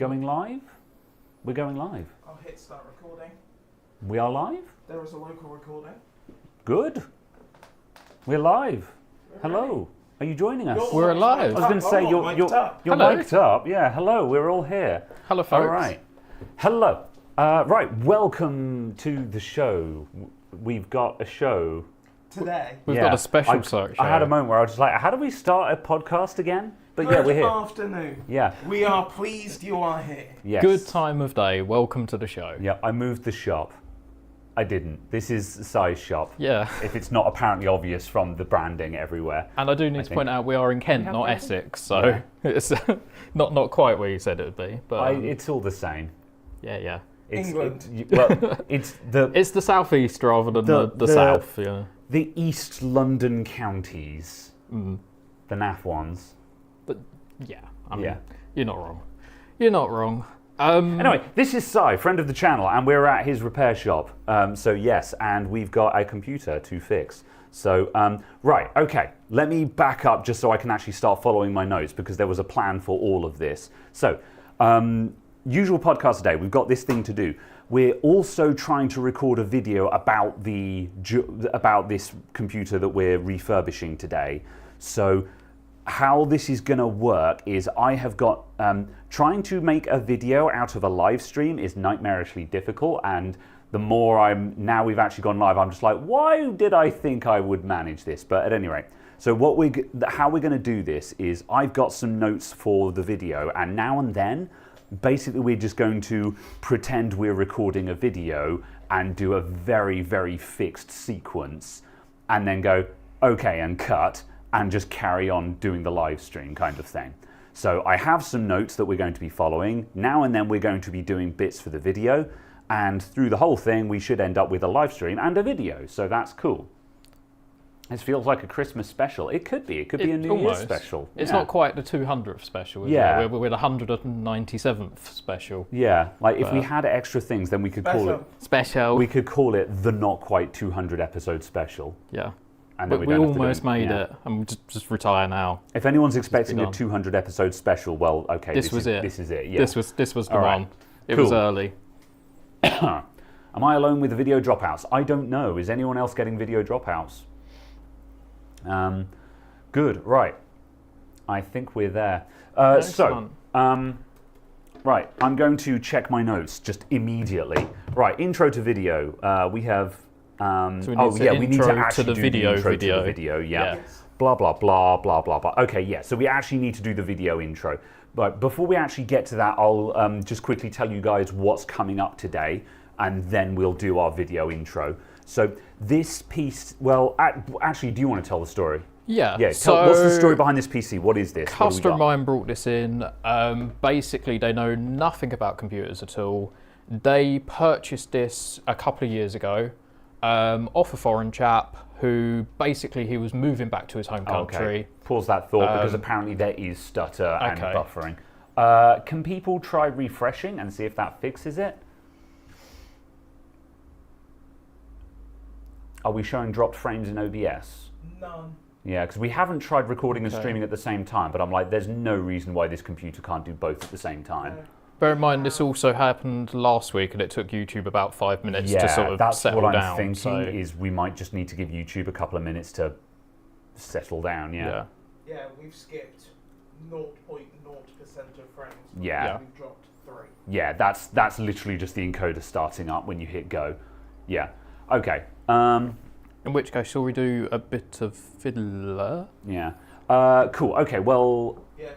Going live? We're going live. I'll hit start recording. We are live? There is a local recording. Good. We're live. Hello. Are you joining us? We're alive. I was going to say you're mic'd up. Yeah, hello. We're all here. Hello, folks. All right. Hello. Right, welcome to the show. We've got a show. Today. We've got a special show. I had a moment where I was just like, how do we start a podcast again? But yeah, we're here. Good afternoon. Yeah. We are pleased you are here. Yes. Good time of day. Welcome to the show. Yeah, I moved the shop. I didn't. This is Si's shop. Yeah. If it's not apparently obvious from the branding everywhere. And I do need to point out we are in Kent, not Essex, so it's not quite where you said it would be. But it's all the same. Yeah. England. It's the It's the southeast rather than the south. Yeah. the East London counties, the naff ones. But yeah, I mean, Yeah. you're not wrong. You're not wrong. Anyway, this is Si, friend of the channel, and we're at his repair shop. So yes, and we've got a computer to fix. So, right, okay, let me back up just so I can actually start following my notes because there was a plan for all of this. So, usual podcast today, we've got this thing to do. We're also trying to record a video about this computer that we're refurbishing today. So, how this is going to work is I have got trying to make a video out of a live stream is nightmarishly difficult, and the more now we've actually gone live, I'm just like, why did I think I would manage this? But at any rate, so how we're going to do this is I've got some notes for the video, and now and then basically we're just going to pretend we're recording a video and do a very, very fixed sequence and then go okay and cut and just carry on doing the live stream kind of thing. So I have some notes that we're going to be following. Now and then we're going to be doing bits for the video, and through the whole thing we should end up with a live stream and a video, so that's cool. This feels like a Christmas special. It could be a New Year's special. It's not quite the 200th special, is it? We're the 197th special. Yeah, like if we had extra things then we could call it... Special. We could call it the not quite 200 episode special. Yeah. And we almost made it, and we'll just retire now. If anyone's expecting a 200 episode special, well, okay, this is it. This is it. Yeah. This was the one. It was early. Am I alone with the video dropouts? I don't know. Is anyone else getting video dropouts? Good. Right. I think we're there. Right. I'm going to check my notes just immediately. Right. Intro to video. We have. We need to actually do the intro to the video. Yeah. Yes. Blah blah blah blah blah blah. Okay. Yeah. So we actually need to do the video intro. But before we actually get to that, I'll just quickly tell you guys what's coming up today, and then we'll do our video intro. So this piece. Well, actually, do you want to tell the story? Yeah. Yeah. What's the story behind this PC? What is this? Customer of mine brought this in. Basically, they know nothing about computers at all. They purchased this a couple of years ago off a foreign chap who basically he was moving back to his home country. Okay. Pause that thought because apparently there is stutter and buffering. Can people try refreshing and see if that fixes it? Are we showing dropped frames in OBS? None. Yeah, because we haven't tried recording and streaming at the same time, but I'm like, there's no reason why this computer can't do both at the same time. Bear in mind, this also happened last week, and it took YouTube about 5 minutes to sort of that's settle what I'm down. thinking is we might just need to give YouTube a couple of minutes to settle down. Yeah. Yeah, we've skipped 0.0% of frames. Yeah. We've dropped 3. Yeah, that's literally just the encoder starting up when you hit go. Yeah. Okay. In which case, shall we do a bit of fiddler? Yeah. Cool. Okay. Well. Yeah.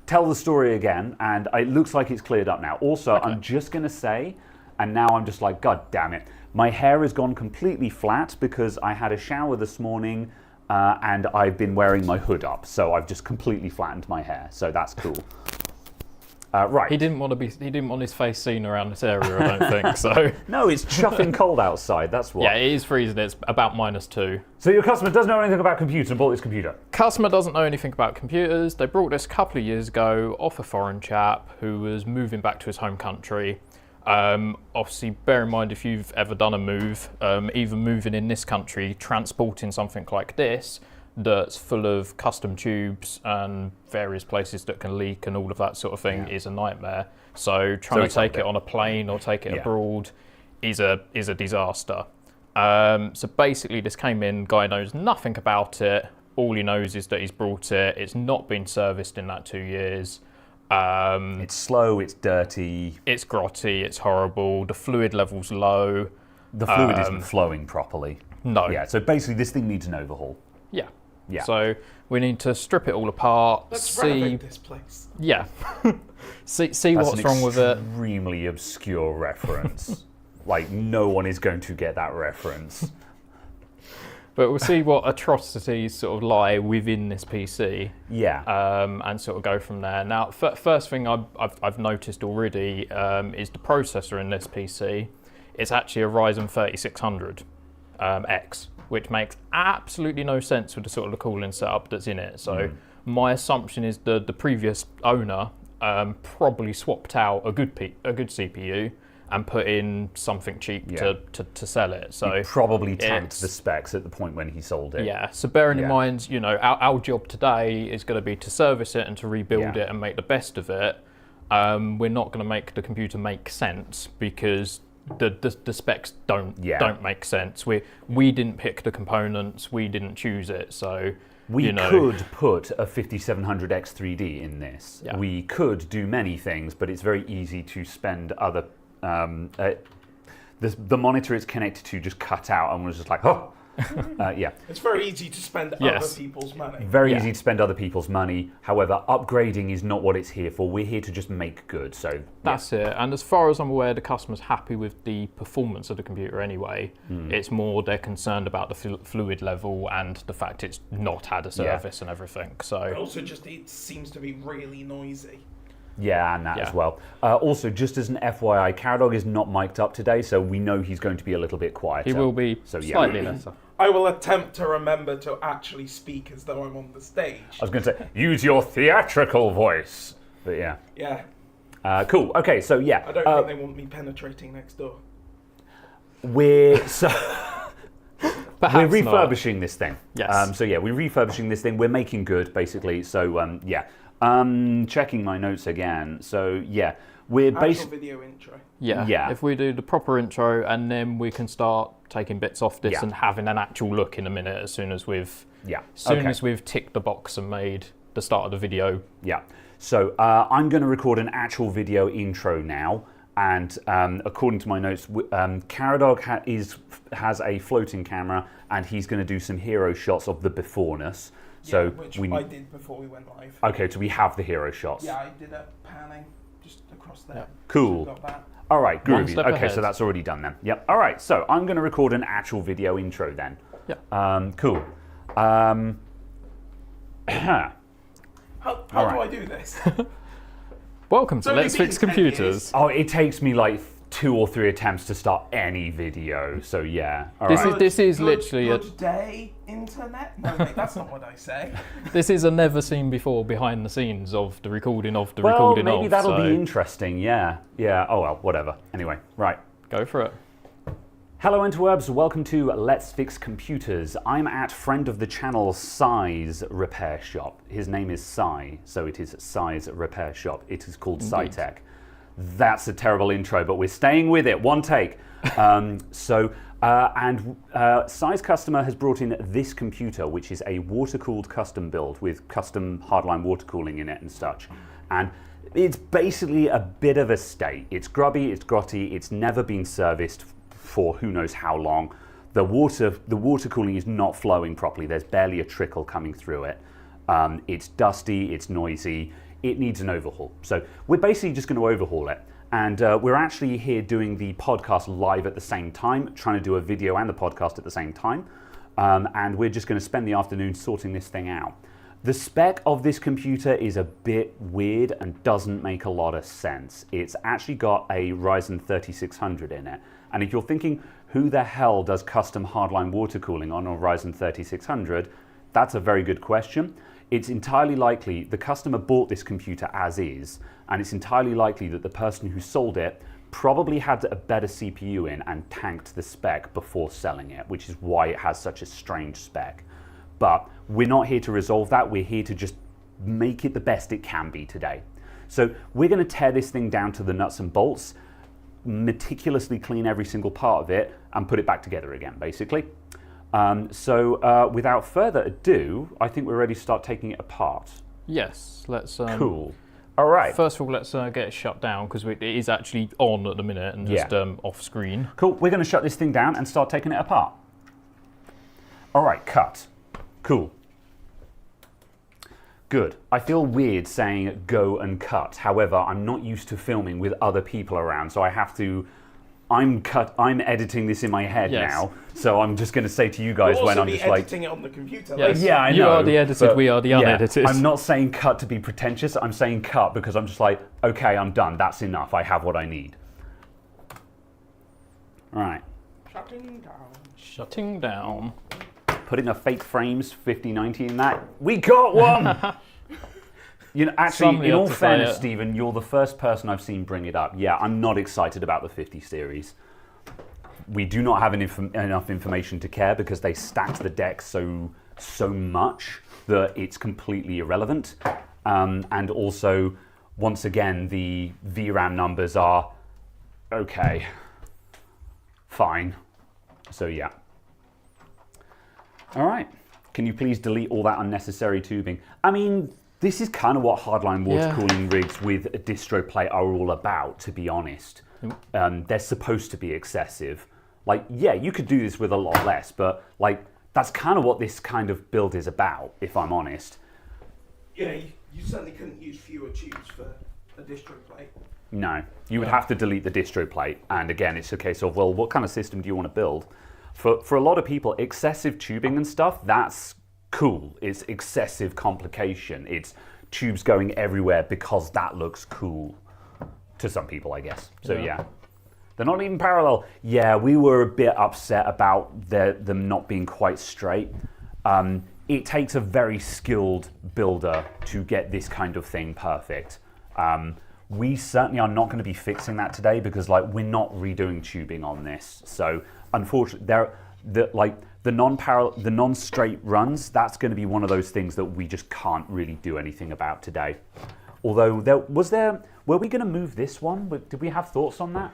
Tell the story again, and it looks like it's cleared up now. Also, I'm just going to say, and now I'm just like, God damn it, my hair has gone completely flat because I had a shower this morning and I've been wearing my hood up, so I've just completely flattened my hair, so that's cool. Right. He didn't want his face seen around this area, I don't think, so. No, it's chuffing cold outside, that's what. Yeah, it is freezing, it's about -2. So your customer doesn't know anything about computers and bought this computer? Customer doesn't know anything about computers. They brought this a couple of years ago off a foreign chap who was moving back to his home country. Obviously, bear in mind if you've ever done a move, even moving in this country, transporting something like this, that's full of custom tubes and various places that can leak and all of that sort of thing is a nightmare. So trying to take it on a plane or take it abroad is a disaster. So basically this came in, guy knows nothing about it. All he knows is that he's brought it. It's not been serviced in that 2 years. It's slow, it's dirty. It's grotty, it's horrible. The fluid level's low. The fluid isn't flowing properly. No. Yeah, so basically this thing needs an overhaul. Yeah. Yeah. So we need to strip it all apart. Let's renovate this place. Yeah. see what's wrong with it. Extremely obscure reference. Like, no one is going to get that reference. But we'll see what atrocities sort of lie within this PC. Yeah. And sort of go from there. Now, first thing I've noticed already is the processor in this PC. It's actually a Ryzen 3600 X, which makes absolutely no sense with the sort of the cooling setup that's in it. So my assumption is the previous owner probably swapped out a good CPU and put in something cheap to sell it. So he probably tanked the specs at the point when he sold it. Yeah, so bearing in mind, you know, our job today is going to be to service it and to rebuild it and make the best of it. We're not going to make the computer make sense because the specs don't make sense. We didn't pick the components, we didn't choose it, so we could put a 5700 X3D in this. Yeah. We could do many things, but it's very easy to spend other the monitor it's connected to just cut out and was just like, oh, It's very easy to spend other people's money. Very easy to spend other people's money. However, upgrading is not what it's here for. We're here to just make good. So that's it. And as far as I'm aware, the customer's happy with the performance of the computer anyway. It's more they're concerned about the fluid level and the fact it's not had a service and everything. So also, just it seems to be really noisy. Yeah, and that as well. Also, just as an FYI, Caradog is not mic'd up today, so we know he's going to be a little bit quieter. He will be slightly lesser. I will attempt to remember to actually speak as though I'm on the stage. I was going to say, use your theatrical voice. But yeah. Yeah. Cool. Okay, so yeah. I don't think they want me penetrating next door. We're Perhaps refurbishing this thing. Yes. So yeah, we're refurbishing this thing. We're making good, basically. So yeah. Checking my notes again. So yeah, we're basically video intro. Yeah. If we do the proper intro, and then we can start taking bits off this and having an actual look in a minute as soon as we've as we've ticked the box and made the start of the video. Yeah. So I'm going to record an actual video intro now, and according to my notes, Caradog has a floating camera, and he's going to do some hero shots of the beforeness. So which I did before we went live. Okay, so we have the hero shots. Yeah, I did a panning just across there. Cool. So got that. All right, groovy. Okay, ahead. so that's already done then. Yep. All right, so I'm going to record an actual video intro then. Yeah. Cool. How do I do this? Welcome to Let's Fix Computers. Oh, it takes me like 2 or 3 attempts to start any video. So yeah. All right. This is literally good day, internet. No, mate, that's not what I say. This is a never seen before behind the scenes of the recording of the well, recording maybe of. that'll be interesting. Yeah. Yeah. Oh well, whatever. Anyway, right. Go for it. Hello interwebs, welcome to Let's Fix Computers. I'm at friend of the channel Sai's repair shop. His name is Sai, so it is Sai's repair shop. It is called SciTech. That's a terrible intro, but we're staying with it. One take. Sai's customer has brought in this computer, which is a water-cooled custom build with custom hardline water cooling in it and such. And it's basically a bit of a state. It's grubby, it's grotty, it's never been serviced for who knows how long. The water cooling is not flowing properly. There's barely a trickle coming through it. It's dusty, it's noisy. It needs an overhaul. So we're basically just going to overhaul it. And we're actually here doing the podcast live at the same time, trying to do a video and the podcast at the same time. And we're just going to spend the afternoon sorting this thing out. The spec of this computer is a bit weird and doesn't make a lot of sense. It's actually got a Ryzen 3600 in it. And if you're thinking, who the hell does custom hardline water cooling on a Ryzen 3600? That's a very good question. It's entirely likely the customer bought this computer as is, and it's entirely likely that the person who sold it probably had a better CPU in and tanked the spec before selling it, which is why it has such a strange spec. But we're not here to resolve that. We're here to just make it the best it can be today. So we're going to tear this thing down to the nuts and bolts, meticulously clean every single part of it, and put it back together again, basically. So without further ado, I think we're ready to start taking it apart. Yes, let's... Cool. All right. First of all, let's get it shut down, because it is actually on at the minute and just off screen. Cool. We're going to shut this thing down and start taking it apart. All right, cut. Cool. Good. I feel weird saying go and cut. However, I'm not used to filming with other people around, so I have to... I'm editing this in my head now, so I'm just going to say to you guys when I'm just like... editing it on the computer. Yes. Yeah, I know. You are the edited, we are the unedited. I'm not saying cut to be pretentious, I'm saying cut because I'm just like, okay, I'm done, that's enough, I have what I need. Right. Shutting down. Shutting down. Putting a fake frames 5090 in that. We got one! You know, actually, in all fairness, Stephen, you're the first person I've seen bring it up. Yeah, I'm not excited about the 50 series. We do not have enough information to care because they stacked the deck so much that it's completely irrelevant. And also, once again, the VRAM numbers are okay, fine. So yeah. All right. Can you please delete all that unnecessary tubing? I mean, this is kind of what hardline water cooling rigs with a distro plate are all about, to be honest. They're supposed to be excessive. Like, yeah, you could do this with a lot less, but like that's kind of what this kind of build is about, if I'm honest. Yeah, you certainly couldn't use fewer tubes for a distro plate. No, you would have to delete the distro plate. And again, it's a case of, well, what kind of system do you want to build? For a lot of people, excessive tubing and stuff, that's cool. It's excessive complication. It's tubes going everywhere because that looks cool to some people, I guess. So yeah. They're not even parallel. Yeah, we were a bit upset about them not being quite straight. It takes a very skilled builder to get this kind of thing perfect. We certainly are not going to be fixing that today because like we're not redoing tubing on this. So unfortunately, the non-straight runs, that's going to be one of those things that we just can't really do anything about today. Although were we going to move this one? Did we have thoughts on that?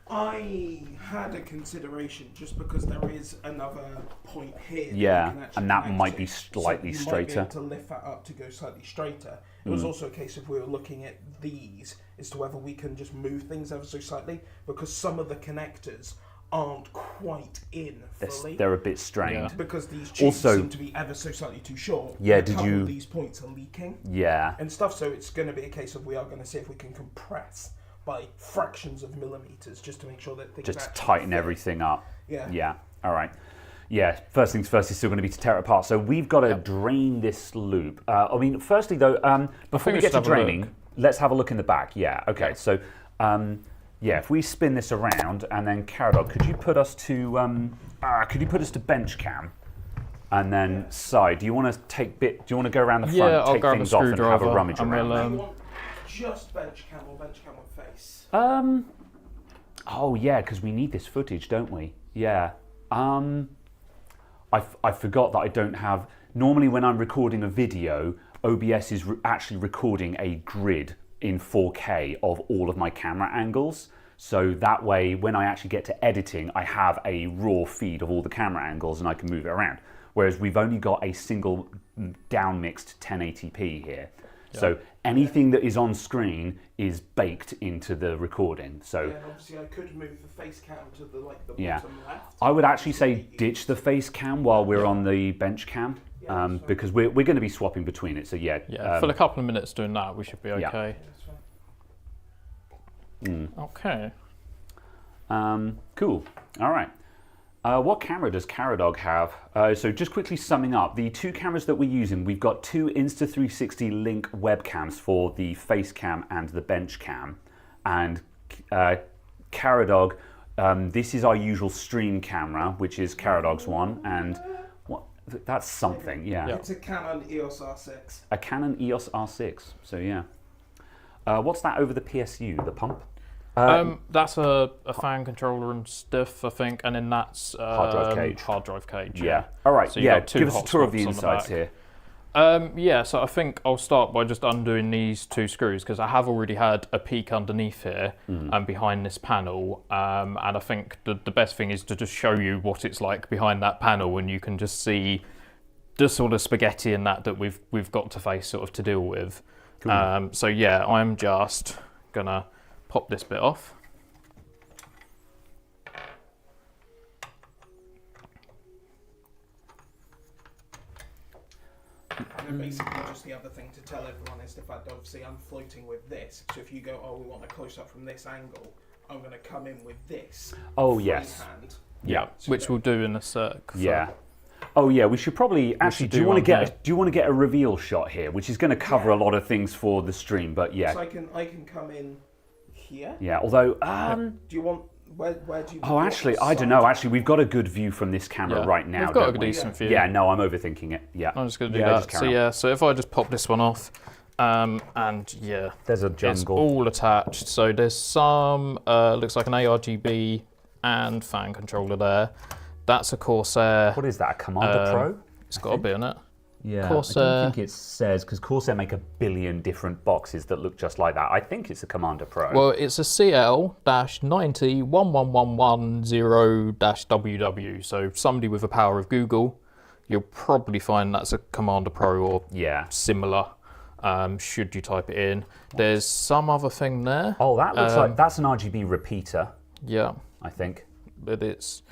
I had a consideration just because there is another point here. Yeah, that and that might be slightly so straighter. Might be able to lift that up to go slightly straighter. It was also a case of we were looking at these as to whether we can just move things ever so slightly because some of the connectors aren't quite in fully. They're a bit strained. Because these tubes seem to be ever so slightly too short. Yeah, did you? These points are leaking. Yeah. And stuff, so it's going to be a case of we are going to see if we can compress by fractions of millimeters just to make sure that things just tighten fit. Everything up. Yeah. Yeah. All right. Yeah. First things first is still going to be to tear it apart. So we've got to drain this loop. I mean, firstly though, before we get to draining, let's have a look in the back. Yeah. Okay. Yeah. So, yeah, if we spin this around and then Caradog, could you put us to bench cam? And then side. Do you want to do you want to go around the front, take things off, and have a rummage around? Just bench cam or bench cam on face? Oh yeah, because we need this footage, don't we? Yeah. I forgot that I don't have. Normally, when I'm recording a video, OBS is actually recording a grid in 4K of all of my camera angles. So that way, when I actually get to editing, I have a raw feed of all the camera angles and I can move it around. Whereas we've only got a single down-mixed 1080p here. Yeah. So anything that is on screen is baked into the recording. So yeah, obviously I could move the face cam to the bottom left. I would actually say ditch the face cam while we're on the bench cam. Because we're going to be swapping between it. So yeah. For a couple of minutes doing that, we should be okay. Okay. Cool. All right. What camera does Caradog have? So just quickly summing up, the two cameras that we're using, we've got two Insta360 Link webcams for the face cam and the bench cam. And Caradog, this is our usual stream camera, which is Caradog's one. And that's something, yeah. It's a Canon EOS R6. A Canon EOS R6, so yeah. What's that over the PSU, the pump? That's a fan controller and stuff, I think, and then that's hard drive cage. Hard drive cage. Yeah. All right. So you've yeah. got two Give us a tour of the hotspots on insides back. here. Yeah, so I think I'll start by just undoing these two screws because I have already had a peek underneath here and behind this panel, and I think the best thing is to just show you what it's like behind that panel, and you can just see the sort of spaghetti and that we've got to face sort of to deal with. Cool. So yeah, I'm just gonna pop this bit off. And basically, just the other thing to tell everyone is the fact that obviously I'm floating with this. So if you go, oh, we want a close up from this angle, I'm going to come in with this. Oh yes. Freehand. Yeah. So which we'll do in a sec. Yeah. Oh yeah, we should probably actually. Do you want to get a reveal shot here, which is going to cover a lot of things for the stream? But yeah. So I can come in here. Yeah. Although, do you want where do you? Oh, actually, I don't know. Actually, we've got a good view from this camera right now. We've got a don't we? decent view. Yeah. No, I'm overthinking it. Yeah. I'm just going to do that. So yeah. So if I just pop this one off, and yeah, there's a it's jungle. all attached. So there's some looks like an ARGB and fan controller there. That's a Corsair. What is that? A Commander Pro? It's got to be in it. Yeah, Corsair. I don't think it says, because Corsair make a billion different boxes that look just like that. I think it's a Commander Pro. Well, it's a CL-901110-WW. So somebody with the power of Google, you'll probably find that's a Commander Pro or similar, should you type it in. There's some other thing there. Oh, that looks like, that's an RGB repeater. Yeah. I think. But it's,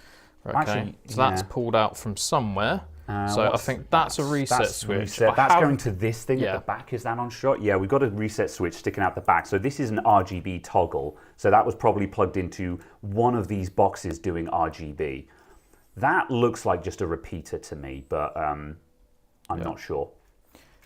okay, actually, so that's pulled out from somewhere. So I think that's a reset switch. That's going to this thing at the back. Is that on shot? Yeah, we've got a reset switch sticking out the back. So this is an RGB toggle. So that was probably plugged into one of these boxes doing RGB. That looks like just a repeater to me, but I'm not sure.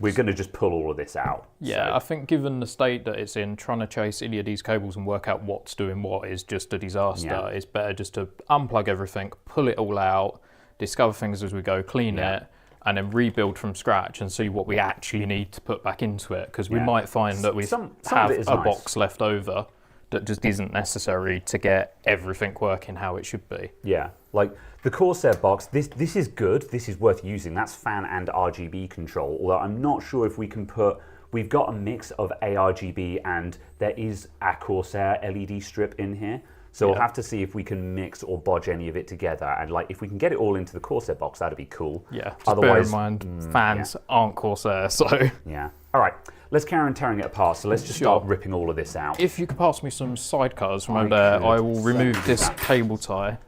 We're going to just pull all of this out. Yeah, I think given the state that it's in, trying to chase any of these cables and work out what's doing what is just a disaster. Yeah. It's better just to unplug everything, pull it all out, discover things as we go, clean it, and then rebuild from scratch and see what we actually need to put back into it. Because we might find that we have a box left over that just isn't necessary to get everything working how it should be. Yeah, like the Corsair box, this is good, this is worth using. That's fan and RGB control, although I'm not sure if we can put, we've got a mix of ARGB and there is a Corsair LED strip in here. So we'll have to see if we can mix or bodge any of it together. And like, if we can get it all into the Corsair box, that'd be cool. Yeah, just bear in mind, fans aren't Corsair, so. Yeah. All right, let's carry on tearing it apart. So let's just start ripping all of this out. If you could pass me some side cutters from over there, I will remove this cable tie.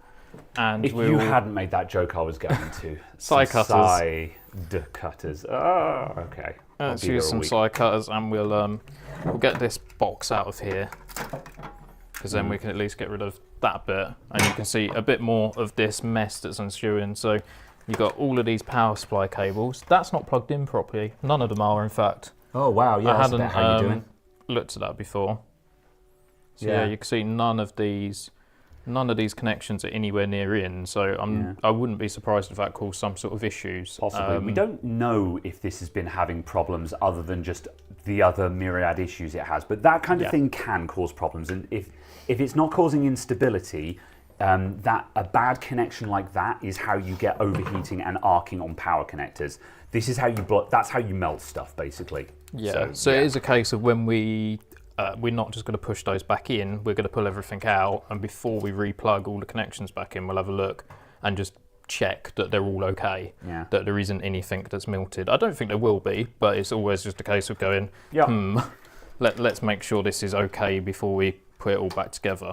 And if you hadn't made that joke, I was going to. Side cutters. Side cutters. Oh, okay. Let's use some side cutters and we'll get this box out of here. Because then we can at least get rid of that bit, and you can see a bit more of this mess that's ensuing. So you've got all of these power supply cables. That's not plugged in properly. None of them are, in fact. Oh wow, yeah, I hadn't looked at that before. So yeah, you can see none of these connections are anywhere near in. So I wouldn't be surprised if that caused some sort of issues. Possibly. We don't know if this has been having problems other than just the other myriad issues it has, but that kind of thing can cause problems. And if it's not causing instability, that a bad connection like that is how you get overheating and arcing on power connectors. This is how you that's how you melt stuff, basically. Yeah. So it is a case of when we're not just going to push those back in, we're going to pull everything out, and before we replug all the connections back in, we'll have a look and just check that they're all okay, that there isn't anything that's melted. I don't think there will be, but it's always just a case of going, let's make sure this is okay before we put it all back together.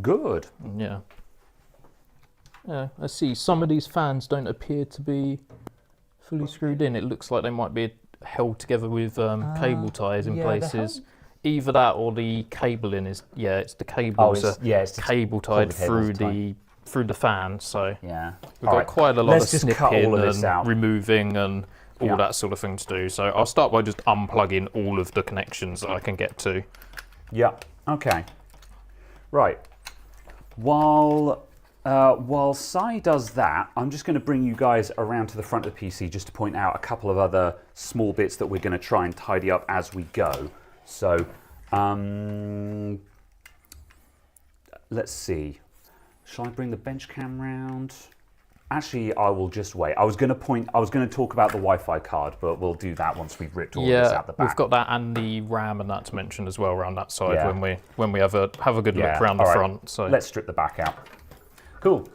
Good. Yeah. Yeah, I see some of these fans don't appear to be fully screwed in. It looks like they might be held together with cable ties in places. Either that or the cabling is, it's the cables it's cable tied through the fan. So we've got quite a lot of snipping and removing and all that sort of thing to do. So I'll start by just unplugging all of the connections that I can get to. Yeah, okay. Right. While Sai does that, I'm just going to bring you guys around to the front of the PC just to point out a couple of other small bits that we're going to try and tidy up as we go. So, let's see. Shall I bring the bench cam round? Actually, I will just wait. I was going to talk about the Wi-Fi card, but we'll do that once we've ripped all of this out the back. We've got that and the RAM and that to mention as well around that side Yeah. when we have a good look around the front. So let's strip the back out. Cool.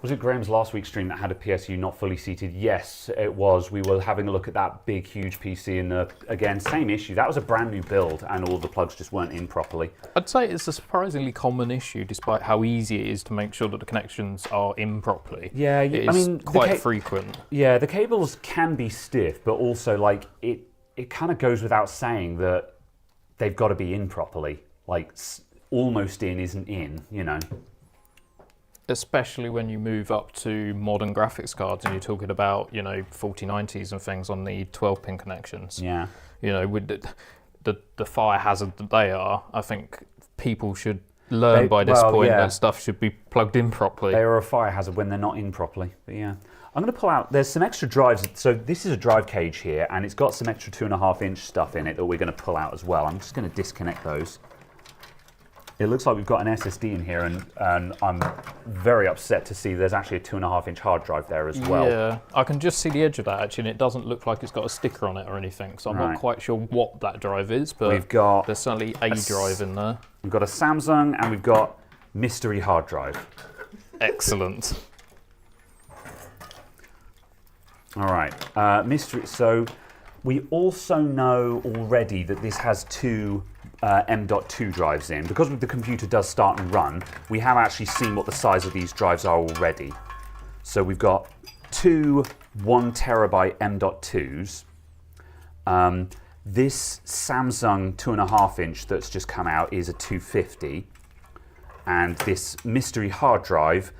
Was it Graham's last week's stream that had a PSU not fully seated? Yes, it was. We were having a look at that big, huge PC, and again, same issue. That was a brand new build, and all the plugs just weren't in properly. I'd say it's a surprisingly common issue, despite how easy it is to make sure that the connections are in properly. Yeah, it is quite frequent. Yeah, the cables can be stiff, but also like it kind of goes without saying that they've got to be in properly. Like almost in isn't in, you know. Especially when you move up to modern graphics cards and you're talking about, 4090s and things on the 12-pin connections. Yeah. With the fire hazard that they are, I think people should learn by this point that stuff should be plugged in properly. They are a fire hazard when they're not in properly. But yeah. I'm going to pull out, there's some extra drives. So this is a drive cage here, and it's got some extra 2.5-inch stuff in it that we're going to pull out as well. I'm just going to disconnect those. It looks like we've got an SSD in here, and I'm very upset to see there's actually a 2.5-inch hard drive there as well. Yeah, I can just see the edge of that actually, and it doesn't look like it's got a sticker on it or anything, so I'm not quite sure what that drive is, but there's certainly a drive in there. We've got a Samsung, and we've got mystery hard drive. Excellent. All right, mystery. So we also know already that this has two M.2 drives in. Because the computer does start and run, we have actually seen what the size of these drives are already. So we've got two 1 terabyte M.2s. This Samsung 2.5-inch that's just come out is a 250. And this mystery hard drive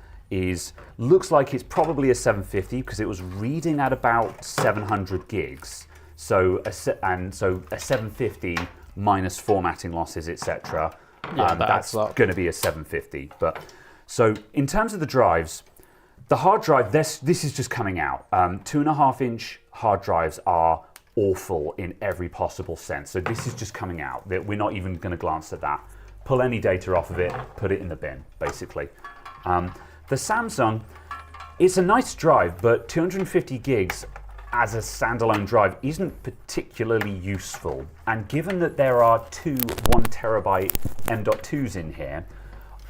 looks like it's probably a 750 because it was reading at about 700 gigs. So a 750 minus formatting losses, etc. That's going to be a 750. But so in terms of the drives, the hard drive, this is just coming out. 2.5-inch hard drives are awful in every possible sense. So this is just coming out. We're not even going to glance at that. Pull any data off of it, put it in the bin, basically. The Samsung, it's a nice drive, but 250 gigs as a standalone drive isn't particularly useful. And given that there are two 1 terabyte M.2s in here,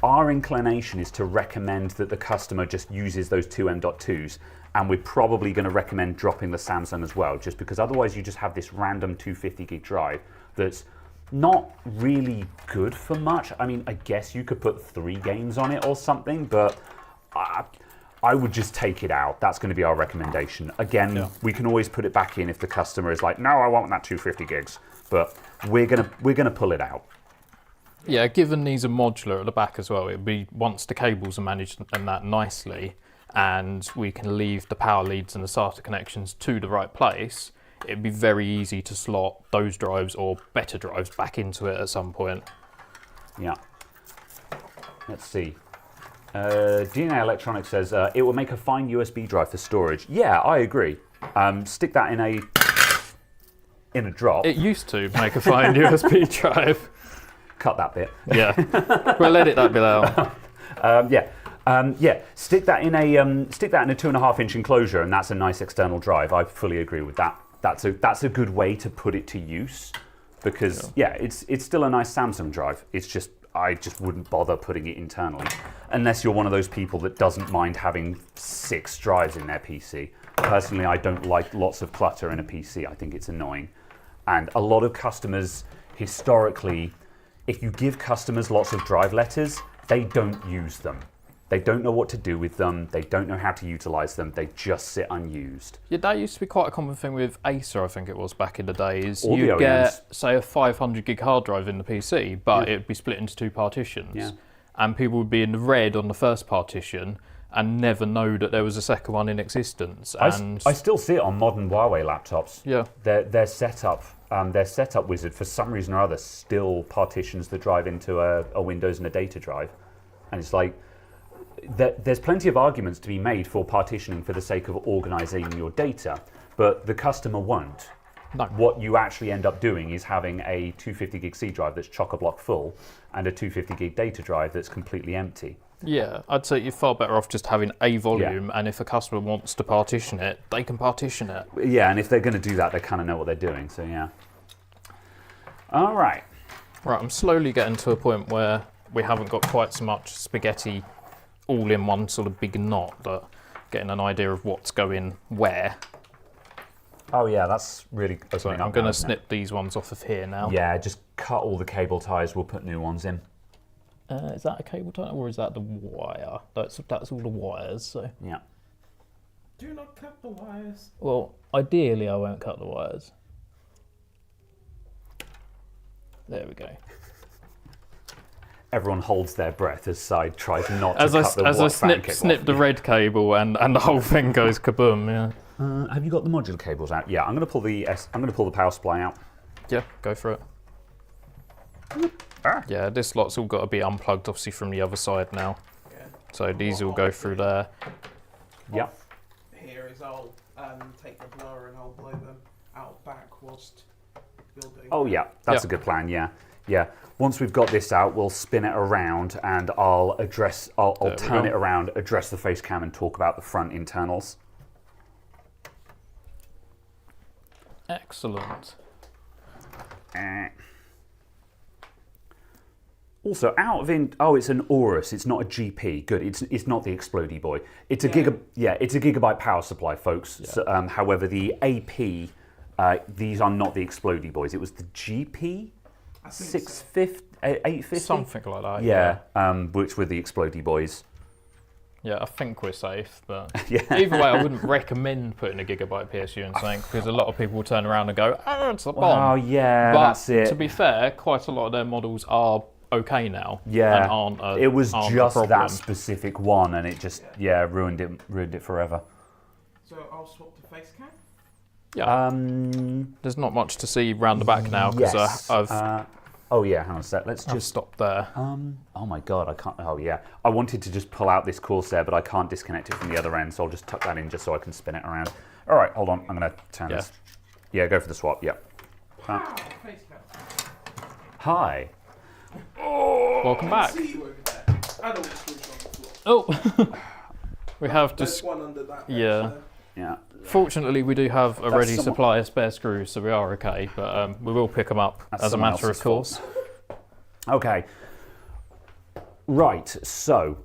our inclination is to recommend that the customer just uses those two M.2s, and we're probably going to recommend dropping the Samsung as well, just because otherwise you just have this random 250 gig drive that's not really good for much. I mean, I guess you could put 3 games on it or something, but I would just take it out. That's going to be our recommendation. Again, we can always put it back in if the customer is like, no, I want that 250 gigs. But we're gonna pull it out. Yeah, given these are modular at the back as well, it'd be once the cables are managed and that nicely, and we can leave the power leads and the SATA connections to the right place, it'd be very easy to slot those drives or better drives back into it at some point. Yeah. Let's see. DNA Electronics says it will make a fine USB drive for storage. Yeah, I agree. Stick that in a drop. It used to make a fine USB drive. Cut that bit. Yeah, we'll edit that bit out. Yeah. Stick that in a 2.5-inch enclosure, and that's a nice external drive. I fully agree with that. That's a good way to put it to use, because it's still a nice Samsung drive. It's just I just wouldn't bother putting it internally, unless you're one of those people that doesn't mind having 6 drives in their PC. Personally, I don't like lots of clutter in a PC. I think it's annoying. And a lot of customers, historically, if you give customers lots of drive letters, they don't use them. They don't know what to do with them. They don't know how to utilize them. They just sit unused. Yeah, that used to be quite a common thing with Acer, I think it was back in the days. You'd get, say, a 500 gig hard drive in the PC, but it'd be split into 2 partitions. Yeah. And people would be in the red on the first partition and never know that there was a second one in existence. And I still see it on modern Huawei laptops. Yeah. Their setup wizard, for some reason or other, still partitions the drive into a Windows and a data drive. And it's like, there's plenty of arguments to be made for partitioning for the sake of organizing your data, but the customer won't. No. What you actually end up doing is having a 250 gig C drive that's chock-a-block full and a 250 gig data drive that's completely empty. Yeah, I'd say you're far better off just having a volume, and if a customer wants to partition it, they can partition it. Yeah, and if they're going to do that, they kind of know what they're doing, so yeah. All right. Right, I'm slowly getting to a point where we haven't got quite so much spaghetti all in one sort of big knot, but getting an idea of what's going where. Oh yeah, that's really opening So up. I'm going now, to isn't it? snip these ones off of here now. Yeah, just cut all the cable ties, we'll put new ones in. Is that a cable tie or is that the wire? That's all the wires. So. Yeah. Do not cut the wires. Well, ideally I won't cut the wires. There we go. Everyone holds their breath as Side tries not to As cut the snip the red cable and the whole thing goes kaboom. Yeah. Have you got the modular cables out? Yeah, I'm going to pull the power supply out. Yeah, go for it. Ah. Yeah, this lot's all got to be unplugged, obviously, from the other side now. Okay. So these all go through there. Yeah. Here is I'll take the blower and I'll blow them out back whilst you're doing. Oh yeah, that's a good plan. Yeah, yeah. Once we've got this out, we'll spin it around and I'll turn it around, address the face cam, and talk about the front internals. Excellent. Also, it's an Aorus. It's not a GP. Good. It's not the Explodey boy. It's a it's a gigabyte power supply, folks. Yeah. So, however, the AP, these are not the Explodey boys. It was the GP, 850, Something like that. Yeah, which were the Explodey boys. Yeah, I think we're safe, but Yeah. either way, I wouldn't recommend putting a gigabyte PSU in something because a lot of people will turn around and go, "Oh, it's a bomb." Oh yeah, But that's it. to be fair, quite a lot of their models are okay now. Yeah, and aren't it was aren't a just problem. that specific one, and it just ruined it forever. So I'll swap to face cam. Yeah. There's not much to see round the back now because Yes. I've Oh yeah, hang on a sec. Let's I've just stopped there. Oh my god, I can't. Oh yeah, I wanted to just pull out this Corsair, but I can't disconnect it from the other end, so I'll just tuck that in just so I can spin it around. All right, hold on. I'm going to turn this. Yeah, go for the swap. Yeah. Face cam. Hi. Welcome back. See you over there. And all the screws on the floor. Oh, we have There's just one under that. yeah. bench Yeah. Fortunately, we do have a ready someone- supply of spare screws, so we are okay. But we will pick them up That's as a someone matter of else's fault. course. Okay. Right. So,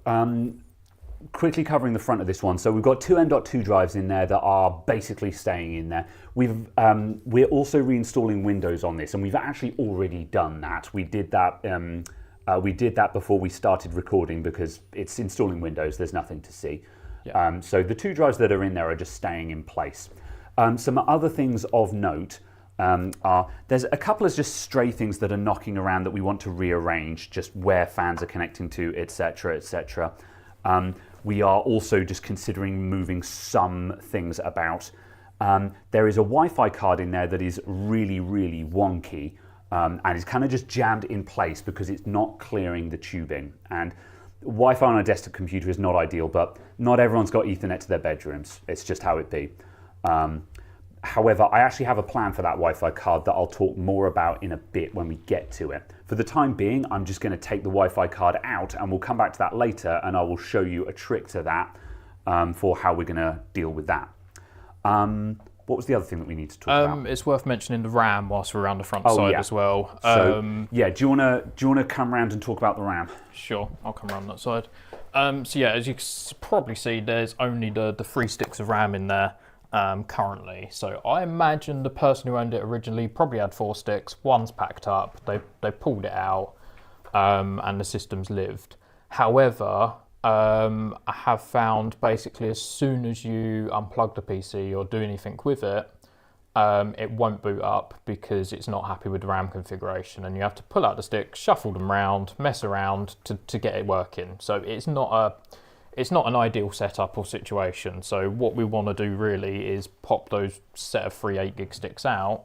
quickly covering the front of this one. So we've got two M.2 drives in there that are basically staying in there. We're also reinstalling Windows on this, and we've actually already done that. We did that. We did that before we started recording because it's installing Windows. There's nothing to see. Yeah. So the two drives that are in there are just staying in place. Some other things of note are there's a couple of just stray things that are knocking around that we want to rearrange, just where fans are connecting to, etc., etc. We are also just considering moving some things about. There is a Wi-Fi card in there that is really, really wonky and is kind of just jammed in place because it's not clearing the tubing. And Wi-Fi on a desktop computer is not ideal, but not everyone's got Ethernet to their bedrooms. It's just how it be. However, I actually have a plan for that Wi-Fi card that I'll talk more about in a bit when we get to it. For the time being, I'm just going to take the Wi-Fi card out and we'll come back to that later and I will show you a trick to that for how we're going to deal with that. What was the other thing that we need to talk about? It's worth mentioning the RAM whilst we're around the front side as well. So, yeah, do you wanna come around and talk about the RAM? Sure, I'll come around that side. So yeah, as you can probably see, there's only the 3 sticks of RAM in there currently. So I imagine the person who owned it originally probably had 4 sticks. One's packed up. They pulled it out, and the system's lived. However, I have found basically as soon as you unplug the PC or do anything with it, it won't boot up because it's not happy with the RAM configuration, and you have to pull out the stick, shuffle them around, mess around to get it working. So it's not an ideal setup or situation. So what we want to do really is pop those set of 3 8 gig sticks out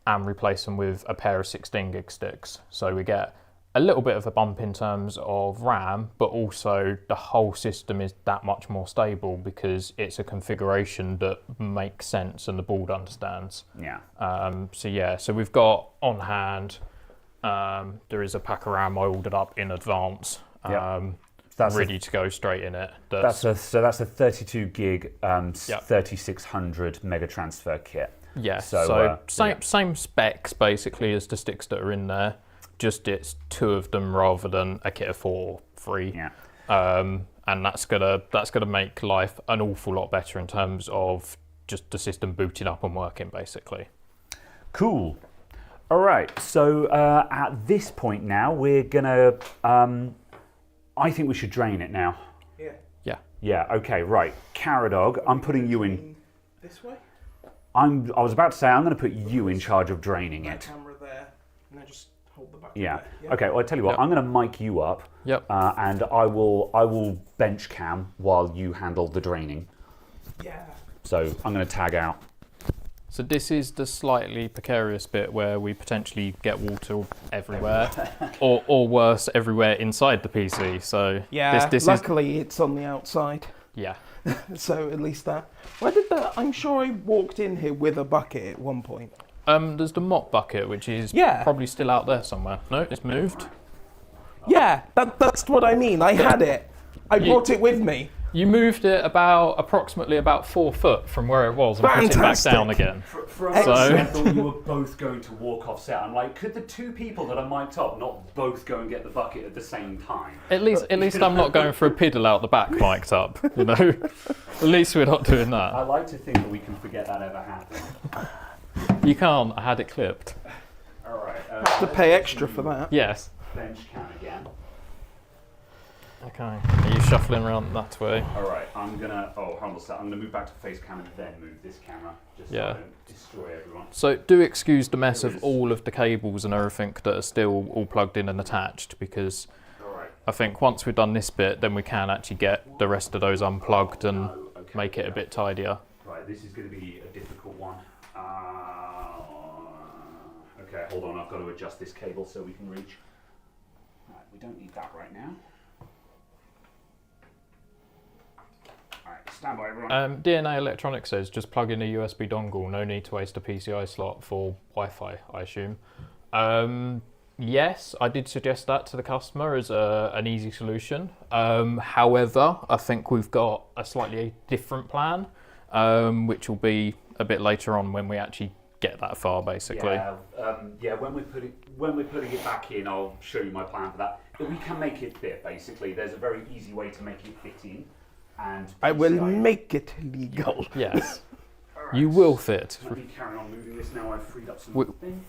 and replace them with a pair of 16 gig sticks. So we get a little bit of a bump in terms of RAM, but also the whole system is that much more stable because it's a configuration that makes sense and the board understands. Yeah. So we've got on hand, there is a pack of RAM I ordered up in advance, ready to go straight in it. That's a 32 gig, 3600 mega transfer kit. Yeah, so same specs basically as the sticks that are in there. Just it's 2 of them rather than a kit of 4 free. Yeah. And that's gonna make life an awful lot better in terms of just the system booting up and working basically. Cool. All right. So at this point now, we're gonna. I think we should drain it now. Yeah. Yeah. Yeah. Okay. Right. Caradog, I'm putting you in. This way? I was about to say I'm going to put you in charge of draining it. Camera there, and then just hold the bucket Yeah. there. Okay. Well, I tell you what. I'm going to mic you up. Yep. And I will bench cam while you handle the draining. Yeah. So I'm going to tag out. So this is the slightly precarious bit where we potentially get water everywhere, or worse, everywhere inside the PC. So Yeah. this Luckily, it's on the outside. Yeah. So at least that. Where did that? I'm sure I walked in here with a bucket at one point. There's the mop bucket, which is probably still out there somewhere. No, it's moved. Yeah, that's what I mean. I had it. I brought it with me. You moved it approximately about 4 foot from where it was and put it back down again. For a moment, I thought you were both going to walk off set. I'm like, could the 2 people that are mic'd up not both go and get the bucket at the same time? At least I'm not going for a piddle out the back mic'd up, you know? At least we're not doing that. I like to think that we can forget that ever happened. You can't, I had it clipped. All right. Have to pay extra for that. Yes. Bench cam again. Okay, are you shuffling around that way? All right, I'm gonna. Oh, hold on a sec. I'm gonna move back to face cam and then move this camera, just so I don't destroy everyone. So do excuse the mess of all of the cables and everything that are still all plugged in and attached, because I think once we've done this bit, then we can actually get the rest of those unplugged and make it a bit tidier. Right, this is going to be a difficult one. Okay, hold on. I've got to adjust this cable so we can reach. Right, we don't need that right now. Stand by, everyone. DNA Electronics says just plug in a USB dongle, no need to waste a PCI slot for Wi-Fi, I assume. Yes, I did suggest that to the customer as an easy solution. However, I think we've got a slightly different plan, which will be a bit later on when we actually get that far, basically. Yeah, when we're putting it back in, I'll show you my plan for that. But we can make it fit, basically. There's a very easy way to make it fit in. And I will make it legal. Yes. Right. You will fit. Let me carry on moving this now. I've freed up some thing.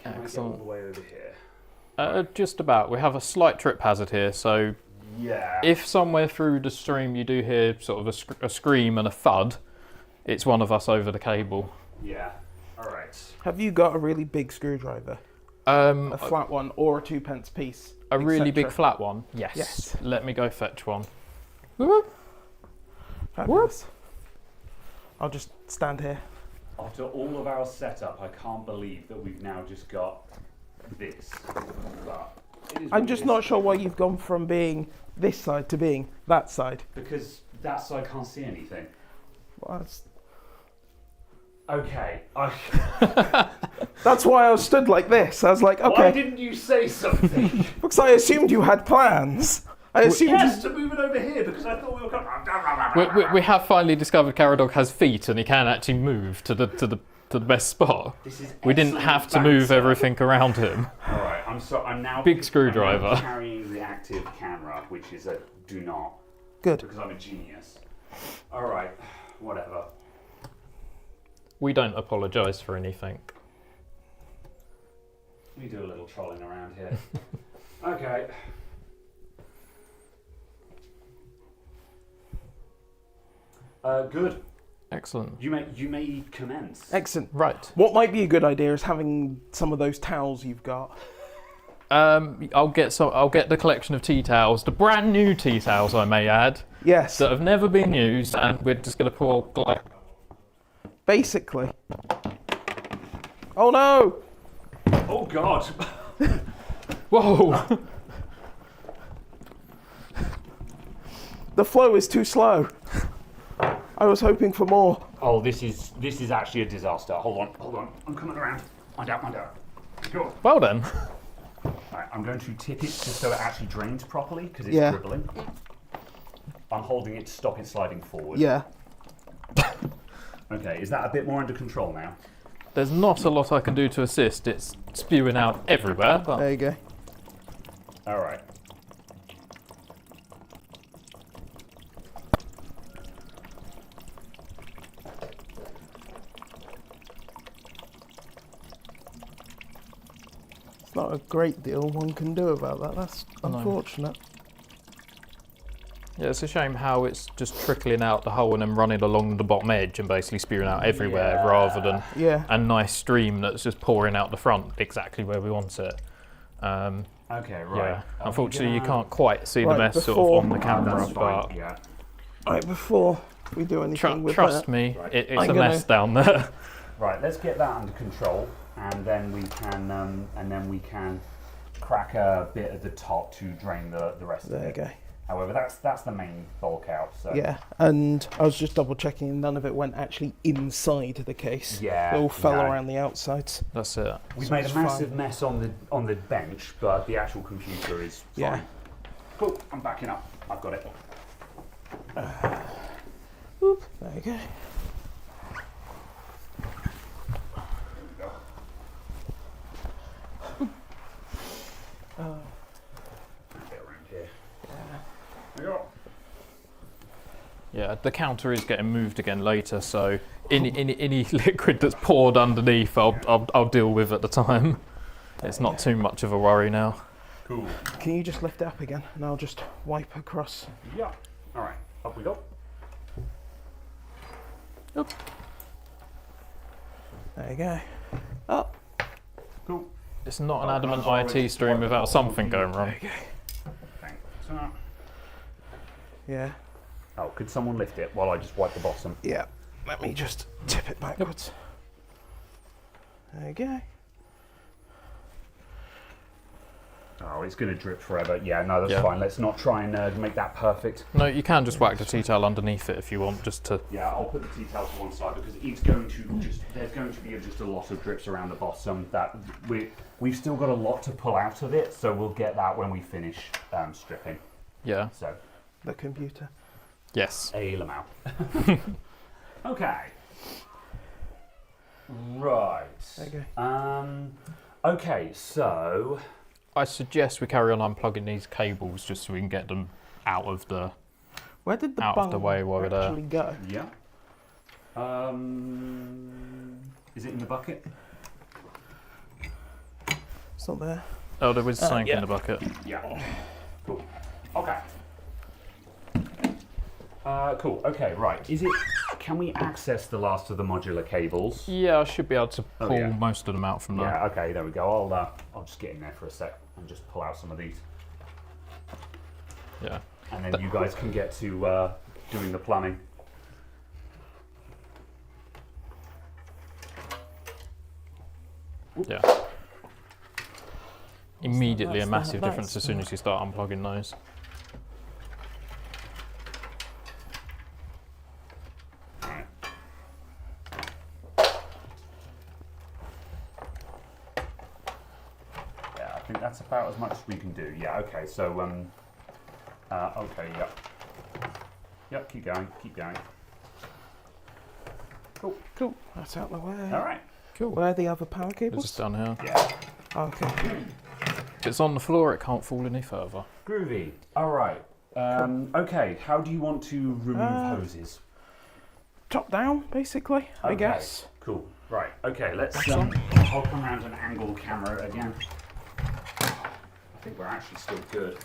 Can I get all the way over here? Just about. We have a slight trip hazard here, so if somewhere through the stream you do hear sort of a scream and a thud, it's one of us over the cable. Yeah. All right. Have you got a really big screwdriver? A flat one or a 2p piece? A really big flat one? Yes. Let me go fetch one. Whoop. Fabulous. I'll just stand here. After all of our setup, I can't believe that we've now just got this. But I'm just not sure why you've gone from being this side to being that side. Because that side can't see anything. Well, that's... Okay. That's why I was stood like this. I was like, okay. Why didn't you say something? Because I assumed you had plans. I assumed to move it over here because I thought we were coming. We have finally discovered Caradog has feet and he can actually move to the best spot. We didn't have to move everything around him. All right. I'm now big screwdriver. I'm carrying the active camera, which is a do not. Good. Because I'm a genius. All right. Whatever. We don't apologise for anything. We do a little trolling around here. Okay. Good. Excellent. You may commence. Excellent. Right. What might be a good idea is having some of those towels you've got. I'll get the collection of tea towels, the brand new tea towels, I may add. Yes. That have never been used, and we're just going to pour. Basically. Oh no! Oh God! Whoa! The flow is too slow. I was hoping for more. Oh, this is actually a disaster. Hold on. I'm coming around. Mind out. Sure. Well then. Right, I'm going to tip it just so it actually drains properly because it's Yeah. dribbling. I'm holding it to stop it sliding forward. Yeah. Okay, is that a bit more under control now? There's not a lot I can do to assist. It's spewing out everywhere. But There you go. All right. It's not a great deal one can do about that. That's No. unfortunate. yeah, it's a shame how it's just trickling out the hole and then running along the bottom edge and basically spewing out everywhere Yeah. rather than Yeah. a nice stream that's just pouring out the front exactly where we want it. Okay, right. Yeah, Are we unfortunately you gonna- can't quite see the Right, mess sort before- of on the camera, That's fine, but yeah. Right, before we do anything with trust that. me, Right. it's I'm a gonna- mess down there. Right, let's get that under control, and then we can crack a bit at the top to drain the rest of There you it. go. However, that's the main bulk out. So Yeah, and I was just double checking none of it went actually inside the case. Yeah, It all fell no. around the outsides. That's it. we've So made a it's massive fine. mess on the bench, but the actual computer is fine. Yeah. Cool. I'm backing up. I've got it. Oop, there you go. There we go. A bit around here. There you go. Yeah, the counter is getting moved again later, so any liquid that's poured underneath, I'll deal with at the time. It's not too much of a worry now. Cool. Can you just lift it up again and I'll just wipe across? Yeah. All right. Up we go. There you go. Up. Cool. It's not an Oh, adamant I'm already IT stream without something going wrong. Thanks. So, Yeah. oh, could someone lift it while I just wipe the bottom? Yeah. Let me just tip it backwards. There you go. Oh, it's going to drip forever. Yeah, no, that's Yeah. fine. Let's not try and make that perfect. No, you can just whack the tea towel underneath it if you want, just to. Yeah, I'll put the tea towel to one side because it's going to there's going to be just a lot of drips around the bottom that we've still got a lot to pull out of it, so we'll get that when we finish stripping. Yeah. So, The computer. Yes. a lamau. Okay. Right. There you Okay, so I suggest we carry on unplugging these cables just so we can get them out of the. Where did the Out of the bung way while we're there. actually go? yeah. Is it in the bucket? It's not there. Oh, there was something yeah. in the bucket. Yeah. Cool. Okay. Cool. Okay. Right. Is it? Can we access the last of the modular cables? Yeah, I should be able to Oh, pull yeah. most of them out from there. Yeah. Okay. There we go. I'll just get in there for a sec and just pull out some of these, Yeah. and then you guys can get to doing the plumbing. Yeah. Immediately a That's massive that- difference as soon as you start unplugging those. Right. Yeah, I think that's about as much as we can do. Yeah. Okay. So okay. Yep. Yep. Keep going. Keep going. Cool. Cool. That's out the way. All right. Cool. Where are the other power It's cables? just down here. Yeah. Okay. If it's on the floor, it can't fall any further. Groovy. All right. Okay. How do you want to remove hoses? Top down, basically, I Okay, guess. Cool. Right. Okay. Let's. I'll come around and angle the camera again. I think we're actually still good.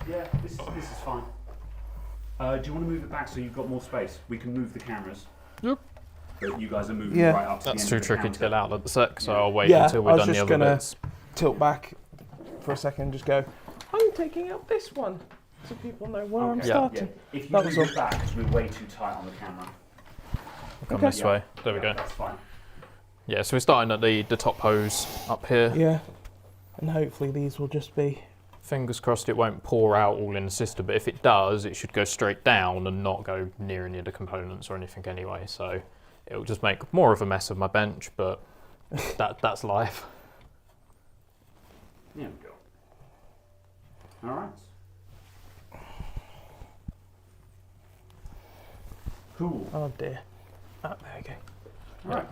Yeah. This is fine. Do you want to move it back so you've got more space? We can move the cameras. Yep. But you guys are moving Yeah. right up to the That's end too of the tricky to counter. get out at the sec, so Yeah. I'll wait Yeah, until I we're was done the just other gonna- bits. Tilt back for a second and just go, I'm taking out this one. So people know where I'm Okay. Yeah. starting. If you That move was it back, because we're way too tight on the camera. Come Okay. this way. There we Yeah, go. That's fine. Yeah, so we're starting at the top hose up here. Yeah. And hopefully these will just be... Fingers crossed it won't pour out all in the system, but if it does, it should go straight down and not go near any of the components or anything anyway. So it'll just make more of a mess of my bench, but that's life. There we go. All right. Cool. Oh dear. Oh, there we go. All right.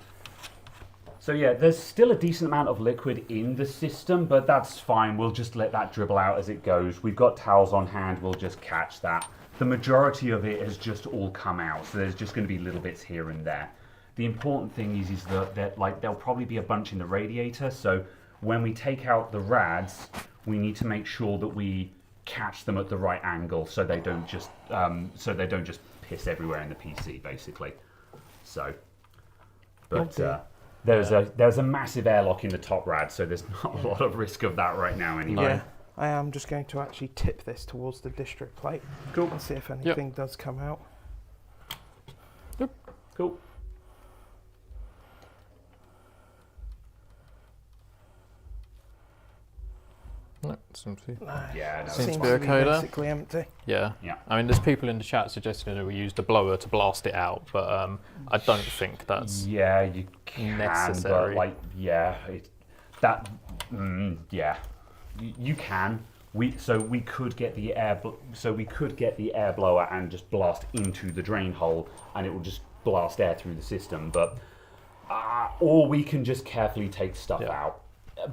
So yeah, there's still a decent amount of liquid in the system, but that's fine. We'll just let that dribble out as it goes. We've got towels on hand. We'll just catch that. The majority of it has just all come out, so there's just going to be little bits here and there. The important thing is that like there'll probably be a bunch in the radiator. So when we take out the rads, we need to make sure that we catch them at the right angle, so they don't just piss everywhere in the PC, basically. So, but. There's a massive airlock in the top rad, so there's not a lot of risk of that right now anyway. Yeah, I am just going to actually tip this towards the district plate. Cool. And see if anything does come out. Yep. Cool. No, seems to be. Yeah, no, Seems to be okay there. Basically empty. Yeah. Yeah. I mean, there's people in the chat suggesting that we use the blower to blast it out, but I don't think that's yeah, you can, necessary. but like, yeah, you can. We could get the air blower and just blast into the drain hole, and it will just blast air through the system. But or we can just carefully take stuff out.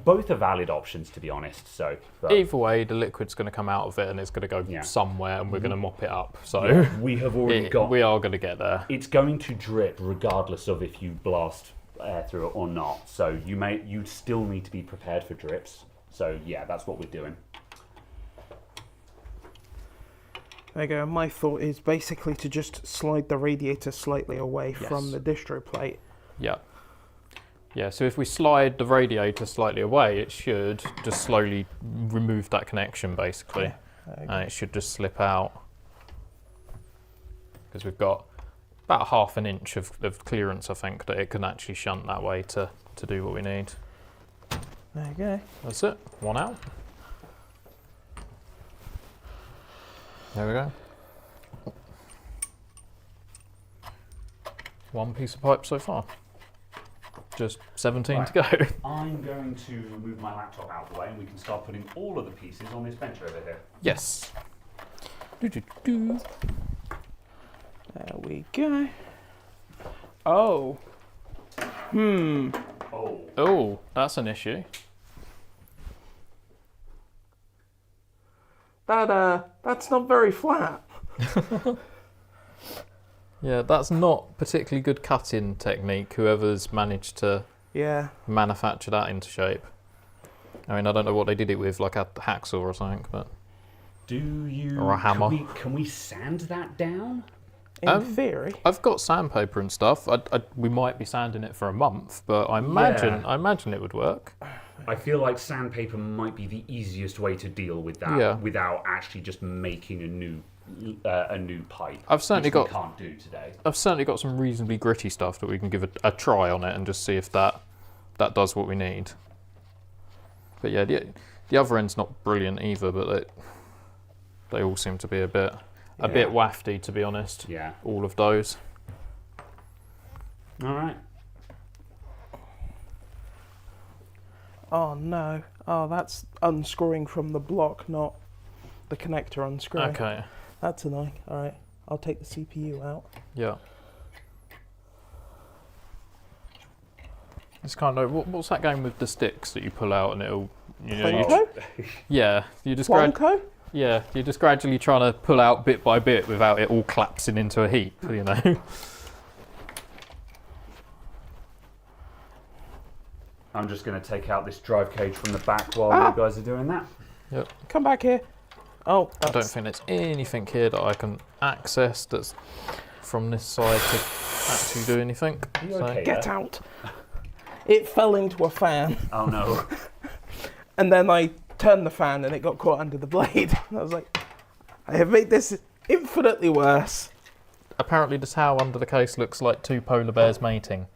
Both are valid options, to be honest. So either way, the liquid's going to come out of it, and it's going to go somewhere, and we're going to mop it up. So we have already we are going to get there. It's going to drip regardless of if you blast air through it or not. So you still need to be prepared for drips. So yeah, that's what we're doing. There you go. My thought is basically to just slide the radiator slightly away from the distro plate. Yeah. Yeah, so if we slide the radiator slightly away, it should just slowly remove that connection, basically. And it should just slip out. Because we've got about ½ an inch of clearance, I think, that it can actually shunt that way to do what we need. There you go. That's it. One out. There we go. One piece of pipe so far. Just 17 to go. I'm going to move my laptop out of the way, and we can start putting all of the pieces on this bench over here. Yes. There we go. Oh. Oh, that's an issue. That's not very flat. Yeah, that's not particularly good cutting technique, whoever's managed to manufacture that into shape. I mean, I don't know what they did it with, like a hacksaw or something, but... Or a hammer. Can we sand that down? In theory. I've got sandpaper and stuff. We might be sanding it for a month, but I imagine it would work. I feel like sandpaper might be the easiest way to deal with that without actually just making a new pipe. I've certainly which we can't do today. I've certainly got some reasonably gritty stuff that we can give a try on it and just see if that does what we need. But yeah, the other end's not brilliant either, but they all seem to be a bit wafty, to be honest. Yeah. All of those. All right. Oh no. Oh, that's unscrewing from the block, not the connector unscrewing. Okay. That's annoying. All right. I'll take the CPU out. Yeah. It's kind of what's that game with the sticks that you pull out and it'll you're just gradually trying to pull out bit by bit without it all collapsing into a heap, you know. I'm just going to take out this drive cage from the back while you guys are doing that. Yep. Come back here. Oh, I don't think there's anything here that I can access that's from this side to actually do anything. Okay, get out. It fell into a fan. Oh no. And then I turned the fan and it got caught under the blade. And I was like, I have made this infinitely worse. Apparently the towel under the case looks like two polar bears mating.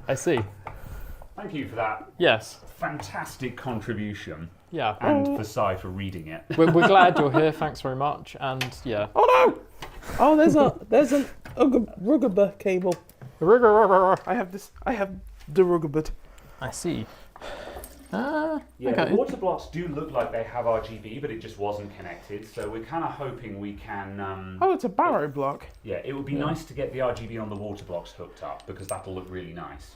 I see. Thank you for that Yes. fantastic contribution. Yeah. And for Si for reading it. We're glad you're here. Thanks very much. And yeah. Oh no! Oh, there's an Rugabur cable. I have the Rugabur. I see. Yeah, okay. the water blocks do look like they have RGB, but it just wasn't connected. So we're kind of hoping we can. Oh, it's a barrow block. Yeah, it would be nice to get the RGB on the water blocks hooked up because that'll look really nice.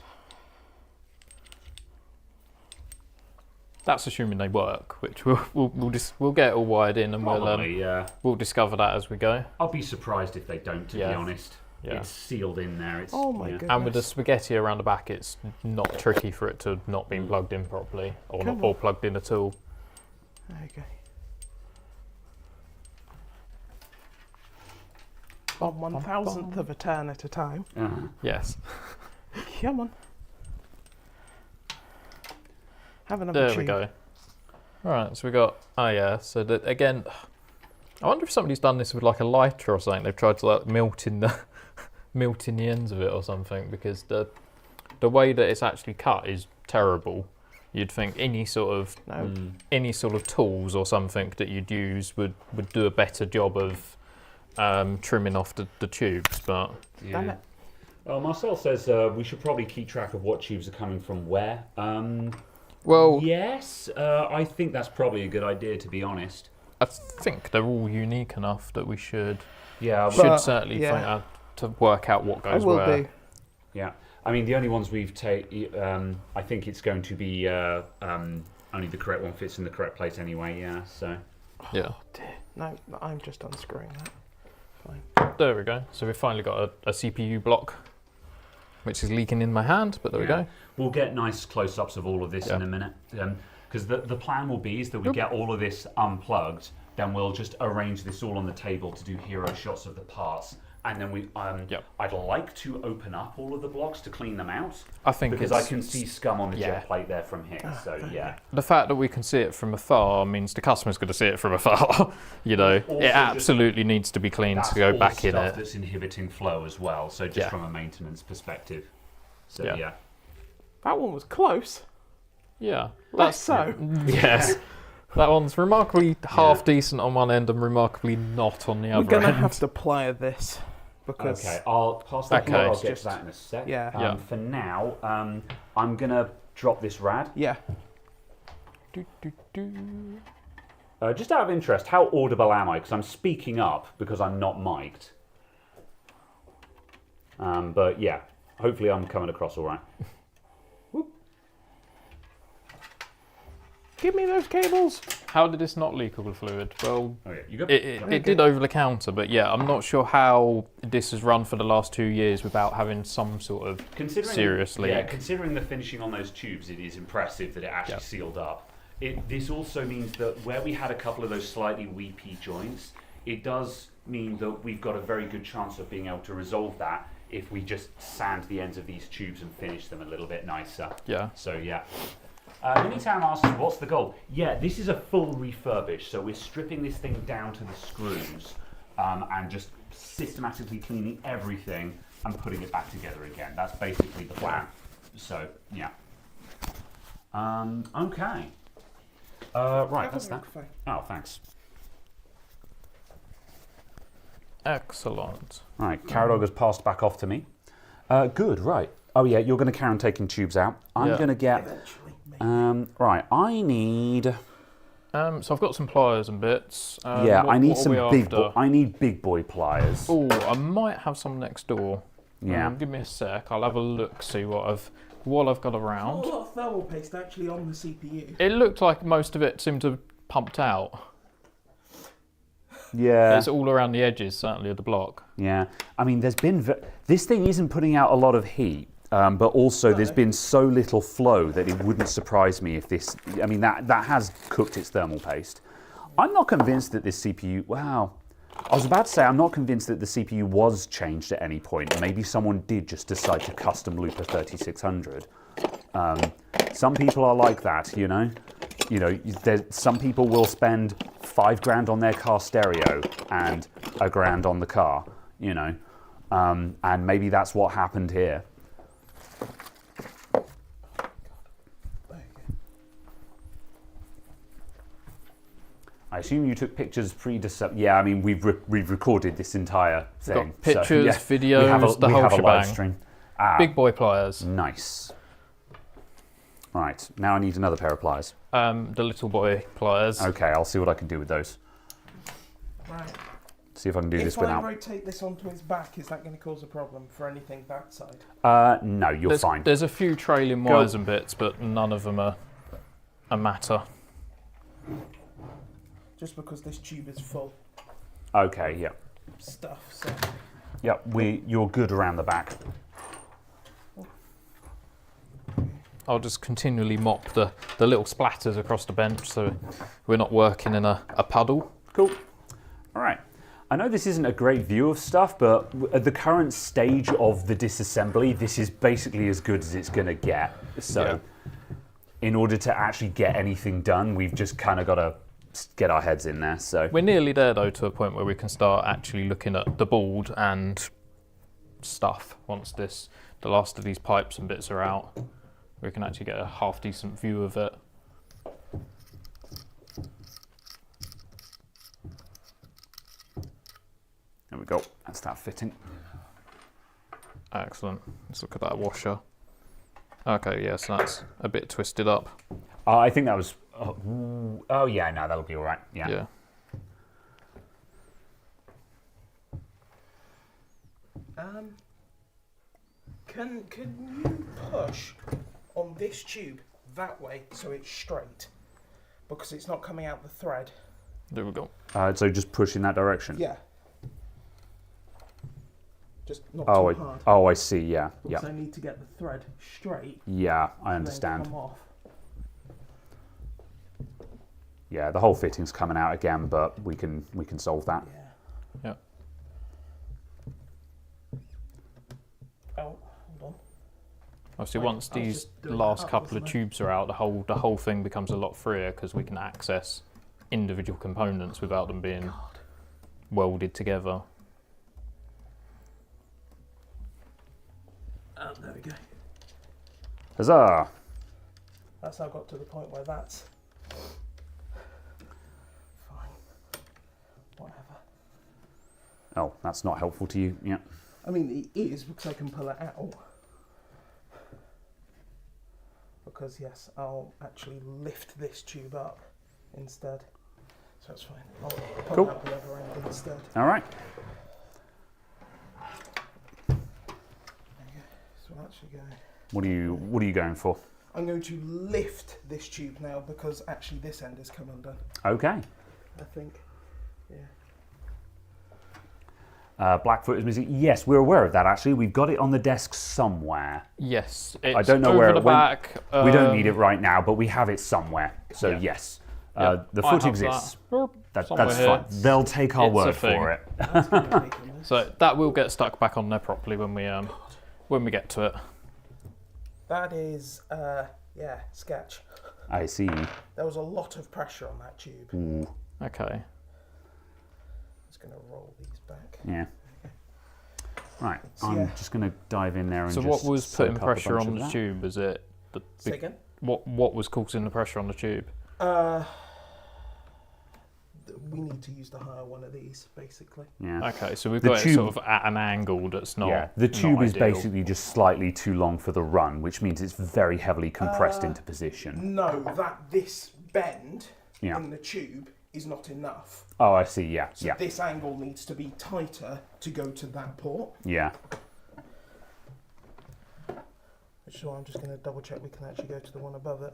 That's assuming they work, which we'll get it all wired in, and Probably, we'll discover that as we go. I'll be surprised if they don't, to be honest. Yeah. It's sealed in there. It's, Oh my goodness. And with the spaghetti around the back, it's not tricky for it to not be plugged in properly, or not or plugged in at all. Okay. On 1,000th of a turn at a time. Yes. Come on. Have another There tube. we go. Right, so we got. Oh yeah. So that again. I wonder if somebody's done this with like a lighter or something. They've tried to like melt in the ends of it or something, because the way that it's actually cut is terrible. You'd think any sort of tools or something that you'd use would do a better job of trimming off the tubes, but Damn it. Well, Marcel says we should probably keep track of what tubes are coming from where. well, Yes, I think that's probably a good idea, to be honest. I think they're all unique enough that we should Yeah, certainly find out to work out what goes I will where. do. Yeah, I mean the only ones we've taken. I think it's going to be only the correct one fits in the correct place anyway. Yeah, so. Yeah. Dear. No, I'm just unscrewing that. Fine. There we go. So we've finally got a CPU block, which is leaking in my hand, but there we go. We'll get nice close-ups of all of this in a minute. Because the plan will be is that we get all of this unplugged, then we'll just arrange this all on the table to do hero shots of the parts. And then we, I'd like to open up all of the blocks to clean them out. I think because I can see scum on the jet plate there from here. So yeah. The fact that we can see it from afar means the customer's going to see it from afar. You know, Also it absolutely needs to be cleaned to go back in it. That's inhibiting flow as well. So just from a maintenance perspective. So yeah. That one was close. Yeah. Less so. Yes. That one's remarkably half decent on one end and remarkably not on the other end. We're going to have to plier this. Because okay, I'll pass that here. I'll get to that in a sec. Yeah. For now, I'm going to drop this rad. Yeah. Just out of interest, how audible am I? Because I'm speaking up because I'm not mic'd. But yeah, hopefully I'm coming across all right. Give me those cables. How did this not leak all the fluid? Well, you go. it did over the counter, but yeah, I'm not sure how this has run for the last 2 years without having some sort of serious leak. Yeah, considering the finishing on those tubes, it is impressive that it actually sealed up. This also means that where we had a couple of those slightly weepy joints, it does mean that we've got a very good chance of being able to resolve that if we just sand the ends of these tubes and finish them a little bit nicer. Yeah. So yeah. Minitown asks, what's the goal? Yeah, this is a full refurbish, so we're stripping this thing down to the screws and just systematically cleaning everything and putting it back together again. That's basically the plan. So, yeah. Okay. Right, that's that. Oh, thanks. Excellent. Right, Caradog has passed back off to me. Good, right. Oh yeah, you're going to carry on taking tubes out. I'm going to get... right, I need... so I've got some pliers and bits. I need some big boy pliers. Oh, I might have some next door. Yeah. Give me a sec. I'll have a look, see what I've got around. A lot of thermal paste actually on the CPU. It looked like most of it seemed to have pumped out. Yeah. It's all around the edges, certainly, of the block. Yeah. I mean, there's been... this thing isn't putting out a lot of heat. But also there's been so little flow that it wouldn't surprise me if this... I mean, that has cooked its thermal paste. I'm not convinced that this CPU... Wow. I was about to say, I'm not convinced that the CPU was changed at any point. Maybe someone did just decide to custom loop a 3600. Some people are like that, you know? You know, some people will spend $5,000 on their car stereo and $1,000 on the car, you know? And maybe that's what happened here. I assume you took pictures pre-Disassembly. Yeah, I mean, we've recorded this entire thing. Got pictures, yeah, videos, the whole have a live shebang. stream. Big boy pliers. Nice. Right, now I need another pair of pliers. The little boy pliers. Okay, I'll see what I can do with those. Right. See if I can do this If I without... rotate this onto its back, is that going to cause a problem for anything that side? No, you're fine. There's a few trailing wires and bits, but none of them are a matter. Just because this tube is full Okay, yeah. of stuff, so... Yep, you're good around the back. I'll just continually mop the little splatters across the bench so we're not working in a puddle. Cool. All right. I know this isn't a great view of stuff, but at the current stage of the disassembly, this is basically as good as it's going to get. So in order to actually get anything done, we've just kind of got to get our heads in there. So we're nearly there, though, to a point where we can start actually looking at the board and stuff once the last of these pipes and bits are out. We can actually get a half-decent view of it. there we go. That's that fitting. Excellent. Let's look at that washer. Okay, yes, that's a bit twisted up. I think that was... Oh, yeah, no, that'll be all right. Yeah. Yeah. Can you push on this tube that way so it's straight? Because it's not coming out the thread. There we go. So just push in that direction? Yeah. Just not too hard. Oh, I see, yeah. Because I need to get the thread straight. Yeah, I and then understand. come off. Yeah, the whole fitting's coming out again, but we can solve that. Yeah. Yeah. Oh, hold on. Obviously, Right, once I was these just doing last that up, couple of wasn't I? tubes are out, the whole thing becomes a lot freer because we can access individual components without them being welded together. Oh, there we go. Huzzah! That's how I got to the point where that's fine. Whatever. Oh, that's not helpful to you. Yeah. I mean, it is because I can pull it out. Because, yes, I'll actually lift this tube up instead. So that's fine. I'll pull Cool. out the other end instead. All right. There you go. So I'll actually go. What are you going for? I'm going to lift this tube now because actually this end has come undone, Okay. I think. Yeah. Blackfoot is missing. Yes, we're aware of that. Actually, we've got it on the desk somewhere. Yes, it's I don't know over where the it went. back. We don't need it right now, but we have it somewhere. So Yeah. yes, Yeah, the I foot have exists. that. That's Somewhere fine. here. They'll take our It's a word thing. for it. That's going to take a minute. So that will get stuck back on there properly when we get to it. That is, yeah, sketch. I see. There was a lot of pressure on that tube. Ooh, Okay. I'm just going to roll these back. yeah. Right, So, I'm yeah. just going to dive in there and So just what was soak putting up a pressure bunch on of the that. tube? Was it Say again? what was causing the pressure on the tube? We need to use the higher one of these, basically. Yeah. Okay, so we've The got it tube- sort of at an angle that's not. Yeah, the not tube is ideal. basically just slightly too long for the run, which means it's very heavily compressed into position. No, this bend Yeah. in the tube is not enough. Oh, I see. Yeah, So yeah, this angle needs to be tighter to go to that port. yeah. Which is why I'm just going to double check we can actually go to the one above it.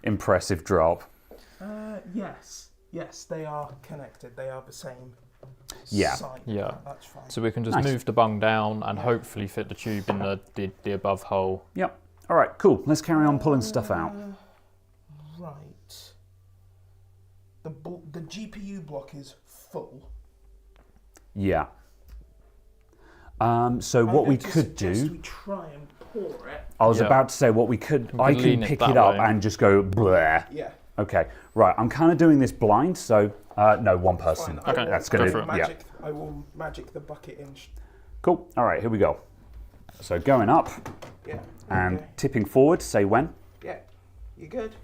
Impressive drop. Yes, they are connected. They are the same Yeah. side. Yeah. That's fine. So we can just Nice. move the bung down and hopefully fit the tube in the above hole. Yep. All right, cool. Let's carry on pulling stuff out. Right. The GPU block is full. Yeah. So what we could do, We try and pour it. I was Yeah. about to say what we could, I can lean it pick that it up way. and just go bleh. Yeah. Okay, right, I'm kind of doing this blind, so no, one person. Fine. I will- That's going go for to, it. yeah. I will magic the bucket in. Cool, all right, here we go. So going up Yeah. and Okay. tipping forward, say when. Yeah. You good?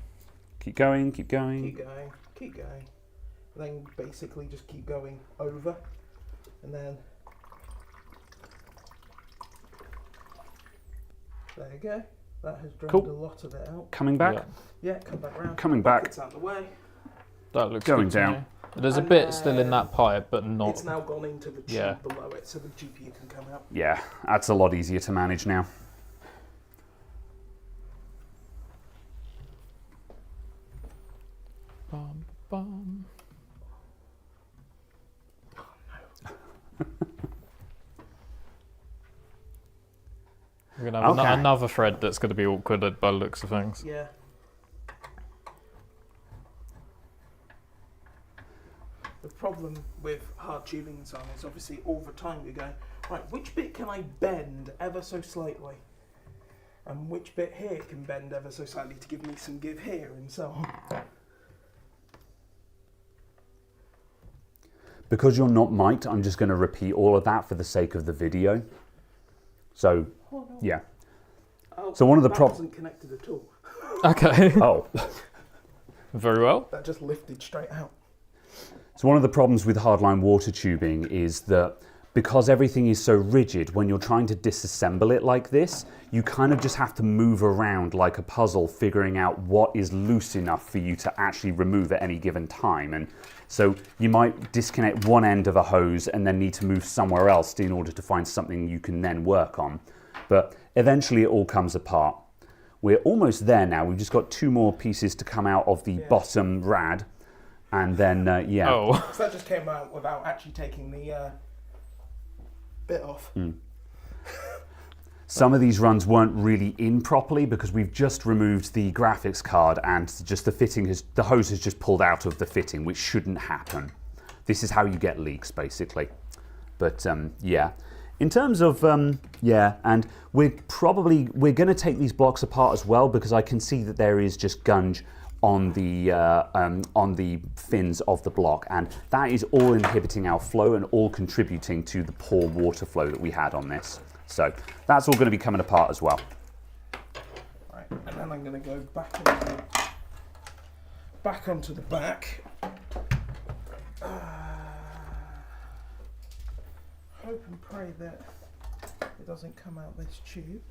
Keep going, keep going. Keep going, keep going. And then basically just keep going over. And then... There you go. That has drained Cool. a lot of it out. Coming back. Yeah, come back round. Coming back. Buckets out the way. That looks Going good to down. me. There's a And bit still in then that pipe, but not. It's now gone into the tube Yeah. below it, so the GPU can come out. Yeah, that's a lot easier to manage now. Bum, bum. We're gonna have Okay. another thread that's going to be awkward by the looks of things. Yeah. The problem with hard tubing and so on is obviously all the time you're going, right, which bit can I bend ever so slightly? And which bit here can bend ever so slightly to give me some give here and so on. Because you're not mic'd, I'm just going to repeat all of that for the sake of the video. So, Oh, no. yeah. Oh, So one of the that prob- wasn't connected at all. Okay. Oh. Very well. That just lifted straight out. So one of the problems with hardline water tubing is that because everything is so rigid, when you're trying to disassemble it like this, you kind of just have to move around like a puzzle, figuring out what is loose enough for you to actually remove at any given time. And so you might disconnect one end of a hose and then need to move somewhere else in order to find something you can then work on. But eventually it all comes apart. We're almost there now. We've just got 2 more pieces to come out of the bottom rad. And then, yeah. Oh. So that just came out without actually taking the bit off. Some of these runs weren't really in properly because we've just removed the graphics card and just the hose has just pulled out of the fitting, which shouldn't happen. This is how you get leaks, basically. But yeah, in terms of yeah, and we're going to take these blocks apart as well because I can see that there is just gunge on the fins of the block, and that is all inhibiting our flow and all contributing to the poor water flow that we had on this. So that's all going to be coming apart as well. Right, and then I'm going to go back onto the back. Hope and pray that it doesn't come out this tube.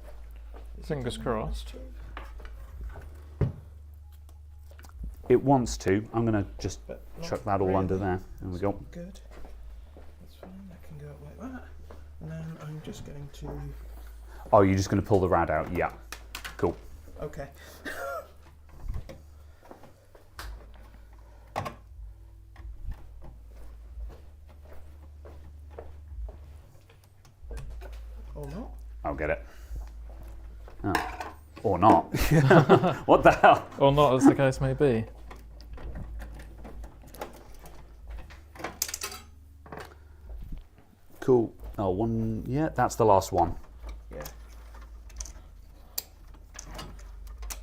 Is it Fingers coming out this crossed. tube? It wants to. I'm going to just But not chuck that all really. under there. There we go. Good. That's fine. That can go up like that. And then I'm just going to. Oh, you're just going to pull the rad out? Yeah. Cool. Okay. Or not. I'll get it. Oh. Or not. What the hell? Or not, as the case may be. Cool. Oh, one. Yeah, that's the last one. Yeah.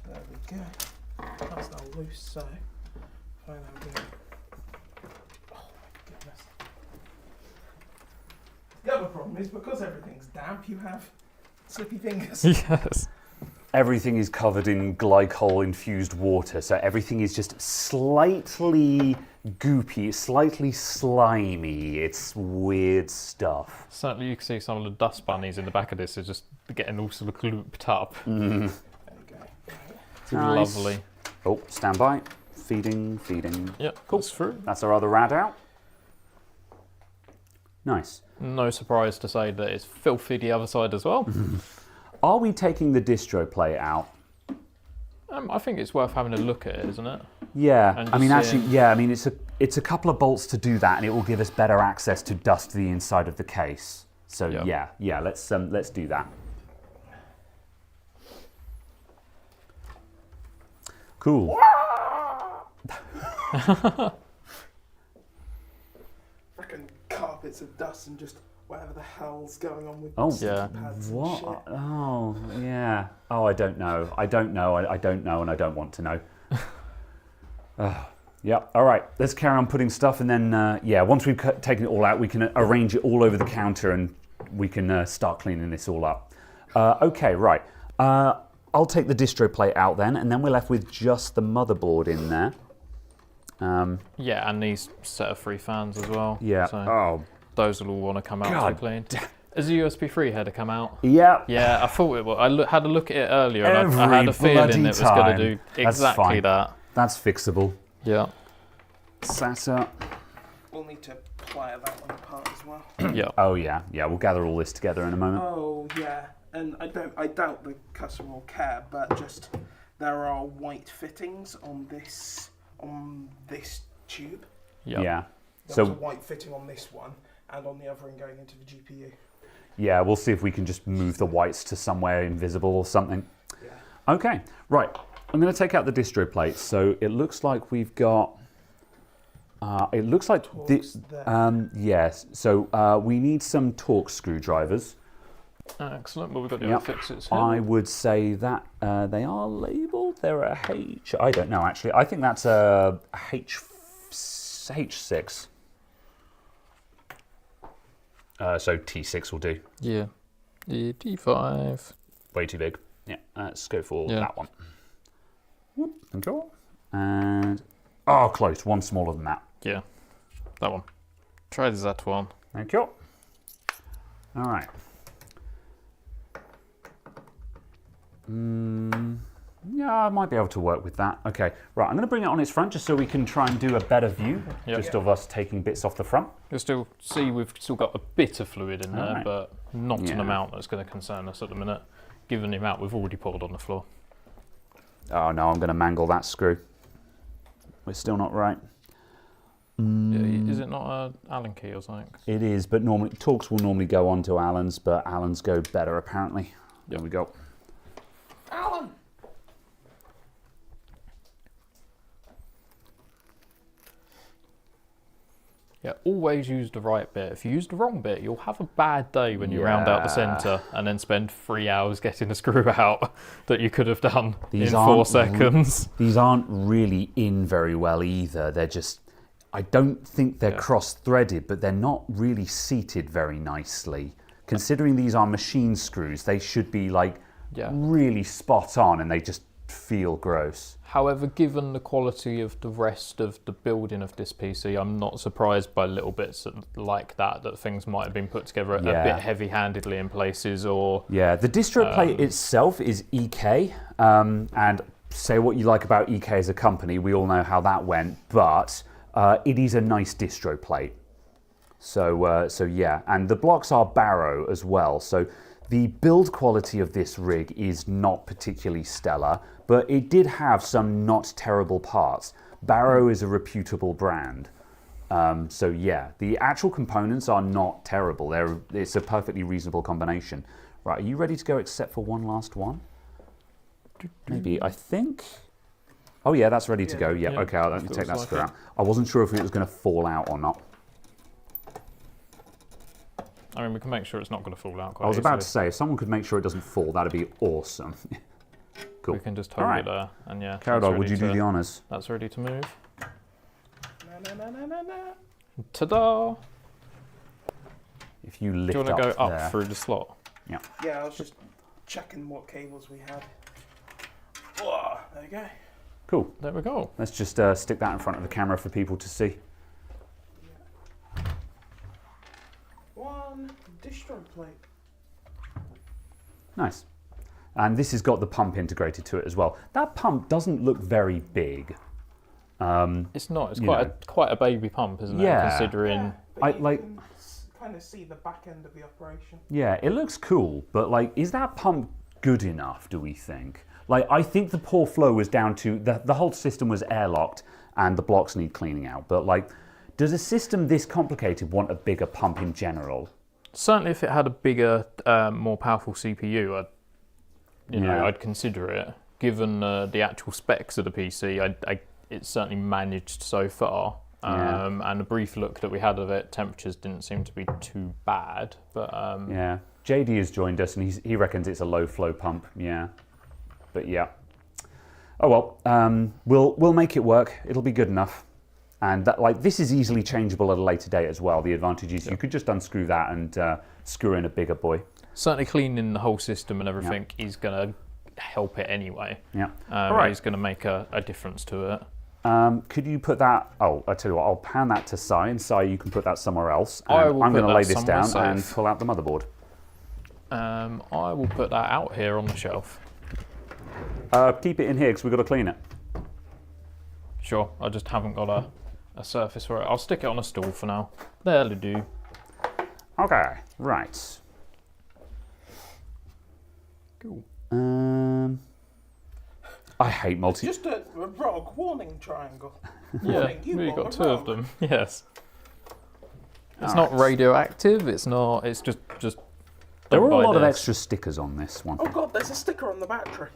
There we go. That's now loose, so fine, I'm going. Oh my goodness. The other problem is because everything's damp, you have slippy fingers. Yes. Everything is covered in glycol infused water, so everything is just slightly goopy, slightly slimy. It's weird stuff. Certainly you can see some of the dust bunnies in the back of this are just getting all sort of looped up. There we go. It's Nice. lovely. Oh, stand by. Feeding, feeding. Yep, Cool. that's through. That's our other rad out. Nice. No surprise to say that it's filthy the other side as well. Are we taking the distro plate out? I think it's worth having a look at it, isn't it? Yeah, And I mean, just actually, yeah, I mean, it's a couple of bolts to do that, and it will give us better access to dust the inside of the case. So Yeah. yeah, let's do that. Cool. Freaking carpets of dust and just whatever the hell's going on with Oh, sticky yeah. pads and What? shit. Oh, yeah. Oh, I don't know. I don't know, and I don't want to know. Yeah, all right. Let's carry on putting stuff, and then, yeah, once we've taken it all out, we can arrange it all over the counter, and we can start cleaning this all up. Okay, right. I'll take the distro plate out then, and then we're left with just the motherboard in there. Yeah, and these set of 3 fans as well. Yeah. So those will all want to come out to be cleaned. Has the USB 3 header come out? Yeah. Yeah, I thought it would. I had a look at it earlier, and I had a feeling it was going to do exactly that. That's fixable. Yeah. Sat up. We'll need to plier that one apart as well. Yeah. Oh yeah, yeah. We'll gather all this together in a moment. Oh yeah, and I doubt the customer will care, but just there are white fittings on this tube. Yeah. Yeah. There was a white fitting on this one and on the other end going into the GPU. Yeah, we'll see if we can just move the whites to somewhere invisible or something. Yeah. Okay, right. I'm going to take out the distro plates. So it looks like we've got. It looks like this. Yes. So we need some Torx screwdrivers. Excellent. Well, we've got the other fixes here. I would say that they are labelled. They're a H. I don't know actually. I think that's a H6. So T6 will do. Yeah. The T5. Way too big. Yeah. Let's go for that one. Whoop, control. And close. One smaller than that. Yeah. That one. Try that one. Thank you. All right. Yeah, I might be able to work with that. Okay, right, I'm going to bring it on its front just so we can try and do a better view just of us taking bits off the front. You'll still see we've still got a bit of fluid in there, right. but not an amount that's going to concern us at the minute, given the amount we've already poured on the floor. Oh no, I'm going to mangle that screw. We're still not right. Is it not an Allen key or something? It is, but normally Torx will normally go onto Allen's, but Allen's go better apparently. There we go. Allen! Yeah, always use the right bit. If you use the wrong bit, you'll have a bad day when you round out the centre and then spend 3 hours getting the screw out that you could have done in 4 seconds. These aren't really in very well either. They're just, I don't think they're cross-threaded, but they're not really seated very nicely. Considering these are machine screws, they should be like really spot on and they just feel gross. However, given the quality of the rest of the building of this PC, I'm not surprised by little bits like that things might have been put together a bit heavy-handedly in places or... Yeah, the distro plate itself is EK, and say what you like about EK as a company, we all know how that went, but it is a nice distro plate. So yeah, and the blocks are Barrow as well, so the build quality of this rig is not particularly stellar, but it did have some not terrible parts. Barrow is a reputable brand. So yeah, the actual components are not terrible. It's a perfectly reasonable combination. Right, are you ready to go except for one last one? Maybe, I think... Oh yeah, that's ready to go. Yeah, okay, let me take that screw out. I wasn't sure if it was going to fall out or not. I mean, we can make sure it's not going to fall out quite I was easily. about to say, if someone could make sure it doesn't fall, that'd be awesome. Cool. We can just hold it there, and yeah. Caradog, would you do the honours? That's ready to move. Na. Ta-da! If you lift Do you want to go up there. through the slot? Yeah. Yeah, I was just checking what cables we had. Oh, there you go. Cool. There we go. Let's just stick that in front of the camera for people to see. One distro plate. Nice. And this has got the pump integrated to it as well. That pump doesn't look very big. It's not. It's quite a baby pump, isn't it? Yeah. Considering I can kind of see the back end of the operation. Yeah, it looks cool, but like, is that pump good enough, do we think? Like, I think the poor flow was down to, the whole system was airlocked and the blocks need cleaning out. But like, does a system this complicated want a bigger pump in general? certainly, if it had a bigger, more powerful CPU, I'd consider it. Given the actual specs of the PC, it's certainly managed so far. And a brief look that we had of it, temperatures didn't seem to be too bad. But yeah, JD has joined us, and he reckons it's a low flow pump. Yeah, but yeah. Oh well, we'll make it work. It'll be good enough. And that, this is easily changeable at a later date as well. The advantage is you could just unscrew that and screw in a bigger boy. Certainly, cleaning the whole system and everything is going to help it anyway. Yeah. All right. It's going to make a difference to it. Could you put that? Oh, I tell you what. I'll pan that to Si, and Si, you can put that somewhere else. And I'm going to lay this down and pull out the motherboard. I will put that out here on the shelf. Keep it in here because we've got to clean it. Sure. I just haven't got a surface for it. I'll stick it on a stool for now. That'll do. Okay. Right. Cool. I hate multi. Just a rogue warning triangle. Yeah, we got two of them. Yes. It's not radioactive. It's not. It's just. There were a lot of extra stickers on this one. Oh god, there's a sticker on the battery.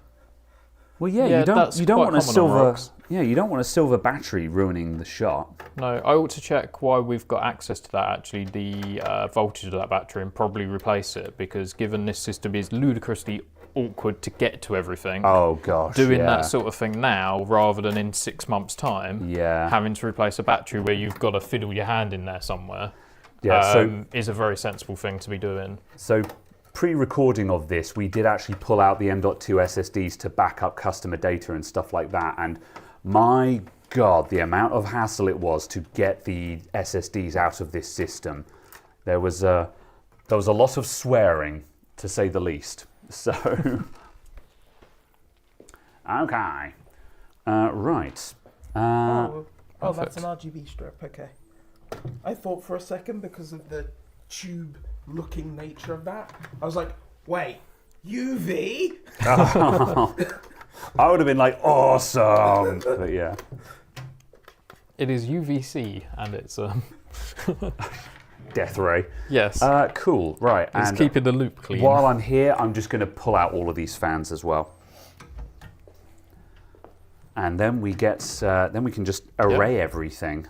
Well, yeah, you don't want a silver. Yeah, you don't want a silver battery ruining the shot. No, I ought to check why we've got access to that. Actually, the voltage of that battery, and probably replace it, because given this system is ludicrously awkward to get to everything. Oh gosh. Doing that sort of thing now, rather than in 6 months' time. Yeah. Having to replace a battery where you've got to fiddle your hand in there somewhere. Yeah. Is a very sensible thing to be doing. So. Pre-recording of this, we did actually pull out the M.2 SSDs to back up customer data and stuff like that, and my god, the amount of hassle it was to get the SSDs out of this system. There was a lot of swearing, to say the least. So, okay, right. Oh, that's an RGB strip. Okay. I thought for a second, because of the tube-looking nature of that, I was like, wait, UV? I would have been like, awesome, but yeah. It is UVC, and it's Death ray. Yes. Cool. Right. It's and keeping the loop clean. While I'm here, I'm just going to pull out all of these fans as well, and then we get. Then we can just array everything.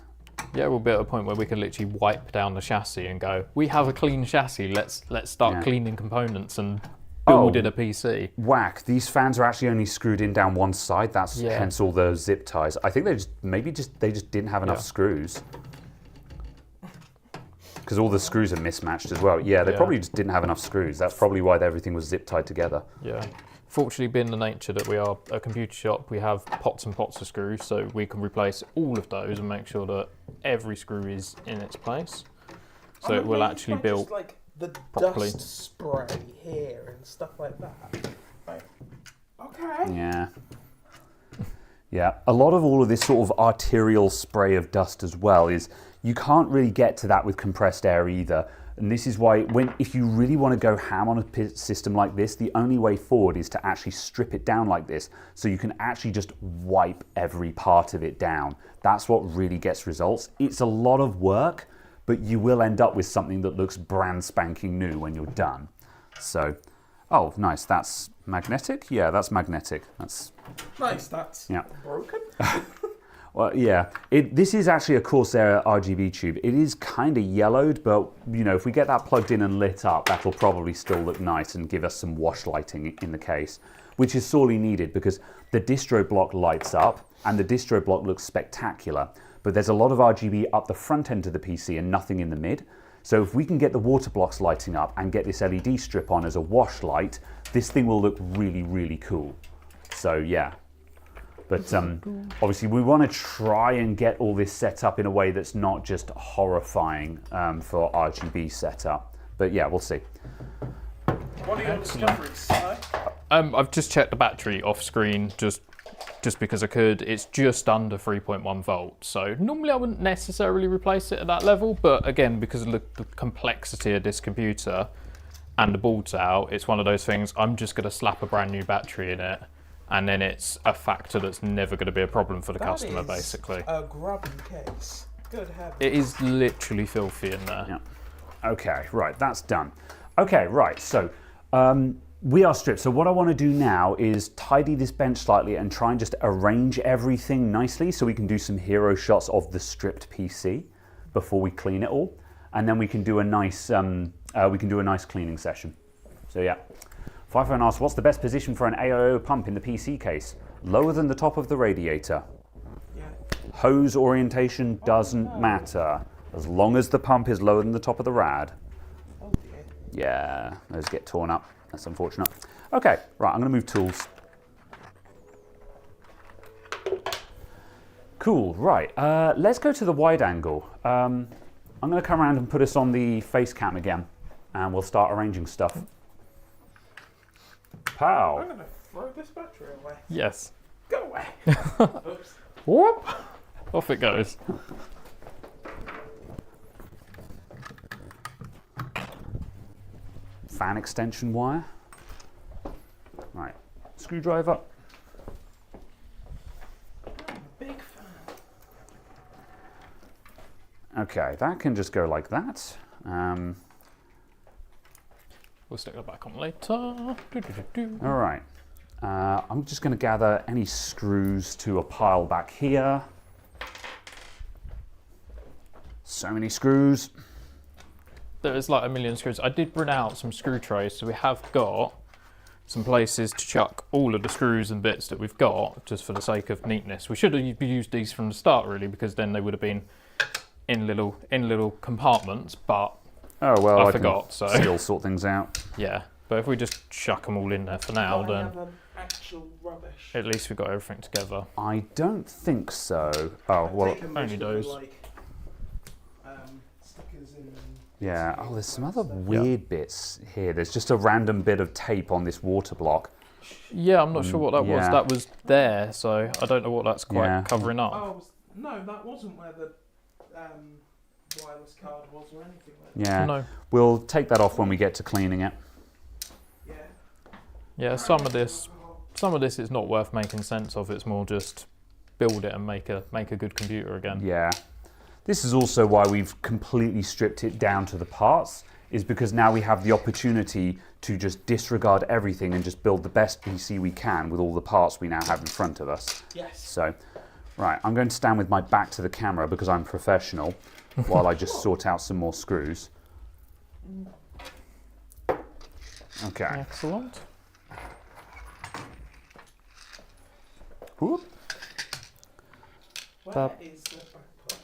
Yeah, we'll be at a point where we can literally wipe down the chassis and go, we have a clean chassis. Let's start cleaning components and building a PC. Whack! These fans are actually only screwed in down one side. That's hence all those zip ties. I think they just didn't have enough screws. Because all the screws are mismatched as well. Yeah, they probably just didn't have enough screws. That's probably why everything was zip tied together. Yeah. Fortunately, being the nature that we are a computer shop, we have pots and pots of screws, so we can replace all of those and make sure that every screw is in its place. So it will actually build just like the properly. Dust spray here and stuff like that. Right. Okay. Yeah. Yeah. A lot of all of this sort of arterial spray of dust as well is you can't really get to that with compressed air either. And this is why, if you really want to go ham on a system like this, the only way forward is to actually strip it down like this, so you can actually just wipe every part of it down. That's what really gets results. It's a lot of work, but you will end up with something that looks brand spanking new when you're done. So, oh, nice. That's magnetic? Yeah, that's magnetic. That's nice. That's broken. Well, yeah, this is actually a Corsair RGB tube. It is kind of yellowed, but you know, if we get that plugged in and lit up, that'll probably still look nice and give us some wash lighting in the case, which is sorely needed because the distro block lights up and the distro block looks spectacular, but there's a lot of RGB up the front end of the PC and nothing in the mid. So if we can get the water blocks lighting up and get this LED strip on as a wash light, this thing will look really, really cool. So yeah. But obviously we want to try and get all this set up in a way that's not just horrifying for RGB setup. But yeah, we'll see. What are your discoveries, Si? I've just checked the battery off screen just because I could. It's just under 3.1 volts. So normally I wouldn't necessarily replace it at that level. But again, because of the complexity of this computer and the board's out, it's one of those things, I'm just going to slap a brand new battery in it. And then it's a factor that's never going to be a problem for the customer, basically. A grubby case. Good heavens. It is literally filthy in there. Yeah. Okay, right, that's done. Okay, right, so we are stripped. So what I want to do now is tidy this bench slightly and try and just arrange everything nicely so we can do some hero shots of the stripped PC before we clean it all, and then we can do a nice cleaning session. So yeah. FiFone asks, what's the best position for an AIO pump in the PC case? Lower than the top of the radiator. Yeah. Hose orientation doesn't matter, as long as the pump is lower than the top of the rad. Oh dear. Yeah, those get torn up. That's unfortunate. Okay, right, I'm going to move tools. Cool, right. Let's go to the wide angle. I'm going to come around and put us on the face cam again, and we'll start arranging stuff. Pow. I'm going to throw this battery away. Yes. Go away. Oops. Whoop! Off it goes. Fan extension wire. Right, screwdriver. Big fan. Okay, that can just go like that. We'll stick that back on later. All right. I'm just going to gather any screws to a pile back here. So many screws. There is like a million screws. I did bring out some screw trays, so we have got some places to chuck all of the screws and bits that we've got, just for the sake of neatness. We should have used these from the start, really, because then they would have been in little compartments, but Oh, well, I forgot, so still sort things out. yeah. But if we just chuck them all in there for now, I then have actual rubbish. at least we've got everything together. I don't think so. Oh, well, only those. Like, stickers in. yeah. Oh, there's some other weird bits here. There's just a random bit of tape on this water block. Yeah, I'm not sure what that was. yeah. That was there, so I don't know what that's quite Yeah. covering up. Oh, no, that wasn't where the wireless card was or anything like that. Yeah. No. We'll take that off when we get to cleaning it. Yeah. Yeah, some of this is not worth making sense of. It's more just build it and make a good computer again. Yeah. This is also why we've completely stripped it down to the parts, is because now we have the opportunity to just disregard everything and just build the best PC we can with all the parts we now have in front of us. Yes. So, right, I'm going to stand with my back to the camera because I'm professional while I just sort out some more screws. Okay. Excellent. Whoop. Where is the back plug?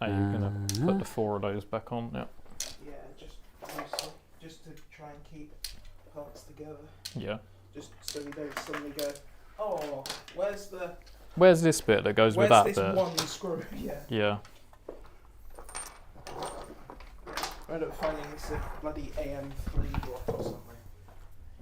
Are you going to put the 4 of those back on? Yeah. Yeah, just to try and keep parts together. Yeah. Just so we don't suddenly go, oh, Where's this bit that goes with that this bit? one screw? Yeah. Yeah. I end up finding this a bloody AM3 block or something.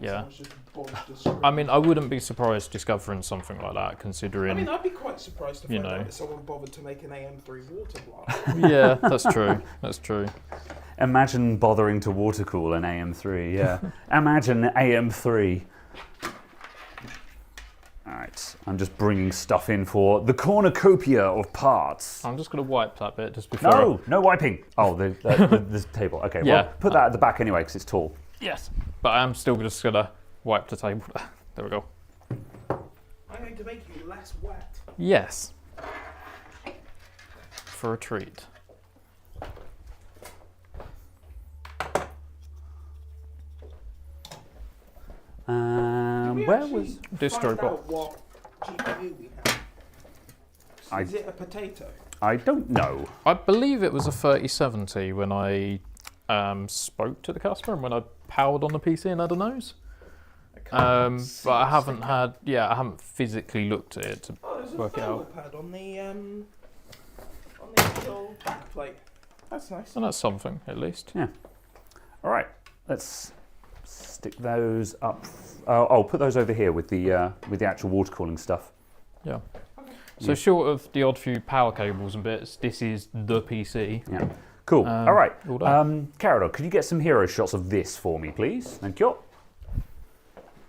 Yeah. Someone's just bodged a screw. I mean, I wouldn't be surprised discovering something like that, considering. I mean, I'd be quite surprised to you find know. out that someone bothered to make an AM3 water block. Yeah, that's true. That's true. Imagine bothering to water cool an AM3, yeah. Imagine AM3. Alright, I'm just bringing stuff in for the cornucopia of parts. I'm just going to wipe that bit just before. No, no wiping. Oh, the table. Okay, Yeah. well, put that at the back anyway because it's tall. Yes. But I'm still just going to wipe the table. There we go. I'm going to make you less wet. Yes. For a treat. Did we Where actually was distro find box? out what GPU we have? Is it a potato? I don't know. I believe it was a 3070 when I spoke to the customer and when I powered on the PC and had a nose. But I haven't I haven't physically looked at it to There's a work it thermal out. pad on the little back plate. That's nice. And that's something, at least. Yeah. All right, let's stick those up. Oh, put those over here with the actual water cooling stuff. Yeah. So short of the odd few power cables and bits, this is the PC. Yeah. Cool. All right. all done. Caradog, could you get some hero shots of this for me, please? Thank you.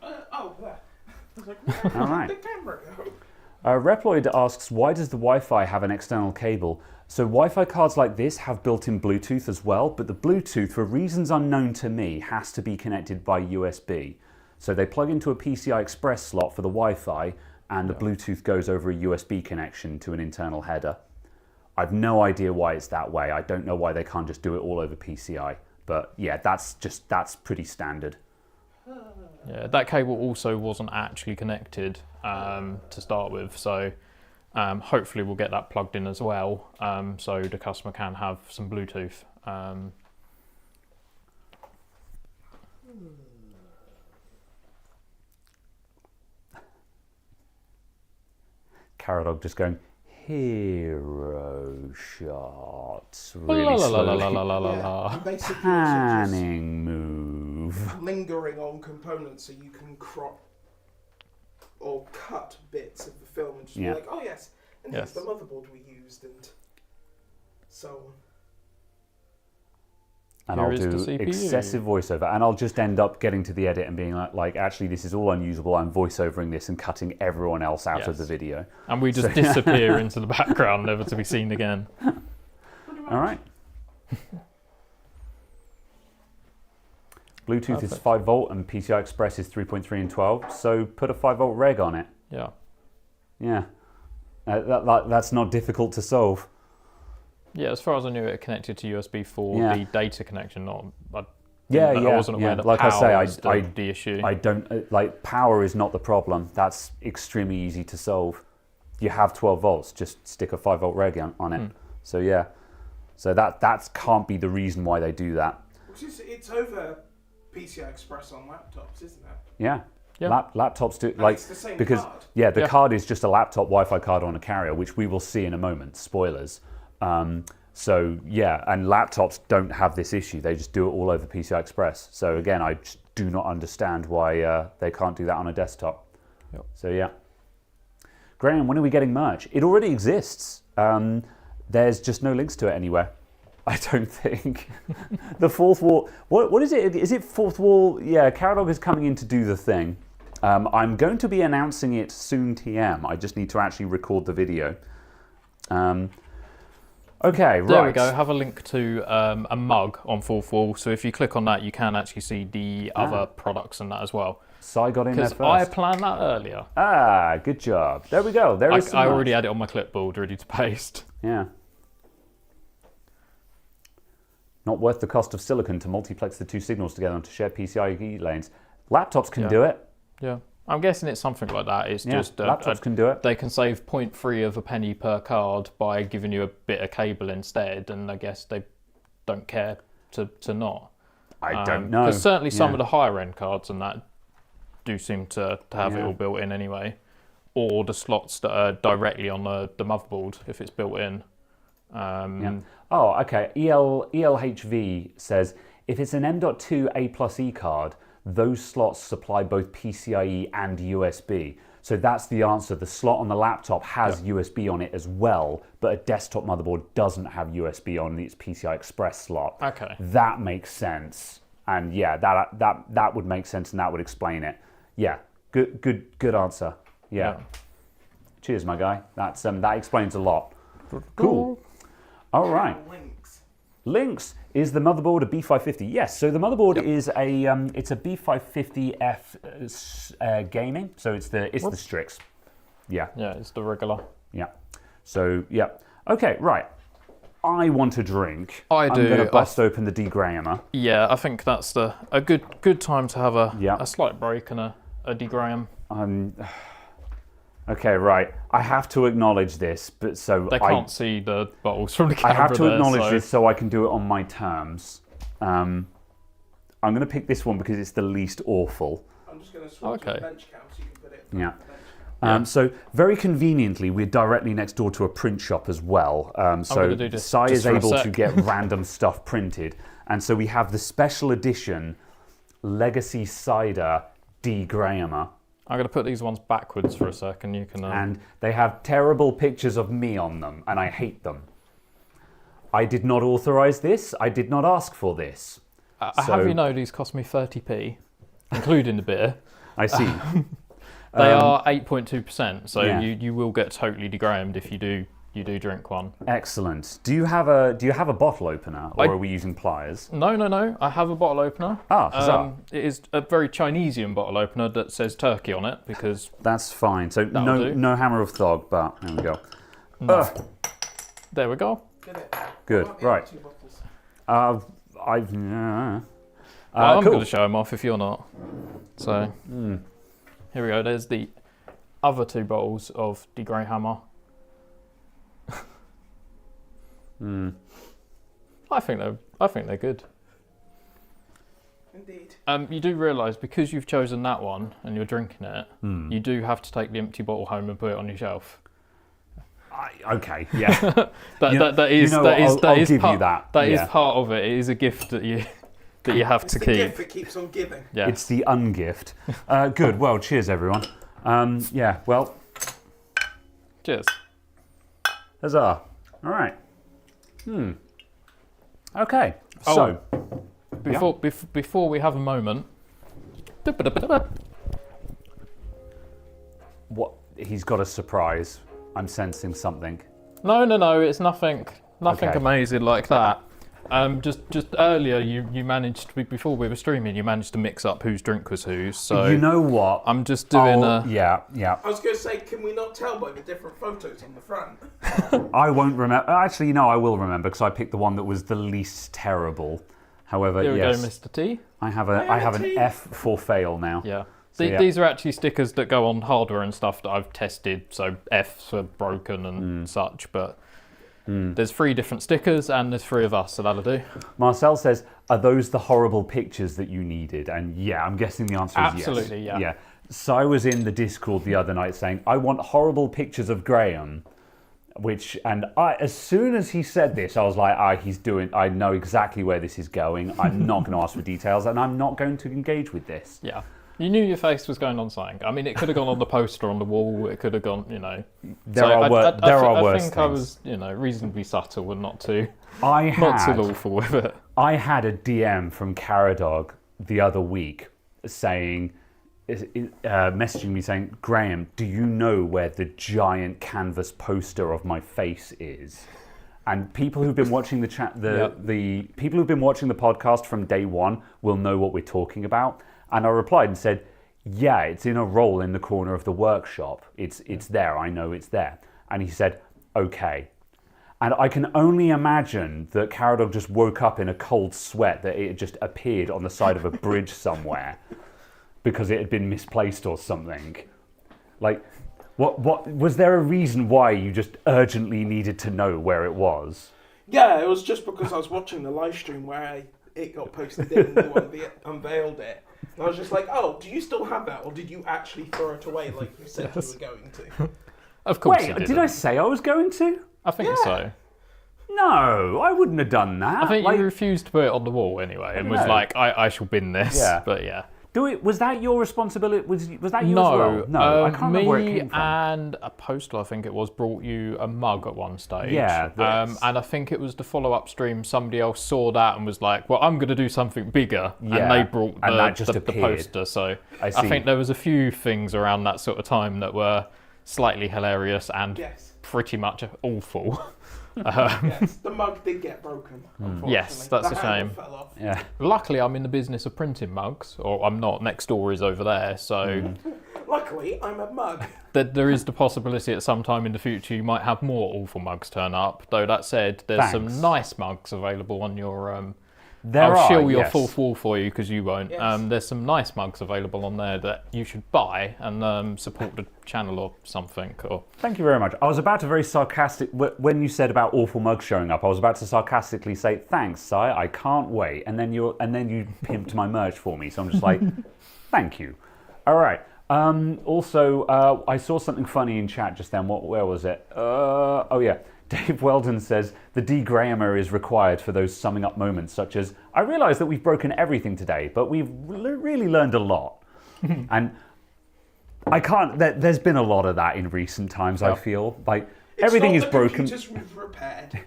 There. I was like, where All right. did the camera go? Reploid asks, why does the Wi-Fi have an external cable? So Wi-Fi cards like this have built-in Bluetooth as well, but the Bluetooth, for reasons unknown to me, has to be connected by USB. So they plug into a PCI Express slot for the Wi-Fi, and the Bluetooth goes over a USB connection to an internal header. I've no idea why it's that way. I don't know why they can't just do it all over PCI. But yeah, that's pretty standard. Yeah, that cable also wasn't actually connected to start with, so hopefully we'll get that plugged in as well, so the customer can have some Bluetooth Caradog just going, hero shots, really slowly. Yeah, and basically it's Panning move. just lingering on components so you can crop or cut bits of the film and just be like, oh yes, and here's the motherboard we used, and so on. And I'll do excessive voiceover, and I'll just end up getting to the edit and being like, actually, this is all unusable. I'm voiceovering this and cutting everyone else out of the video. And we just disappear into the background, never to be seen again. All right. Bluetooth is 5 volt and PCI Express is 3.3 and 12. So put a 5 volt reg on it. Yeah. Yeah. That's not difficult to solve. Yeah, as far as I knew, it connected to USB for the data connection. I wasn't aware that like power I was say, the issue. I don't like power is not the problem. That's extremely easy to solve. You have 12 volts, just stick a 5 volt reg on it. So yeah, so that can't be the reason why they do that. It's over PCI Express on laptops, isn't it? Yeah. Yeah. Laptops do It's the same because card. the card is just a laptop Wi-Fi card on a carrier, which we will see in a moment. Spoilers. So yeah, and laptops don't have this issue. They just do it all over PCI Express. So again, I just do not understand why they can't do that on a desktop. Yep. So yeah. Graham, when are we getting merch? It already exists. There's just no links to it anywhere. I don't think. The fourth wall. What is it? Is it fourth wall? Yeah, Caradog is coming in to do the thing. I'm going to be announcing it soon. TM. I just need to actually record the video. Okay, right. There we go. Have a link to a mug on fourth wall. So if you click on that, you can actually see the other products and that as well. Sai got in there first. Because I planned that earlier. Ah, good job. There we go. There is some I already had it on my clipboard ready to paste. Yeah. Not worth the cost of silicon to multiplex the two signals together onto shared PCIe lanes. Laptops can do it. Yeah. I'm guessing it's something like that. It's just laptops can do it. They can save 0.3 of a penny per card by giving you a bit of cable instead, and I guess they don't care to not. I don't know. Because certainly some of the higher end cards and that do seem to have it all built in anyway, or the slots that are directly on the motherboard if it's built in. Oh, okay. ELHV says if it's an M.2 A+E card, those slots supply both PCIe and USB. So that's the answer. The slot on the laptop has USB on it as well, but a desktop motherboard doesn't have USB on its PCI Express slot. Okay. That makes sense. And yeah, that would make sense and that would explain it. Yeah, good answer. Yeah. Cheers, my guy. That's that explains a lot. Cool. All right. Links. Is the motherboard a B550? Yes. So the motherboard is a it's a B550F gaming. So it's the Strix. Yeah. Yeah, it's the regular. Yeah. So yeah. Okay. Right. I want a drink. I do. I'm going to bust open the degramer. Yeah, I think that's a good time to have a slight break and a degram. Okay, right. I have to acknowledge this, but so they can't see the bottles from the camera. I have to acknowledge this so I can do it on my terms. I'm going to pick this one because it's the least awful. I'm just going to swap to the bench cam so you can put it. Yeah. So very conveniently, we're directly next door to a print shop as well. So Sai is able to get random stuff printed, and so we have the special edition Legacy Cider degramer. I'm going to put these ones backwards for a second. You can. And they have terrible pictures of me on them, and I hate them. I did not authorize this. I did not ask for this. Have you know these cost me 30p, including the beer. I see. They are 8.2%, so you will get totally degrammed if you do drink one. Excellent. Do you have a bottle opener, or are we using pliers? No. I have a bottle opener. It is a very Chinesian bottle opener that says turkey on it because that's fine. So no hammer of Thog, but there we go. No. There we go. Good. Right. I'm cool. going to show them off if you're not. So here we go. There's the other two bottles of De Grey Hammer. I think I think they're good. Indeed. You do realise, because you've chosen that one and you're drinking it, you do have to take the empty bottle home and put it on your shelf. Okay, yeah. That is part of it. It is a gift that you have to keep. It's the gift that keeps on giving. Yeah. It's the ungift. Good. Well, cheers, everyone. Yeah. Well. Cheers. Huzzah. All right. Okay. So. Before we have a moment. What? He's got a surprise. I'm sensing something. No, it's nothing Okay. amazing like that. Just earlier, you managed to, before we were streaming, you managed to mix up whose drink was whose. So You know what? I'm just doing Yeah. I was going to say, can we not tell by the different photos on the front? I won't remember. Actually, no, I will remember because I picked the one that was the least terrible. However, Here we yes, go, Mr. T. I have an T. F for fail now. Yeah. So, yeah. These are actually stickers that go on hardware and stuff that I've tested. So F's are broken and such, but there's 3 different stickers and there's 3 of us, so that'll do. Marcel says, "Are those the horrible pictures that you needed?" And yeah, I'm guessing the answer is yes. Absolutely, yeah. Yeah. So I was in the Discord the other night saying, "I want horrible pictures of Graham." As soon as he said this, I was like, I know exactly where this is going. I'm not going to ask for details, and I'm not going to engage with this. Yeah. You knew your face was going on something. I mean, it could have gone on the poster on the wall. It could have gone, There are worse I think things. I was, reasonably subtle and not too I had awful with it. I had a DM from Caradog the other week saying, messaging me saying, "Graham, do you know where the giant canvas poster of my face is?" And people who've been watching the people who've been watching the podcast from day one will know what we're talking about. And I replied and said, "Yeah, it's in a roll in the corner of the workshop. It's there. I know it's there." And he said, "Okay." And I can only imagine that Caradog just woke up in a cold sweat that it had just appeared on the side of a bridge somewhere because it had been misplaced or something. Like, what was there a reason why you just urgently needed to know where it was? Yeah, it was just because I was watching the live stream where it got posted in and you unveiled it. And I was just like, "Oh, do you still have that, or did you actually throw it away like you said you were going to?" Of course. Wait, did I say I was going to? I think so. No, I wouldn't have done that. I think you refused to put it on the wall anyway, and was know. like, "I shall bin this." Yeah. But yeah. Was that your responsibility? Was that you as well? No, I can't remember where it came from. And a postal, I think it was, brought you a mug at one stage. Yeah. And I think it was the follow-up stream. Somebody else saw that and was like, "Well, I'm going to do something bigger," Yeah. and they brought the appeared. poster. So I I think there was a few things around that sort of time that were slightly hilarious and Yes. pretty much awful. Yes, the mug did get broken, unfortunately. Yes, that's The a handle shame. fell off. Yeah. Luckily, I'm in the business of printing mugs, or I'm not. Next door is over there, so Luckily, I'm a mug. there is the possibility at some time in the future you might have more awful mugs turn up. Though that said, there's Thanks. some nice mugs available on your. There I'll are, shill your yes. fourth wall for you because you won't. Yes. There's some nice mugs available on there that you should buy and support the channel or something. Or Thank you very much. I was about to very sarcastic, when you said about awful mugs showing up, I was about to sarcastically say, "Thanks, Si, I can't wait." And then you pimped my merch for me. So I'm just like, thank you. All right. Also, I saw something funny in chat just then. Where was it? Oh yeah. Dave Weldon says, "The de-Grahammer is required for those summing up moments such as, I realise that we've broken everything today, but we've really learned a lot." And I can't, there's been a lot of that in recent times, I feel. Like, everything is broken. It's not the computers we've repaired.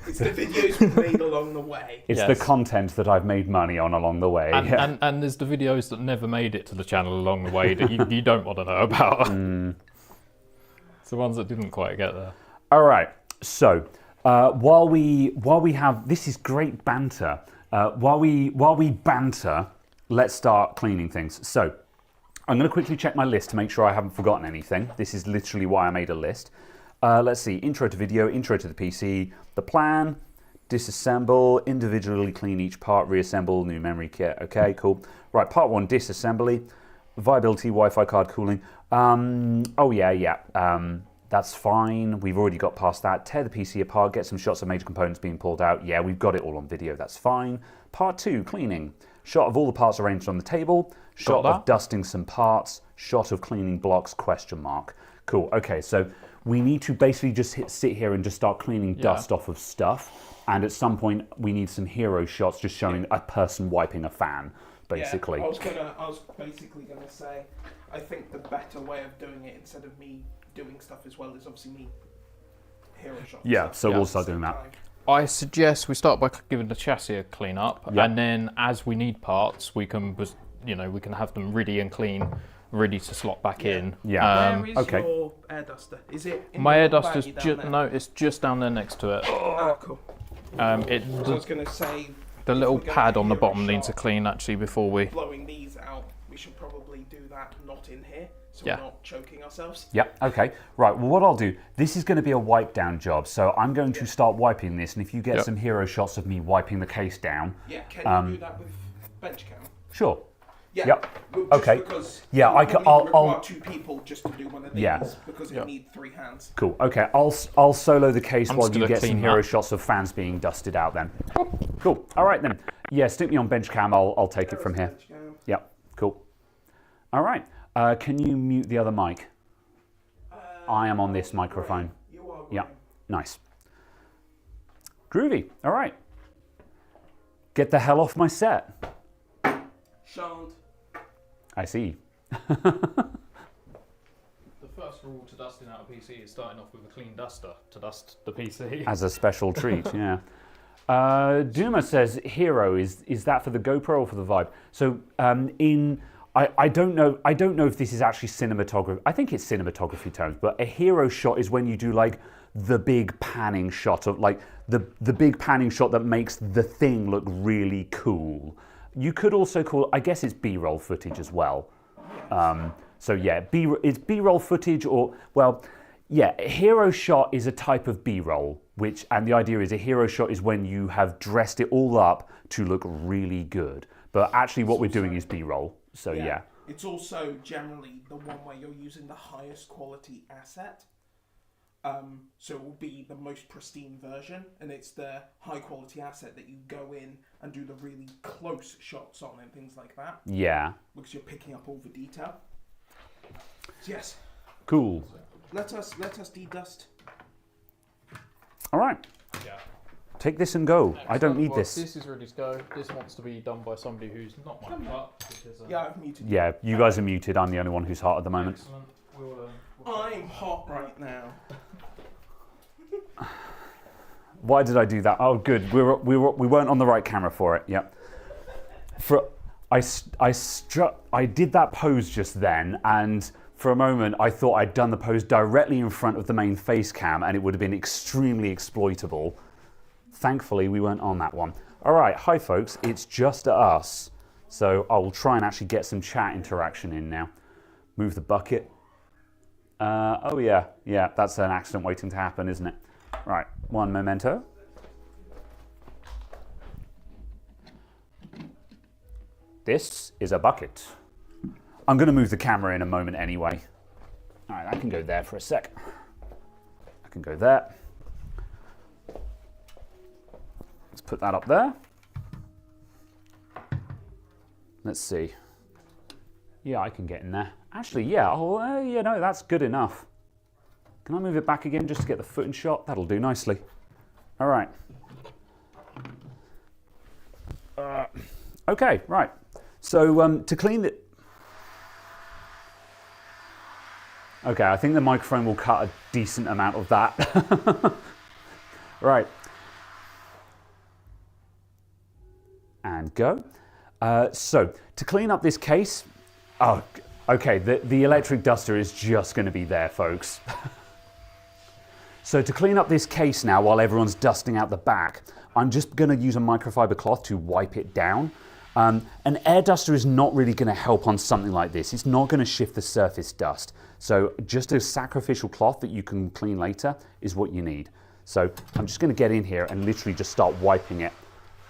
It's the videos we've made along the way. It's Yes. the content that I've made money on along the way. Yeah. and there's the videos that never made it to the channel along the way that you don't want to know about. It's the ones that didn't quite get there. All right. So while we have, this is great banter. While we banter, let's start cleaning things. So I'm going to quickly check my list to make sure I haven't forgotten anything. This is literally why I made a list. Let's see. Intro to video, intro to the PC, the plan, disassemble, individually clean each part, reassemble, new memory kit. Okay, cool. Right, part 1, disassembly, viability, Wi-Fi card cooling. Oh yeah. That's fine. We've already got past that. Tear the PC apart, get some shots of major components being pulled out. Yeah, we've got it all on video. That's fine. Part 2, cleaning. Shot of all the parts arranged on the table. Shot of dusting some parts. Shot of cleaning blocks, question mark. Cool. Okay, so we need to basically just sit here and just start cleaning dust off of stuff. And at some point, we need some hero shots just showing a person wiping a fan, basically. Yeah, I was basically gonna say, I think the better way of doing it instead of me doing stuff as well is obviously me hero shots. Yeah, so we'll start doing that. I suggest we start by giving the chassis a clean up, and then as we need parts, we can, we can have them ready and clean, ready to slot back in. Yeah. Where is your air duster? Is it in my the air duster's baggie it's just down there next to it. Oh, cool. I was going to say the little pad on the bottom needs a clean actually before we. Blowing these out, we should probably do that not in here, so we're not choking ourselves. Yeah, okay. Right, well what I'll do, this is going to be a wipe down job, so I'm going to start wiping this, and if you get some hero shots of me wiping the case down. Yeah, can you do that with bench cam? Sure. Yeah. Yep. Okay. Because I'll 2 people just to do one of these because it needs 3 hands. Cool. Okay. I'll solo the case while you get some hero shots of fans being dusted out. Then. Cool. All right then. Yeah. Stick me on bench cam. I'll take it from here. Yep. Cool. All right. Can you mute the other mic? I am on this microphone. You are. Yeah. Nice. Groovy. All right. Get the hell off my set. Shan't. I see. The first rule to dusting out a PC is starting off with a clean duster to dust the PC. As a special treat, yeah. Duma says, hero, is that for the GoPro or for the Vibe? So I don't know if this is actually cinematography. I think it's cinematography terms, but a hero shot is when you do like the big panning shot of like the big panning shot that makes the thing look really cool. You could also call, I guess it's B-roll footage as well. So yeah, it's B-roll footage or, well, yeah, a hero shot is a type of B-roll, and the idea is a hero shot is when you have dressed it all up to look really good. But actually what we're doing is B-roll, so yeah. It's also generally the one where you're using the highest quality asset. So it will be the most pristine version, and it's the high quality asset that you go in and do the really close shots on and things like that. Yeah. Because you're picking up all the detail. So yes. Cool. Let us dedust. All right. Yeah. Take this and go. I don't need this. This is ready to go. This wants to be done by somebody who's not my part. Yeah, I've muted. Yeah, you guys are muted. I'm the only one who's hot at the moment. Excellent. I'm hot right now. Why did I do that? Oh, good. We weren't on the right camera for it. Yep. I did that pose just then, and for a moment I thought I'd done the pose directly in front of the main face cam, and it would have been extremely exploitable. Thankfully, we weren't on that one. All right, hi folks. It's just us, so I will try and actually get some chat interaction in now. Move the bucket. Oh yeah, that's an accident waiting to happen, isn't it? Right, one memento. This is a bucket. I'm going to move the camera in a moment anyway. All right, I can go there for a sec. I can go there. Let's put that up there. Let's see. Yeah, I can get in there. Actually, yeah, no, that's good enough. Can I move it back again just to get the foot in shot? That'll do nicely. All right. Okay, right. So to clean it. Okay, I think the microphone will cut a decent amount of that. Right. And go. So to clean up this case, okay, the electric duster is just going to be there, folks. So to clean up this case now while everyone's dusting out the back, I'm just going to use a microfiber cloth to wipe it down. An air duster is not really going to help on something like this. It's not going to shift the surface dust. So just a sacrificial cloth that you can clean later is what you need. So I'm just going to get in here and literally just start wiping it.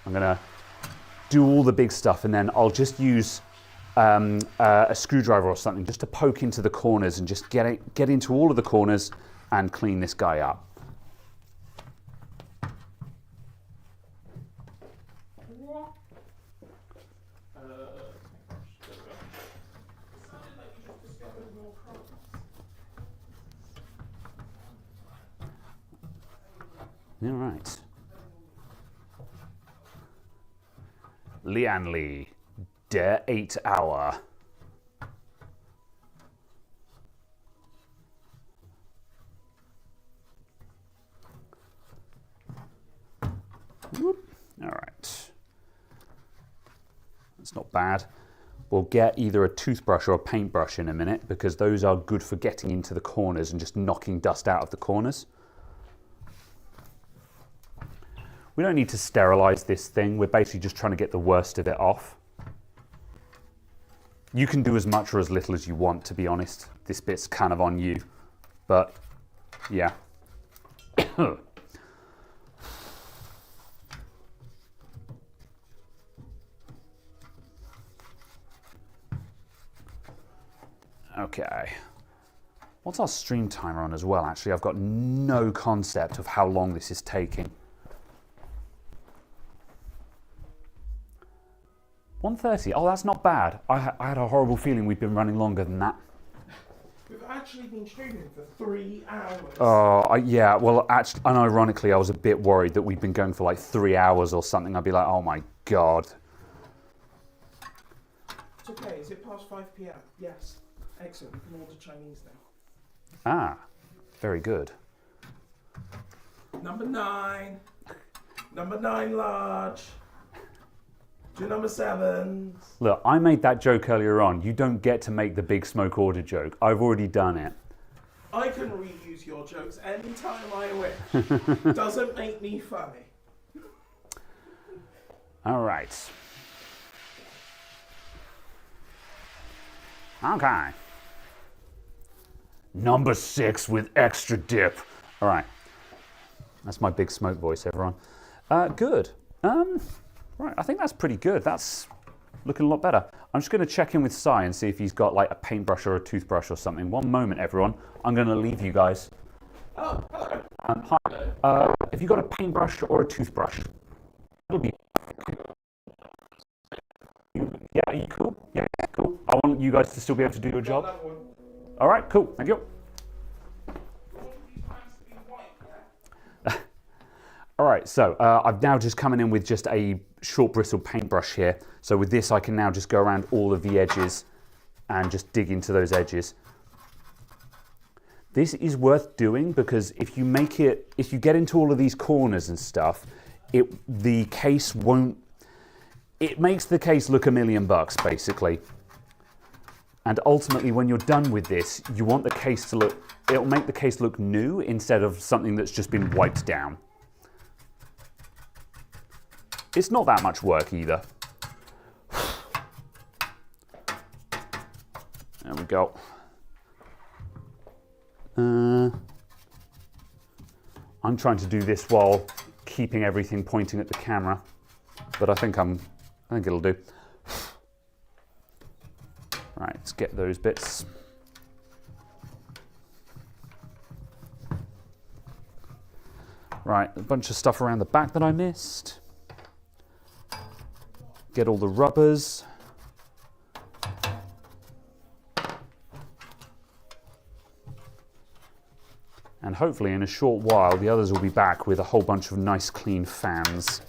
I'm going to do all the big stuff, and then I'll just use a screwdriver or something just to poke into the corners and just get into all of the corners and clean this guy up. All right. Lian, der 8 hour. Whoop. All right. That's not bad. We'll get either a toothbrush or a paintbrush in a minute because those are good for getting into the corners and just knocking dust out of the corners. We don't need to sterilize this thing. We're basically just trying to get the worst of it off. You can do as much or as little as you want, to be honest. This bit's kind of on you, but yeah. Okay. What's our stream timer on as well? Actually, I've got no concept of how long this is taking. 1:30. Oh, that's not bad. I had a horrible feeling we'd been running longer than that. We've actually been streaming for 3 hours. Oh, yeah. Well, actually, unironically, I was a bit worried that we'd been going for like 3 hours or something. I'd be like, oh my God. It's okay. Is it past 5 p.m.? Yes. Excellent. We can order Chinese now. Ah, very good. Number 9. Number 9 large. 2 number 7s. Look, I made that joke earlier on. You don't get to make the big smoke order joke. I've already done it. I can reuse your jokes anytime I wish. Doesn't make me funny. All right. Okay. Number 6 with extra dip. All right. That's my big smoke voice, everyone. Good. Right, I think that's pretty good. That's looking a lot better. I'm just going to check in with Si and see if he's got like a paintbrush or a toothbrush or something. One moment, everyone. I'm going to leave you guys. Oh, hello. Hi. Have you got a paintbrush or a toothbrush? It'll be. Yeah, are you cool? Yeah, cool. I want you guys to still be able to do your job. All right, cool. Thank you. All right, so I've now just coming in with just a short bristle paintbrush here. So with this, I can now just go around all of the edges and just dig into those edges. This is worth doing because if you get into all of these corners and stuff, the case won't, it makes the case look $1,000,000 basically. And ultimately, when you're done with this, you want the case to look, it'll make the case look new instead of something that's just been wiped down. It's not that much work either. There we go. I'm trying to do this while keeping everything pointing at the camera, but I think it'll do. Right, let's get those bits. Right, a bunch of stuff around the back that I missed. Get all the rubbers. And hopefully in a short while, the others will be back with a whole bunch of nice clean fans.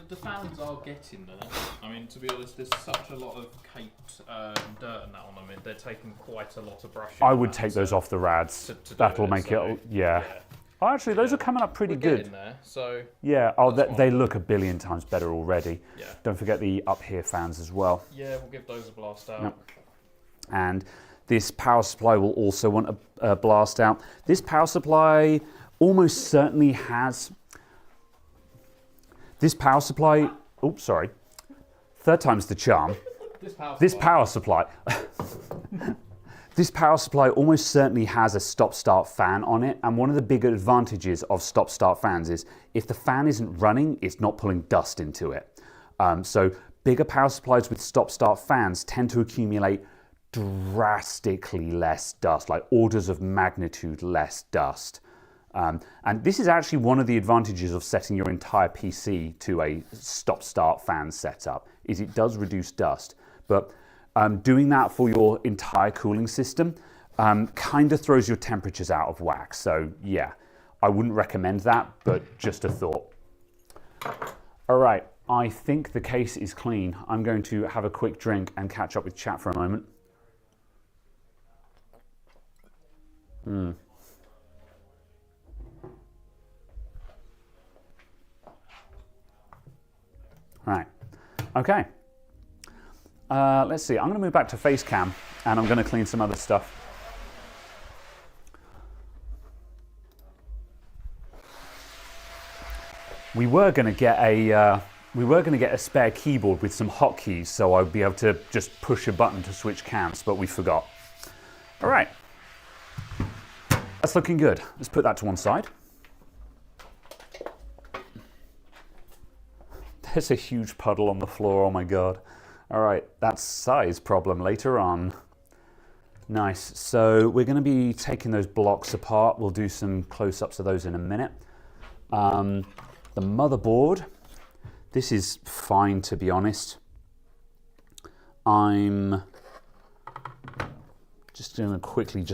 The fans are getting there. I mean, to be honest, there's such a lot of caked dirt and that on them. They're taking quite a lot of brushing. I would take those off the rads. That'll make it, yeah. Oh, actually, those are coming up pretty good. There, so yeah, they look a billion times better already. Yeah. Don't forget the up here fans as well. Yeah, we'll give those a blast out. Yep. And this power supply will also want a blast out. This power supply almost certainly has. This power supply. Oops, sorry. Third time's the charm. This power supply. This power supply almost certainly has a stop-start fan on it, and one of the big advantages of stop-start fans is if the fan isn't running, it's not pulling dust into it. So bigger power supplies with stop-start fans tend to accumulate drastically less dust, like orders of magnitude less dust. And this is actually one of the advantages of setting your entire PC to a stop-start fan setup, is it does reduce dust. But doing that for your entire cooling system kind of throws your temperatures out of whack. So yeah, I wouldn't recommend that, but just a thought. All right, I think the case is clean. I'm going to have a quick drink and catch up with chat for a moment. Right, okay. Let's see, I'm going to move back to face cam and I'm going to clean some other stuff. We were going to get a spare keyboard with some hotkeys, so I'd be able to just push a button to switch cams, but we forgot. All right, that's looking good. Let's put that to one side. There's a huge puddle on the floor, oh my God. All right, that's size problem later on. Nice, so we're gonna be taking those blocks apart. We'll do some close-ups of those in a minute. The motherboard, this is fine to be honest. I'm just gonna quickly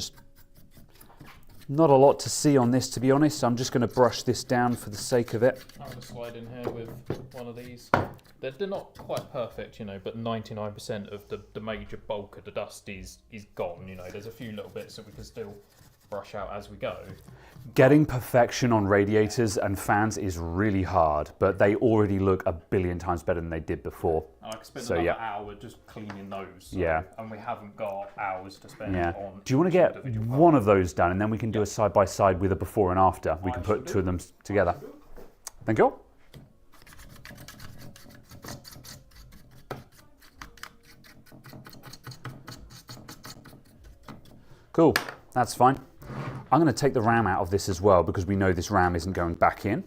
not a lot to see on this to be honest. I'm just gonna brush this down for the sake of it. I'm gonna slide in here with one of these. They're not quite perfect, you know, but 99% of the major bulk of the dust is gone, you know. There's a few little bits that we can still brush out as we go. Getting perfection on radiators and fans is really hard, but they already look a billion times better than they did before. I could spend another hour just cleaning those. So, yeah. And we haven't got hours to spend on. Do you want to get one of those done and then we can do a side-by-side with a before and after? We can put two of them together. Thank you. Cool, that's fine. I'm going to take the RAM out of this as well because we know this RAM isn't going back in.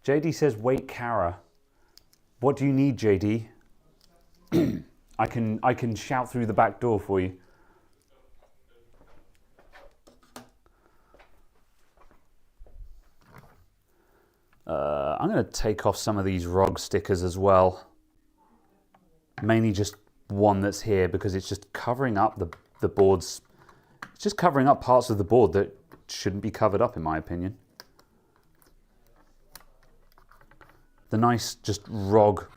JD says, wait, Kara. What do you need, JD? I can shout through the back door for you. I'm going to take off some of these ROG stickers as well. Mainly just one that's here because it's just covering up the boards. It's just covering up parts of the board that shouldn't be covered up in my opinion. The nice just ROG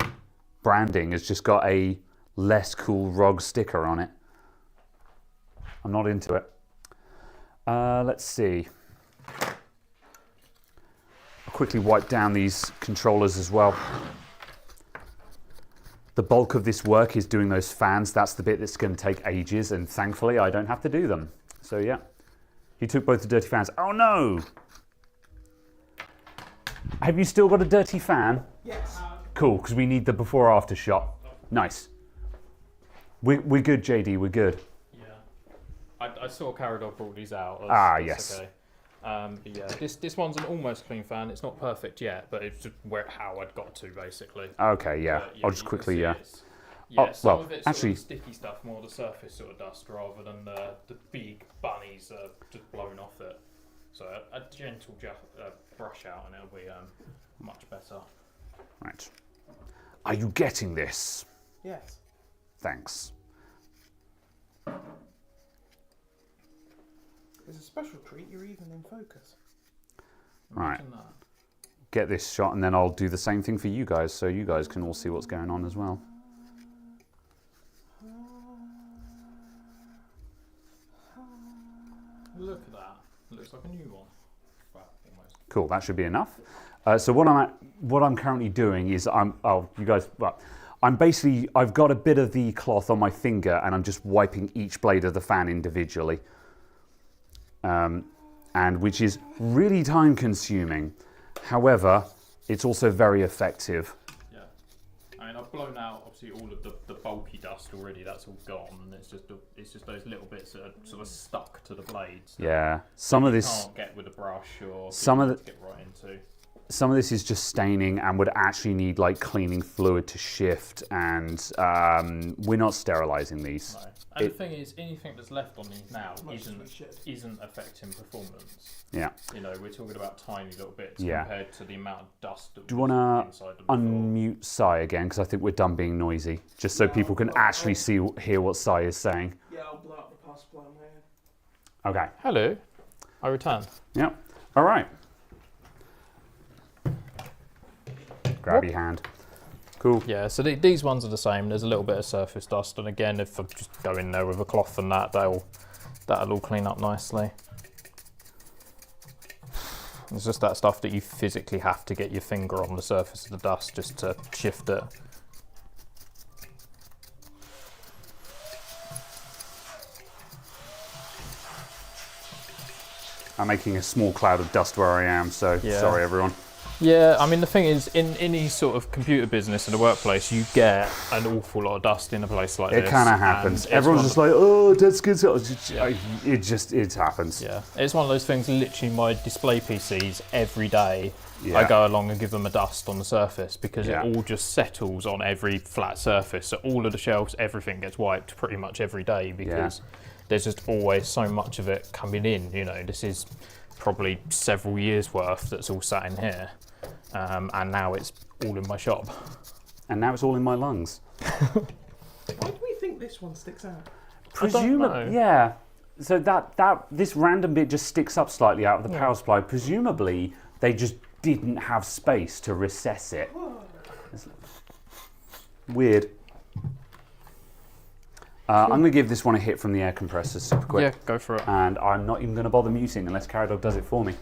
branding has just got a less cool ROG sticker on it. I'm not into it. Let's see. Quickly wipe down these controllers as well. The bulk of this work is doing those fans. That's the bit that's going to take ages, and thankfully I don't have to do them. So yeah, he took both the dirty fans. Oh no! Have you still got a dirty fan? Yes. Cool, because we need the before-after shot. Nice. We're good, JD. We're good. Yeah, I saw Caradog brought these out. Yes. Okay. But yeah, this one's an almost clean fan. It's not perfect yet, but it's just how I'd got to basically. Okay, yeah. I'll just quickly, some of it's actually sort of sticky stuff, more the surface sort of dust rather than the big bunnies just blowing off it. So a gentle brush out and it'll be much better. Right. Are you getting this? Yes. Thanks. It's a special treat, you're even in focus. Right. Get this shot and then I'll do the same thing for you guys so you guys can all see what's going on as well. Look at that. It looks like a new one. Well, almost. Cool, that should be enough. So what I'm currently doing is I've got a bit of the cloth on my finger and I'm just wiping each blade of the fan individually. And which is really time consuming. However, it's also very effective. Yeah. I mean, I've blown out obviously all of the bulk bulky dust already. That's all gone. It's just those little bits that are sort of stuck to the blades. Yeah, some of You this. can't get with a brush or Some of the. get right into. Some of this is just staining and would actually need like cleaning fluid to shift, and we're not sterilizing these. No. And the thing is, anything that's left on these now isn't affecting performance. Yeah. You know, we're talking about tiny little bits Yeah. compared to the amount of dust that Do you was want inside them to before. unmute Sai again? Because I think we're done being noisy, just so people can actually hear what Sai is saying. Yeah, I'll blow up the power supply on my head. Okay. Hello, I return. Yep. All right. Grab your hand. Cool. Yeah, so these ones are the same. There's a little bit of surface dust, and again, if I just go in there with a cloth and that'll all clean up nicely. It's just that stuff that you physically have to get your finger on the surface of the dust just to shift it. I'm making a small cloud of dust where I am, so Yeah. sorry everyone. Yeah, I mean, the thing is, in any sort of computer business in the workplace, you get an awful lot of dust in a place like this. It kind of happens. and Everyone's it's just like, oh, that's good. It happens. Yeah, it's one of those things. Literally, my display PCs every day, Yeah. I go along and give them a dust on the surface because Yeah. it all just settles on every flat surface. So all of the shelves, everything gets wiped pretty much every day because there's just always so much of it coming in. You know, this is probably several years worth that's all sat in here, and now it's all in my shop. And now it's all in my lungs. Why do we think this one sticks out? know. Yeah. So this random bit just sticks up slightly out of the power supply. Presumably, they just didn't have space to recess it. It's weird. I'm going to give this one a hit from the air compressor super quick. Yeah, go for it. And I'm not even going to bother muting unless Caradog does it for me.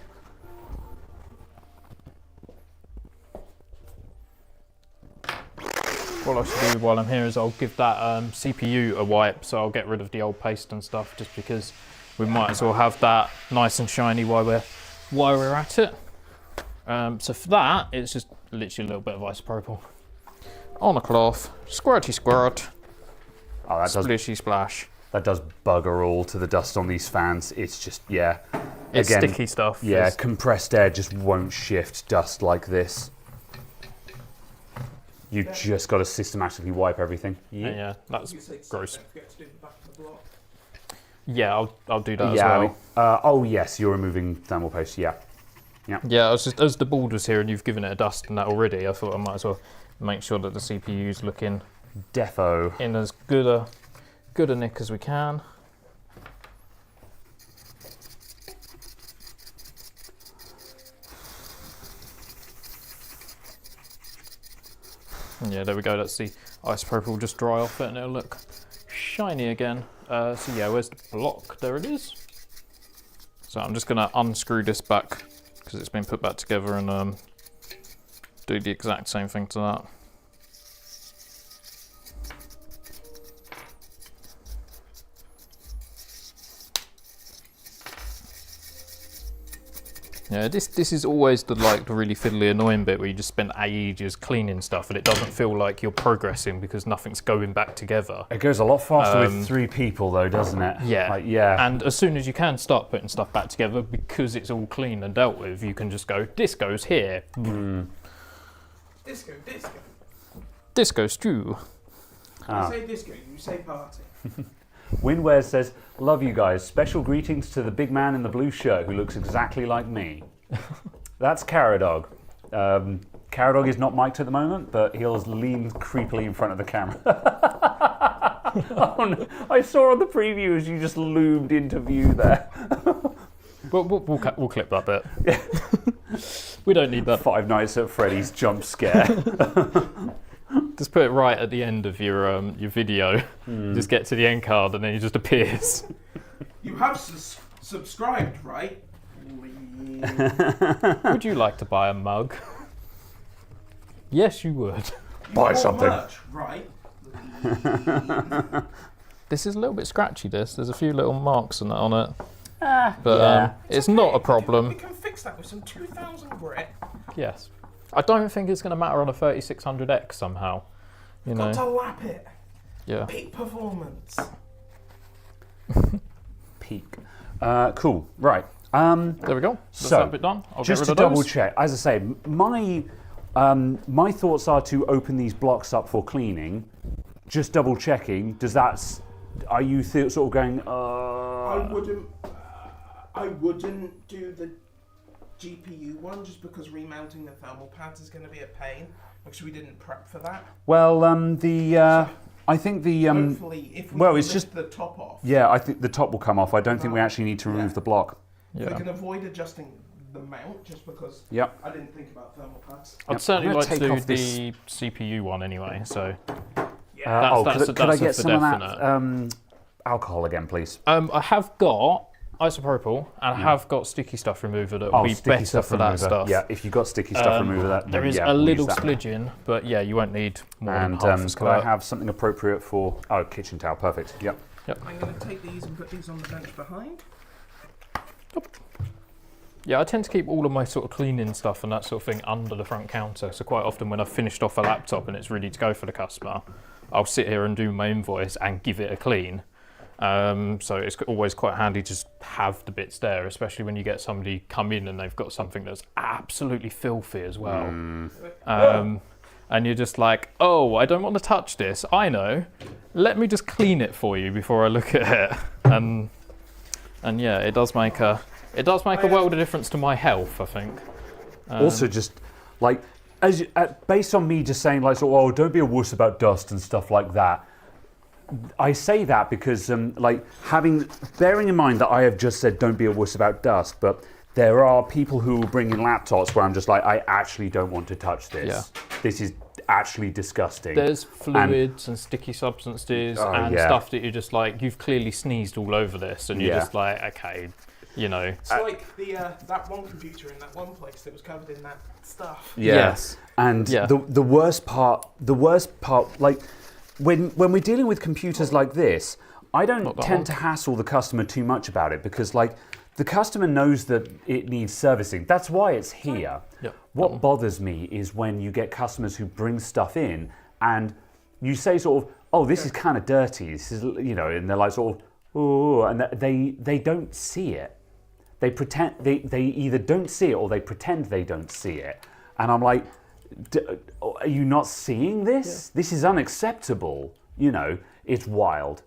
What I should do while I'm here is I'll give that CPU a wipe, so I'll get rid of the old paste and stuff, just because we might as well have that nice and shiny while we're at it. So for that, it's just literally a little bit of isopropyl on a cloth, squirty squirt, Oh, that does splishy splash. that does bugger all to the dust on these fans. It's just It's Again, sticky stuff. Yeah, It's- compressed air just won't shift dust like this. You've just got to systematically wipe everything. yeah, that's You say gross. don't forget to do the back of the block. Yeah, I'll do that as Yeah. well. Oh yes, you're removing thermal paste. Yeah. Yeah, I was just, as the board was here and you've given it a dust and that already, I thought I might as well make sure that the CPU's looking Defo. in as good a nick as we can. Yeah, there we go. That's the isopropyl just dry off it and it'll look shiny again. So yeah, where's the block? There it is. So I'm just gonna unscrew this back because it's been put back together and do the exact same thing to that. Yeah, this is always the really fiddly annoying bit where you just spend ages cleaning stuff and it doesn't feel like you're progressing because nothing's going back together. It goes a lot faster with 3 people though, doesn't it? Yeah. Like, yeah. And as soon as you can start putting stuff back together, because it's all clean and dealt with, you can just go, this goes here. Disco. This goes stew. Ah. You say disco, you say party. Winware says, love you guys. Special greetings to the big man in the blue shirt who looks exactly like me. That's Caradog. Caradog is not mic'd at the moment, but he'll lean creepily in front of the camera. Oh, no. I saw on the preview as you just loomed into view there. We'll clip that bit. We don't need that. Five Nights at Freddy's jump scare. Just put it right at the end of your video. Just get to the end card and then it just appears. You have subscribed, right? Would you like to buy a mug? Yes, you would. You Buy bought something. Merch, right? This is a little bit scratchy, this. There's a few little marks on it. But yeah. it's not a problem. We can fix that with some 2000 grit. Yes. I don't think it's going to matter on a 3600X somehow. You know. Got to lap it. Yeah. Peak performance. Peak. Cool. Right. There we go. That's So, that bit done. I'll just get to rid of double those. check, as I say, my thoughts are to open these blocks up for cleaning. Just double checking. Are you sort of going? I wouldn't do the GPU one just because remounting the thermal pads is going to be a pain because we didn't prep for that. Well, I think the Hopefully, if we well, can it's lift just the top off, yeah. I think the top will come off. I don't think we actually need to remove the block. we Yeah. can avoid adjusting the mount just because Yep. I didn't think about thermal pads. I'd Yep. certainly I'm gonna like to take do off this- the CPU one anyway. So Could I that's get a some of that definite. alcohol again, please? I have got isopropyl and I have got sticky stuff remover that will be sticky better stuff for that remover. stuff. Yeah, if you've got sticky stuff remover, There then is yeah, a we'll little use that. splidgen, but yeah, you won't need more And than half a could squirt. I have something appropriate for kitchen towel? Perfect. Yep. I'm going to take these and put these on the bench behind. Yeah, I tend to keep all of my sort of cleaning stuff and that sort of thing under the front counter. So quite often when I've finished off a laptop and it's ready to go for the customer, I'll sit here and do my invoice and give it a clean. So it's always quite handy to just have the bits there, especially when you get somebody come in and they've got something that's absolutely filthy as well. And you're just like, oh, I don't want to touch this. I know. Let me just clean it for you before I look at it. And yeah, it does make a world of difference to my health, I think. Also, just like based on me just saying like, so, oh, don't be a wuss about dust and stuff like that. I say that because bearing in mind that I have just said don't be a wuss about dust, but there are people who will bring in laptops where I'm just like, I actually don't want to touch this. Yeah. This is actually disgusting. There's fluids and sticky substances and yeah. stuff that you're just like, you've clearly sneezed all over this, and you're Yeah. just like, okay, you know. It's like the that one computer in that one place that was covered in that stuff. Yeah. Yes. And Yeah. the worst part, like when we're dealing with computers like this, I don't tend to hassle the customer too much about it because like the customer knows that it needs servicing. That's why it's here. Yep. What bothers me is when you get customers who bring stuff in and you say sort of, oh, this is kind of dirty. This is, you know, and they're like sort of, oh, and they don't see it. They pretend they either don't see it or they pretend they don't see it. And I'm like, are you not seeing this? Yeah. This is unacceptable. You know, it's wild.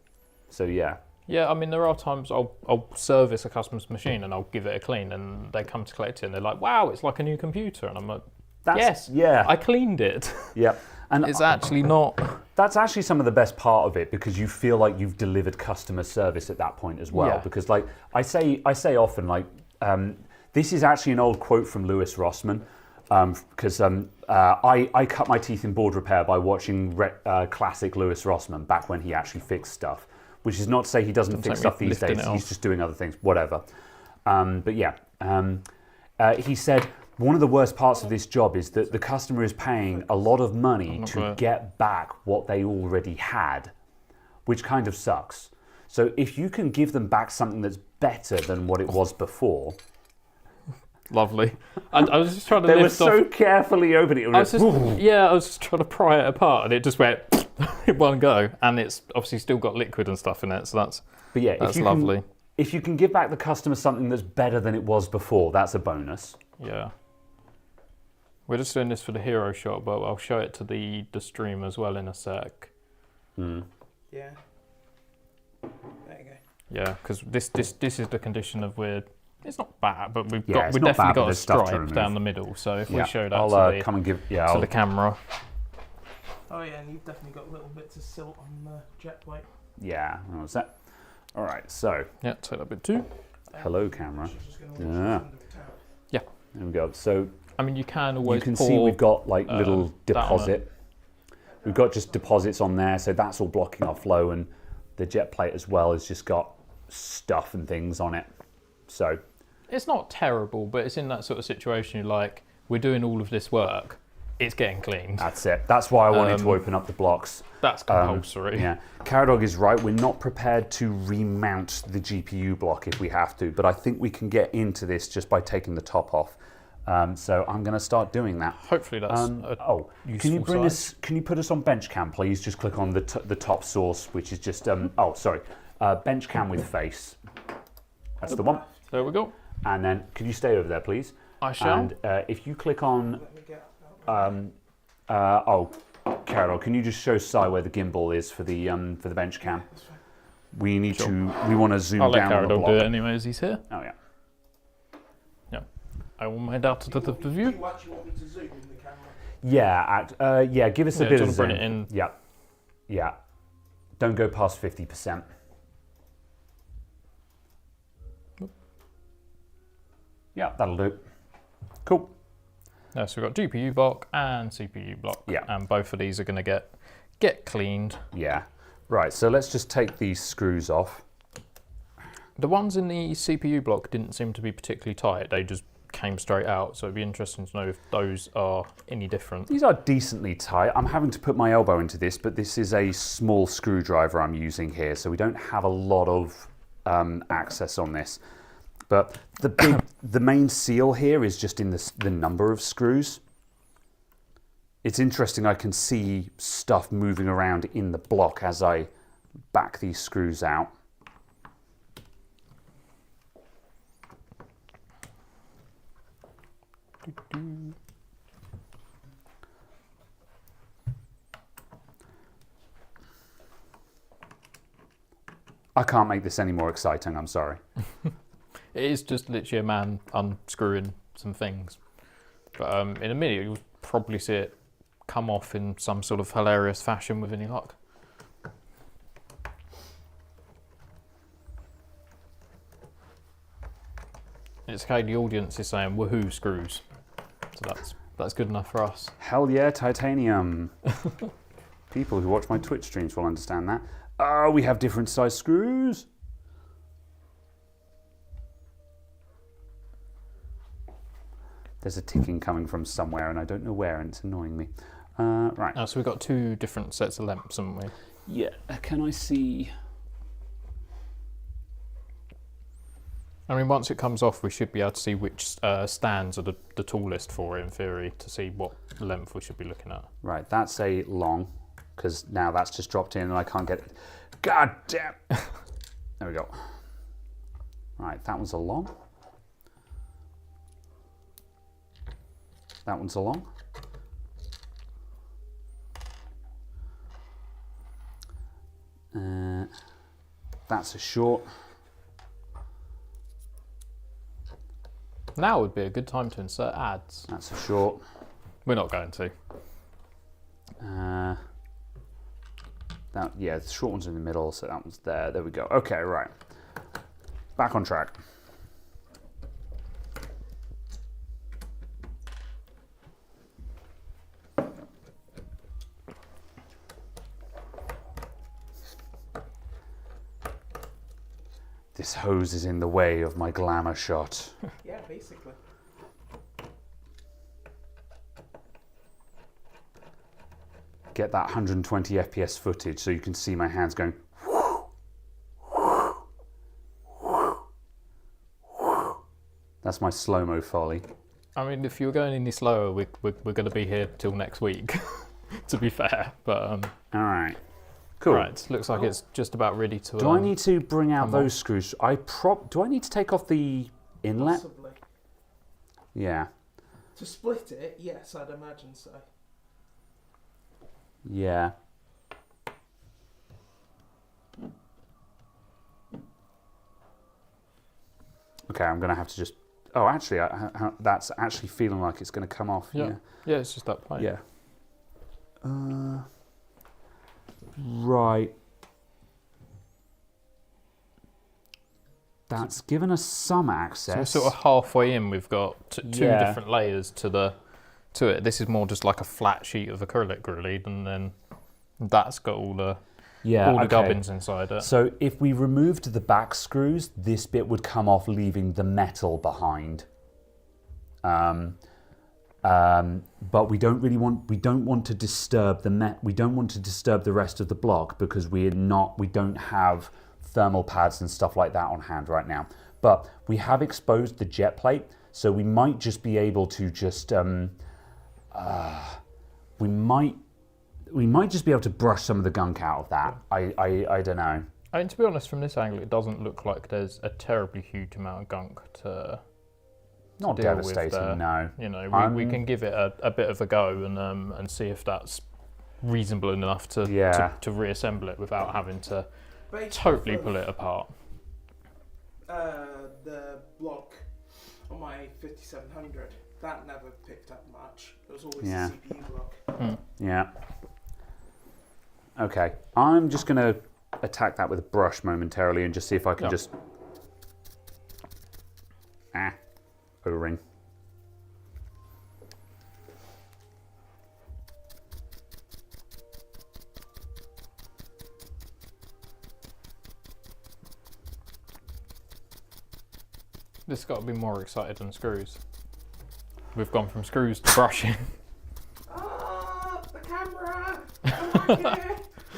So yeah. Yeah, I mean, there are times I'll service a customer's machine and I'll give it a clean, and they come to collect it and they're like, wow, it's like a new computer. And I'm like, yes, yeah, I cleaned it. Yeah. And it's actually not. That's actually some of the best part of it because you feel like you've delivered customer service at that point as well. Yeah. Because like I say often, like this is actually an old quote from Louis Rossmann. Because I cut my teeth in board repair by watching classic Louis Rossmann back when he actually fixed stuff. Which is not to say he doesn't fix stuff these days. He's just doing other things, whatever. But yeah, he said one of the worst parts of this job is that the customer is paying a lot of money to get back what they already had, which kind of sucks. So if you can give them back something that's better than what it was before. Lovely. I was just trying to they lift were so off. carefully opening it. I was just trying to pry it apart, and it just went in one go. And it's obviously still got liquid and stuff in it, so that's lovely. If you can give back the customer something that's better than it was before, that's a bonus. Yeah. We're just doing this for the hero shot, but I'll show it to the stream as well in a sec. Yeah. There you go. Yeah, because this is the condition of it's not bad, but we've Yeah, definitely got a stripe down the middle. So if we show that to the camera. Oh yeah, and you've definitely got little bits of silt on the jet plate. Yeah, that was that. All right, so. Yeah, take that bit too. Hello, camera. Yeah. Yeah. There we go. So. I mean, you can always. You can see we've got like little deposit. We've got just deposits on there, so that's all blocking our flow, and the jet plate as well has just got stuff and things on it. So. It's not terrible, but it's in that sort of situation. You're like, we're doing all of this work. It's getting cleaned. That's it. That's why I wanted to open up the blocks. That's compulsory. Yeah. Caradog is right. We're not prepared to remount the GPU block if we have to, but I think we can get into this just by taking the top off. So I'm going to start doing that. Hopefully that's can you bring size. us? Can you put us on bench cam, please? Just click on the top source, which is just bench cam with face. That's the one. There we go. And then, could you stay over there, please? I shall. And if you click on, Carol, can you just show Si where the gimbal is for the bench cam? We need to. We want to zoom I'll let down on the Carol block. do it anyway as he's here. Oh yeah. Yeah. I will head out to the view. Do you actually want me to zoom in the camera? Yeah. Give us a bit do you of wanna bring zoom. it in? Yeah. Yeah. Don't go past 50%. Yeah, that'll do. Cool. So we've got GPU block and CPU block. Yeah. And both of these are going to get cleaned. Yeah. Right, so let's just take these screws off. The ones in the CPU block didn't seem to be particularly tight. They just came straight out. So it'd be interesting to know if those are any different. These are decently tight. I'm having to put my elbow into this, but this is a small screwdriver I'm using here, so we don't have a lot of access on this. But the main seal here is just in the number of screws. It's interesting, I can see stuff moving around in the block as I back these screws out. I can't make this any more exciting, I'm sorry. It is just literally a man unscrewing some things. But in a minute, you'll probably see it come off in some sort of hilarious fashion with any luck. It's okay, the audience is saying woohoo screws. So that's good enough for us. Hell yeah, titanium. People who watch my Twitch streams will understand that. Oh, we have different size screws. There's a ticking coming from somewhere and I don't know where and it's annoying me. Right. So we've got two different sets of lamps, haven't we? Yeah, can I see? I mean, once it comes off, we should be able to see which stands are the tallest for it, in theory, to see what length we should be looking at. Right, that's a long, because now that's just dropped in and I can't get it. God damn! There we go. Right, that one's a long. That one's a long. That's a short. Now would be a good time to insert ads. That's a short. We're not going to. Yeah, the short one's in the middle, so that one's there. There we go. Okay, right. Back on track. This hose is in the way of my glamour shot. Yeah, basically. Get that 120 FPS footage so you can see my hands going. That's my slow-mo folly. I mean, if you were going any slower, we're going to be here till next week, to be fair. But All right. Cool. right, looks like it's just about ready to. Do I need to bring out come those screws? Do I need to take off the inlet? Possibly. Yeah. To split it, yes, I'd imagine so. Yeah. Okay, I'm going to have to just... Oh, actually, that's actually feeling like it's going to come off. Yeah. Yeah, it's just that plate. Yeah. Right. That's given us some So access. we're sort of halfway in. We've got two Yeah. different layers to it. This is more just like a flat sheet of acrylic, really, and then that's got all the gubbins inside it. So if we removed the back screws, this bit would come off, leaving the metal behind. But we don't want to disturb the rest of the block because we don't have thermal pads and stuff like that on hand right now. But we have exposed the jet plate, So we might just be able to just we might just be able to brush some of the gunk out of that. I don't know. I mean, to be honest, from this angle, it doesn't look like there's a terribly huge amount of gunk to Not deal devastating, with there. no. You know, we can give it a bit of a go and see if that's reasonable enough to reassemble it without having to totally pull it apart. The block on my 5700, that never picked up much. It was always the CPU block. Yeah. Okay, I'm just going to attack that with a brush momentarily and just see if I can just... O-ring. This has got to be more excited than screws. We've gone from screws to brushing. The camera! Come back here!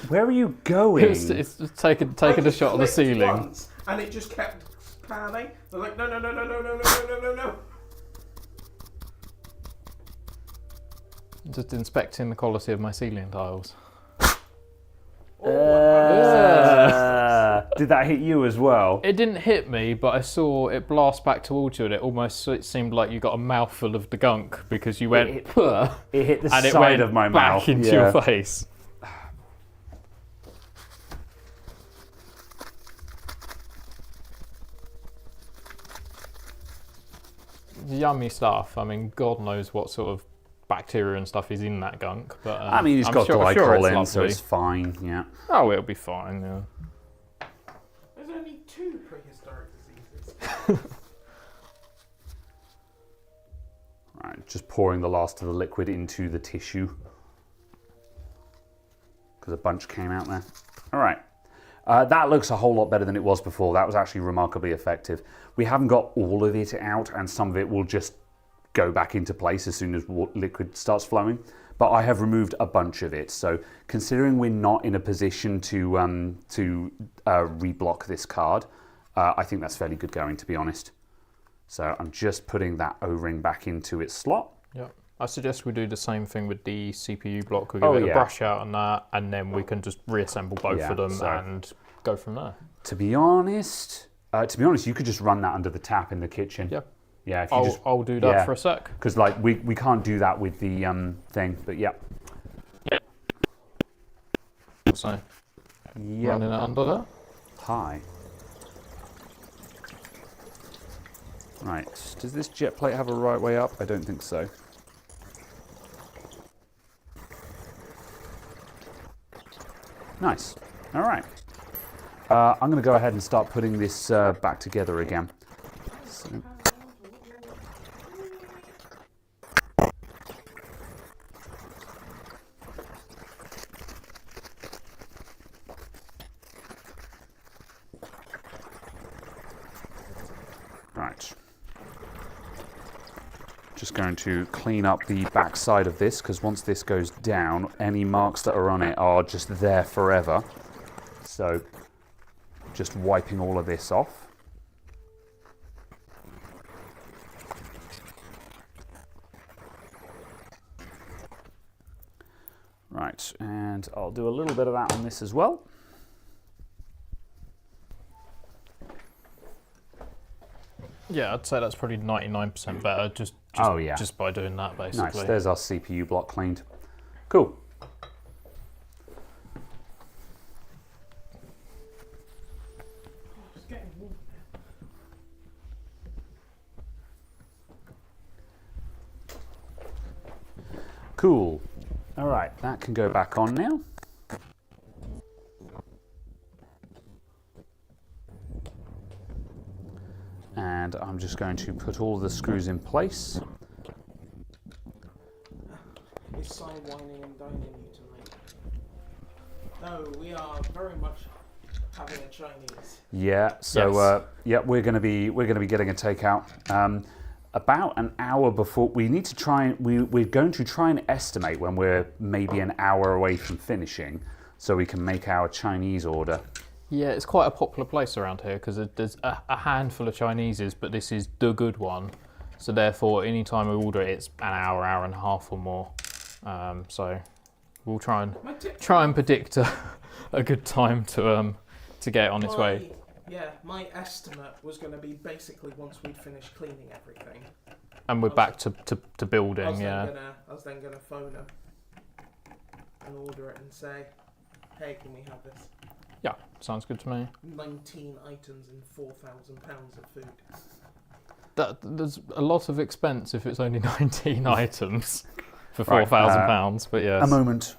Where are you going? It's just taking a shot of the ceiling. Once, and it just kept panning. They're like, no. Just inspecting the quality of my ceiling tiles. Did that hit you as well? It didn't hit me, but I saw it blast back towards you, and it seemed like you got a mouthful of the gunk because you went. It hit the and it side went of my back mouth into your face. Yummy stuff. I mean, God knows what sort of bacteria and stuff is in that gunk, but I mean, it's got glycol in, so it's fine. Yeah. Oh, it'll be fine. Yeah. There's only 2 prehistoric diseases. Right, just pouring the last of the liquid into the tissue because a bunch came out there. All right. That looks a whole lot better than it was before. That was actually remarkably effective. We haven't got all of it out, and some of it will just go back into place as soon as liquid starts flowing. But I have removed a bunch of it. So considering we're not in a position to reblock this card, I think that's fairly good going, to be honest. So I'm just putting that O-ring back into its slot. Yeah. I suggest we do the same thing with the CPU block. We'll give it a brush out on that, and then we can just reassemble both of them and go from there. To be honest, you could just run that under the tap in the kitchen. Yeah. Yeah. If you I'll do that for a sec. Because like we can't do that with the thing, but yeah. So running it under there. Hi. Right. Does this jet plate have a right way up? I don't think so. Nice. All right. I'm going to go ahead and start putting this back together again. So. Right. Just going to clean up the back side of this, because once this goes down, any marks that are on it are just there forever. So just wiping all of this off. Right, and I'll do a little bit of that on this as well. Yeah, I'd say that's probably 99% better just by doing that, basically. Nice, there's our CPU block cleaned. Cool. Cool. All right, that can go back on now. And I'm just going to put all the screws in place. Is Si whining and dining you tonight? No, we are very much having a Chinese. Yeah. So yes. we're going to be getting a takeout. About an hour before we need to try. We're going to try and estimate when we're maybe an hour away from finishing, so we can make our Chinese order. Yeah, it's quite a popular place around here because there's a handful of Chineses, but this is the good one. So therefore, anytime we order it, it's an hour, hour and a half or more. So we'll try and predict a good time to get it on its way. Yeah, my estimate was going to be basically once we'd finished cleaning everything. And we're back to building, I was then going to phone them and order it and say, hey, can we have this? Yeah, sounds good to me. 19 items and £4,000 of food. There's a lot of expense if it's only 19 items for £4,000, but yes. A moment.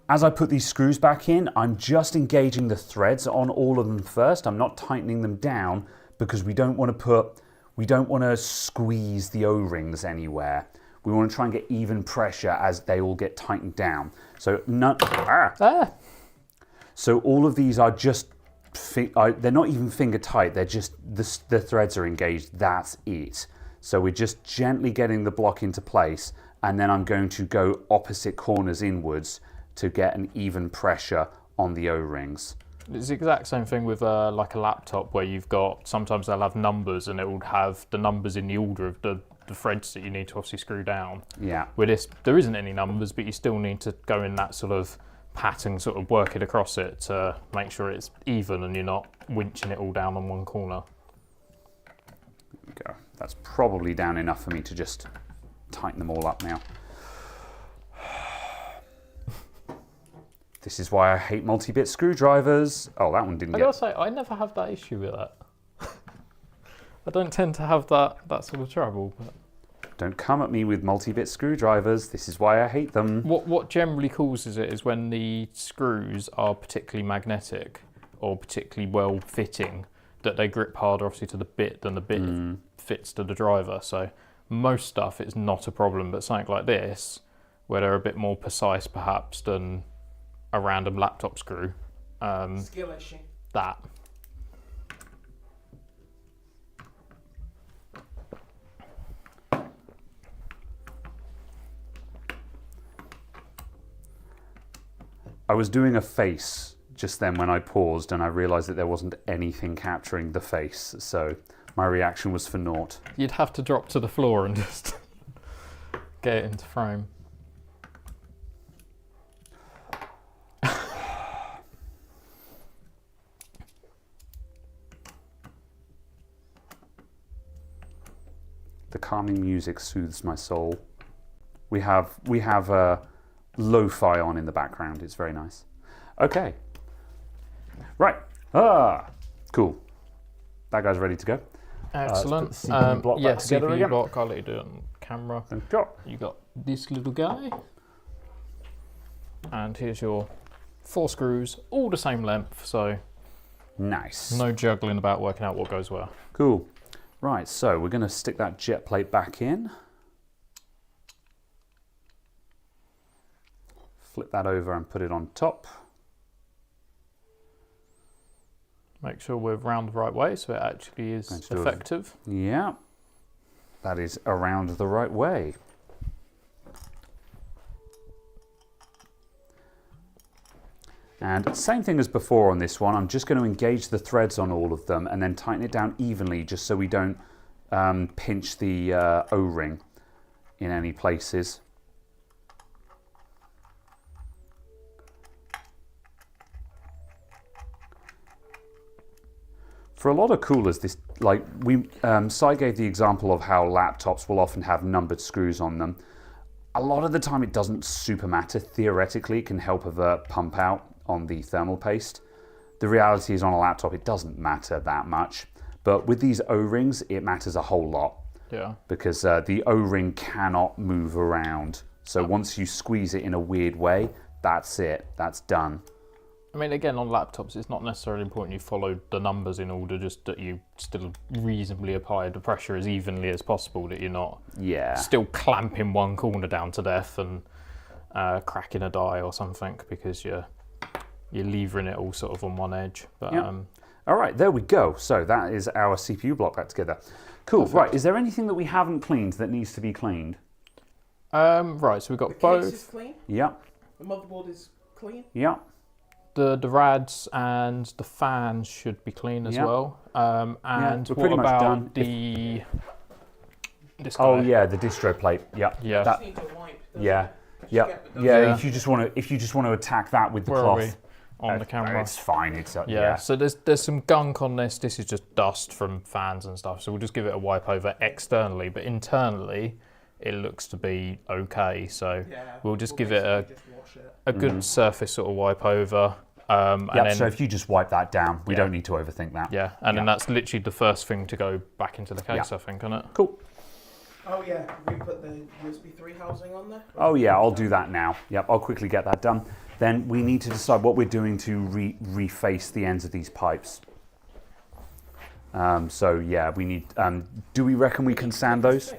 As I put these screws back in, I'm just engaging the threads on all of them first. I'm not tightening them down because we don't want to squeeze the O-rings anywhere. We want to try and get even pressure as they all get tightened down. So So all of these are just, they're not even finger tight. They're just, the threads are engaged. That's it. So we're just gently getting the block into place, and then I'm going to go opposite corners inwards to get an even pressure on the O-rings. It's the exact same thing with like a laptop where you've got, sometimes they'll have numbers and it will have the numbers in the order of the threads that you need to obviously screw down. Yeah. With this, there isn't any numbers, but you still need to go in that sort of pattern, sort of work it across it to make sure it's even and you're not winching it all down on one corner. There we go. That's probably down enough for me to just tighten them all up now. This is why I hate multi-bit screwdrivers. Oh, that one didn't I gotta say, I never have that issue with that. I don't tend to have that sort of trouble. But don't come at me with multi-bit screwdrivers. This is why I hate them. What generally causes it is when the screws are particularly magnetic or particularly well fitting, that they grip harder obviously to the bit than the bit fits to the driver. So most stuff is not a problem, but something like this, where they're a bit more precise perhaps than a random laptop screw. Skill issue. That. I was doing a face just then when I paused and I realised that there wasn't anything capturing the face, so my reaction was for naught. You'd have to drop to the floor and just get it into frame. The calming music soothes my soul. We have a lo-fi on in the background. It's very nice. Okay. Right. Cool. That guy's ready to go. Excellent. Let's put the CPU block back together CPU again. block. I'll let you do it on camera. You got this little guy. And here's your 4 screws, all the same length, so nice. No juggling about working out what goes where. Cool. Right, so we're going to stick that jet plate back in. Flip that over and put it on top. Make sure we're round the right way so it actually is effective. Yeah, that is around the right way. And same thing as before on this one, I'm just going to engage the threads on all of them and then tighten it down evenly just so we don't pinch the O-ring in any places. For a lot of coolers, this Sai gave the example of how laptops will often have numbered screws on them. A lot of the time it doesn't super matter. Theoretically, it can help avert pump out on the thermal paste. The reality is on a laptop it doesn't matter that much, but with these O-rings it matters a whole lot. Yeah. Because the O-ring cannot move around. So once you squeeze it in a weird way, that's it, that's done. I mean, again, on laptops, it's not necessarily important you follow the numbers in order, just that you still reasonably apply the pressure as evenly as possible, that you're not still clamping one corner down to death and cracking a die or something because you're levering it all sort of on one edge. But, all right, there we go. So that is our CPU block back together. Cool. Perfect. Right, is there anything that we haven't cleaned that needs to be cleaned? Right, so we've got both. The case is clean. Yep. The motherboard is clean. Yep. The rads and the fans should be clean as well. And we're what pretty much about done. the This guy. Oh yeah, the distro plate. Yeah. Yeah. That, Just need to wipe, doesn't yeah. it? Just Yeah. get the Yeah. dust. If you just want to attack that with the Where are cloth. we? On the camera. It's fine. It's Yeah, so there's some gunk on this. This is just dust from fans and stuff. So we'll just give it a wipe over externally, but internally it looks to be okay. So Yeah, we'll just give it basically just wash it. a good surface sort of wipe over. And Yeah. then, So if you just wipe that down, we Yeah. don't need to overthink that. yeah, and then that's literally the first thing to go back into the case, I think, isn't it? Cool. Oh yeah, we put the USB 3 housing on there? Oh yeah, I'll do that now. Yep, I'll quickly get that done. Then we need to decide what we're doing to reface the ends of these pipes. So yeah, we need. Do we reckon we can sand those?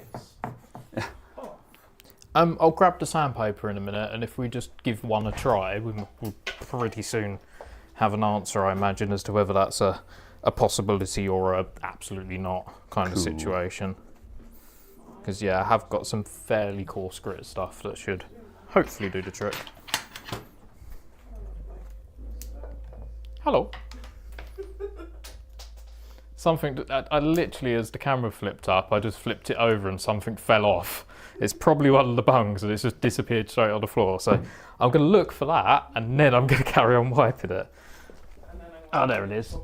I'll grab the sandpaper in a minute, and if we just give one a try, we'll pretty soon have an answer, I imagine, as to whether that's a possibility or a absolutely not kind of situation. Because yeah, I have got some fairly coarse grit stuff that should hopefully do the trick. Hello. Something that I literally, as the camera flipped up, I just flipped it over and something fell off. It's probably one of the bungs and it's just disappeared straight on the floor. So I'm going to look for that and then I'm going to carry on wiping it. Oh, there it is.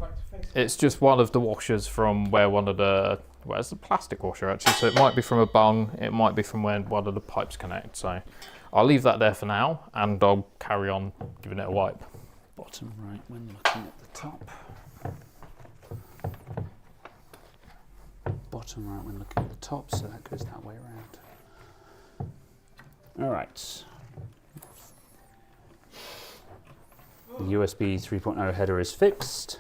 It's just one of the washers from where one of the, where's the plastic washer actually? So it might be from a bung, it might be from where one of the pipes connect. So I'll leave that there for now and I'll carry on giving it a wipe. Bottom right when looking at the top. Bottom right when looking at the top, so that goes that way around. All right. The USB 3.0 header is fixed.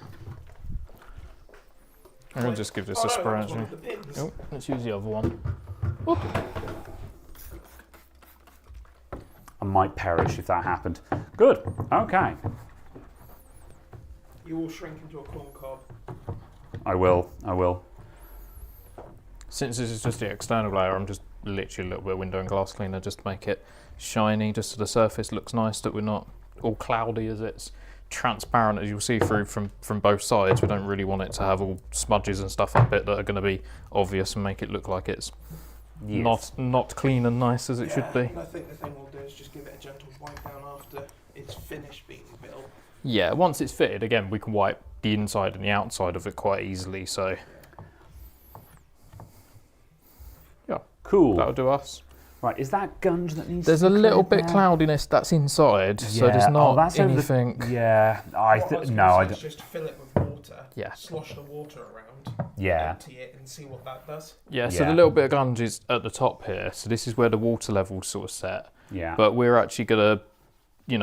I'm going to just give this a spray actually. Oh, let's use the other one. Whoop. I might perish if that happened. Good. Okay. You will shrink into a corn cob. I will. I will. Since this is just the external layer, I'm just literally a little bit of window and glass cleaner just to make it shiny, just so the surface looks nice, that we're not all cloudy as it's transparent, as you'll see through from both sides. We don't really want it to have all smudges and stuff up it that are going to be obvious and make it look like it's not clean and nice as it should be. And I think the thing we'll do is just give it a gentle wipe down after it's finished being built. Yeah, once it's fitted, again, we can wipe the inside and the outside of it quite easily, so yeah, Cool. that'll do us. Right, is that gunge that needs There's to a be little cleared bit now? cloudiness that's inside, so Yeah. there's not that's over the- anything. Yeah, I don't. Just fill it with water. Yeah. Slosh the water around. Yeah. Empty it and see what that does. Yeah, so Yeah. the little bit of gunge is at the top here, so this is where the water level's sort of set. Yeah. But we're actually going to,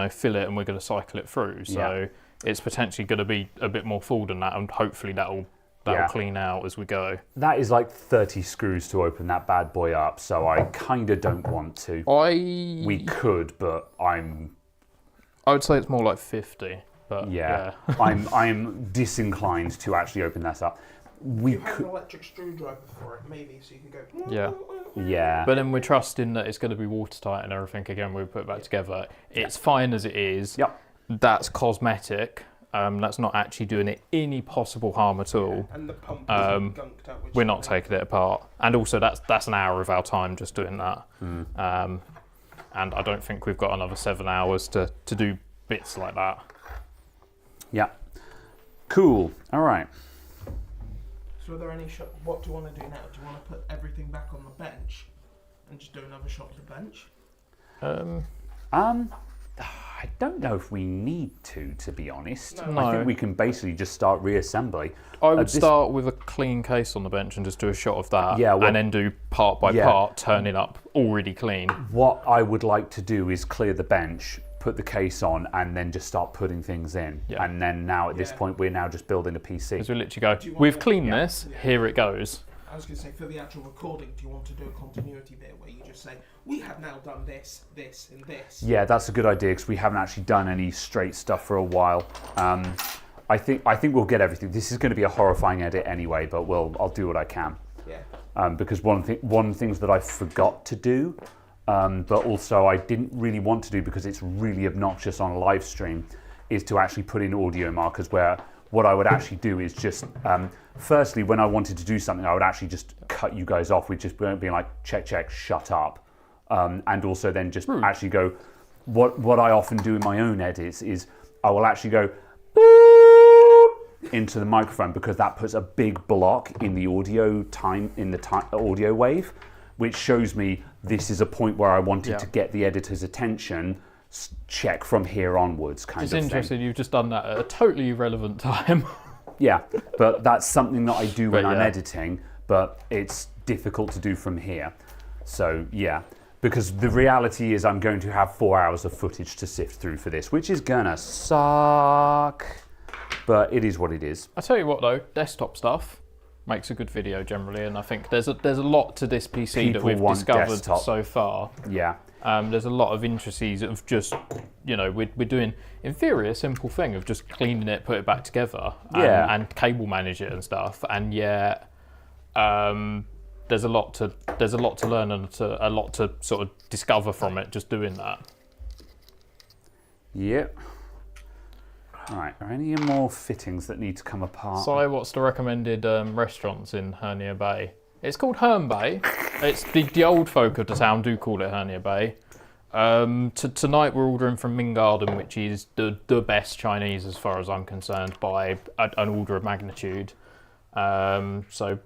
fill it and we're going to cycle it through, so Yeah. it's potentially going to be a bit more full than that, and hopefully that'll Yeah. clean out as we go. That is like 30 screws to open that bad boy up, so I kind of don't want to. We could, but I would say it's more like 50, but yeah. I'm disinclined to actually open that up. We You have an could, electric screwdriver for it, maybe, so you can go. Yeah. yeah. But then we're trusting that it's going to be watertight and everything. Again, we put it back together. It's fine as it is. Yep. That's cosmetic. That's not actually doing it any possible harm at all. And the pump is gunked out. Which We're not taking it apart. And also, that's an hour of our time just doing that. And I don't think we've got another 7 hours to do bits like that. Yeah. Cool. All right. So are there any what do you want to do now? Do you want to put everything back on the bench and just do another shot of the bench? I don't know if we need to be honest. No. I think we can basically just start reassembly. I would this- start with a clean case on the bench and just do a shot of that. Yeah, well- and then do part by Yeah. part, turn it up already clean. What I would like to do is clear the bench, put the case on, and then just start putting things in. Yeah. And then now at this Yeah. point, we're now just building a PC. Because we literally Do you go, want we've to- cleaned Yeah. this, Yeah. here it goes. I was going to say, for the actual recording, do you want to do a continuity bit where you just say, we have now done this, this, and this? Yeah, that's a good idea because we haven't actually done any straight stuff for a while. I think we'll get everything. This is going to be a horrifying edit anyway, but I'll do what I can. Yeah. Because one of the things that I forgot to do, but also I didn't really want to do because it's really obnoxious on a live stream, is to actually put in audio markers where what I would actually do is just, firstly, when I wanted to do something, I would actually just cut you guys off with just being like, check, shut up. And also then just actually go, what I often do in my own edits is I will actually go into the microphone, because that puts a big block in the audio audio wave, which shows me this is a point where I wanted to get the editor's attention. Check from here onwards, kind of thing. It's interesting. You've just done that at a totally irrelevant time. Yeah, but that's something that I do when I'm editing, but it's difficult to do from here. So yeah, because the reality is I'm going to have 4 hours of footage to sift through for this, which is gonna suck, but it is what it is. I tell you what though, desktop stuff makes a good video generally, and I think there's a lot to this PC that we've discovered so far. Yeah. There's a lot of intricacies of just, we're doing, in theory, a simple thing of just cleaning it, put it back together, and cable manage it and stuff. And yet, there's a lot to learn and a lot to sort of discover from it just doing that. Yep. Right. Are any more fittings that need to come apart? So, what's the recommended restaurants in Hernia Bay? It's called Herne Bay. It's the old folk of the town do call it Hernia Bay. Tonight we're ordering from Ming Garden, which is the best Chinese as far as I'm concerned by an order of magnitude. So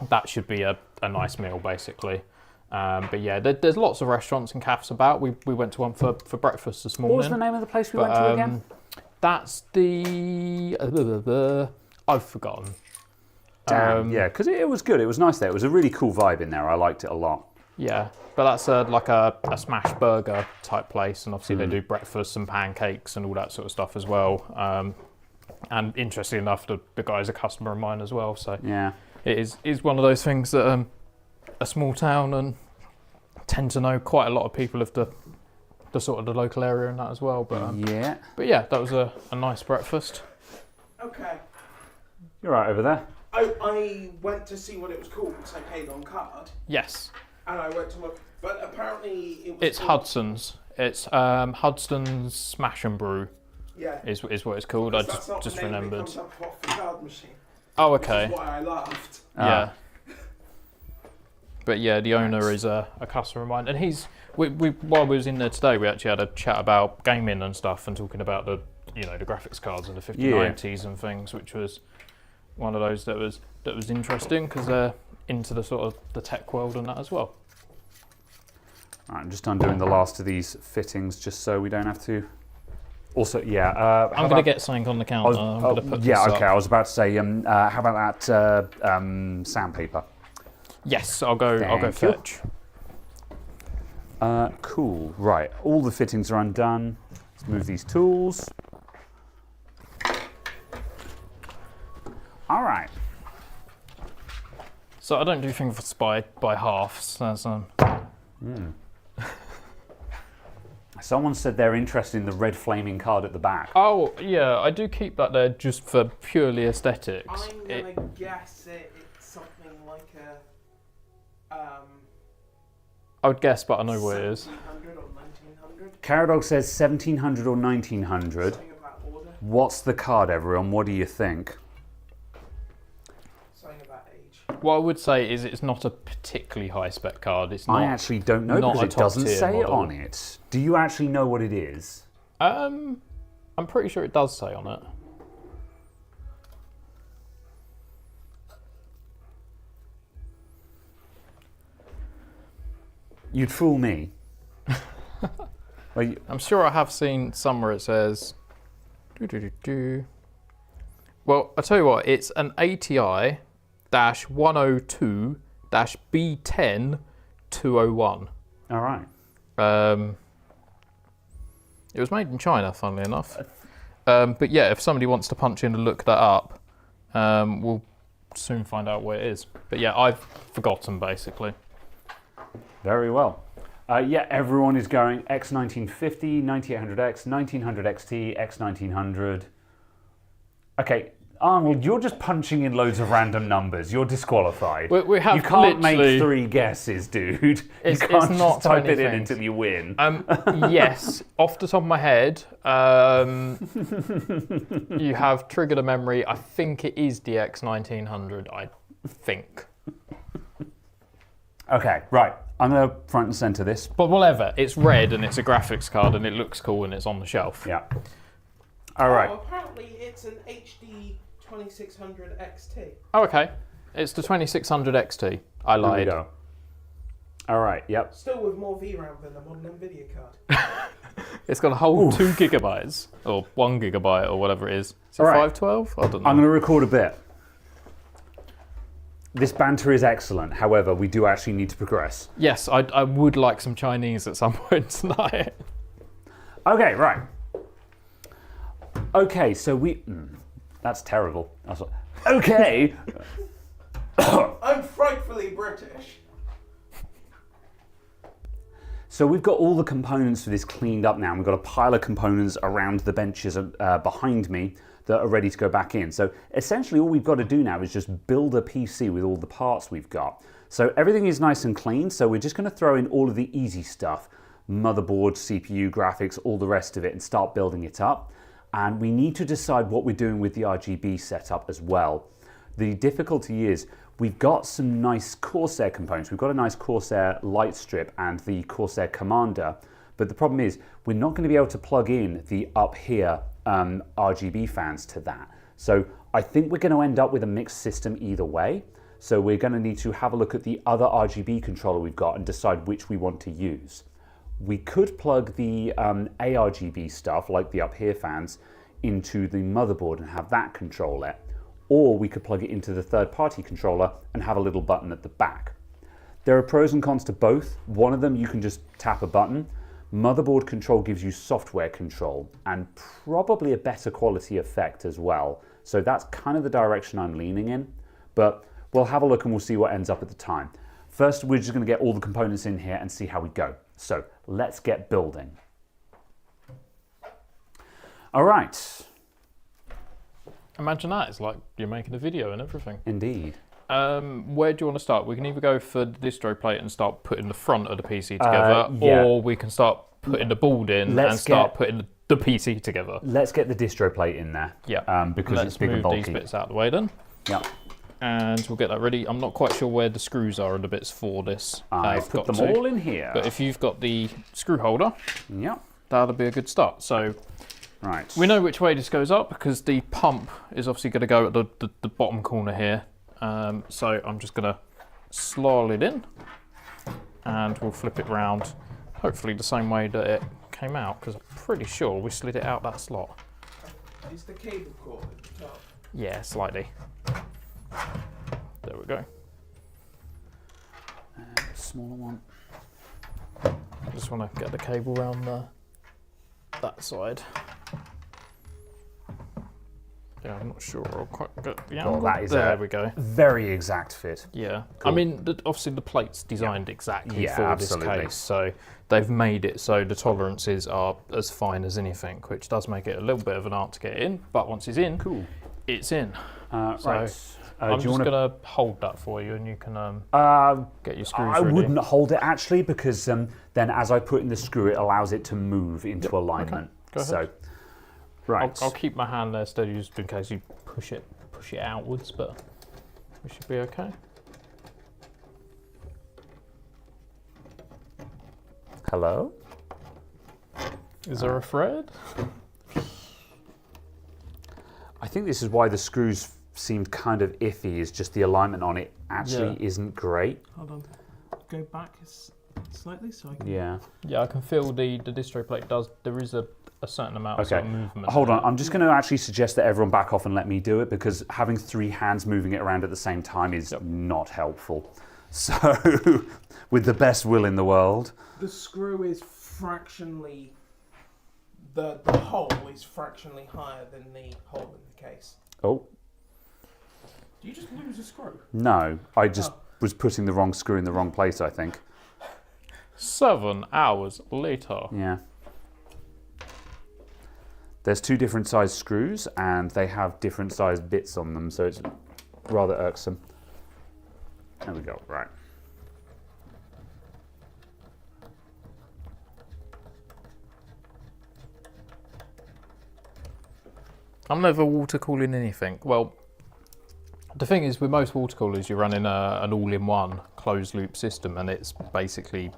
that should be a nice meal basically. But yeah, there's lots of restaurants and cafes about. We went to one for breakfast this morning. What was the name of the place we went to again? That's the... I've forgotten. Damn, yeah, because it was good. It was nice there. It was a really cool vibe in there. I liked it a lot. Yeah, but that's like a smash burger type place, and obviously they do breakfast and pancakes and all that sort of stuff as well. And interestingly enough, the guy's a customer of mine as well. So yeah, it is one of those things that a small town and tend to know quite a lot of people of the sort of the local area and that as well. But yeah, that was a nice breakfast. Okay. You're right over there. I went to see what it was called because I paid on card. Yes. And I went to look, but apparently it was. It's Hudson's. It's Hudson's Smash and Brew. Yeah. Is what it's called. I just remembered. It comes up off the card machine. Oh, okay. Which is why I laughed. Yeah. But yeah, the owner is a customer of mine, and while we was in there today, we actually had a chat about gaming and stuff, and talking about the graphics cards and the 5090s and things, which was one of those that was interesting because they're into the sort of the tech world and that as well. Right, I'm just undoing the last of these fittings just so we don't have to. Also, yeah. I'm going to get something on the counter. I'm going to put this up. I was about to say, how about that sandpaper? Yes, I'll go fetch. Cool. Right, all the fittings are undone. Let's move these tools. All right. So I don't do things by halves. Someone said they're interested in the red flaming card at the back. Oh yeah, I do keep that there just for purely aesthetics. I'm gonna guess it's something like a. I would guess, but I know what it is. 1700 or 1900. Caradog says 1700 or 1900. Something of that order. What's the card, everyone? What do you think? Something of that age. What I would say is it's not a particularly high spec card. It's not. I actually don't know because it doesn't say it on it. Do you actually know what it is? I'm pretty sure it does say on it. You'd fool me. I'm sure I have seen somewhere it says. Well, I tell you what, it's an ATI-102-B10-201. All right. It was made in China, funnily enough. But yeah, if somebody wants to punch in and look that up, we'll soon find out where it is. But yeah, I've forgotten basically. Very well. Yeah, everyone is going X1950, 9800X, 1900 XT, X1900. Okay, Arnold, you're just punching in loads of random numbers. You're disqualified. We have you can't make literally- 3 guesses, dude. You It's can't not just type 20 it in things. until you win. Yes, off the top of my head, you have triggered a memory. I think it is DX 1900. I think. Okay, right. I'm going to front and center this. But whatever, it's red and it's a graphics card and it looks cool and it's on the shelf. Yeah. All right. Oh, apparently it's an HD 2600 XT. Oh, okay. It's the 2600 XT. I There we lied. go. All right, yep. Still with more VRAM than a modern Nvidia card. It's got a whole 2 gigabytes or 1 gigabyte or whatever it is. Is it All right. 512? I don't know. I'm going to record a bit. This banter is excellent. However, we do actually need to progress. Yes, I would like some Chinese at some point tonight. Okay, right. Okay, so we... that's terrible. Okay. I'm frightfully British. So we've got all the components for this cleaned up now. We've got a pile of components around the benches behind me that are ready to go back in. So essentially all we've got to do now is just build a PC with all the parts we've got. So everything is nice and clean, so we're just going to throw in all of the easy stuff. Motherboard, CPU, graphics, all the rest of it, and start building it up. And we need to decide what we're doing with the RGB setup as well. The difficulty is we've got some nice Corsair components. We've got a nice Corsair light strip and the Corsair Commander, but the problem is we're not going to be able to plug in the up here RGB fans to that. So I think we're going to end up with a mixed system either way. So we're going to need to have a look at the other RGB controller we've got and decide which we want to use. We could plug the ARGB stuff, like the up here fans, into the motherboard and have that control it. Or we could plug it into the third-party controller and have a little button at the back. There are pros and cons to both. One of them, you can just tap a button. Motherboard control gives you software control and probably a better quality effect as well. So that's kind of the direction I'm leaning in, but we'll have a look and we'll see what ends up at the time. First, we're just going to get all the components in here and see how we go. So let's get building. All right. Imagine that, it's like you're making a video and everything. Indeed. Where do you want to start? We can either go for the distro plate and start putting the front of the PC together, yeah. or we can start putting the board in and start putting the PC together. Let's get the distro plate in there. Yeah. Because it's big and bulky. Let's move these bits out of the way then. Yeah. And we'll get that ready. I'm not quite sure where the screws are and the bits for this. I've put them all in here. But if you've got the screw holder, Yep. that'll be a good start. So Right. we know which way this goes up because the pump is obviously going to go at the bottom corner here. So I'm just going to slide it in and we'll flip it round, hopefully the same way that it came out, because I'm pretty sure we slid it out that slot. Is the cable cord at the top? Yeah, slightly. There we go. Smaller one. Just want to get the cable round that side. Yeah, I'm not sure I'll quite get the angle. that is there we go. Very exact fit. Yeah, Cool. I mean, obviously the plate's designed exactly Yeah, for absolutely. this case, so they've made it so the tolerances are as fine as anything, which does make it a little bit of an art to get in, but once it's in, Cool. it's in. Right. I'm do you just want going to hold that for you and you can get your screws I ready. wouldn't hold it actually, because then as I put in the screw, it allows it to move into alignment. Go ahead. So, right. I'll keep my hand there steady just in case you push it outwards, but we should be okay. Hello? Is there a thread? I think this is why the screws seemed kind of iffy, is just the alignment on it actually isn't great. Hold on. Go back slightly so I can... Yeah. Yeah, I can feel the distro plate does. There is a certain amount of, sort of movement. Hold on, I'm just going to actually suggest that everyone back off and let me do it, because having 3 hands moving it around at the same time is not helpful. So, with the best will in the world. The screw is fractionally... The hole is fractionally higher than the hole in the case. Oh, Do you just lose a screw? no, I just was putting the wrong screw in the wrong place, I think. 7 hours later. Yeah. There's two different size screws and they have different size bits on them, so it's rather irksome. There we go, right. I'm never water cooling anything. Well, the thing is with most water coolers you're running an all-in-one closed loop system, and it's basically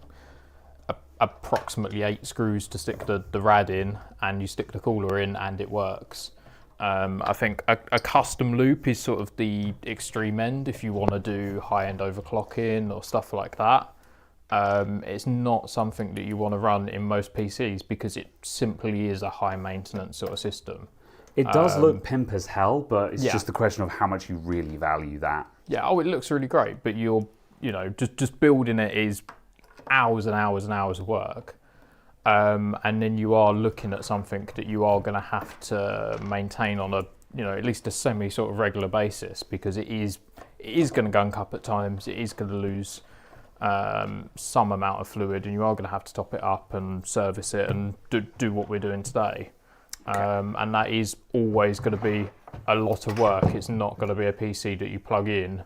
approximately 8 screws to stick the rad in, and you stick the cooler in and it works. I think a custom loop is sort of the extreme end if you want to do high-end overclocking or stuff like that. It's not something that you want to run in most PCs because it simply is a high maintenance sort of system. It does look pimp as hell, but it's yeah. just a question of how much you really value that. Yeah, oh, it looks really great, but you know, just building it is hours and hours and hours of work. And then you are looking at something that you are going to have to maintain on a, you know, at least a semi sort of regular basis, because it is going to gunk up at times. It is going to lose some amount of fluid, and you are going to have to top it up and service it and do what we're doing today. Okay. And that is always going to be a lot of work. It's not going to be a PC that you plug in,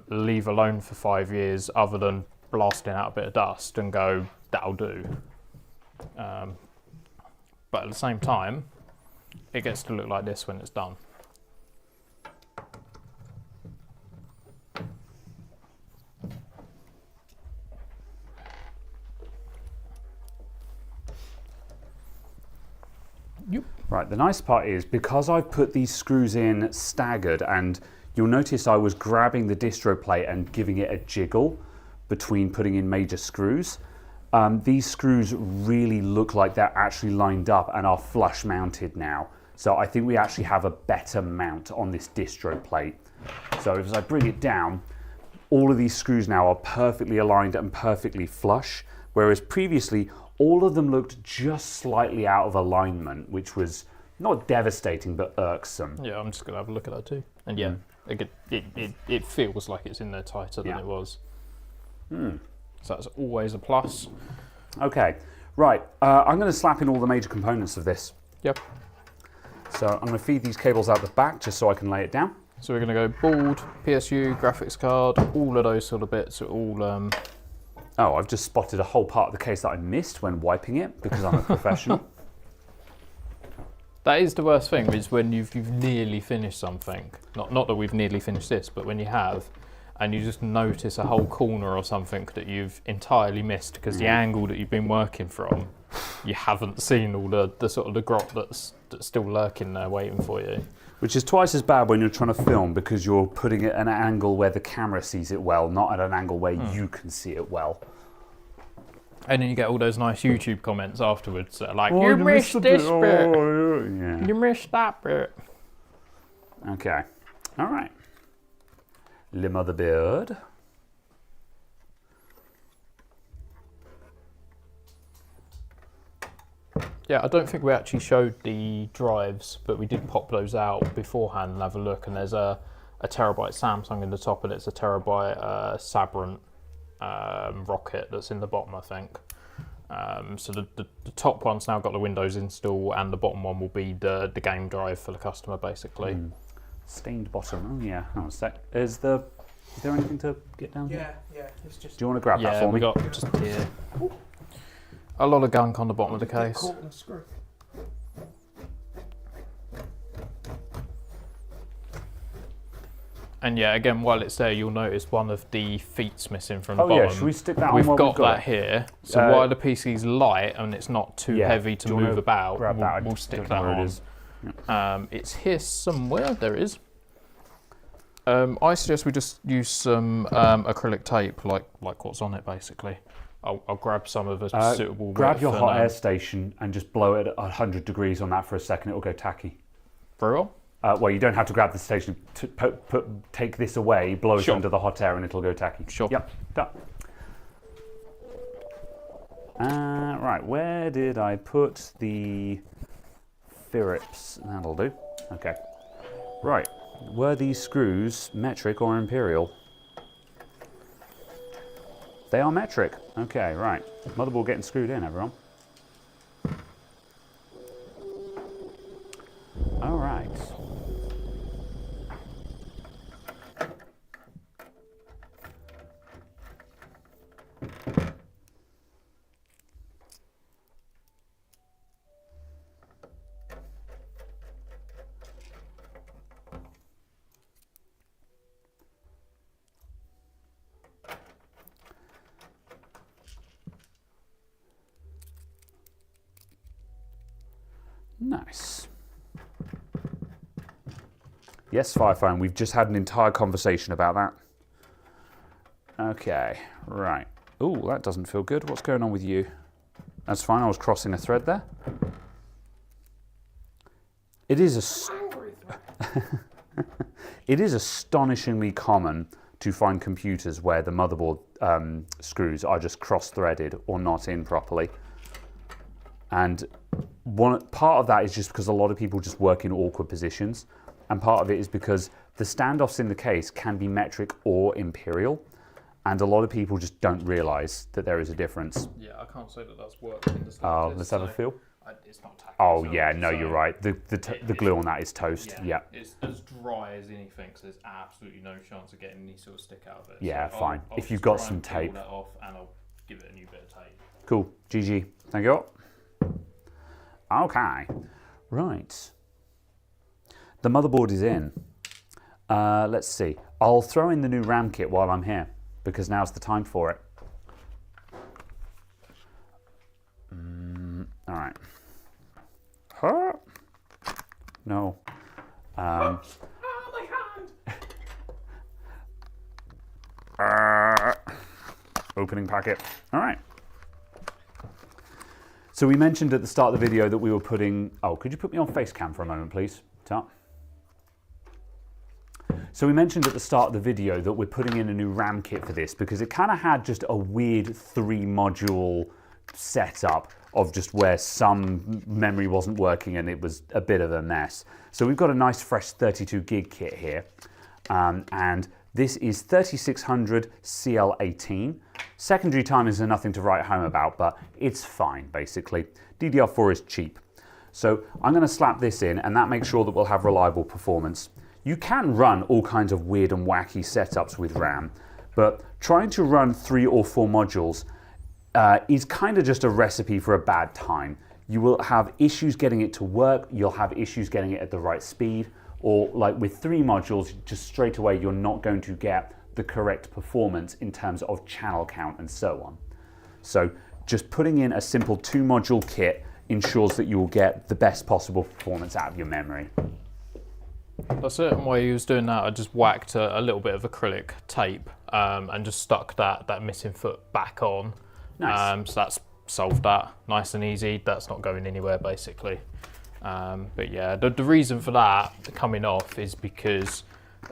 leave alone for 5 years, other than blasting out a bit of dust and go, that'll do. But at the same time, it gets to look like this when it's done. Yep. Right, the nice part is, because I've put these screws in staggered, and you'll notice I was grabbing the distro plate and giving it a jiggle between putting in major screws. These screws really look like they're actually lined up and are flush mounted now. So I think we actually have a better mount on this distro plate. So as I bring it down, all of these screws now are perfectly aligned and perfectly flush, whereas previously all of them looked just slightly out of alignment, which was not devastating, but irksome. Yeah, I'm just going to have a look at that too. And yeah, it feels like it's in there tighter than it was. So that's always a plus. Okay, right. I'm going to slap in all the major components of this. Yep. So I'm going to feed these cables out the back just so I can lay it down. So we're going to go board, PSU, graphics card, all of those sort of bits are all... Oh, I've just spotted a whole part of the case that I missed when wiping it because I'm a professional. That is the worst thing, is when you've nearly finished something. Not that we've nearly finished this, but when you have, and you just notice a whole corner or something that you've entirely missed because the angle that you've been working from, you haven't seen all the sort of the grot that's still lurking there waiting for you. Which is twice as bad when you're trying to film, because you're putting it at an angle where the camera sees it well, not at an angle where you can see it well. And then you get all those nice YouTube comments afterwards that are like, you missed this bit. Yeah. You missed that bit. Okay. All right. Le motherboard. Yeah, I don't think we actually showed the drives, but we did pop those out beforehand and have a look. And there's a terabyte Samsung in the top, and it's a terabyte Sabrent rocket that's in the bottom, I think. So the top one's now got the Windows install, and the bottom one will be the game drive for the customer, basically. Stained bottom. Oh yeah. Hang on a sec. Is there anything to get down here? Yeah. It's just. Do you want to grab that for me? We got just here. A lot of gunk on the bottom of the case. Caught in a screw. And yeah, again, while it's there, you'll notice one of the feet's missing from the Oh bottom. yeah, should we stick that on We've while got we've got that it? here. So while the PC's light and it's not too heavy to Do you wanna move about, grab that? we'll I stick don't that know where on. it is. It's here somewhere. There it is. I suggest we just use some acrylic tape, like what's on it, basically. I'll grab some of a suitable. Grab your width hot and, air station and just blow it at 100 degrees on that for a second. It'll go tacky. Very well. Well, you don't have to grab the station. Take this away, blow it under the hot air, and it'll go tacky. Sure. Yep. Done. Right. Where did I put the Phillips? That'll do. Okay. Right. Were these screws metric or imperial? They are metric. Okay, right. Motherboard getting screwed in, everyone. Nice. Yes, Firephone, we've just had an entire conversation about that. Okay, right. Oh, that doesn't feel good. What's going on with you? That's fine, I was crossing a thread there. It is it is astonishingly common to find computers where the motherboard screws are just cross-threaded or not in properly. And part of that is just because a lot of people just work in awkward positions. And part of it is because the standoffs in the case can be metric or imperial. And a lot of people just don't realise that there is a difference. Yeah, I can't say that that's worked in the slightest. Oh, let's have a feel. It's not tacky. Oh, yeah, no, you're right. The glue on that is toast. Yeah. It's as dry as anything, so there's absolutely no chance of getting any sort of stick out of it. Yeah, so fine. I'll If you've just got try some and peel tape. that off, and I'll give it a new bit of tape. Cool. GG. Thank you. Okay. Right. The motherboard is in. Let's see. I'll throw in the new RAM kit while I'm here, because now's the time for it. All right. Huh? No. Oh, my hand! Opening packet. All right. So we mentioned at the start of the video that we were putting... Oh, could you put me on face cam for a moment, please? Tap. So we mentioned at the start of the video that we're putting in a new RAM kit for this because it kind of had just a weird 3-module setup of just where some memory wasn't working and it was a bit of a mess. So we've got a nice fresh 32 gig kit here. And this is 3600 CL18. Secondary timers are nothing to write home about, but it's fine, basically. DDR4 is cheap. So I'm going to slap this in, and that makes sure that we'll have reliable performance. You can run all kinds of weird and wacky setups with RAM, but trying to run 3 or 4 modules is kind of just a recipe for a bad time. You will have issues getting it to work, you'll have issues getting it at the right speed, or like with 3 modules, just straight away you're not going to get the correct performance in terms of channel count and so on. So just putting in a simple 2-module kit ensures that you will get the best possible performance out of your memory. A certain way he was doing that, I just whacked a little bit of acrylic tape and just stuck that missing foot back on. Nice. So that's solved that, nice and easy. That's not going anywhere basically. But yeah, the reason for that coming off is because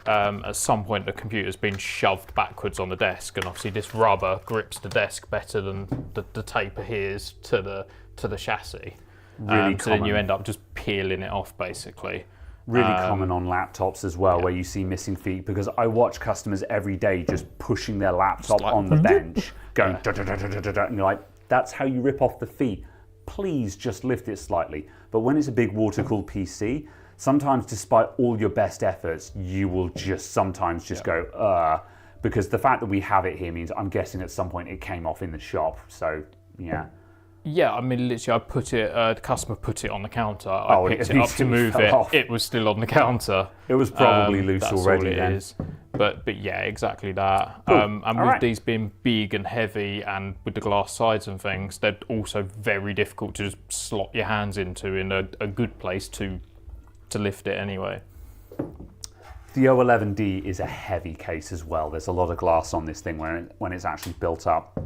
at some point the computer's been shoved backwards on the desk, and obviously this rubber grips the desk better than the tape adheres to the chassis. Really so then you end up just peeling it off basically. Really common on laptops as well, where you see missing feet, because I watch customers every day just pushing their laptop like, on the bench, going da, da, da, da, da, da, da, and you're like, that's how you rip off the feet. Please just lift it slightly. But when it's a big water-cooled PC, sometimes despite all your best efforts, you will just sometimes just go, because the fact that we have it here means I'm guessing at some point it came off in the shop. So, yeah. Yeah, I mean, literally, the customer put it on the counter. I picked it up to move it. Off. It was still on the counter. It was probably loose that's already all it then. is. But yeah, exactly that. Cool. And with these being big and heavy and with the glass sides and things, they're also very difficult to just slot your hands into in a good place to lift it anyway. The O11D is a heavy case as well. There's a lot of glass on this thing when it's actually built up.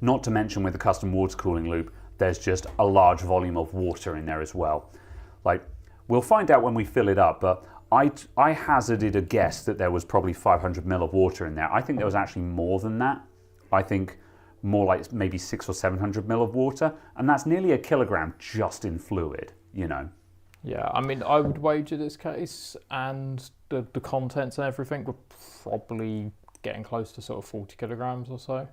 Not to mention with the custom water cooling loop, there's just a large volume of water in there as well. Like, we'll find out when we fill it up, but I hazarded a guess that there was probably 500 ml of water in there. I think there was actually more than that. I think more like maybe 600 or 700 ml of water, and that's nearly a kilogram just in fluid, you know. Yeah, I mean, I would wager this case and the contents and everything were probably getting close to sort of 40 kilograms or so.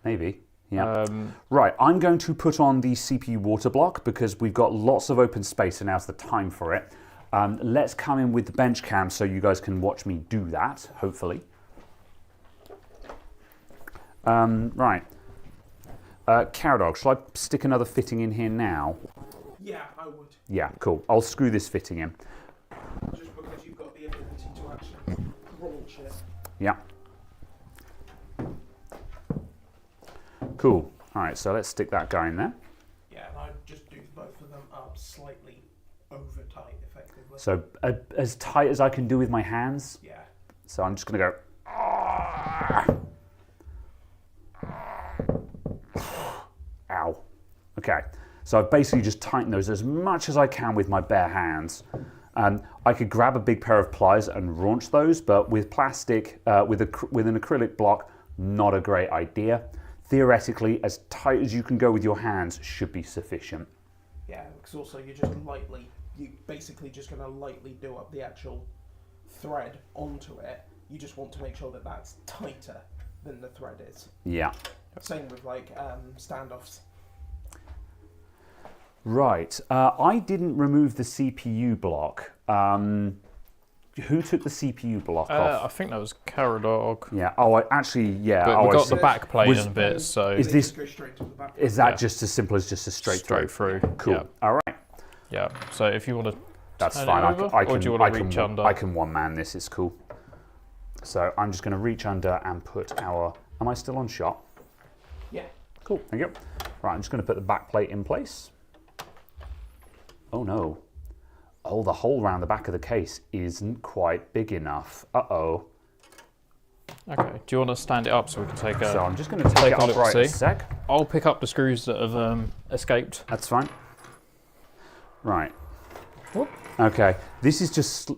Maybe. Yeah. Right, I'm going to put on the CPU water block because we've got lots of open space and now's the time for it. Let's come in with the bench cam so you guys can watch me do that, hopefully. Right. Cowdog, shall I stick another fitting in here now? Yeah, I would. Yeah, cool. I'll screw this fitting in. Just because you've got the ability to actually launch it. Yeah. Cool. All right, so let's stick that guy in there. Yeah, and I just do both of them up slightly over tight, effectively. So as tight as I can do with my hands. Yeah. So I'm just going to go. Ow. Okay. So I've basically just tightened those as much as I can with my bare hands. I could grab a big pair of pliers and raunch those, but with plastic, with an acrylic block, not a great idea. Theoretically, as tight as you can go with your hands should be sufficient. Yeah, because also you're basically just going to lightly do up the actual thread onto it. You just want to make sure that that's tighter than the thread is. Yeah. Same with like standoffs. Right. I didn't remove the CPU block. Who took the CPU block off? I think that was Caradog. Yeah. Oh, yeah. But we got the back plate Was- in a bit, so Is this? Go straight to the back. Is that Yeah. just as simple as just a straight through. Cool. Yeah. All right. Yeah. So if you want to, That's turn fine. it over, or do you want to reach under? I can one man this. It's cool. So I'm just going to reach under and put our. Am I still on shot? Yeah. Cool. Thank you. Right. I'm just going to put the back plate in place. Oh no. Oh, the hole around the back of the case isn't quite big enough. Uh-oh. Okay. Do you want to stand it up so we can take a? So I'm just going to take take it a look, upright a see? sec. I'll pick up the screws that have escaped. That's fine. Right. Whoop. Okay. This is just.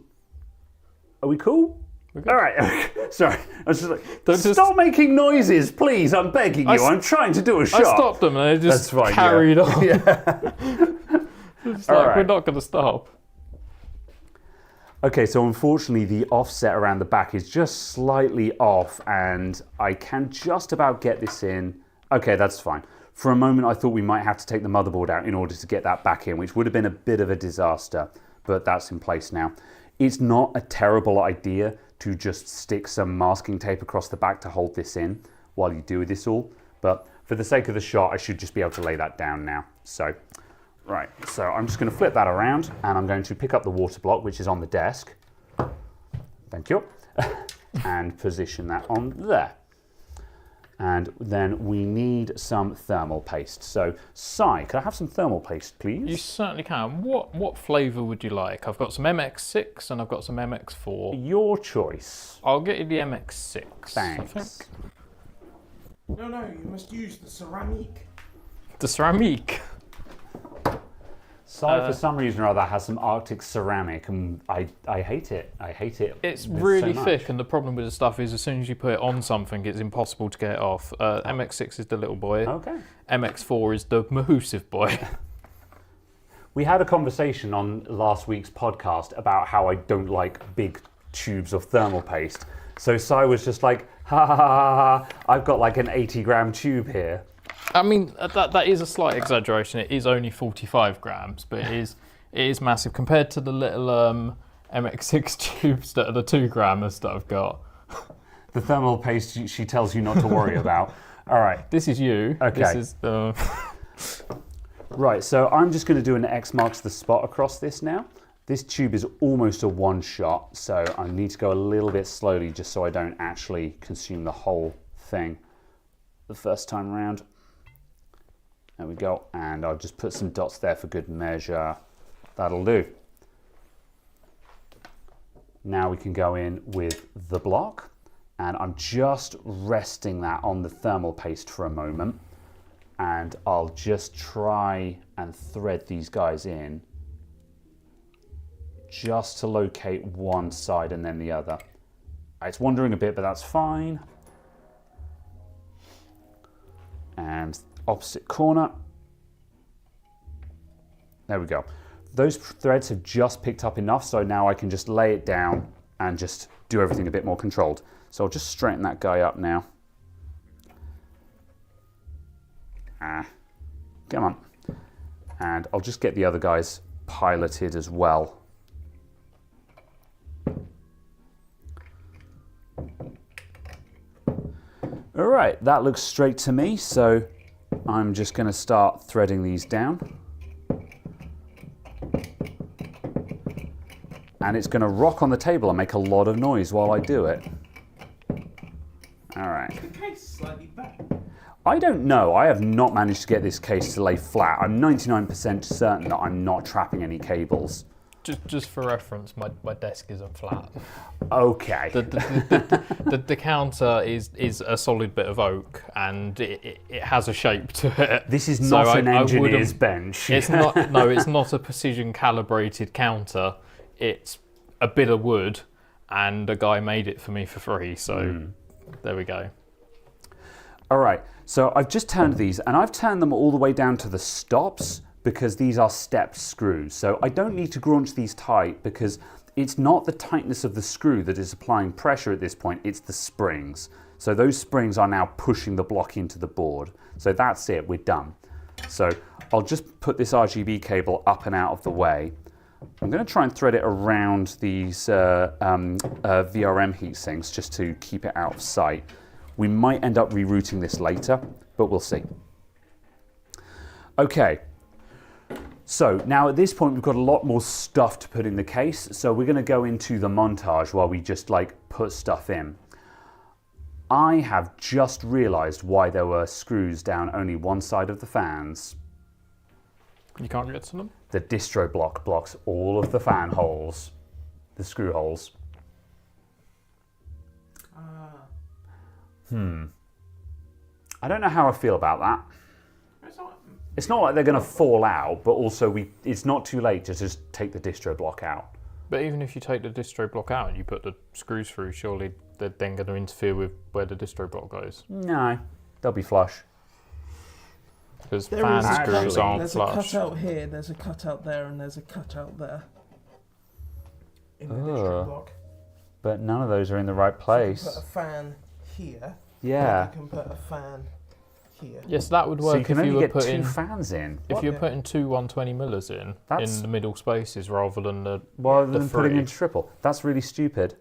Are we cool? We're good. All right. Sorry. I was just like, Don't just- stop making noises, please. I'm begging you. I'm trying to do a shot. I stopped them and they just That's fine, carried yeah. on. Yeah. It's All like, right. we're not going to stop. Okay, so unfortunately the offset around the back is just slightly off and I can just about get this in. Okay, that's fine. For a moment I thought we might have to take the motherboard out in order to get that back in, which would have been a bit of a disaster, but that's in place now. It's not a terrible idea to just stick some masking tape across the back to hold this in while you do this all, but for the sake of the shot I should just be able to lay that down now. So. Right, so I'm just going to flip that around and I'm going to pick up the water block, which is on the desk. Thank you. And position that on there. And then we need some thermal paste. So, Si, could I have some thermal paste, please? You certainly can. What flavour would you like? I've got some MX6 and I've got some MX4. Your choice. I'll get you the MX6. Thanks. I think. No, you must use the ceramic. The ceramic. Si, for some reason or other, has some Arctic ceramic, and I hate it. I hate it. It's so really much. thick, and the problem with the stuff is as soon as you put it on something, it's impossible to get it off. MX6 is the little boy. Okay. MX4 is the mahoosive boy. We had a conversation on last week's podcast about how I don't like big tubes of thermal paste. So Si was just like, ha ha ha ha, ha. I've got like an 80-gram tube here. I mean, that is a slight exaggeration. It is only 45 grams, but it is massive compared to the little MX6 tubes that are the 2-grammers that I've got. The thermal paste she tells you not to worry about. All right. This is you. Okay. This is the... Right, so I'm just going to do an X marks the spot across this now. This tube is almost a one shot, so I need to go a little bit slowly just so I don't actually consume the whole thing the first time around. There we go, and I'll just put some dots there for good measure. That'll do. Now we can go in with the block, and I'm just resting that on the thermal paste for a moment, and I'll just try and thread these guys in just to locate one side and then the other. It's wandering a bit, but that's fine. And opposite corner. There we go. Those threads have just picked up enough, so now I can just lay it down and just do everything a bit more controlled. So I'll just straighten that guy up now. Come on. And I'll just get the other guys piloted as well. All right, that looks straight to me, so I'm just going to start threading these down. And it's going to rock on the table and make a lot of noise while I do it. All right. The case slightly back. I don't know. I have not managed to get this case to lay flat. I'm 99% certain that I'm not trapping any cables. Just for reference, my desk isn't flat. Okay. The counter is a solid bit of oak, and it has a shape to it. This is not an engineer's bench. It's not. No, it's not a precision calibrated counter. It's a bit of wood, and a guy made it for me for free. So there we go. All right. So I've just turned these, and I've turned them all the way down to the stops, because these are stepped screws. So I don't need to graunch these tight, because it's not the tightness of the screw that is applying pressure at this point, it's the springs. So those springs are now pushing the block into the board. So that's it, we're done. So I'll just put this RGB cable up and out of the way. I'm going to try and thread it around these VRM heat sinks just to keep it out of sight. We might end up rerouting this later, but we'll see. Okay. So now at this point we've got a lot more stuff to put in the case, so we're going to go into the montage while we just like put stuff in. I have just realised why there were screws down only one side of the fans. You can't get to them? The distro block blocks all of the fan holes, the screw holes. I don't know how I feel about that. It's not like they're going to fall out, but also it's not too late to just take the distro block out. But even if you take the distro block out and you put the screws through, surely they're then going to interfere with where the distro block goes. No, they'll be flush. Because fan screws aren't there's flush. There's a cutout here, there's a cutout there, and there's a cutout there. In the distro block. But none of those are in the right place. So you can put a fan here. Yeah. You can put a fan here. Yes, that would work So you can if you only were get putting two fans in. if you're putting two 120 millers in the middle spaces rather than the putting in triple. That's really stupid.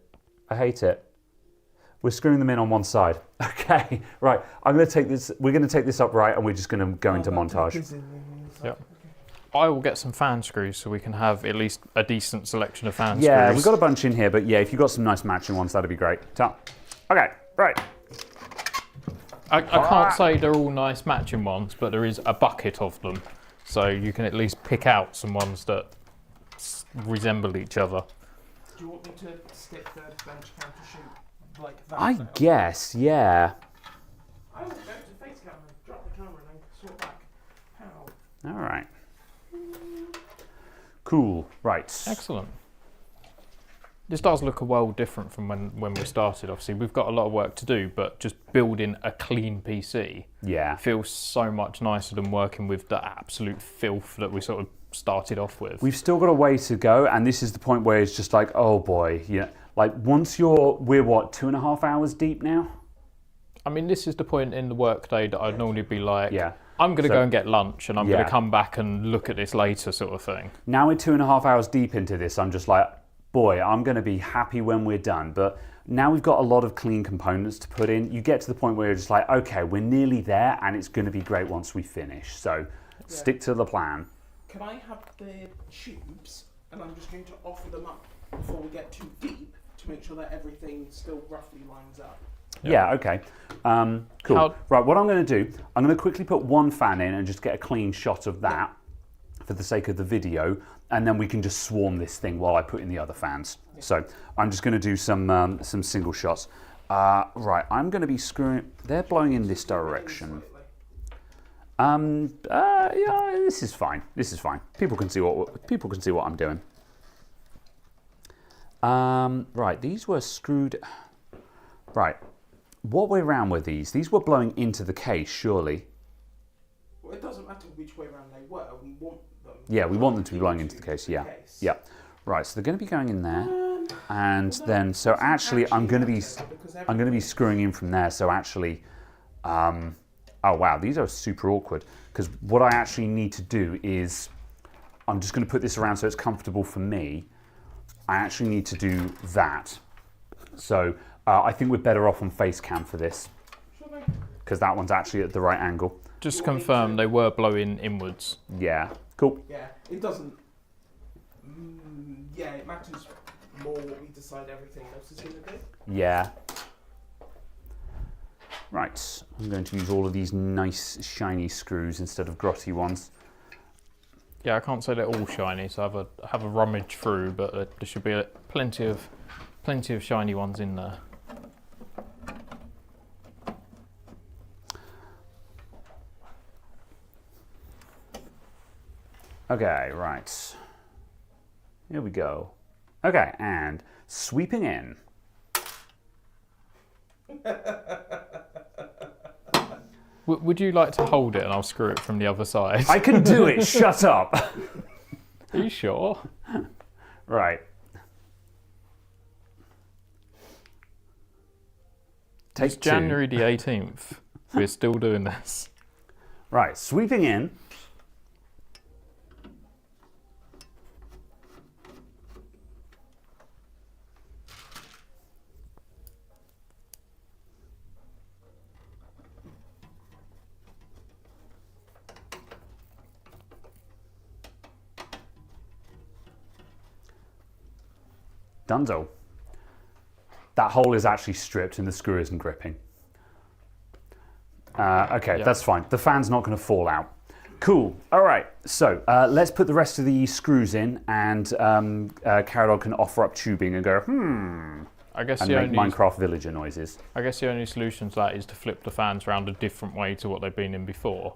I hate it. We're screwing them in on one side. Okay, right. I'm going to take this. We're going to take this upright, and we're just going to go into montage. Yep. I will get some fan screws so we can have at least a decent selection of fan Yeah, screws. we've got a bunch in here, but yeah, if you've got some nice matching ones, that'd be great. Okay, right. I can't say they're all nice matching ones, but there is a bucket of them, so you can at least pick out some ones that resemble each other. Do you want me to stick the bench cam to shoot like that? I guess, yeah. I will go to face camera, drop the camera, and then sort back. How? All right. Cool. Right. Excellent. This does look a world different from when we started. Obviously, we've got a lot of work to do, but just building a clean PC feels so much nicer than working with the absolute filth that we sort of started off with. We've still got a way to go, and this is the point where it's just like, oh boy, like once we're what, 2.5 hours deep now? I mean, this is the point in the workday that I'd normally be like, yeah. I'm going to go and get lunch, and I'm going to come back and look at this later, sort of thing. Now we're 2.5 hours deep into this, I'm just like, boy, I'm going to be happy when we're done. But now we've got a lot of clean components to put in. You get to the point where you're just like, okay, we're nearly there, and it's going to be great once we finish. So stick to the plan. Can I have the tubes, and I'm just going to offer them up before we get too deep to make sure that everything still roughly lines up. Yeah, okay. Cool. Right, what I'm going to do, I'm going to quickly put one fan in and just get a clean shot of that for the sake of the video, and then we can just swarm this thing while I put in the other fans. Yeah. So I'm just going to do some single shots. Right, I'm going to be screwing. They're blowing in this direction. Yeah, this is fine. This is fine. People can see what I'm doing. Right, these were screwed. Right, what way round were these? These were blowing into the case, surely. Well, it doesn't matter which way round they were. We want them. Yeah, we want them to be blowing into the case. Yeah, yeah. Right, so they're going to be going in there, and then so actually I'm going to be screwing in from there. So actually, oh wow, these are super awkward because what I actually need to do is I'm just going to put this around so it's comfortable for me. I actually need to do that. So I think we're better off on face cam for this because that one's actually at the right angle. Just to confirm, they were blowing inwards. Yeah, cool. Yeah, it doesn't. Yeah, it matters more what we decide everything else is going to do. Yeah. Right, I'm going to use all of these nice shiny screws instead of grotty ones. Yeah, I can't say they're all shiny, so have a rummage through, but there should be plenty of shiny ones in there. Okay, right. Here we go. Okay, and sweeping in. Would you like to hold it and I'll screw it from the other side? I can do it, shut up. Are you sure? Right. It's January the 18th. We're still doing this. Right, sweeping in. Dunzo. That hole is actually stripped and the screw isn't gripping. Okay, that's fine. The fan's not going to fall out. Cool. All right, so let's put the rest of the screws in, and Caradog can offer up tubing and go, I guess and make Minecraft villager noises. I guess the only solution to that is to flip the fans around a different way to what they've been in before,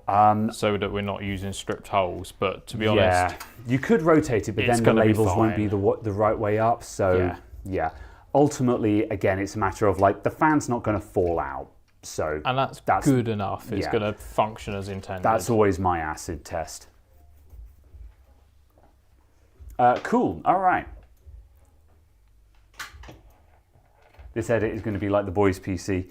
so that we're not using stripped holes. But to be honest, yeah, you could rotate it, but then the labels won't be the right way up. So yeah, ultimately, again, it's a matter of like the fan's not going to fall out. So and that's good enough. It's going to function as intended. That's always my acid test. Cool. All right. This edit is going to be like the boys' PC.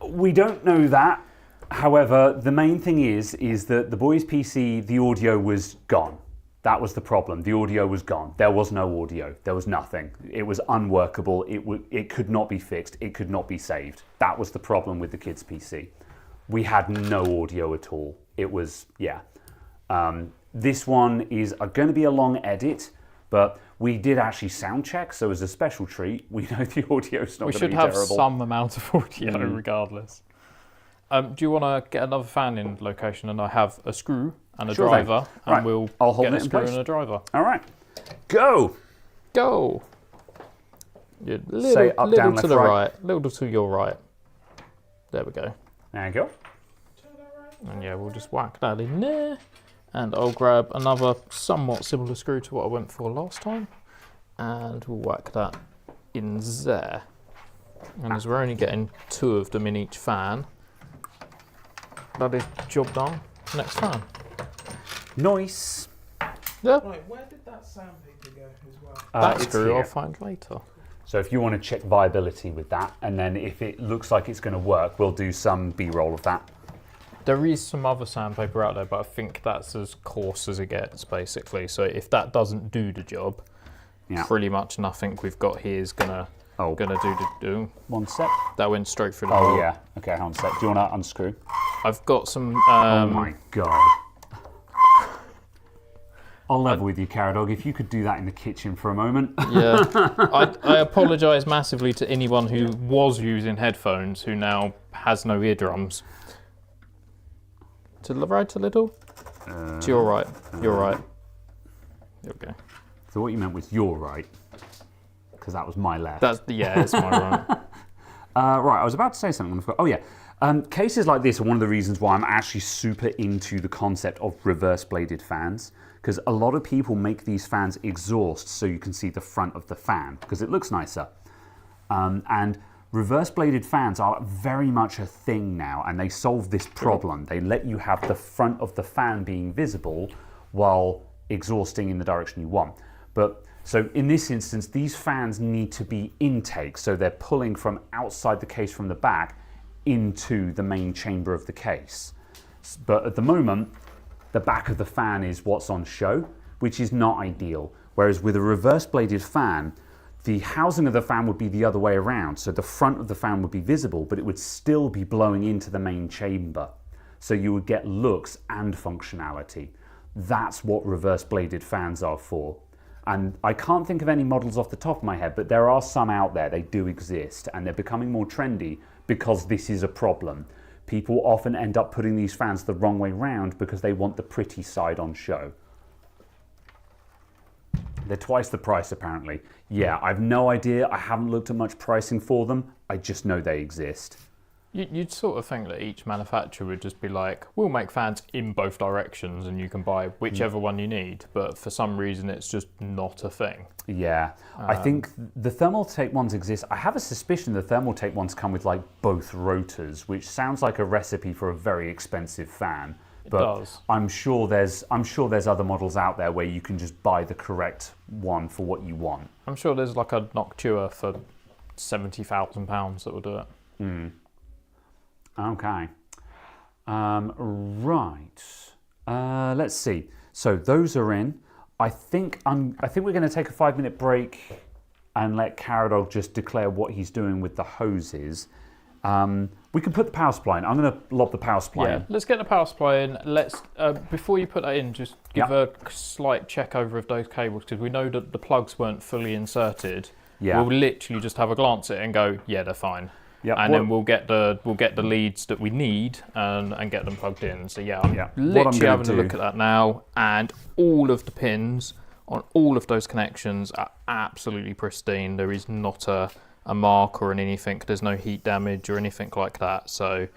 We don't know that. However, the main thing is that the boys' PC, the audio was gone. That was the problem. The audio was gone. There was no audio. There was nothing. It was unworkable. It could not be fixed. It could not be saved. That was the problem with the kids' PC. We had no audio at all. It was, yeah. This one is going to be a long edit, but we did actually sound check, so as a special treat, we know the audio's not going to be terrible. We should have some amount of audio regardless. Do you want to get another fan in location, and I have a screw and a driver, and we'll get a screw and a driver. All right. Go! Go! Yeah, Say up, down, left, to the right. Little to your right. There we go. There you go. And yeah, we'll just whack that in there. And I'll grab another somewhat similar screw to what I went for last time. And we'll whack that in there. And as we're only getting 2 of them in each fan, that is job done. Next fan. Nice. Yeah. Right, where did that sandpaper go as well? That screw I'll find later. So if you want to check viability with that, and then if it looks like it's going to work, we'll do some B-roll of that. There is some other sandpaper out there, but I think that's as coarse as it gets, basically. So if that doesn't do the job, pretty much nothing we've got here is gonna do the do. One sec. That went straight through the hole. Oh yeah. Okay, hold on a sec. Do you want to unscrew? I've got some. Oh my god. I'll level with you, Caradog. If you could do that in the kitchen for a moment. Yeah. I apologise massively to anyone who was using headphones who now has no eardrums. To the right a little? To your right. You're right. There we go. So what you meant was your right, because that was my left. It's my right. Right, I was about to say something. Oh yeah. Cases like this are one of the reasons why I'm actually super into the concept of reverse bladed fans, because a lot of people make these fans exhaust so you can see the front of the fan, because it looks nicer. And reverse bladed fans are very much a thing now, and they solve this problem. They let you have the front of the fan being visible while exhausting in the direction you want. But so in this instance, these fans need to be intake, so they're pulling from outside the case from the back into the main chamber of the case. But at the moment, the back of the fan is what's on show, which is not ideal. Whereas with a reverse bladed fan, the housing of the fan would be the other way around. So the front of the fan would be visible, but it would still be blowing into the main chamber. So you would get looks and functionality. That's what reverse bladed fans are for. And I can't think of any models off the top of my head, but there are some out there. They do exist, and they're becoming more trendy because this is a problem. People often end up putting these fans the wrong way round because they want the pretty side on show. They're twice the price, apparently. Yeah, I've no idea. I haven't looked at much pricing for them. I just know they exist. You'd sort of think that each manufacturer would just be like, we'll make fans in both directions and you can buy whichever one you need. But for some reason, it's just not a thing. Yeah, I think the Thermaltake ones exist. I have a suspicion the Thermaltake ones come with like both rotors, which sounds like a recipe for a very expensive fan. But It does. I'm sure there's other models out there where you can just buy the correct one for what you want. I'm sure there's like a Noctua for £70,000 that will do it. Okay. Right. Let's see. So those are in. I think we're going to take a 5-minute break and let Caradog just declare what he's doing with the hoses. We can put the power supply in. I'm going to lob the power supply in. Let's get the power supply in. Let's before you put that in, just give a slight check over of those cables because we know that the plugs weren't fully inserted. Yeah. We'll literally just have a glance at it and go, yeah, they're fine. Yep. And then we'll get the leads that we need and get them plugged in. So I'm literally having a look at that now, and all of the pins on all of those connections are absolutely pristine. There is not a mark or anything. There's no heat damage or anything like that. So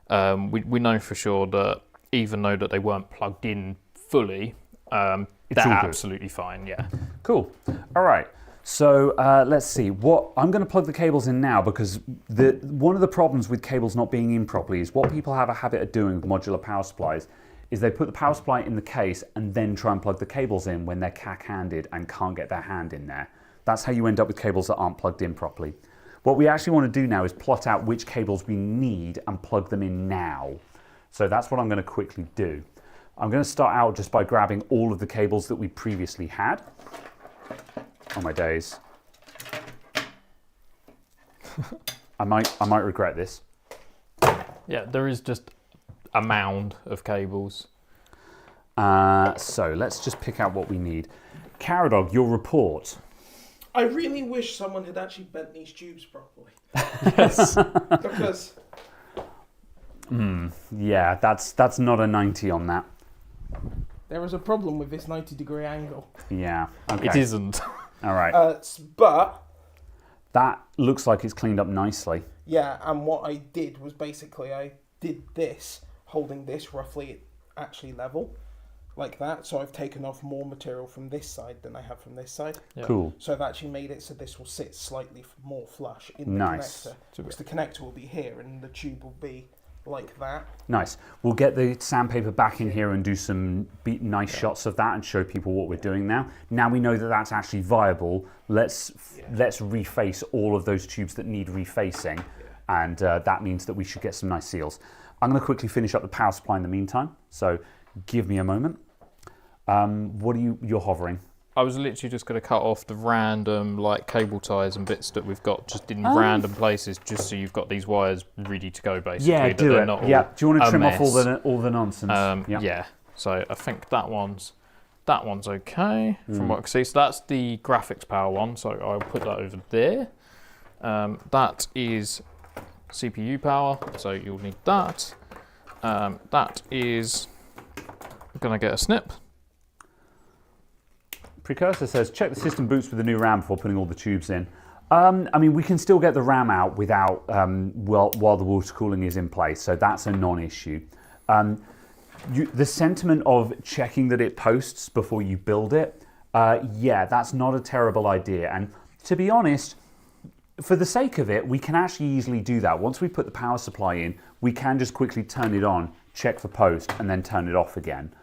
we know for sure that even though that they weren't plugged in fully, they're absolutely fine. Yeah. Cool. All right. So let's see. I'm going to plug the cables in now because one of the problems with cables not being in properly is what people have a habit of doing with modular power supplies is they put the power supply in the case and then try and plug the cables in when they're cack-handed and can't get their hand in there. That's how you end up with cables that aren't plugged in properly. What we actually want to do now is plot out which cables we need and plug them in now. So that's what I'm going to quickly do. I'm going to start out just by grabbing all of the cables that we previously had. Oh my days. I might regret this. Yeah, there is just a mound of cables. So let's just pick out what we need. Caradog, your report. I really wish someone had actually bent these tubes properly. Yes. Because... Yeah, that's not a 90 on that. There is a problem with this 90-degree angle. Yeah, okay. It isn't. All right. But... That looks like it's cleaned up nicely. Yeah, and what I did was basically I did this, holding this roughly actually level, like that. So I've taken off more material from this side than I have from this side. Yeah. Cool. So I've actually made it so this will sit slightly more flush in the connector. Because the connector will be here and the tube will be like that. Nice. We'll get the sandpaper back in here and do some nice shots of that and show people what we're doing now. Now we know that that's actually viable. Let's reface all of those tubes that need refacing, and that means that we should get some nice seals. I'm going to quickly finish up the power supply in the meantime, so give me a moment. What are you're hovering? I was literally just going to cut off the random like cable ties and bits that we've got just in random places, just so you've got these wires ready to go. Basically, yeah, do it. Yeah. Do you want to trim off all the nonsense? Yeah. So I think that one's okay from what I can see. So that's the graphics power one. So I'll put that over there. That is CPU power. So you'll need that. That is going to get a snip. Precursor says, check the system boots with the new RAM before putting all the tubes in. I mean, we can still get the RAM out without while the water cooling is in place, so that's a non-issue. The sentiment of checking that it posts before you build it, yeah, that's not a terrible idea. And to be honest, for the sake of it, we can actually easily do that. Once we put the power supply in, we can just quickly turn it on, check for post, and then turn it off again.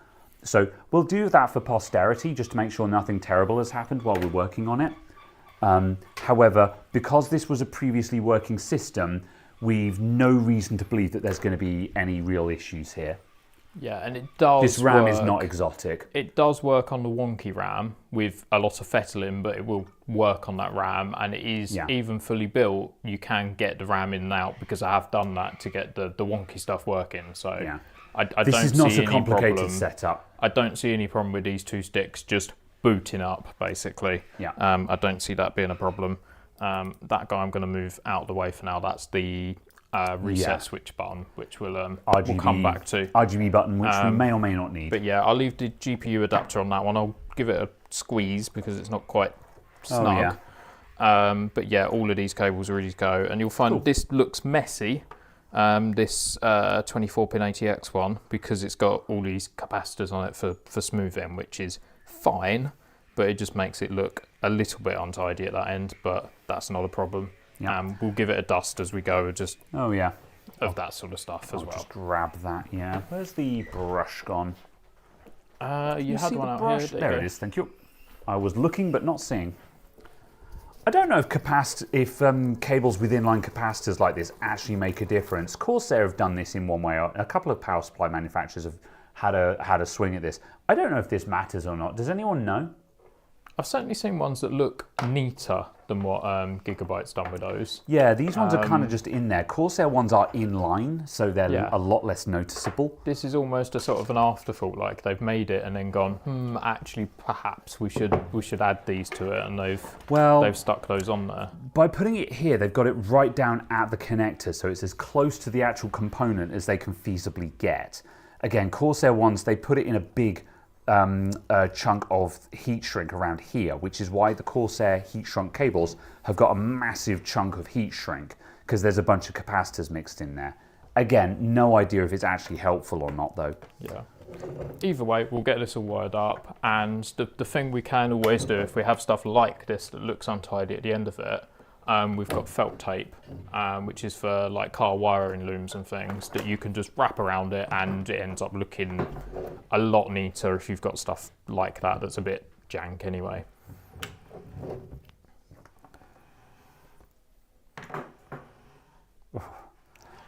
So we'll do that for posterity, just to make sure nothing terrible has happened while we're working on it. However, because this was a previously working system, we've no reason to believe that there's going to be any real issues here. Yeah, and it does. This RAM is not exotic. It does work on the wonky RAM with a lot of fettling, but it will work on that RAM, and it is even fully built. You can get the RAM in and out because I have done that to get the wonky stuff working. So yeah. I this don't is not see a complicated any problem. setup. I don't see any problem with these two sticks just booting up, basically. Yeah. I don't see that being a problem. That guy I'm going to move out of the way for now. That's the reset switch button, which we'll come back to. RGB button, which we may or may not need. But yeah, I'll leave the GPU adapter on that one. I'll give it a squeeze because it's not quite snug. Oh, yeah. But yeah, all of these cables are ready to go. And you'll find this looks messy, this 24-pin ATX one, because it's got all these capacitors on it for smoothing, which is fine, but it just makes it look a little bit untidy at that end, but that's not a problem. Yeah. We'll give it a dust as we go, just of that sort of stuff as well. Just grab that, yeah. Where's the brush gone? You had one out here. There it is, thank you. I was looking but not seeing. I don't know if cables with inline capacitors like this actually make a difference. Corsair have done this in one way. A couple of power supply manufacturers have had a swing at this. I don't know if this matters or not. Does anyone know? I've certainly seen ones that look neater than what Gigabyte's done with those. Yeah, these ones are kind of just in there. Corsair ones are inline, so they're a lot less noticeable. This is almost a sort of an afterthought, like they've made it and then gone, actually, perhaps we should add these to it, and they've stuck those on there. By putting it here, they've got it right down at the connector, so it's as close to the actual component as they can feasibly get. Again, Corsair ones, they put it in a big chunk of heat shrink around here, which is why the Corsair heat shrunk cables have got a massive chunk of heat shrink, because there's a bunch of capacitors mixed in there. Again, no idea if it's actually helpful or not though. Yeah. Either way, we'll get this all wired up, and the thing we can always do if we have stuff like this that looks untidy at the end of it, we've got felt tape, which is for like car wiring looms and things that you can just wrap around it, and it ends up looking a lot neater if you've got stuff like that that's a bit jank anyway.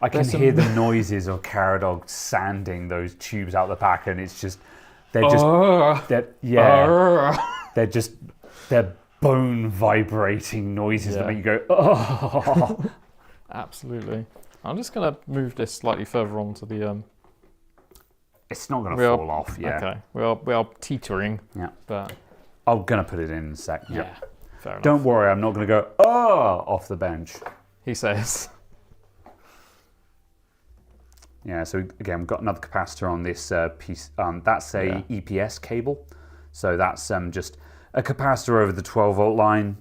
I can hear the noises of Caradog sanding those tubes out the back, and it's just they're bone vibrating noises that make you go, oh. Absolutely. I'm just going to move this slightly further onto the... It's not going to fall off, Okay, we are teetering. Yeah. But I'm going to put it in a sec. Yeah, fair enough. Don't worry, I'm not going to go, off the bench. He says. Yeah, so again, we've got another capacitor on this piece. That's a EPS cable. So that's just a capacitor over the 12-volt line.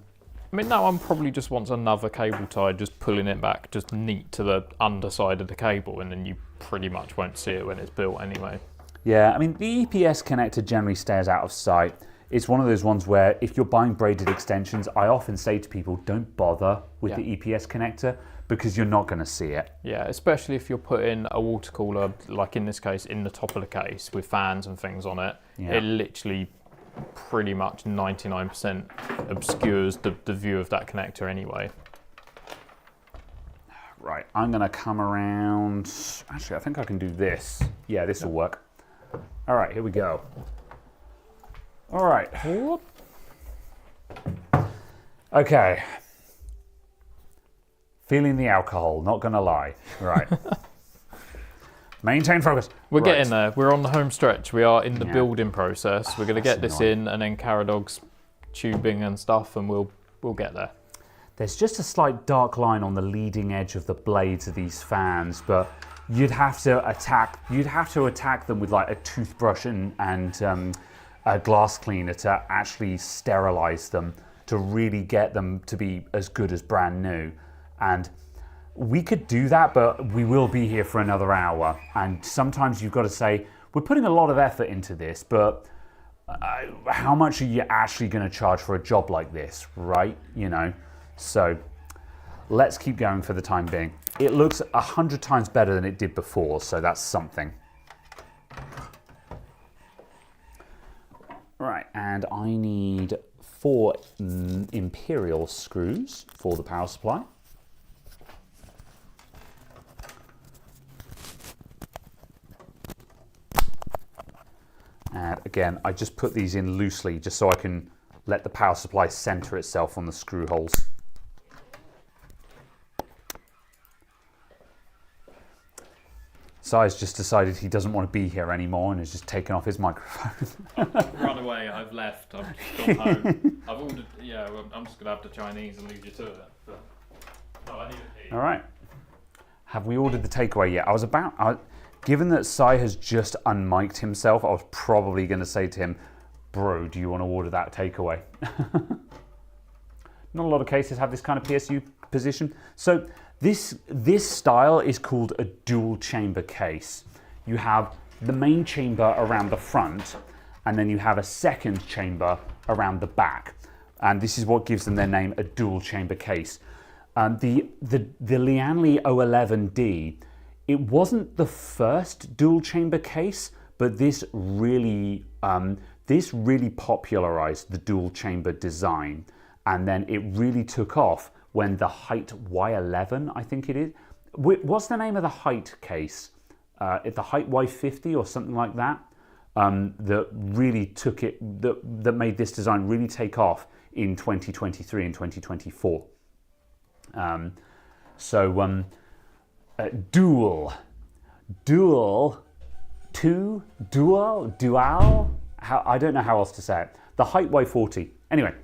I mean, that one probably just wants another cable tie, just pulling it back, just neat to the underside of the cable, and then you pretty much won't see it when it's built anyway. Yeah, I mean, the EPS connector generally stays out of sight. It's one of those ones where if you're buying braided extensions, I often say to people, don't bother with the EPS connector, because you're not going to see it. Yeah, especially if you're putting a water cooler, like in this case, in the top of the case with fans and things on it. Yeah. It literally pretty much 99% obscures the view of that connector anyway. Right, I'm going to come around. Actually, I think I can do this. Yeah, this will work. All right, here we go. All right. Okay. Feeling the alcohol, not going to lie. Right. Maintain focus. We're getting there. We're on the home stretch. We are in the building process. We're going to get this in, and then Caradog's tubing and stuff, and we'll get there. There's just a slight dark line on the leading edge of the blades of these fans, but you'd have to attack them with like a toothbrush and a glass cleaner to actually sterilize them, to really get them to be as good as brand new. And we could do that, but we will be here for another hour. And sometimes you've got to say, we're putting a lot of effort into this, but how much are you actually going to charge for a job like this, right? You know, so let's keep going for the time being. It looks 100 times better than it did before, so that's something. Right, and I need 4 imperial screws for the power supply. And again, I just put these in loosely just so I can let the power supply center itself on the screw holes. Sai's just decided he doesn't want to be here anymore and has just taken off his microphone. Run away, I've left, I've gone home. I've ordered, yeah, well, I'm just going to have the Chinese and leave you to it. But, oh, I need a tea. All right. Have we ordered the takeaway yet? Given that Sai has just unmiked himself, I was probably going to say to him, bro, do you want to order that takeaway? Not a lot of cases have this kind of PSU position. So this style is called a dual chamber case. You have the main chamber around the front, and then you have a second chamber around the back. And this is what gives them their name, a dual chamber case. The Lian O11D, it wasn't the first dual chamber case, but this really popularized the dual chamber design. And then it really took off when the Height Y11, I think it is. What's the name of the Height case? The Height Y50 or something like that. That really took it, that made this design really take off in 2023 and 2024. Dual. I don't know how else to say it. The Height Y40. Anyway,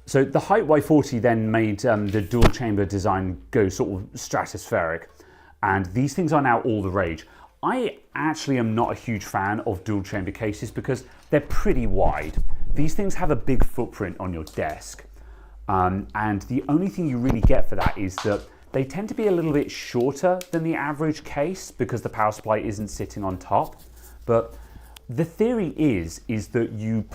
so the Height Y40 then made the dual chamber design go sort of stratospheric, and these things are now all the rage. I actually am not a huge fan of dual chamber cases because they're pretty wide. These things have a big footprint on your desk, and the only thing you really get for that is that they tend to be a little bit shorter than the average case because the power supply isn't sitting on top. But the theory is that you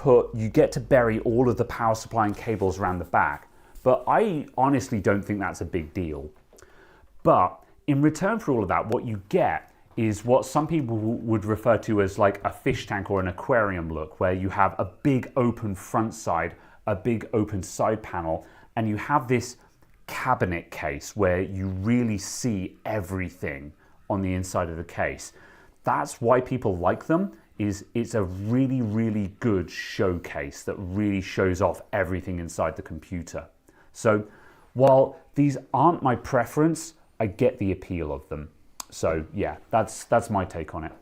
get to bury all of the power supply and cables around the back, but I honestly don't think that's a big deal. But in return for all of that, what you get is what some people would refer to as like a fish tank or an aquarium look, where you have a big open front side, a big open side panel, and you have this cabinet case where you really see everything on the inside of the case. That's why people like them. It's a really, really good showcase that really shows off everything inside the computer. So while these aren't my preference, I get the appeal of them. So yeah, that's my take on it.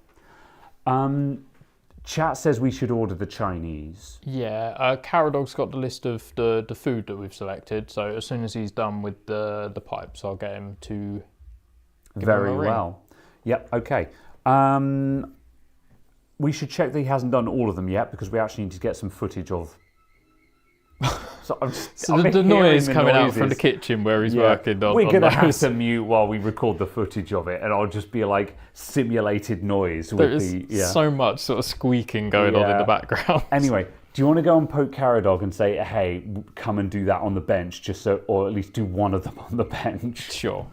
Chat says we should order the Chinese. Yeah, Caradog's got the list of the food that we've selected, so as soon as he's done with the pipes, I'll get him to give Very him a ring. well. Yep, okay. We should check that he hasn't done all of them yet, because we actually need to get some footage of... So, the noise coming out from the kitchen where he's working on we're going to have those. to mute while we record the footage of it, and I'll just be like simulated noise There with is so much sort of squeaking going on in the background. Anyway, do you want to go and poke Caradog and say, hey, come and do that on the bench, just so, or at least do one of them on the bench? Sure.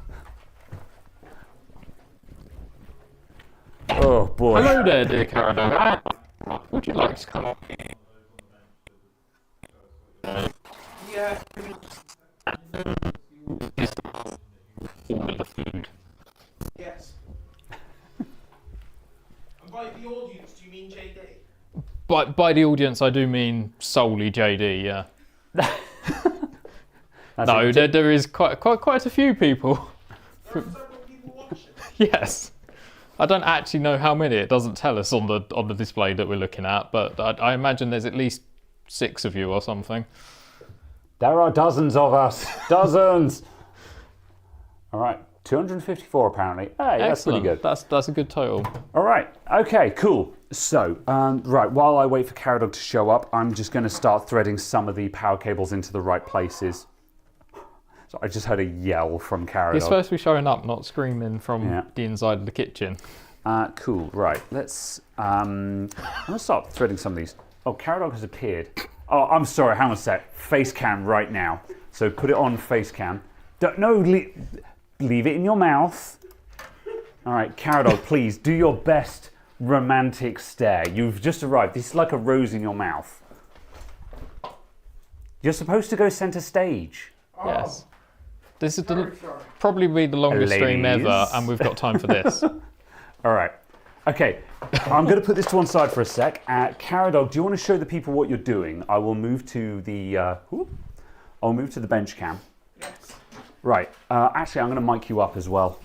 Oh boy. Hello there, dear Caradog. Would you like to come up? Yeah. Order the food. Yes. And by the audience, do you mean JD? By the audience, I do mean solely JD. Yeah. No, there is quite a few people. There are several people watching. Yes. I don't actually know how many. It doesn't tell us on the display that we're looking at, but I imagine there's at least 6 of you or something. There are dozens of us. Dozens. All right. 254 apparently. Hey, that's pretty good. That's a good total. All right. Okay, cool. So, right, while I wait for Caradog to show up, I'm just going to start threading some of the power cables into the right places. So I just heard a yell from Caradog. He's supposed to be showing up, not screaming from the inside of the kitchen. Cool. Right. Let's... I'm going to start threading some of these. Oh, Caradog has appeared. Oh, I'm sorry. Hang on a sec. Face cam right now. So put it on face cam. Leave it in your mouth. All right, Caradog, please do your best romantic stare. You've just arrived. This is like a rose in your mouth. You're supposed to go center stage. Oh. Yes. This is probably be the longest stream ever, and we've got time for this. All right. Okay, I'm going to put this to one side for a sec. Caradog, do you want to show the people what you're doing? I will move to the I'll move to the bench cam. Yes. Right. Actually, I'm going to mic you up as well.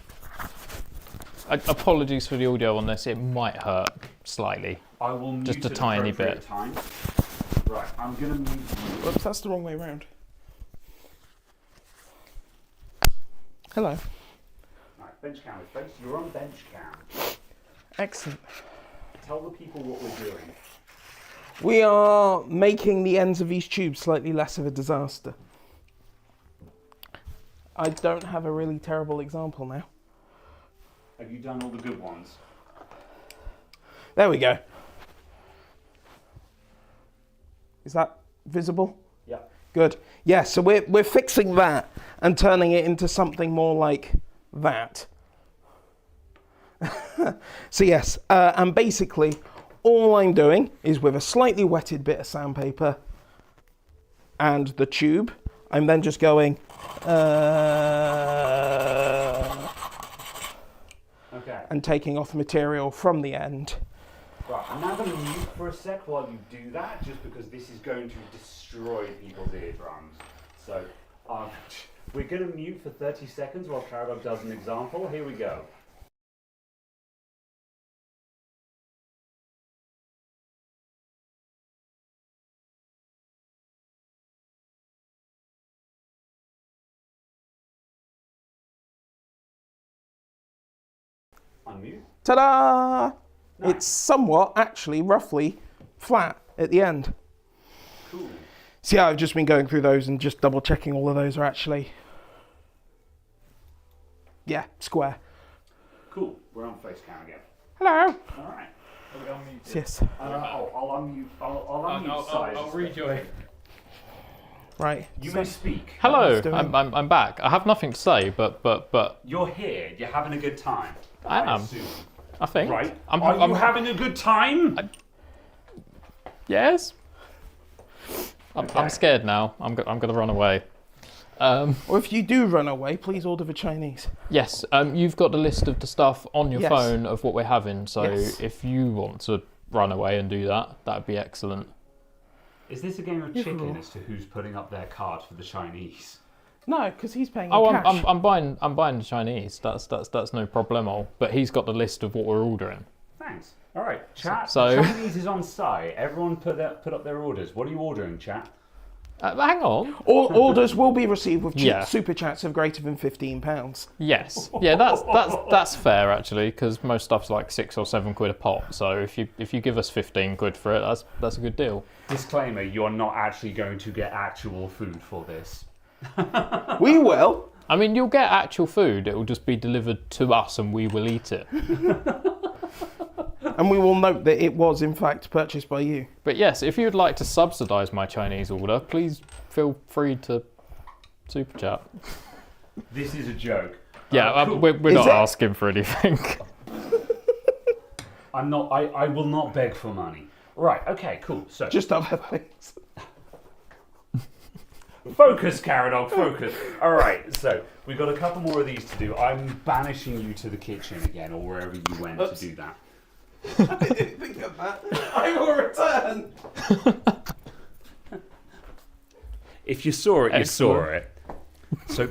Apologies for the audio on this. It might hurt slightly. I will mute Just a at tiny appropriate bit. times. Right, I'm going to mute you. Oops, that's the wrong way around. Hello. Right, bench cam is face. You're on bench cam. Excellent. Tell the people what we're doing. We are making the ends of these tubes slightly less of a disaster. I don't have a really terrible example now. Have you done all the good ones? There we go. Is that visible? Yeah. Good. Yeah, so we're fixing that and turning it into something more like that. So yes, and basically all I'm doing is with a slightly wetted bit of sandpaper and the tube, I'm then just going Okay. and taking off material from the end. Right, I'm now going to mute for a sec while you do that, just because this is going to destroy people's eardrums. So we're going to mute for 30 seconds while Teardown does an example. Here we go. Unmute. Ta-da! Nice. It's somewhat, actually, roughly flat at the end. Cool. So yeah, I've just been going through those and just double checking all of those are actually, yeah, square. Cool. We're on face cam again. Hello. All right. Yes. I'll unmute. I'll unmute size. I'll rejoin. Right. You may speak. Hello, What's doing? I'm back. I have nothing to say, but You're here. You're having a good time. I am. assume. I think. Right. I'm Are you having a good time? Yes. Okay. I'm scared now. I'm going to run away. Or if you do run away, please order the Chinese. Yes. You've got the list of the stuff on your Yes. phone of what we're having. So Yes. if you want to run away and do that, that'd be excellent. Is this a game of Yeah, chicken cool. as to who's putting up their card for the Chinese? No, because he's paying Oh, in cash. I'm buying the Chinese. That's no problemo. But he's got the list of what we're ordering. Thanks. All right, chat. So- The Chinese is on site. Everyone put up their orders. What are you ordering, chat? Hang on. All orders will be received with Yeah. super chats of greater than £15. Yes. Yeah, that's fair actually, because most stuff's like £6 or £7 a pop. So if you give us 15 quid for it, that's a good deal. Disclaimer: you're not actually going to get actual food for this. We will. I mean, you'll get actual food. It will just be delivered to us, and we will eat it. And we will note that it was in fact purchased by you. But yes, if you would like to subsidise my Chinese order, please feel free to super chat. This is a joke. Yeah, Cool. we're Is not it? asking for anything. I'm not. I will not beg for money. Right. Okay. Cool. So Just other things. focus, Caradog. Focus. All right. So we've got a couple more of these to do. I'm banishing you to the kitchen again, or wherever you went Oops. to do that. I didn't think of that. I will return. If you saw it, you saw Excellent. it. So,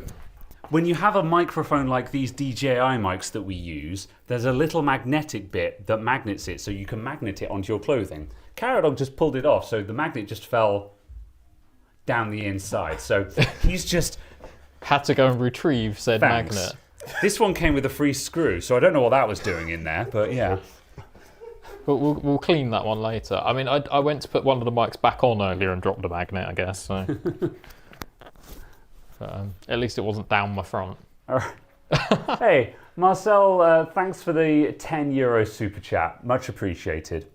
when you have a microphone like these DJI mics that we use, there's a little magnetic bit that magnets it, so you can magnet it onto your clothing. Caradog just pulled it off, so the magnet just fell down the inside. So he's just Had to go and retrieve said thanks. magnet. This one came with a free screw, so I don't know what that was doing in there, but yeah. But we'll clean that one later. I mean, I went to put one of the mics back on earlier and dropped the magnet, I guess. So. But, at least it wasn't down my front. All right. Hey, Marcel, thanks for the €10 super chat. Much appreciated.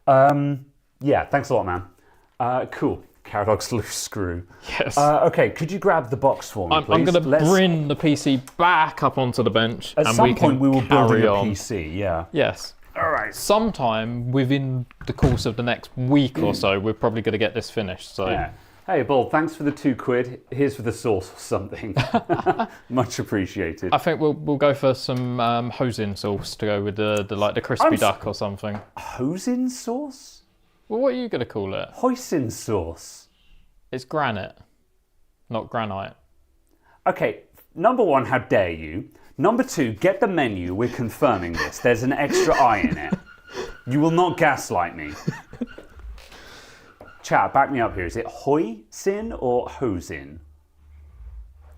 Yeah, thanks a lot, man. Cool. Caradog's loose screw. Yes. Okay, could you grab the box for me, I'm please? going to bring the PC back up onto the bench, At and some we can point, we will build carry a on. PC, yeah. Yes. All right. Sometime within the course of the next week or so, we're probably going to get this finished. So Yeah. Hey, Bull, thanks for the £2. Here's for the sauce or something. Much appreciated. I think we'll go for some hoisin sauce to go with the crispy duck or something. Hoisin sauce? Well, what are you going to call it? Hoisin sauce. It's granite, not granite. Okay, number one, how dare you? Number 2, get the menu. We're confirming this. There's an extra I in it. You will not gaslight me. Chat, back me up here. Is it hoisin or hosin?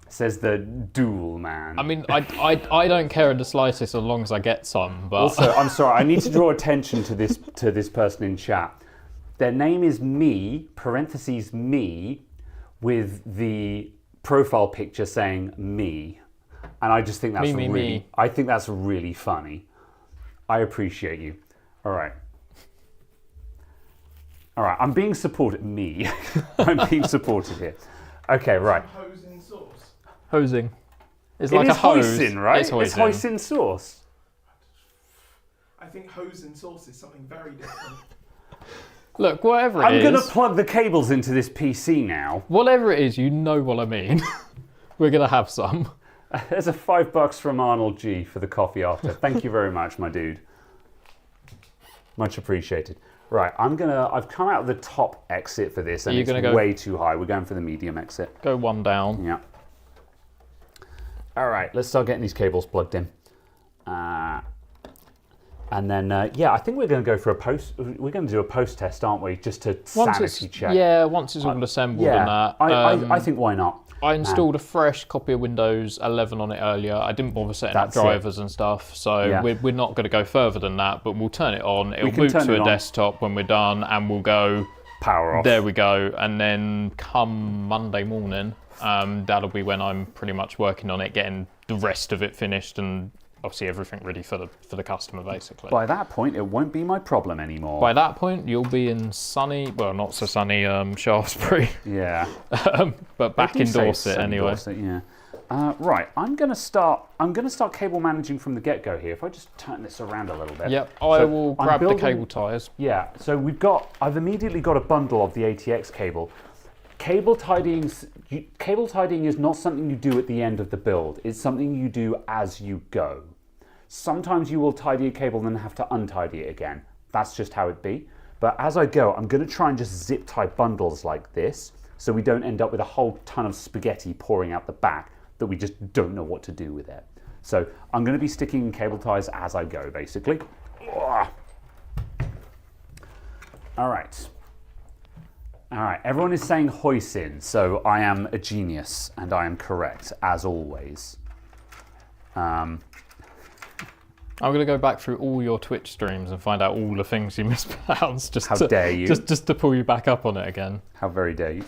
Says the dual man. I mean, I don't care in the slightest as long as I get some. But also, I'm sorry. I need to draw attention to this person in chat. Their name is me (parentheses me) with the profile picture saying me, and I just think that's me. I think that's really funny. I appreciate you. All right. I'm being supported. Me, I'm being supported here. Okay, right. Hosing sauce. Hosing. It's It like is a hose. hoisin, right? It's It's hoisin sauce. I think hosing sauce is something very different. Look, whatever it I'm is. going to plug the cables into this PC now. Whatever it is, you know what I mean. We're going to have some. There's a $5 from Arnold G for the coffee after. Thank you very much, my dude. Much appreciated. Right, I've come out of the top exit for this, and it's way too high. We're going for the medium exit. Go one down. Yeah. All right, let's start getting these cables plugged in. And then, I think we're going to go for a post. We're going to do a post test, aren't we? Just to sanity check. Yeah, once it's all assembled and that. I think why not? I installed a fresh copy of Windows 11 on it earlier. I didn't bother setting up drivers and stuff, so we're not going to go further than that, but we'll turn it on. It'll move to a desktop when we're done, and we'll go... Power off. There we go. And then come Monday morning, that'll be when I'm pretty much working on it, getting the rest of it finished, and obviously everything ready for the customer, basically. By that point, it won't be my problem anymore. By that point, you'll be in sunny, well, not so sunny Shaftesbury. Yeah. But back in Dorset anyway. Dorset, yeah. Right, I'm gonna start cable managing from the get-go here. If I just turn this around a little bit. Yep, I will grab the cable ties. Yeah, so I've immediately got a bundle of the ATX cable. Cable tidying is not something you do at the end of the build. It's something you do as you go. Sometimes you will tidy a cable and then have to untidy it again. That's just how it be. But as I go, I'm going to try and just zip tie bundles like this, so we don't end up with a whole ton of spaghetti pouring out the back that we just don't know what to do with it. So I'm going to be sticking in cable ties as I go, basically. All right. Everyone is saying hoisin, so I am a genius, and I am correct, as always. I'm going to go back through all your Twitch streams and find out all the things you mispronounced. How dare you? Just to pull you back up on it again. How very dare you.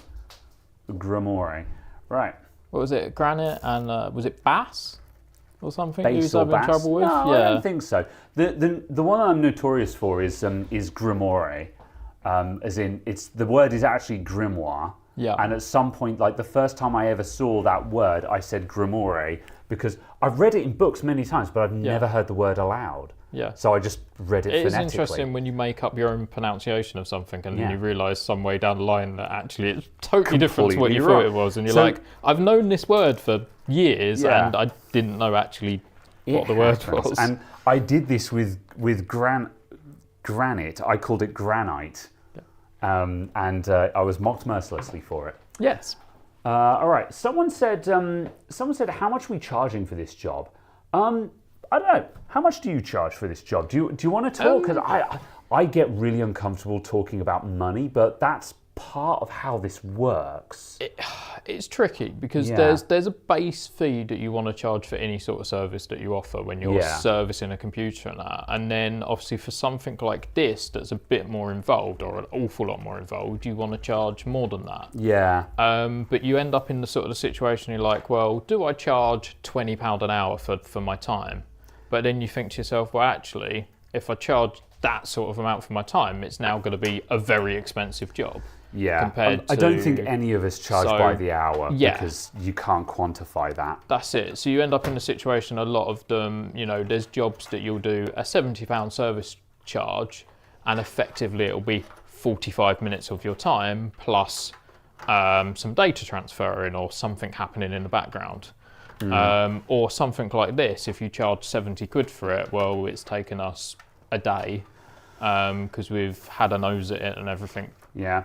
Grimoire. Right. What was it? Granite and, was it bass? Or something Bass you was or having bass? trouble with? No, yeah. I don't think so. The one I'm notorious for is Grimoire. As in, the word is actually grimoire. Yeah. And at some point, like the first time I ever saw that word, I said grimoire because I've read it in books many times, but I've never heard the word aloud. Yeah. So I just read it phonetically. It is interesting when you make up your own pronunciation of something and then you realise some way down the line that actually it's totally different to what you thought it was. And you're like, I've known this word for years and I didn't know actually what the word was. And I did this with granite. I called it granite. And I was mocked mercilessly for it. Yes. All right. Someone said, how much are we charging for this job? I don't know. How much do you charge for this job? Do you want to talk? Because I get really uncomfortable talking about money, but that's part of how this works. It's tricky because there's a base fee that you want to charge for any sort of service that you offer when you're servicing a computer and that. And then obviously for something like this that's a bit more involved or an awful lot more involved, you want to charge more than that. Yeah. But you end up in the sort of the situation you're like, well, do I charge £20 an hour for my time? But then you think to yourself, well, actually, if I charge that sort of amount for my time, it's now going to be a very expensive job. Yeah, I don't think any of us charge by the hour because you can't quantify that. That's it. So you end up in a situation, a lot of them, there's jobs that you'll do a £70 service charge and effectively it'll be 45 minutes of your time plus some data transferring or something happening in the background. Or something like this, if you charge 70 quid for it, well, it's taken us a day because we've had a nose at it and everything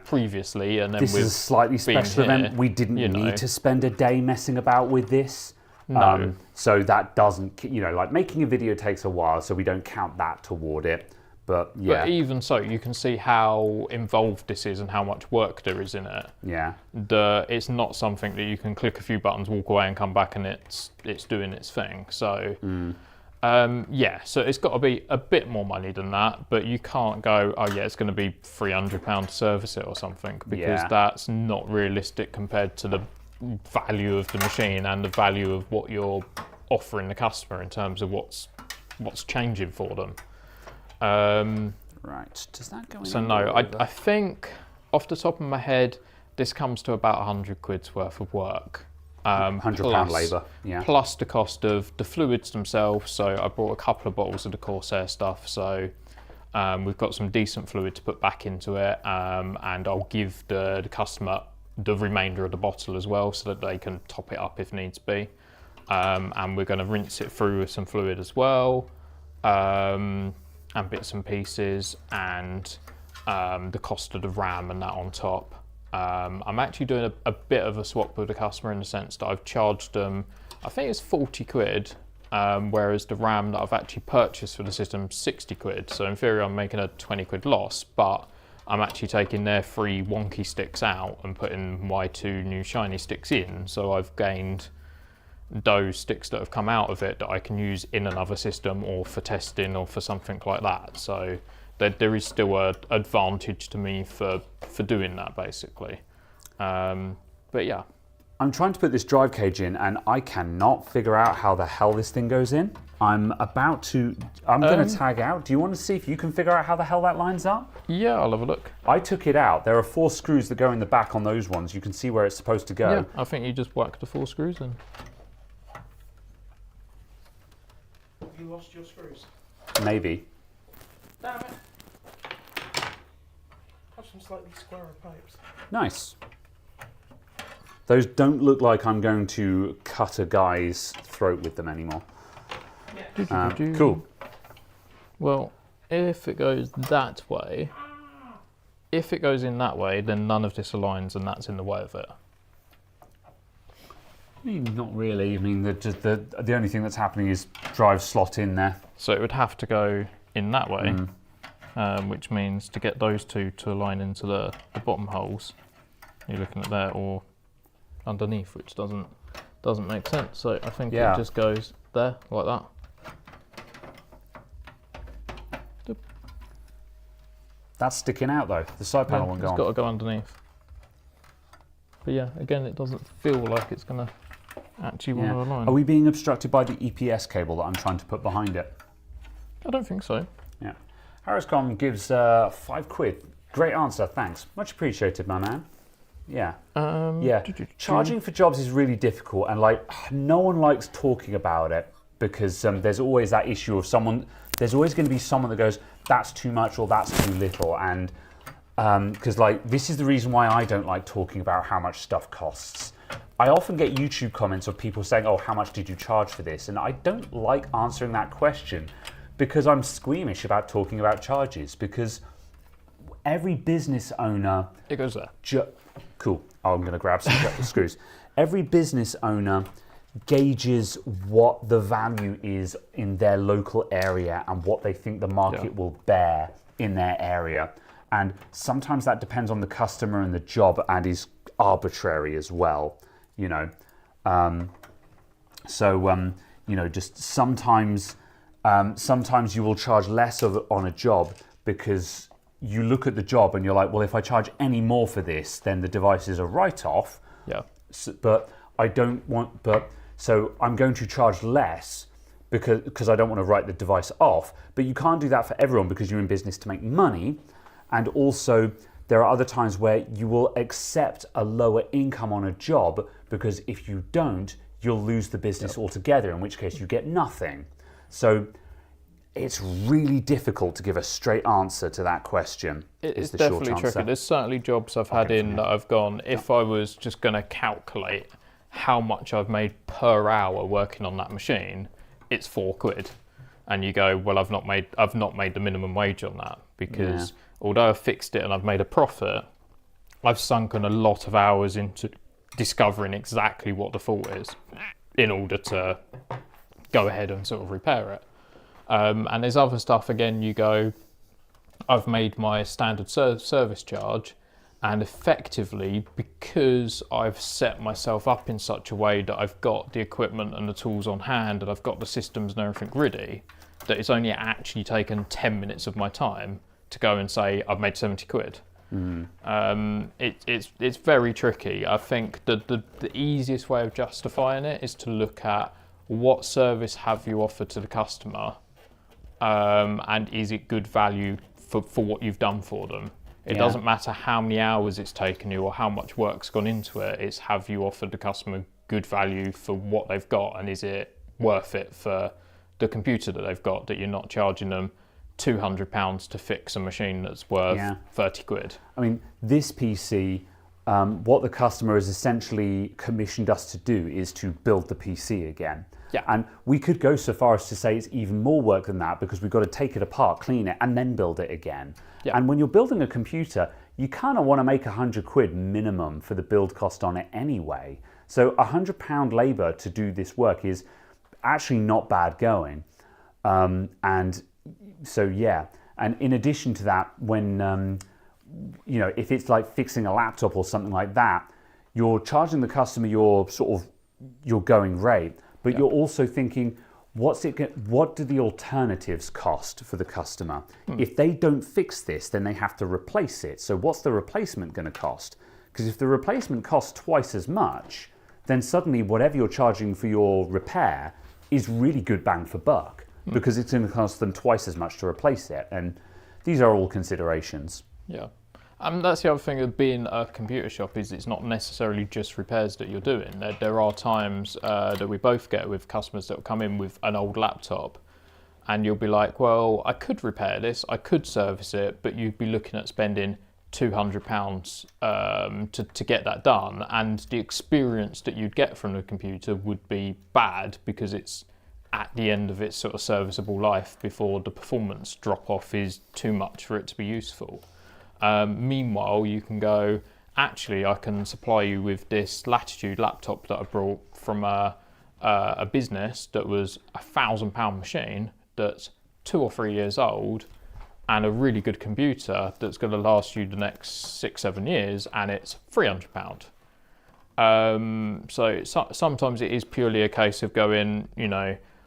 previously. And then this is a slightly special event. We didn't need to spend a day messing about with this. No. So that doesn't, like making a video takes a while, so we don't count that toward it. But yeah. But even so, you can see how involved this is and how much work there is in it. Yeah. It's not something that you can click a few buttons, walk away and come back and it's doing its thing. So so it's got to be a bit more money than that, but you can't go, oh yeah, it's going to be £300 to service it or something, because that's not realistic compared to the value of the machine and the value of what you're offering the customer in terms of what's changing for them. Right, does that go in? So no, I think off the top of my head, this comes to about 100 quid's worth of work. £100 labour, yeah. Plus the cost of the fluids themselves. So I brought a couple of bottles of the Corsair stuff. So we've got some decent fluid to put back into it, and I'll give the customer the remainder of the bottle as well, so that they can top it up if needs be. And we're going to rinse it through with some fluid as well. And bits and pieces, and the cost of the RAM and that on top. I'm actually doing a bit of a swap with the customer in the sense that I've charged them, I think it's 40 quid, whereas the RAM that I've actually purchased for the system 60 quid. So in theory I'm making a 20 quid loss, but I'm actually taking their 3 wonky sticks out and putting my 2 new shiny sticks in. So I've gained those sticks that have come out of it that I can use in another system or for testing or for something like that. So there is still an advantage to me for doing that, basically. But yeah. I'm trying to put this drive cage in and I cannot figure out how the hell this thing goes in. I'm going to tag out. Do you want to see if you can figure out how the hell that lines up? Yeah, I'll have a look. I took it out. There are 4 screws that go in the back on those ones. You can see where it's supposed to go. Yeah, I think you just whack the 4 screws in. You lost your screws? Maybe. Damn it. Have some slightly squarer pipes. Nice. Those don't look like I'm going to cut a guy's throat with them anymore. Yeah. Cool. Well, if it goes that way, if it goes in that way, then none of this aligns and that's in the way of it. I mean, not really. I mean, the only thing that's happening is drive slot in there. So it would have to go in that way, which means to get those two to align into the bottom holes, you're looking at there or underneath, which doesn't make sense. So I think it just goes there like that. That's sticking out though. The side panel won't go on. It's got to go underneath. But yeah, again, it doesn't feel like it's going to actually want to align. Are we being obstructed by the EPS cable that I'm trying to put behind it? I don't think so. Yeah. Harriscom gives 5 quid. Great answer, thanks. Much appreciated, my man. Yeah. Charging for jobs is really difficult, and no one likes talking about it because there's always that issue of there's always going to be someone that goes, that's too much or that's too little, and because this is the reason why I don't like talking about how much stuff costs. I often get YouTube comments of people saying, oh, how much did you charge for this? And I don't like answering that question because I'm squeamish about talking about charges, because every business owner... It goes there. Cool. Oh, I'm going to grab some screws. Every business owner gauges what the value is in their local area and what they think the market will bear in their area. And sometimes that depends on the customer and the job and is arbitrary as well, just sometimes you will charge less on a job because you look at the job and you're like, well, if I charge any more for this, then the device is a write-off. Yeah. So I'm going to charge less because I don't want to write the device off. But you can't do that for everyone because you're in business to make money. And also, there are other times where you will accept a lower income on a job because if you don't, you'll lose the business altogether, in which case you get nothing. So it's really difficult to give a straight answer to that question. It's definitely tricky. There's certainly jobs I've had that I've gone, if I was just going to calculate how much I've made per hour working on that machine, it's 4 quid. And you go, well, I've not made the minimum wage on that because although I've fixed it and I've made a profit, I've sunken a lot of hours into discovering exactly what the fault is. in order to go ahead and sort of repair it. And there's other stuff, again, you go, I've made my standard service charge, and effectively, because I've set myself up in such a way that I've got the equipment and the tools on hand and I've got the systems and everything ready, that it's only actually taken 10 minutes of my time to go and say, I've made 70 quid. It's very tricky. I think the easiest way of justifying it is to look at what service have you offered to the customer, and is it good value for what you've done for them. It doesn't matter how many hours it's taken you or how much work's gone into it, it's have you offered the customer good value for what they've got, and is it worth it for the computer that they've got, that you're not charging them £200 to fix a machine that's worth 30 quid. I mean, this PC, what the customer has essentially commissioned us to do is to build the PC again. Yeah. And we could go so far as to say it's even more work than that, because we've got to take it apart, clean it, and then build it again. Yeah. And when you're building a computer, you kind of want to make 100 quid minimum for the build cost on it anyway. So £100 labour to do this work is actually not bad going. And so, yeah. And in addition to that, when, if it's like fixing a laptop or something like that, you're charging the customer your going rate, but you're also thinking, what do the alternatives cost for the customer? If they don't fix this, then they have to replace it. So what's the replacement going to cost? Because if the replacement costs twice as much, then suddenly whatever you're charging for your repair is really good bang for buck, because it's going to cost them twice as much to replace it. And these are all considerations. Yeah. That's the other thing of being a computer shop, is it's not necessarily just repairs that you're doing. There are times that we both get with customers that will come in with an old laptop, and you'll be like, well, I could repair this, I could service it, but you'd be looking at spending £200 to get that done, and the experience that you'd get from the computer would be bad, because it's at the end of its sort of serviceable life before the performance drop off is too much for it to be useful. Meanwhile, you can go, actually, I can supply you with this Latitude laptop that I brought from a business that was £1,000 machine that's 2 or 3 years old, and a really good computer that's going to last you the next 6-7 years, and it's £300. So sometimes it is purely a case of going,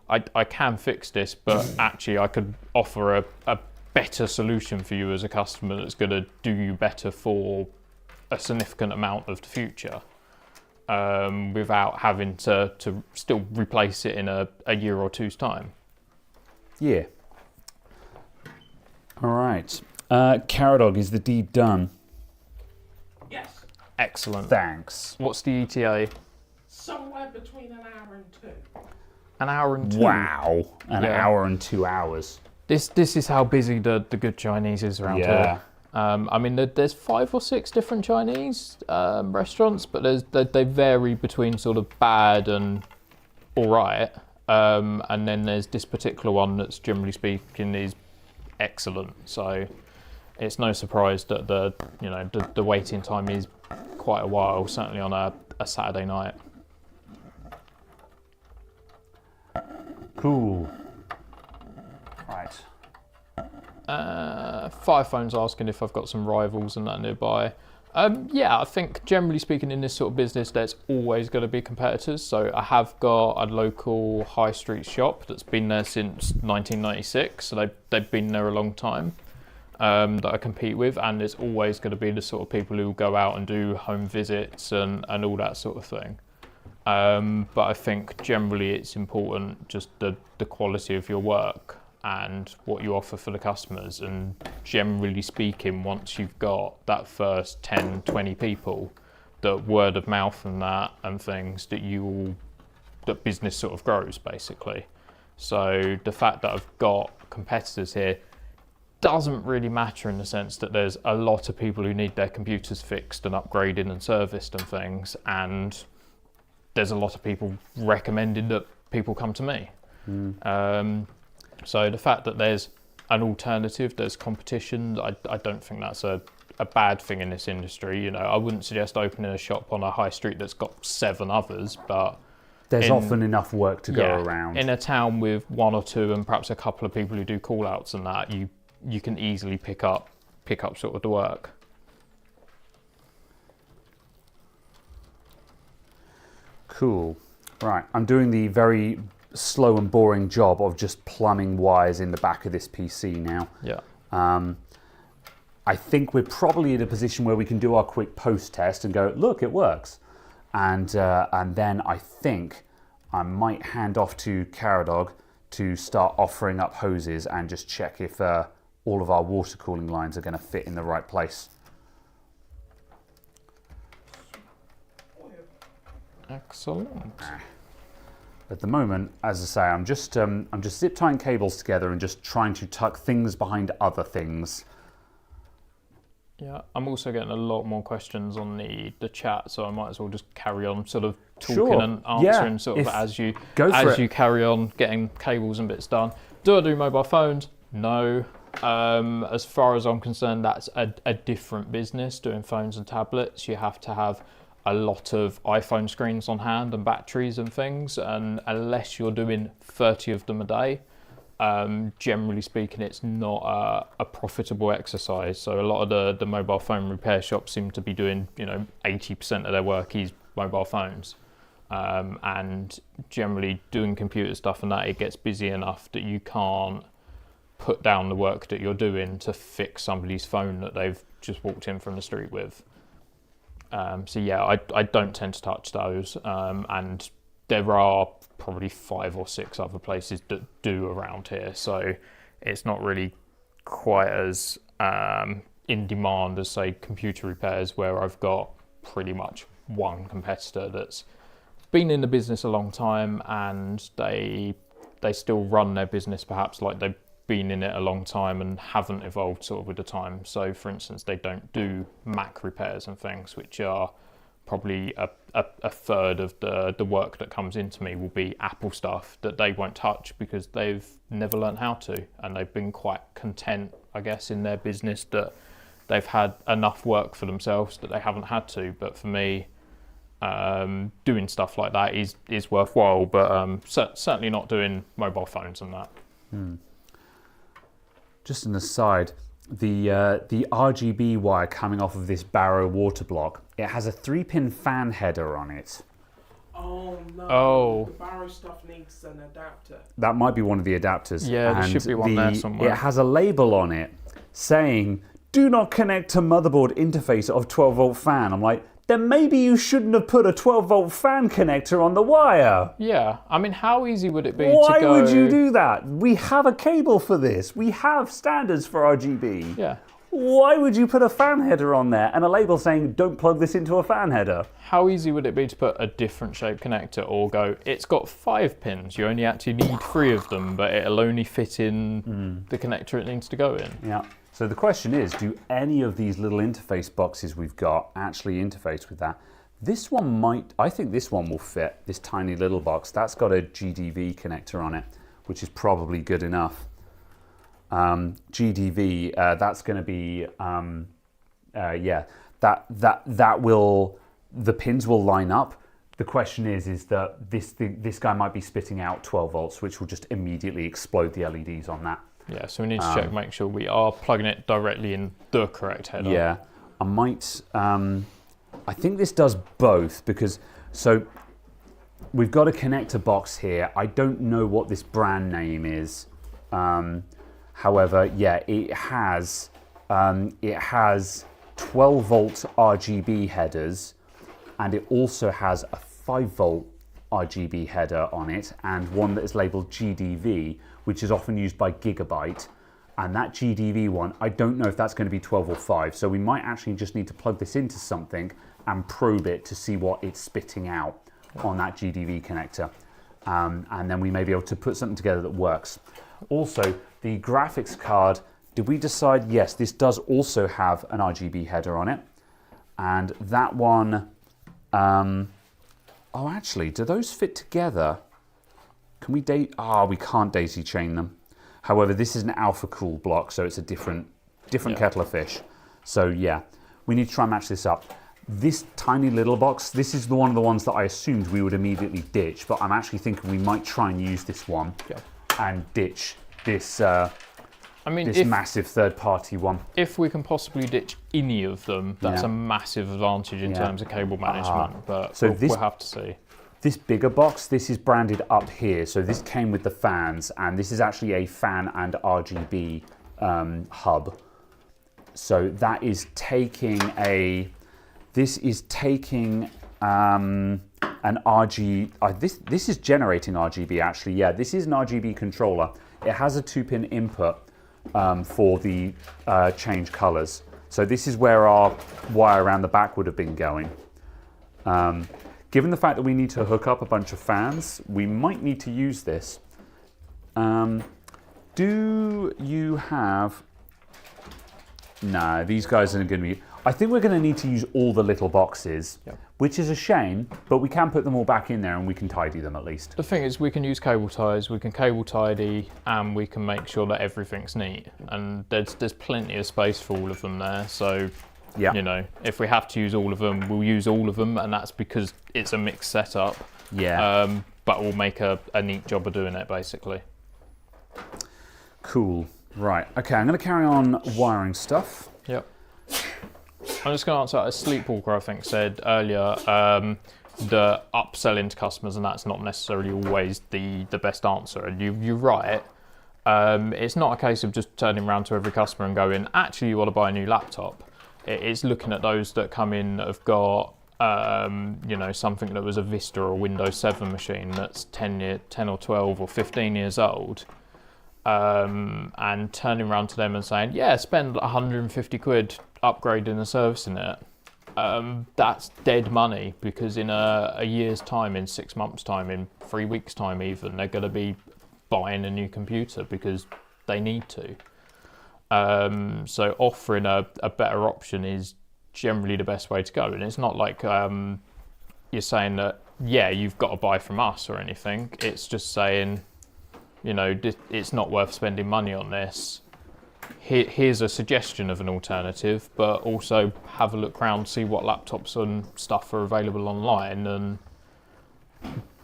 I can fix this, but actually I could offer a better solution for you as a customer that's going to do you better for a significant amount of the future, without having to still replace it in a year or two's time. Yeah. All right. Caradog, is the deed done? Yes. Excellent. Thanks. What's the ETA? Somewhere between an hour and 2. An hour and 2. Wow. An hour and 2 hours. This is how busy the good Chinese is around here. I mean, there's 5 or 6 different Chinese restaurants, but they vary between sort of bad and all right. And then there's this particular one that's, generally speaking, is excellent. So it's no surprise that the waiting time is quite a while, certainly on a Saturday night. Cool. Right. Firephone's asking if I've got some rivals and that nearby. Yeah, I think generally speaking in this sort of business there's always going to be competitors. So I have got a local high street shop that's been there since 1996, so they've been there a long time, that I compete with, and there's always going to be the sort of people who go out and do home visits and all that sort of thing. But I think generally it's important just the quality of your work and what you offer for the customers, and generally speaking, once you've got that first 10, 20 people, the word of mouth and that and things, that business sort of grows basically. So the fact that I've got competitors here doesn't really matter, in the sense that there's a lot of people who need their computers fixed and upgraded and serviced and things, and there's a lot of people recommending that people come to me. So the fact that there's an alternative, there's competition, I don't think that's a bad thing in this industry. I wouldn't suggest opening a shop on a high street that's got 7 others, but There's often enough work to go around. In a town with 1 or 2 and perhaps a couple of people who do call outs and that, you can easily pick up sort of the work. Cool. Right, I'm doing the very slow and boring job of just plumbing wires in the back of this PC now. Yeah. I think we're probably in a position where we can do our quick post test and go, look, it works. And then I think I might hand off to Caradog to start offering up hoses and just check if all of our water cooling lines are going to fit in the right place. Excellent. At the moment, as I say, I'm just zip tying cables together and just trying to tuck things behind other things. Yeah, I'm also getting a lot more questions on the chat, so I might as well just carry on sort of talking Sure. and answering sort of as you carry on getting cables and bits done. Do I do mobile phones? No. As far as I'm concerned, that's a different business. Doing phones and tablets, you have to have a lot of iPhone screens on hand and batteries and things, and unless you're doing 30 of them a day, generally speaking, it's not a profitable exercise. So a lot of the mobile phone repair shops seem to be doing, 80% of their work is mobile phones. And generally doing computer stuff and that, it gets busy enough that you can't put down the work that you're doing to fix somebody's phone that they've just walked in from the street with. So yeah, I don't tend to touch those, and there are probably 5 or 6 other places that do around here, so it's not really quite as in demand as, say, computer repairs, where I've got pretty much one competitor that's been in the business a long time and they still run their business perhaps like they've been in it a long time and haven't evolved sort of with the time. So for instance, they don't do Mac repairs and things, which are probably a third of the work that comes into me will be Apple stuff that they won't touch because they've never learned how to, and they've been quite content, I guess, in their business that they've had enough work for themselves that they haven't had to. But for me, doing stuff like that is worthwhile, but certainly not doing mobile phones and that. Just an aside, the RGB wire coming off of this Barrow water block, it has a 3-pin fan header on it. Oh no! Oh. The Barrow stuff needs an adapter. That might be one of the adapters. Yeah, there should be one there somewhere. It has a label on it saying, "Do not connect to motherboard interface of 12-volt fan." I'm like, then maybe you shouldn't have put a 12-volt fan connector on the wire. Yeah, I mean, how easy would it be Why to go... would you do that? We have a cable for this. We have standards for RGB. Yeah. Why would you put a fan header on there and a label saying, don't plug this into a fan header? How easy would it be to put a different shaped connector, or go, it's got 5 pins, you only actually need 3 of them, but it'll only fit in the connector it needs to go in? Yeah. So the question is, do any of these little interface boxes we've got actually interface with that? This one might, I think this one will fit, this tiny little box. That's got a GDV connector on it, which is probably good enough. GDV, that's going to be, yeah, that will, the pins will line up. The question is that this guy might be spitting out 12 volts, which will just immediately explode the LEDs on that. Yeah, so we need to check, make sure we are plugging it directly in the correct header. Yeah, I might, I think this does both because, so we've got a connector box here. I don't know what this brand name is. However, yeah, it has 12 volt RGB headers, and it also has a 5 volt RGB header on it, and one that is labeled GDV, which is often used by Gigabyte. And that GDV one, I don't know if that's going to be 12 or 5, so we might actually just need to plug this into something and probe it to see what it's spitting out on that GDV connector. And then we may be able to put something together that works. Also, the graphics card, did we decide, yes, this does also have an RGB header on it. And that one, oh actually, do those fit together? Can we we can't daisy chain them. However, this is an alpha cool block, so it's a different kettle of fish. So yeah, we need to try and match this up. This tiny little box, this is one of the ones that I assumed we would immediately ditch, but I'm actually thinking we might try and use this one and ditch this, this massive third-party one. If we can possibly ditch any of them, that's a massive advantage in terms of cable management, but so we'll have to see. This bigger box, this is branded up here, so this came with the fans, and this is actually a fan and RGB hub. So that is taking this is taking an this is generating RGB actually. Yeah, this is an RGB controller. It has a 2-pin input for the change colors. So this is where our wire around the back would have been going. Given the fact that we need to hook up a bunch of fans, we might need to use this. Do you have... No, these guys aren't going to be... I think we're going to need to use all the little boxes, which is a shame, but we can put them all back in there and we can tidy them at least. The thing is, we can use cable ties, we can cable tidy, and we can make sure that everything's neat. And there's plenty of space for all of them there, so... You know, if we have to use all of them, we'll use all of them, and that's because it's a mixed setup. But we'll make a neat job of doing it, basically. Cool. Right. Okay, I'm going to carry on wiring stuff. Yep. I'm just going to answer a Sleepwalker, I think, said earlier, the upselling to customers, and that's not necessarily always the best answer. And you're right. It's not a case of just turning around to every customer and going, actually, you want to buy a new laptop. It's looking at those that come in that have got, you know, something that was a Vista or a Windows 7 machine that's 10 or 12 or 15 years old, and turning around to them and saying, yeah, spend 150 quid upgrading and servicing it. That's dead money, because in a year's time, in 6 months' time, in 3 weeks' time even, they're going to be buying a new computer because they need to. So offering a better option is generally the best way to go. And it's not like you're saying that, yeah, you've got to buy from us or anything. It's just saying, you know, it's not worth spending money on this. Here's a suggestion of an alternative, but also have a look around, see what laptops and stuff are available online, and,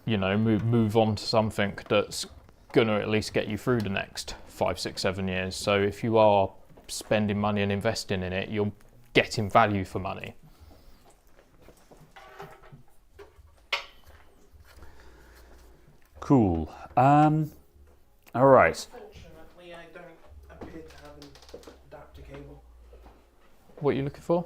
you know, move on to something that's going to at least get you through the next 5, 6, 7 years. So if you are spending money and investing in it, you're getting value for money. Cool. All right. Fortunately, I don't appear to have an adapter cable. What are you looking for?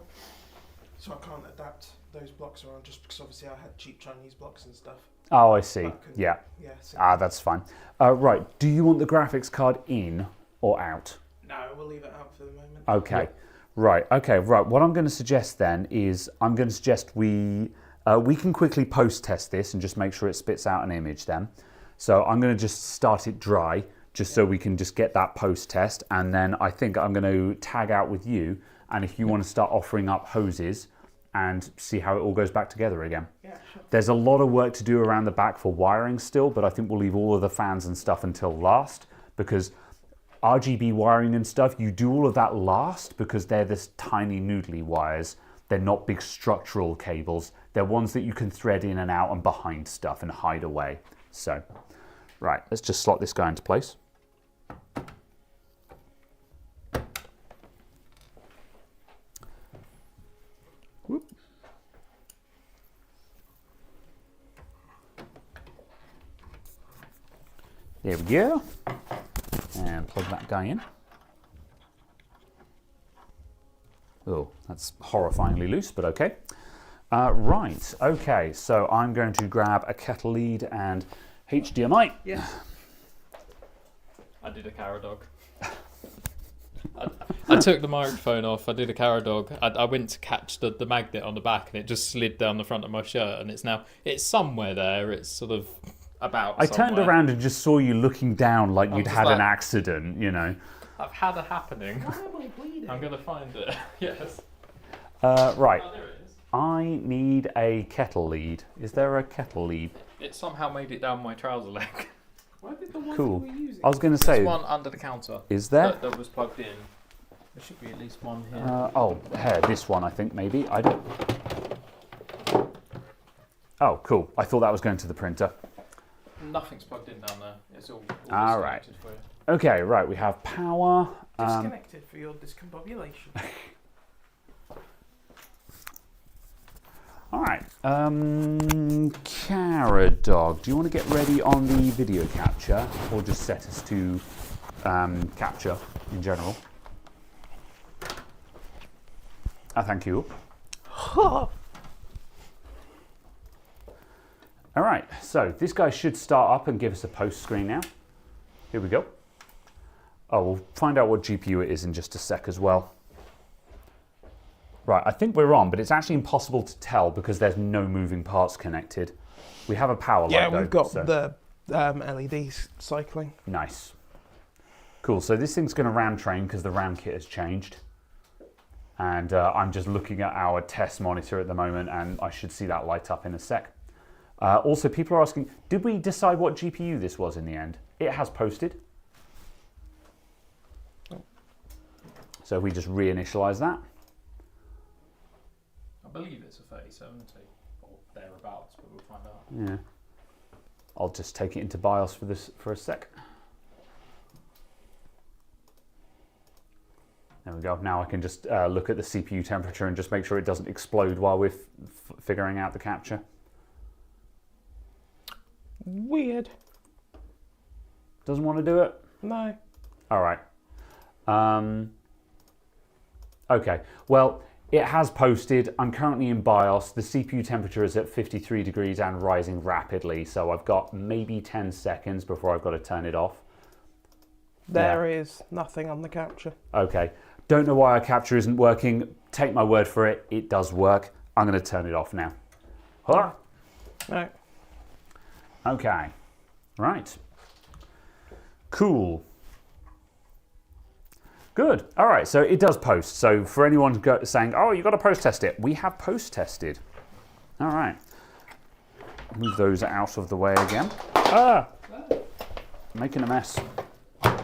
So I can't adapt those blocks around, just because obviously I had cheap Chinese blocks and stuff. Oh, I see. Yeah. So That's fine. Right. Do you want the graphics card in or out? No, we'll leave it out for the moment. Okay. Right. Okay. Right. What I'm going to suggest then is I'm going to suggest we can quickly post test this and just make sure it spits out an image then. So I'm going to just start it dry just so we can just get that post test, and then I think I'm going to tag out with you, and if you want to start offering up hoses and see how it all goes back together again. Yeah, sure. There's a lot of work to do around the back for wiring still, but I think we'll leave all of the fans and stuff until last, because RGB wiring and stuff, you do all of that last because they're this tiny noodly wires. They're not big structural cables. They're ones that you can thread in and out and behind stuff and hide away. So, right, let's just slot this guy into place. Whoop. There we go. And plug that guy in. Oh, that's horrifyingly loose, but okay. Right, okay, so I'm going to grab a kettle lead and HDMI. Yes. I did a Caradog. I took the microphone off, I did a Caradog. I went to catch the magnet on the back, and it just slid down the front of my shirt, and it's somewhere there. It's sort of about I turned around and just saw you looking down like you'd had an accident, you know. I've had a happening. Why am I bleeding? I'm going to find it. Yes. Right. Oh, there it is. I need a kettle lead. Is there a kettle lead? It somehow made it down my trouser leg. Where did the one Cool. we were using? I was going to say, There's one under the counter. is there? That was plugged in. There should be at least one here. Oh, here, this one I think maybe. I don't. Oh, cool. I thought that was going to the printer. Nothing's plugged in down there. It's all All right. disconnected for you. Okay, right. We have power. Disconnected for your discombobulation. All right. Carrot Dog, do you want to get ready on the video capture or just set us to capture in general? Thank you. All right, so this guy should start up and give us a post screen now. Here we go. Oh, we'll find out what GPU it is in just a sec as well. Right, I think we're on, but it's actually impossible to tell because there's no moving parts connected. We have a power light though. Yeah, we've got so. the LEDs cycling. Nice. Cool, so this thing's going to RAM train because the RAM kit has changed. And I'm just looking at our test monitor at the moment and I should see that light up in a sec. Also, people are asking, did we decide what GPU this was in the end? It has posted. So we just reinitialize that. I believe it's a 3070 or thereabouts, but we'll find out. Yeah. I'll just take it into BIOS for a sec. There we go. Now I can just look at the CPU temperature and just make sure it doesn't explode while we're figuring out the capture. Weird. Doesn't want to do it? No. All right. Okay. Well, it has posted. I'm currently in BIOS. The CPU temperature is at 53 degrees and rising rapidly. So I've got maybe 10 seconds before I've got to turn it off. There is nothing on the capture. Okay. Don't know why our capture isn't working. Take my word for it. It does work. I'm going to turn it off now. Huh? No. Okay. Right. Cool. Good. All right. So it does post. So for anyone saying, oh, you've got to post test it, we have post tested. All right. Move those out of the way again. Ah! Making a mess. I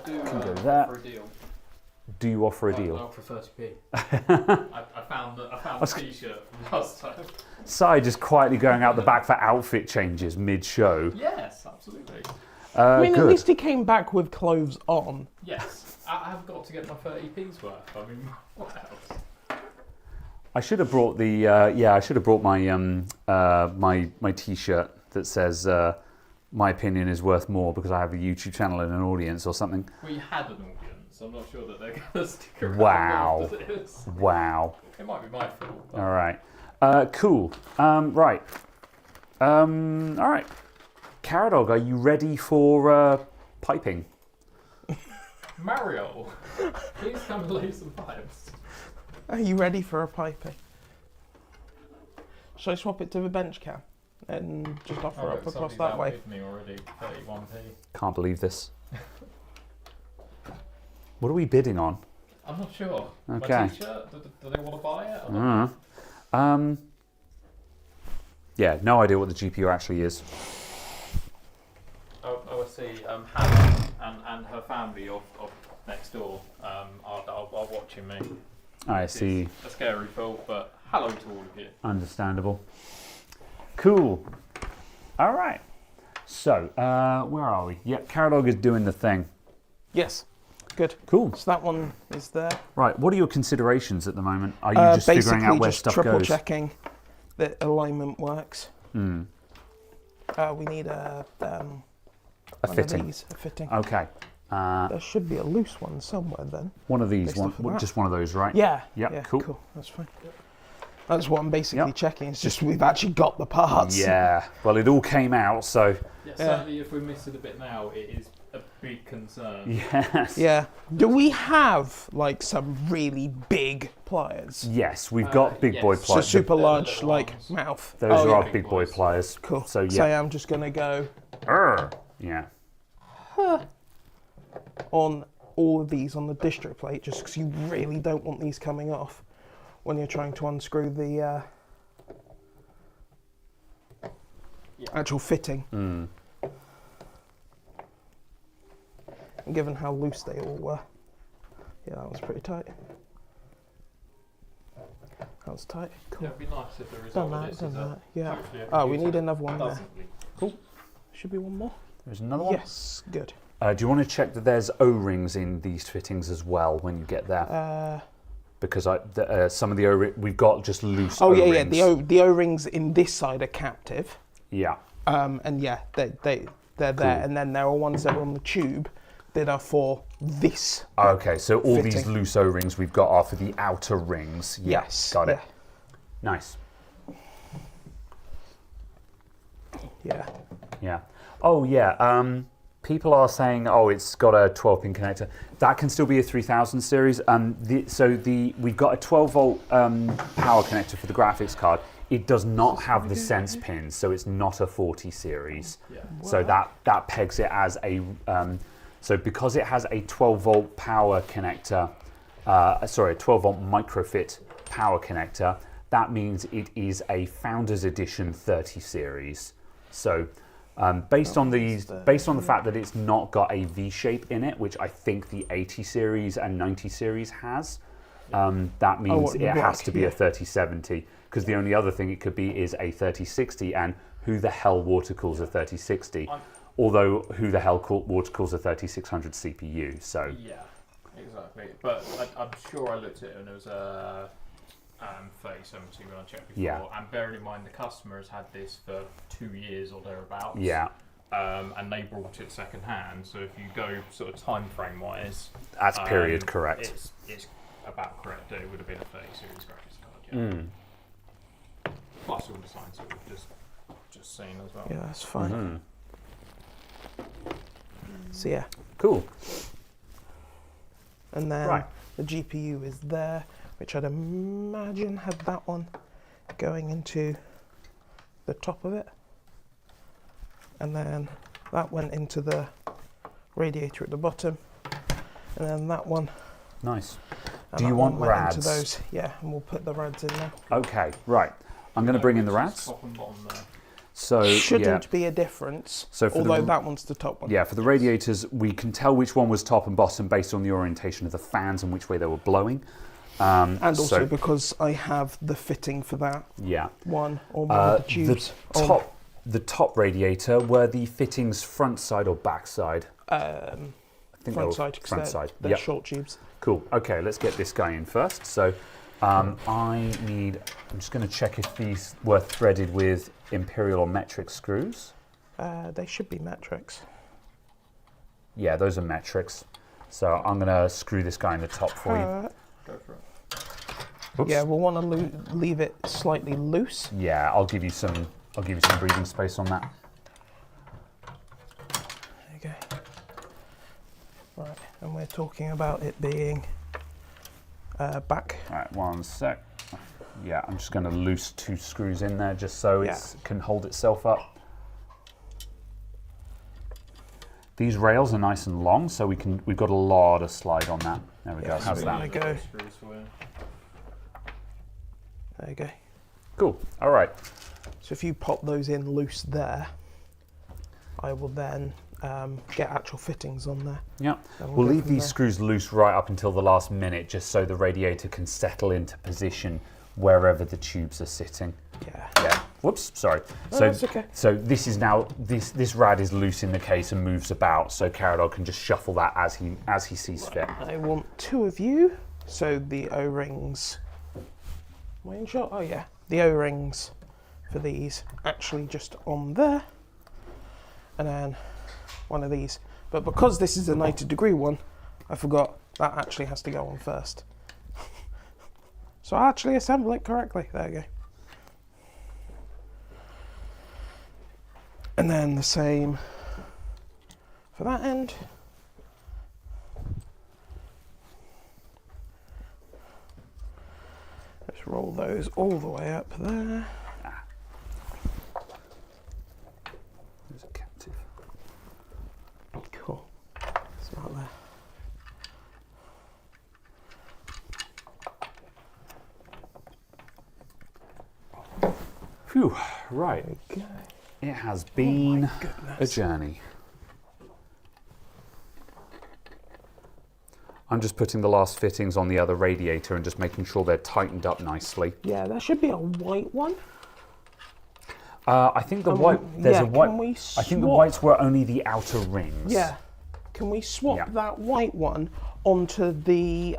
do Can go there. offer a deal. Do you offer a deal? I offer 30p. I found the t-shirt from last time. Si just quietly going out the back for outfit changes mid-show. Yes, absolutely. I mean, good. at least he came back with clothes on. Yes, I've got to get my 30p's worth. I mean, what else? I should have brought the I should have brought my my t-shirt that says my opinion is worth more because I have a YouTube channel and an audience or something. We had an audience. I'm not sure that they're going to stick around. Wow. As it is. Wow. It might be my fault. But... All right. Cool. Right. All right. Caradog, are you ready for piping? Mario, please come and lay some pipes. Are you ready for a piping? Shall I swap it to the bench cam and just offer up across that way? Me already, 31p. Can't believe this. What are we bidding on? I'm not sure. Okay. My t-shirt, do they want to buy it? I don't know. Yeah, no idea what the GPU actually is. Oh, I see. Hannah and her family of next door are watching me. I see. It's a scary thought, but hello to all of you. Understandable. Cool. All right. So, where are we? Yeah, Caradog is doing the thing. Yes. Good. Cool. So that one is there. Right. What are your considerations at the moment? Are you just figuring out where stuff triple goes? checking that alignment works. Hmm. We need a fitting. Of these, a fitting. Okay. There should be a loose one somewhere then. One of these. Based off of that. Just one of those, right? Yeah. Yep, Yeah. cool. Cool. That's fine. That's what I'm basically Yep. checking. It's just we've actually got the parts. Yeah. Well, it all came out, so. Yeah, certainly if we're missing a bit now, it is a big concern. Yes. Yeah. Do we have like some really big pliers? Yes, we've got big boy yes. So pliers. super the large, little like ones. mouth. Those Oh, are yeah. our Big big boy boys. pliers. Cool. So So yeah. I'm just gonna go Yeah. on all of these on the distro plate, just because you really don't want these coming off when you're trying to unscrew the actual fitting. Mm. And given how loose they all were, yeah, that was pretty tight. That was tight. Cool. Yeah, it'd be nice if the Done result of that, this done is that. Yeah. hopefully a Oh, we computer need another one there. doesn't leak. Cool. Should be one more. There's another one. Yes, good. Do you want to check that there's O-rings in these fittings as well when you get there? Because some of the O-rings, we've got just loose Oh O-rings. yeah. The O-rings in this side are captive. Yeah. And yeah, they're there, and then there are ones that are on the tube that are for this. Okay, so all these fitting. loose O-rings we've got are for the outer rings. Yeah, Yes. got it. Yeah. Nice. Yeah. Yeah. Oh yeah. People are saying, oh, it's got a 12-pin connector. That can still be a 3000 series. We've got a 12-volt power connector for the graphics card. It does not have the sense pins, so it's not a 40 series. Yeah. So that pegs it as a. So because it has a 12-volt power connector, a 12-volt microfit power connector, that means it is a Founders Edition 30 series. So. Based on the fact that it's not got a V shape in it, which I think the 80 series and 90 series has, that means it has to be a 3070. Because the only other thing it could be is a 3060, and who the hell water cools a 3060? Although who the hell water cools a 3600 CPU? So yeah, exactly. But I'm sure I looked at it and it was a 3070 when I checked before. Yeah. And bearing in mind the customer has had this for 2 years or thereabouts. yeah, And they brought it second hand. So if you go sort of time frame wise, that's period correct. It's about correct. It would have been a 30 series graphics card. Yeah. Plus all the signs that we've just seen as well. Yeah, that's fine. So yeah, Cool. and then Right. the GPU is there, which I'd imagine had that one going into the top of it, and then that went into the radiator at the bottom, and then that one. Nice. And Do you that want one went into rads? those? Yeah, and we'll put the rads in there. Okay, right. I'm going to bring in the It's rads. top and bottom there. So Shouldn't yeah. be a difference. So for although the, that one's the top one. Yeah, for the radiators, we can tell which one was top and bottom based on the orientation of the fans and which way they were blowing. And also so- because I have the fitting for that Yeah. one on one of the tubes. The top radiator, were the fittings front side or back side? I think they front were side, 'cause front they're, side. they're Yep. short tubes. Cool. Okay, let's get this guy in first. So I'm just going to check if these were threaded with imperial or metric screws. They should be metrics. Yeah, those are metrics. So I'm going to screw this guy in the top for you. Go for it. Oops. Yeah, we'll want to leave it slightly loose. Yeah, I'll give you some breathing space on that. There you go. Right, and we're talking about it being back. All right, one sec. Yeah, I'm just going to loose 2 screws in there just so Yeah. it can hold itself up. These rails are nice and long, so we've got a lot of slide on that. There we go. Yeah, How's so there that? you go. Screws for you. There you go. Cool. All right. So if you pop those in loose there, I will then get actual fittings on there. Yeah. And We'll go leave from these there. screws loose right up until the last minute, just so the radiator can settle into position wherever the tubes are sitting. Yeah. Yeah. Whoops. Sorry. No, that's okay. So this is now this rad is loose in the case and moves about, so Caradog can just shuffle that as he sees fit. I want 2 of you. So the O-rings. Am I in shot? Oh yeah. The O-rings for these actually just on there, and then one of these. But because this is a 90-degree one, I forgot that actually has to go on first. So I actually assemble it correctly. There you go. And then the same for that end. Let's roll those all the way up there. There's a captive. Cool. It's about there. Phew. Right. Okay. It has been a Goodness. journey. I'm just putting the last fittings on the other radiator and just making sure they're tightened up nicely. Yeah, there should be a white one. I think the white. There's yeah, a white. can we I think the swap- whites were only the outer rings. Yeah. Can we swap Yeah. that white one onto the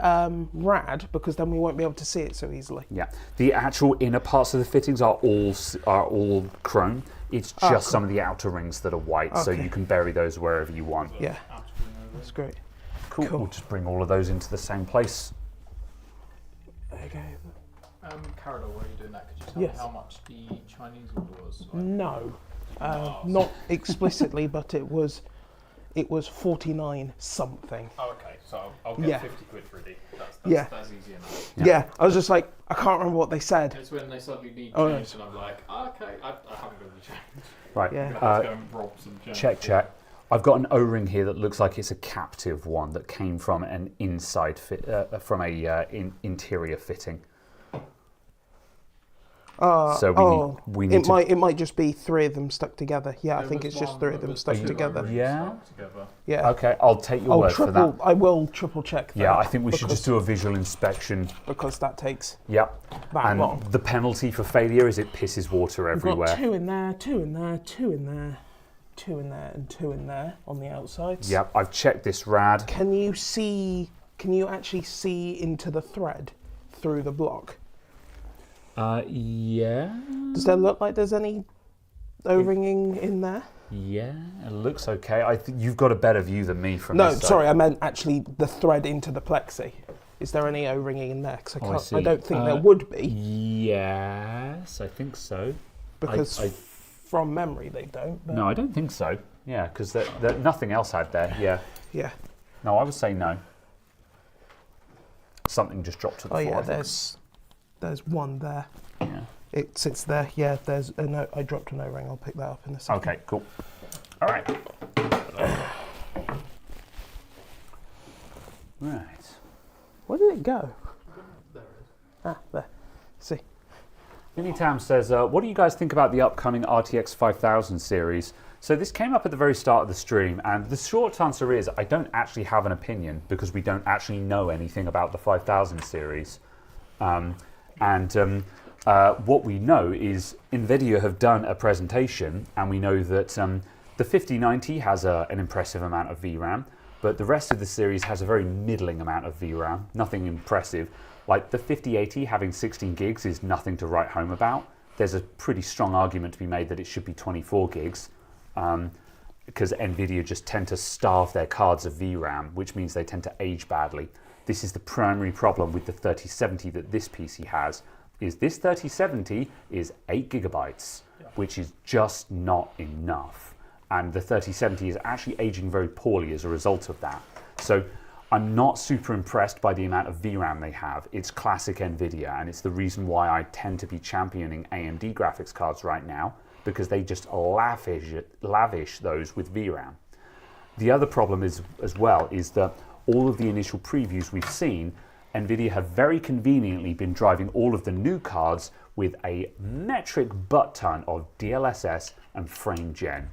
rad, because then we won't be able to see it so easily. Yeah. The actual inner parts of the fittings are all chrome. It's just cool. some of the outer rings that are white, so Okay. you can bury those wherever you want. Yeah, that's great. Cool. We'll just bring all of those into the same place. Okay. Carol, while you're doing that, could you tell Yes. me how much the Chinese order was? No, not explicitly, but it was 49 something. Oh, okay. So I'll get Yeah. 50 quid for it. That's Yeah. That's easy enough. Yeah. I was just like, I can't remember what they said. It's when they suddenly need Oh, change, and I'm like, okay, I haven't got any change. Right. Yeah. I'm gonna have to go and rob some change. Check. I've got an O-ring here that looks like it's a captive one that came from an inside fit, from a interior fitting. So we need to. It might just be 3 of them stuck together. Yeah, I There think was it's just one 3 that of them was stuck two together. O-rings Yeah. stuck together. Yeah. Okay, I'll take your word for that. I will triple check that. Yeah, I think we should just do a visual inspection. because that takes Yep. that And long. the penalty for failure is it pisses water We've everywhere. got 2 in there, 2 in there, 2 in there, 2 in there, and 2 in there on the outsides. Yep, I've checked this rad. Can you actually see into the thread through the block? Yeah. Does there look like there's any O-ringing in there? Yeah, it looks okay. I think you've got a better view than me from No, this side. sorry, I meant actually the thread into the plexi. Is there any O-ringing in there? Because I see. I don't think there would be, Yes, I think so. because from memory they don't. But No, I don't think so. Yeah, because nothing else had there. Yeah. yeah. No, I would say no. Something just dropped to the Oh floor. yeah, I think. there's one there. Yeah. It sits there. Yeah, there's a no. I dropped an O-ring. I'll pick that up in a second. Okay, cool. All right. Right. Where did it go? There it is. Ah, there. See. Vinny Tam says, what do you guys think about the upcoming RTX 5000 series? So this came up at the very start of the stream, and the short answer is I don't actually have an opinion because we don't actually know anything about the 5000 series. What we know is NVIDIA have done a presentation, and we know that the 5090 has an impressive amount of VRAM, but the rest of the series has a very middling amount of VRAM, nothing impressive. Like the 5080 having 16 gigs is nothing to write home about. There's a pretty strong argument to be made that it should be 24 gigs because NVIDIA just tend to starve their cards of VRAM, which means they tend to age badly. This is the primary problem with the 3070 that this PC has, is this 3070 is 8 gigabytes, which is just not enough. And the 3070 is actually aging very poorly as a result of that. So I'm not super impressed by the amount of VRAM they have. It's classic NVIDIA, and it's the reason why I tend to be championing AMD graphics cards right now, because they just lavish those with VRAM. The other problem is, as well, is that all of the initial previews we've seen, NVIDIA have very conveniently been driving all of the new cards with a metric butt ton of DLSS and frame gen,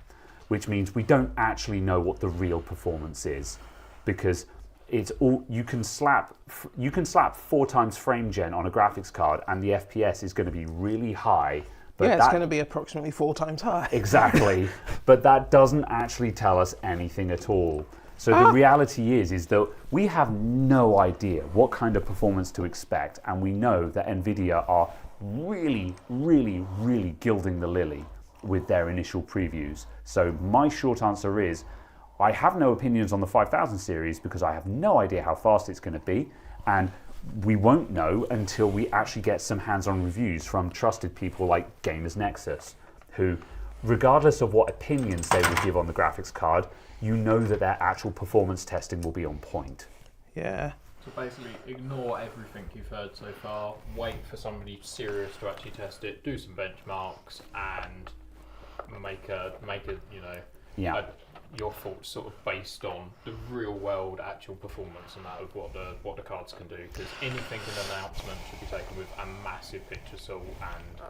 which means we don't actually know what the real performance is, because it's all you can slap 4 times frame gen on a graphics card and the FPS is going to be really high. But yeah, it's going to be approximately 4 times high. Exactly, but that doesn't actually tell us anything at all. So the reality is that we have no idea what kind of performance to expect, and we know that NVIDIA are really, really, really gilding the lily with their initial previews. So my short answer is, I have no opinions on the 5000 series because I have no idea how fast it's going to be, and we won't know until we actually get some hands-on reviews from trusted people like Gamers Nexus, who, regardless of what opinions they will give on the graphics card, you know that their actual performance testing will be on point. Yeah. So basically, ignore everything you've heard so far, wait for somebody serious to actually test it, do some benchmarks, and make a your thoughts sort of based on the real world actual performance and that of what the cards can do, because anything in an announcement should be taken with a massive pinch of salt, and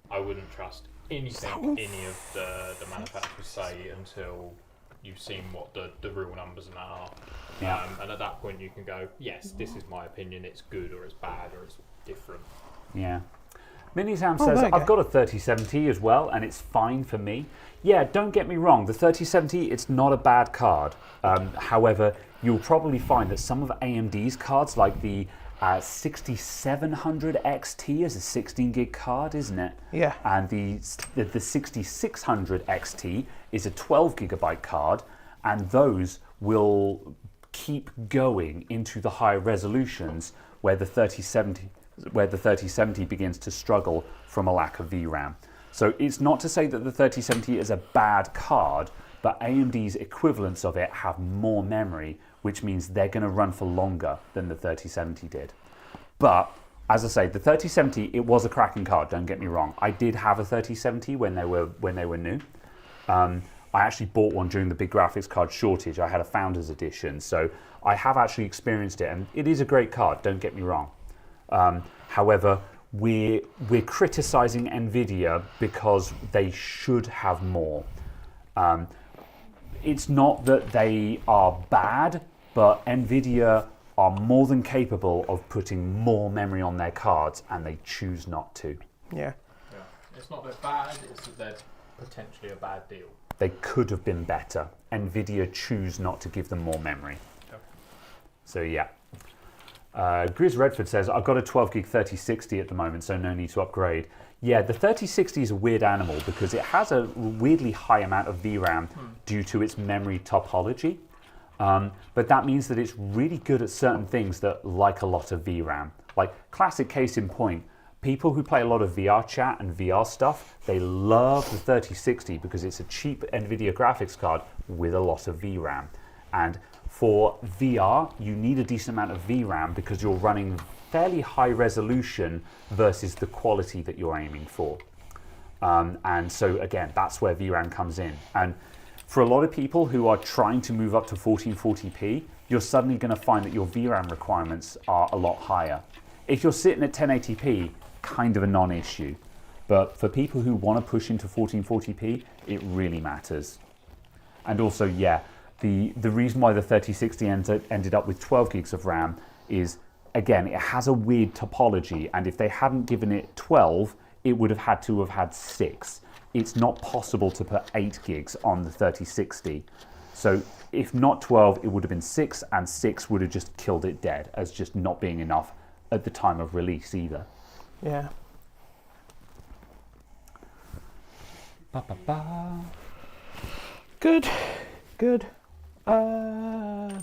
I wouldn't trust anything any of the manufacturers say until you've seen what the real numbers are. Yeah. And at that point you can go, yes, this is my opinion, it's good or it's bad or it's different. Yeah. Minisam says, I've got a 3070 as well, and it's fine for me. Yeah, don't get me wrong, the 3070, it's not a bad card. However, you'll probably find that some of AMD's cards, like the 6700 XT is a 16 gig card, isn't it? Yeah. And the 6600 XT is a 12 gigabyte card, and those will keep going into the higher resolutions where the 3070 begins to struggle from a lack of VRAM. So it's not to say that the 3070 is a bad card, but AMD's equivalents of it have more memory, which means they're going to run for longer than the 3070 did. But as I say, the 3070, it was a cracking card, don't get me wrong. I did have a 3070 when they were new. I actually bought one during the big graphics card shortage. I had a Founders Edition, so I have actually experienced it, and it is a great card, don't get me wrong. However, we're criticizing NVIDIA because they should have more. It's not that they are bad, but NVIDIA are more than capable of putting more memory on their cards, and they choose not to. Yeah. It's not that bad, it's that they're potentially a bad deal. They could have been better. NVIDIA choose not to give them more memory. Okay. So yeah. Grizz Redford says, I've got a 12 gig 3060 at the moment, so no need to upgrade. Yeah, the 3060 is a weird animal because it has a weirdly high amount of VRAM due to its memory topology. But that means that it's really good at certain things that like a lot of VRAM. Like, classic case in point, people who play a lot of VR chat and VR stuff, they love the 3060 because it's a cheap NVIDIA graphics card with a lot of VRAM. And for VR, you need a decent amount of VRAM because you're running fairly high resolution versus the quality that you're aiming for. And so again, that's where VRAM comes in. And for a lot of people who are trying to move up to 1440p, you're suddenly going to find that your VRAM requirements are a lot higher. If you're sitting at 1080p, kind of a non-issue. But for people who want to push into 1440p, it really matters. And also, yeah, the reason why the 3060 ended up with 12 gigs of RAM is, again, it has a weird topology, and if they hadn't given it 12, it would have had to have had 6. It's not possible to put 8 gigs on the 3060. So if not 12, it would have been 6, and 6 would have just killed it dead as just not being enough at the time of release either. Yeah. Ba, ba, ba. Good.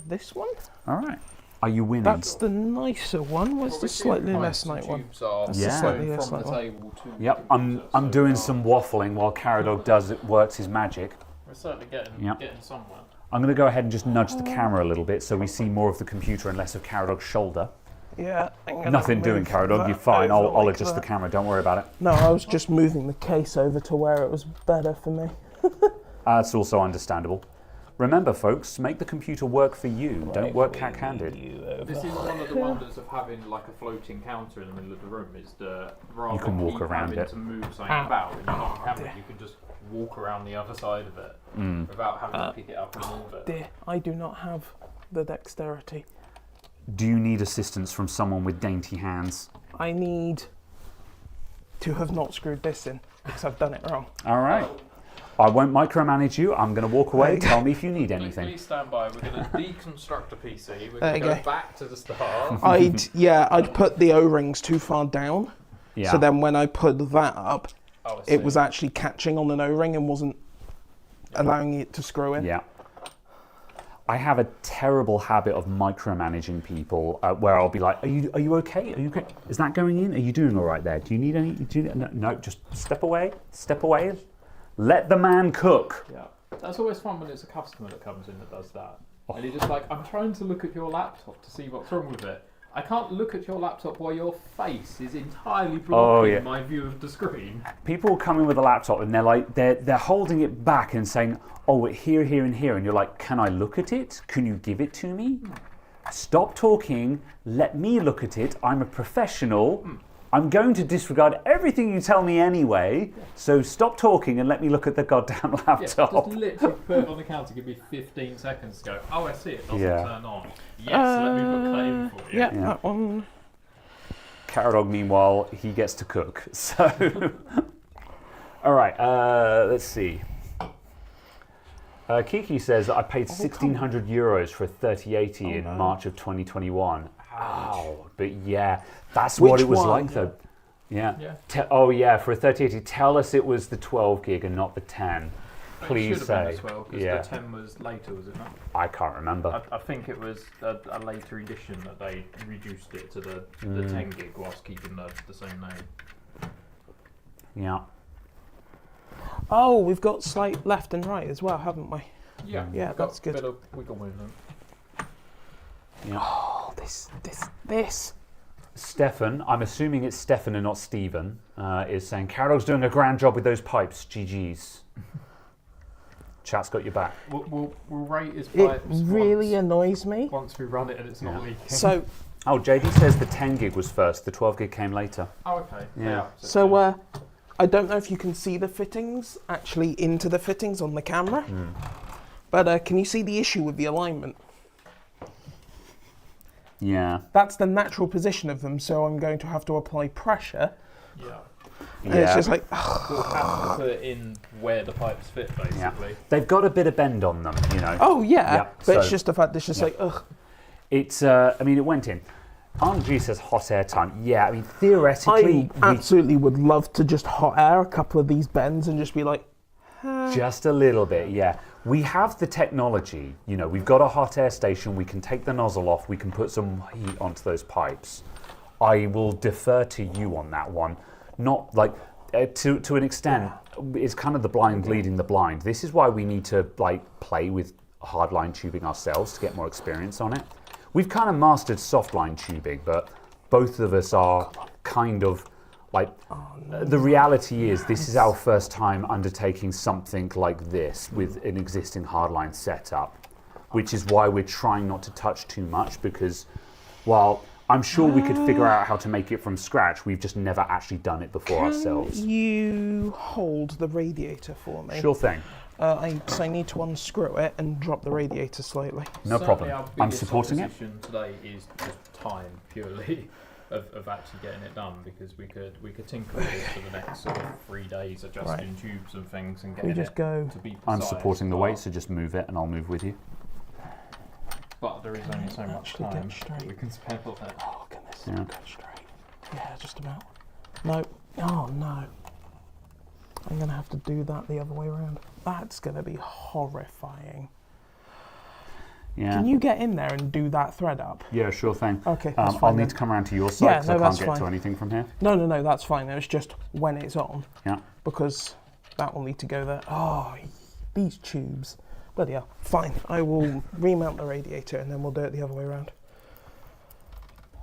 This one? All right. Are you winning? That's the nicer one. Where's the slightly less nice one? That's the slightly less nice one. Yep, I'm doing some waffling while Caradog works his magic. We're certainly getting somewhere. I'm going to go ahead and just nudge the camera a little bit so we see more of the computer and less of Caradog's shoulder. Yeah. Nothing doing, Caradog. You're fine. I'll adjust the camera. Don't worry about it. No, I was just moving the case over to where it was better for me. That's also understandable. Remember, folks, make the computer work for you. Don't work cack-handed. This is one of the wonders of having like a floating counter in the middle of the room. Is the rather you can walk keep around having it to move something about when you're not on camera, you can just walk around the other side of it without having to pick it up and move it. Dear, I do not have the dexterity. Do you need assistance from someone with dainty hands? I need to have not screwed this in because I've done it wrong. All right. I won't micromanage you. I'm going to walk away. Tell me if you need anything. Please stand by. We're going to deconstruct a PC. We're going to go back to the start. I'd put the O-rings too far down. Yeah. So then when I put that up, it was actually catching on an O-ring and wasn't allowing it to screw in. Yeah. I have a terrible habit of micromanaging people where I'll be like, are you okay? Are you okay? Is that going in? Are you doing all right there? Do you need any? No, just step away. Step away. Let the man cook. Yeah, that's always fun when it's a customer that comes in that does that. And you're just like, I'm trying to look at your laptop to see what's wrong with it. I can't look at your laptop while your face is entirely blocking my view of the screen. People come in with a laptop and they're like, they're holding it back and saying, oh, here, here, and here. And you're like, can I look at it? Can you give it to me? Stop talking. Let me look at it. I'm a professional. I'm going to disregard everything you tell me anyway, so stop talking and let me look at the goddamn laptop. Yeah, just literally put it on the counter, give me 15 seconds to go, oh, I see it doesn't turn on. Yes, let me book that in for you. Yeah, that one. Caradog, meanwhile, he gets to cook. So, all right, let's see. Kiki says that I paid 1,600 euros for a 3080 in March of 2021. Wow, but yeah, that's what it was like though. Yeah. Oh yeah, for a 3080. Tell us it was the 12 gig and not the 10. Please say. It should have been the 12 because the 10 was later, was it not? I can't remember. I think it was a later edition that they reduced it to the 10 gig whilst keeping the same name. Yeah. Oh, we've got slight left and right as well, haven't we? Yeah, that's good. A bit of wiggle movement. Yeah. Oh, this. Stefan, I'm assuming it's Stefan and not Stephen, is saying, Caradog's doing a grand job with those pipes. GG's. Chat's got your back. We'll rate his pipes. It really annoys me. Once we run it and it's not leaking. So. Oh, JD says the 10 gig was first, the 12 gig came later. Oh, okay. Yeah. So, I don't know if you can see the fittings, actually into the fittings on the camera. But can you see the issue with the alignment? Yeah. That's the natural position of them, so I'm going to have to apply pressure. Yeah. And it's just like... We'll have to put it in where the pipes fit, basically. Yeah. They've got a bit of bend on them, you know. Oh, yeah. But so, it's just the fact it's just like, ugh. It's, I mean, it went in. RNG says hot air time. Yeah, I mean, theoretically... I absolutely would love to just hot air a couple of these bends and just be like... Just a little bit, yeah. We have the technology, you know, we've got a hot air station, we can take the nozzle off, we can put some heat onto those pipes. I will defer to you on that one. Not like, to an extent, it's kind of the blind leading the blind. This is why we need to like play with hardline tubing ourselves to get more experience on it. We've kind of mastered softline tubing, but both of us are kind of like, the reality is this is our first time undertaking something like this with an existing hardline setup, which is why we're trying not to touch too much, because while I'm sure we could figure out how to make it from scratch, we've just never actually done it before ourselves. Can you hold the radiator for me? Sure thing. I need to unscrew it and drop the radiator slightly. No problem. I'm supporting it. Today is just time purely of actually getting it done, because we could tinker with it for the next sort of 3 days, adjusting tubes and things and getting it to be precise. I'm supporting the weight, so just move it and I'll move with you. But there is only so much time we can spend on it. Oh, goodness. Yeah. Get straight. Yeah, just about. No. Oh, no. I'm going to have to do that the other way around. That's going to be horrifying. Yeah. Can you get in there and do that thread up? Yeah, sure thing. Okay, that's fine. I'll need to come around to your side because I can't get to anything from here. No, that's fine. It's just when it's on. Yeah. Because that will need to go there. Oh, these tubes. Bloody hell. Fine. I will remount the radiator and then we'll do it the other way around.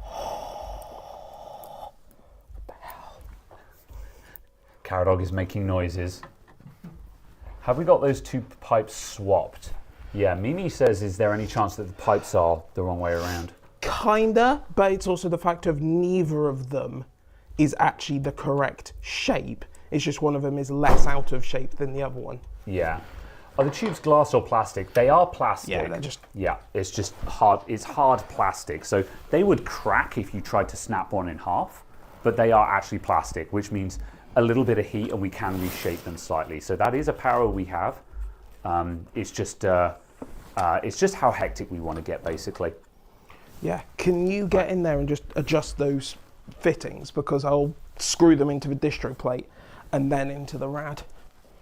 What the hell? Caradog is making noises. Have we got those two pipes swapped? Yeah, Mimi says, is there any chance that the pipes are the wrong way around? Kinda, but it's also the fact of neither of them is actually the correct shape. It's just one of them is less out of shape than the other one. Yeah. Are the tubes glass or plastic? They are plastic. Yeah, they're just... Yeah, it's just hard. It's hard plastic. So they would crack if you tried to snap one in half, but they are actually plastic, which means a little bit of heat and we can reshape them slightly. So that is a power we have. It's just how hectic we want to get, basically. Yeah. Can you get in there and just adjust those fittings? Because I'll screw them into the distro plate and then into the rad.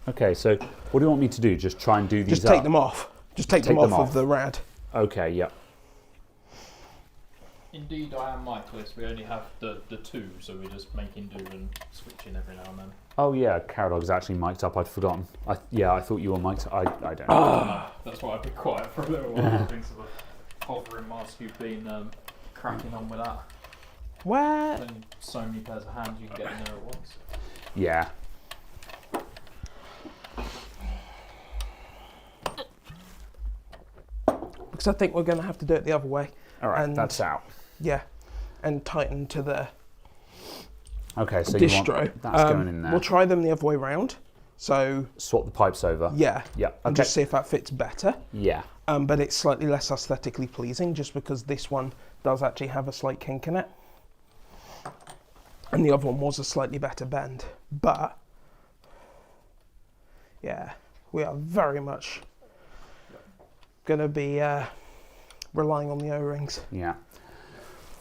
Okay, so what do you want me to do? Just try and do these Just take them off. Just take them off of the rad. Okay, yeah. Indeed, I am micless. We only have the two, so we're just making do and switching every now and then. Oh yeah, Caradog's actually mic'd up. I'd forgotten. I thought you were mic'd. I don't know. No, that's why I've been quiet for a little while. Thanks for the hovering whilst you've been cracking on with that. Where? There's only so many pairs of hands you can get in there at once. Yeah. Because I think we're going to have to do it the other way. All right, and that's out. Yeah, and tighten to the Okay, so you distro. want that's going in there. We'll try them the other way around. So Swap the pipes over. yeah, Yeah. Okay. and just see if that fits better. Yeah. But it's slightly less aesthetically pleasing just because this one does actually have a slight kink in it. And the other one was a slightly better bend. But, yeah, we are very much going to be relying on the O-rings. Yeah.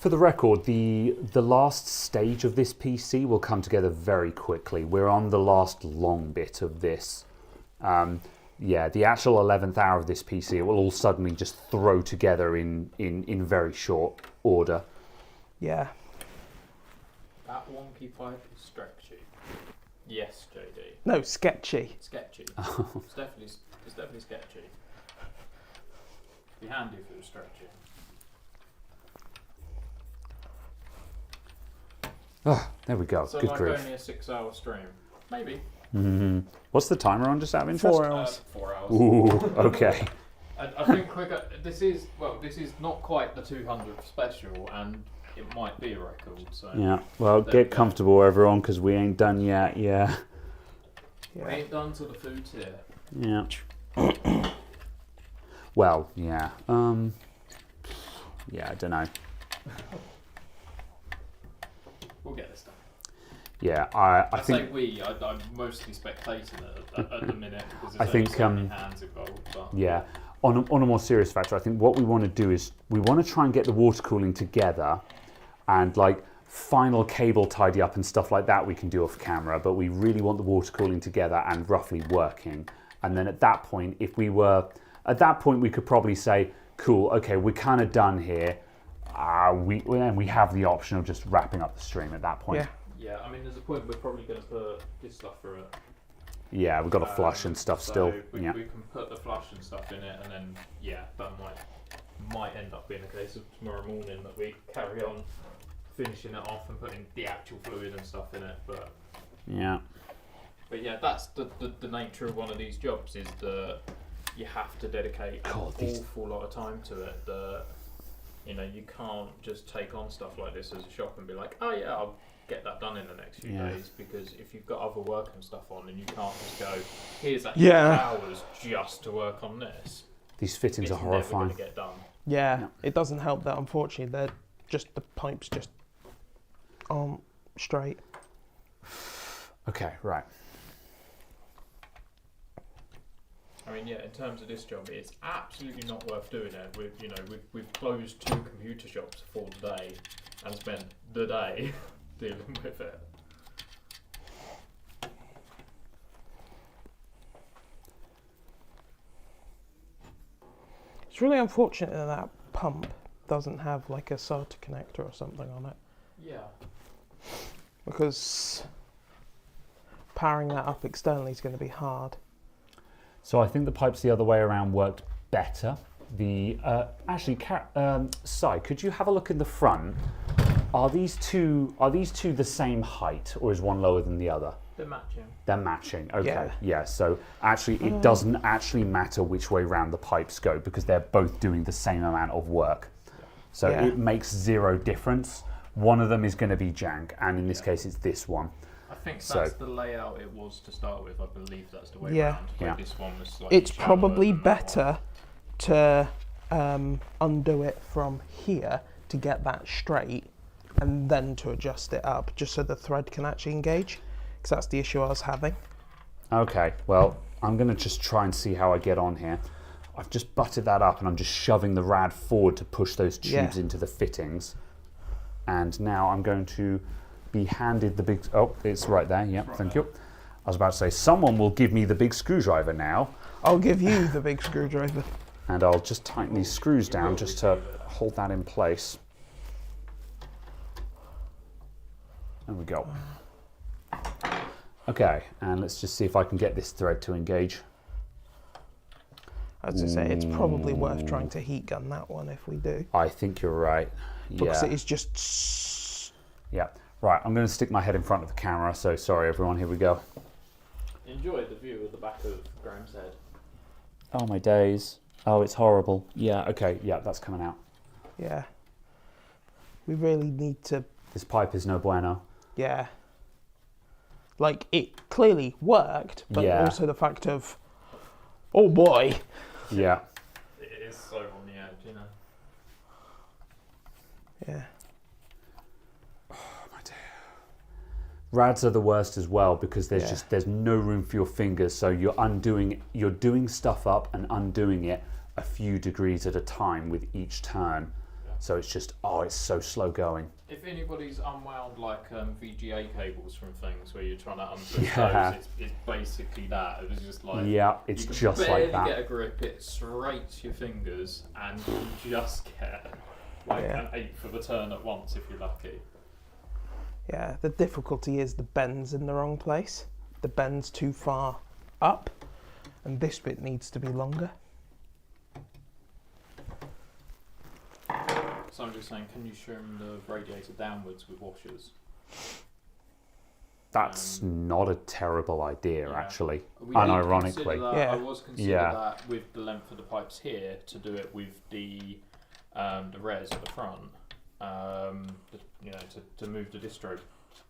For the record, the last stage of this PC will come together very quickly. We're on the last long bit of this. Yeah, the actual 11th hour of this PC, it will all suddenly just throw together in very short order. Yeah. That wonky pipe is stretchy. Yes, JD. No, sketchy. Sketchy. It's definitely sketchy. Be handy if it was stretchy. Oh, there we go. So Good like grief. only a 6-hour stream, maybe. What's the timer on, just out of interest? 4 hours. 4 hours. Ooh, okay. I think quicker. This is not quite the 200th special, and it might be a record. So Yeah, well, get comfortable, everyone, because we ain't done yet. Yeah. we ain't done till the food's here. Yeah. Well, yeah. Yeah, I don't know. We'll get this done. Yeah, I think. say we. I'm mostly spectating it at the minute because I there's think, only so many hands involved. But Yeah. On a more serious factor, I think what we want to do is we want to try and get the water cooling together, and like final cable tidy up and stuff like that we can do off camera, but we really want the water cooling together and roughly working. And then at that point, we could probably say, cool, okay, we're kind of done here. We have the option of just wrapping up the stream at that point. Yeah. yeah, I mean, there's a point we're probably going to put this stuff through it. Yeah, we've got a flush and stuff so still. We Yeah. can put the flush and stuff in it, and then that might end up being a case of tomorrow morning that we carry on finishing it off and putting the actual fluid and stuff in it. But Yeah. yeah, that's the nature of one of these jobs is that you have to dedicate an awful lot of time to it. You can't just take on stuff like this as a shop and be like, oh yeah, I'll get that done in the next few days, because if you've got other work and stuff on and you can't just go, here's that hours just to work on this. These fittings It's are horrifying. never going to get done. Yeah, it doesn't help that unfortunately the pipes just aren't straight. Okay, right. I mean, in terms of this job, it's absolutely not worth doing it. We've closed 2 computer shops for the day and spent the day dealing with it. It's really unfortunate that pump doesn't have like a SATA connector or something on it, Yeah. because powering that up externally is going to be hard. So I think the pipes the other way around worked better. Sai, could you have a look in the front? Are these two the same height, or is one lower than the other? They're matching. They're matching. Okay. Yeah. Yeah. So actually, it doesn't actually matter which way round the pipes go because they're both doing the same amount of work. So it makes zero difference. One of them is going to be jank, and in this case, it's this one. I think that's the layout it was to start with. I believe that's the way Yeah. around. Yeah. This one was slightly It's shallower probably than that one. better to undo it from here to get that straight, and then to adjust it up, just so the thread can actually engage, because that's the issue I was having. Okay. Well, I'm going to just try and see how I get on here. I've just butted that up, and I'm just shoving the rad forward to push those tubes into the fittings. And now I'm going to be handed the big... Oh, it's right there. Yep, Right thank there. you. I was about to say, someone will give me the big screwdriver now, I'll give you the big screwdriver. and I'll just tighten these screws down just to hold that in place. There we go. Okay, and let's just see if I can get this thread to engage. As I say, it's probably worth trying to heat gun that one if we do, I think you're right. because Yeah. it is just... Yeah. Right, I'm going to stick my head in front of the camera, so sorry everyone, here we go. Enjoyed the view of the back of Graham's head. Oh my days. Oh, it's horrible. Yeah, okay, yeah, that's coming out. Yeah. We really need to... This pipe is no bueno. Yeah. Like, it clearly worked, but Yeah. also the fact of, oh boy. Yeah. It is so on the edge, you know. Yeah. Rads are the worst as well because there's Yeah. there's no room for your fingers, so you're doing stuff up and undoing it a few degrees at a time with each turn. Yeah. So it's just it's so slow going. If anybody's unwound like VGA cables from things where you're trying to undo Yeah. those, it's basically that. It was just like It's you can just barely like that. get a grip, it serrates your fingers, and you just get like Yeah. an eighth of a turn at once if you're lucky. Yeah, the difficulty is the bend's in the wrong place. The bend's too far up, and this bit needs to be longer. So I'm just saying, can you trim the radiator downwards with washers? That's not a terrible idea, Yeah. actually. We need to Unironically. consider that. Yeah. I was consider Yeah. that with the length of the pipes here to do it with the res at the front. To move the distro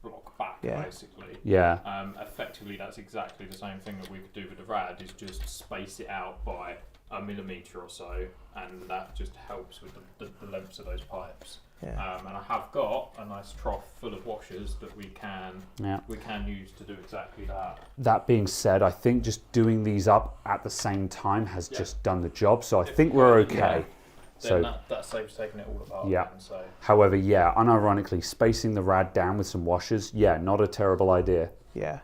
block back, Yeah. basically. Yeah. Effectively, that's exactly the same thing that we could do with the rad, is just space it out by a millimetre or so, and that just helps with the lengths of those pipes. Yeah. And I have got a nice trough full of washers that we can Yeah. use to do exactly that. That being said, I think just doing these up at the same time has Yeah. just done the job, so I If think you we're go, okay. yeah. So, Then that saves taking it all apart. Yeah. Again, so however, yeah, unironically, spacing the rad down with some washers, yeah, not a terrible idea. Yeah.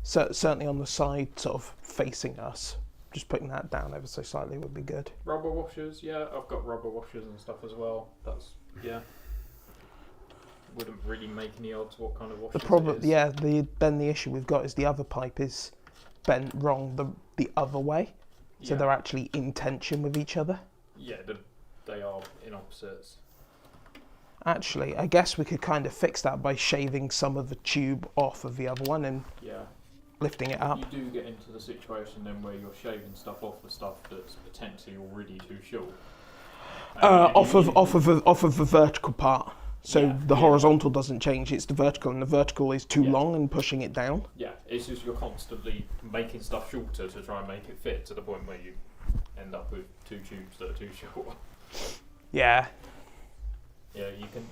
So certainly on the side, sort of facing us, just putting that down ever so slightly would be good. rubber washers, yeah, I've got rubber washers and stuff as well. That's wouldn't really make any odds what kind of washers. The problem, it is. yeah, then the issue we've got is the other pipe is bent wrong the other way, so Yeah. they're actually in tension with each other. Yeah, they are in opposites. Actually, I guess we could kind of fix that by shaving some of the tube off of the other one and Yeah. lifting it up. You do get into the situation then where you're shaving stuff off the stuff that's potentially already too short. Off of the vertical part. So Yeah, the yeah. horizontal doesn't change, it's the vertical, and the vertical is too Yeah. long and pushing it down. Yeah, it's just you're constantly making stuff shorter to try and make it fit to the point where you end up with two tubes that are too short. Yeah. Yeah, you can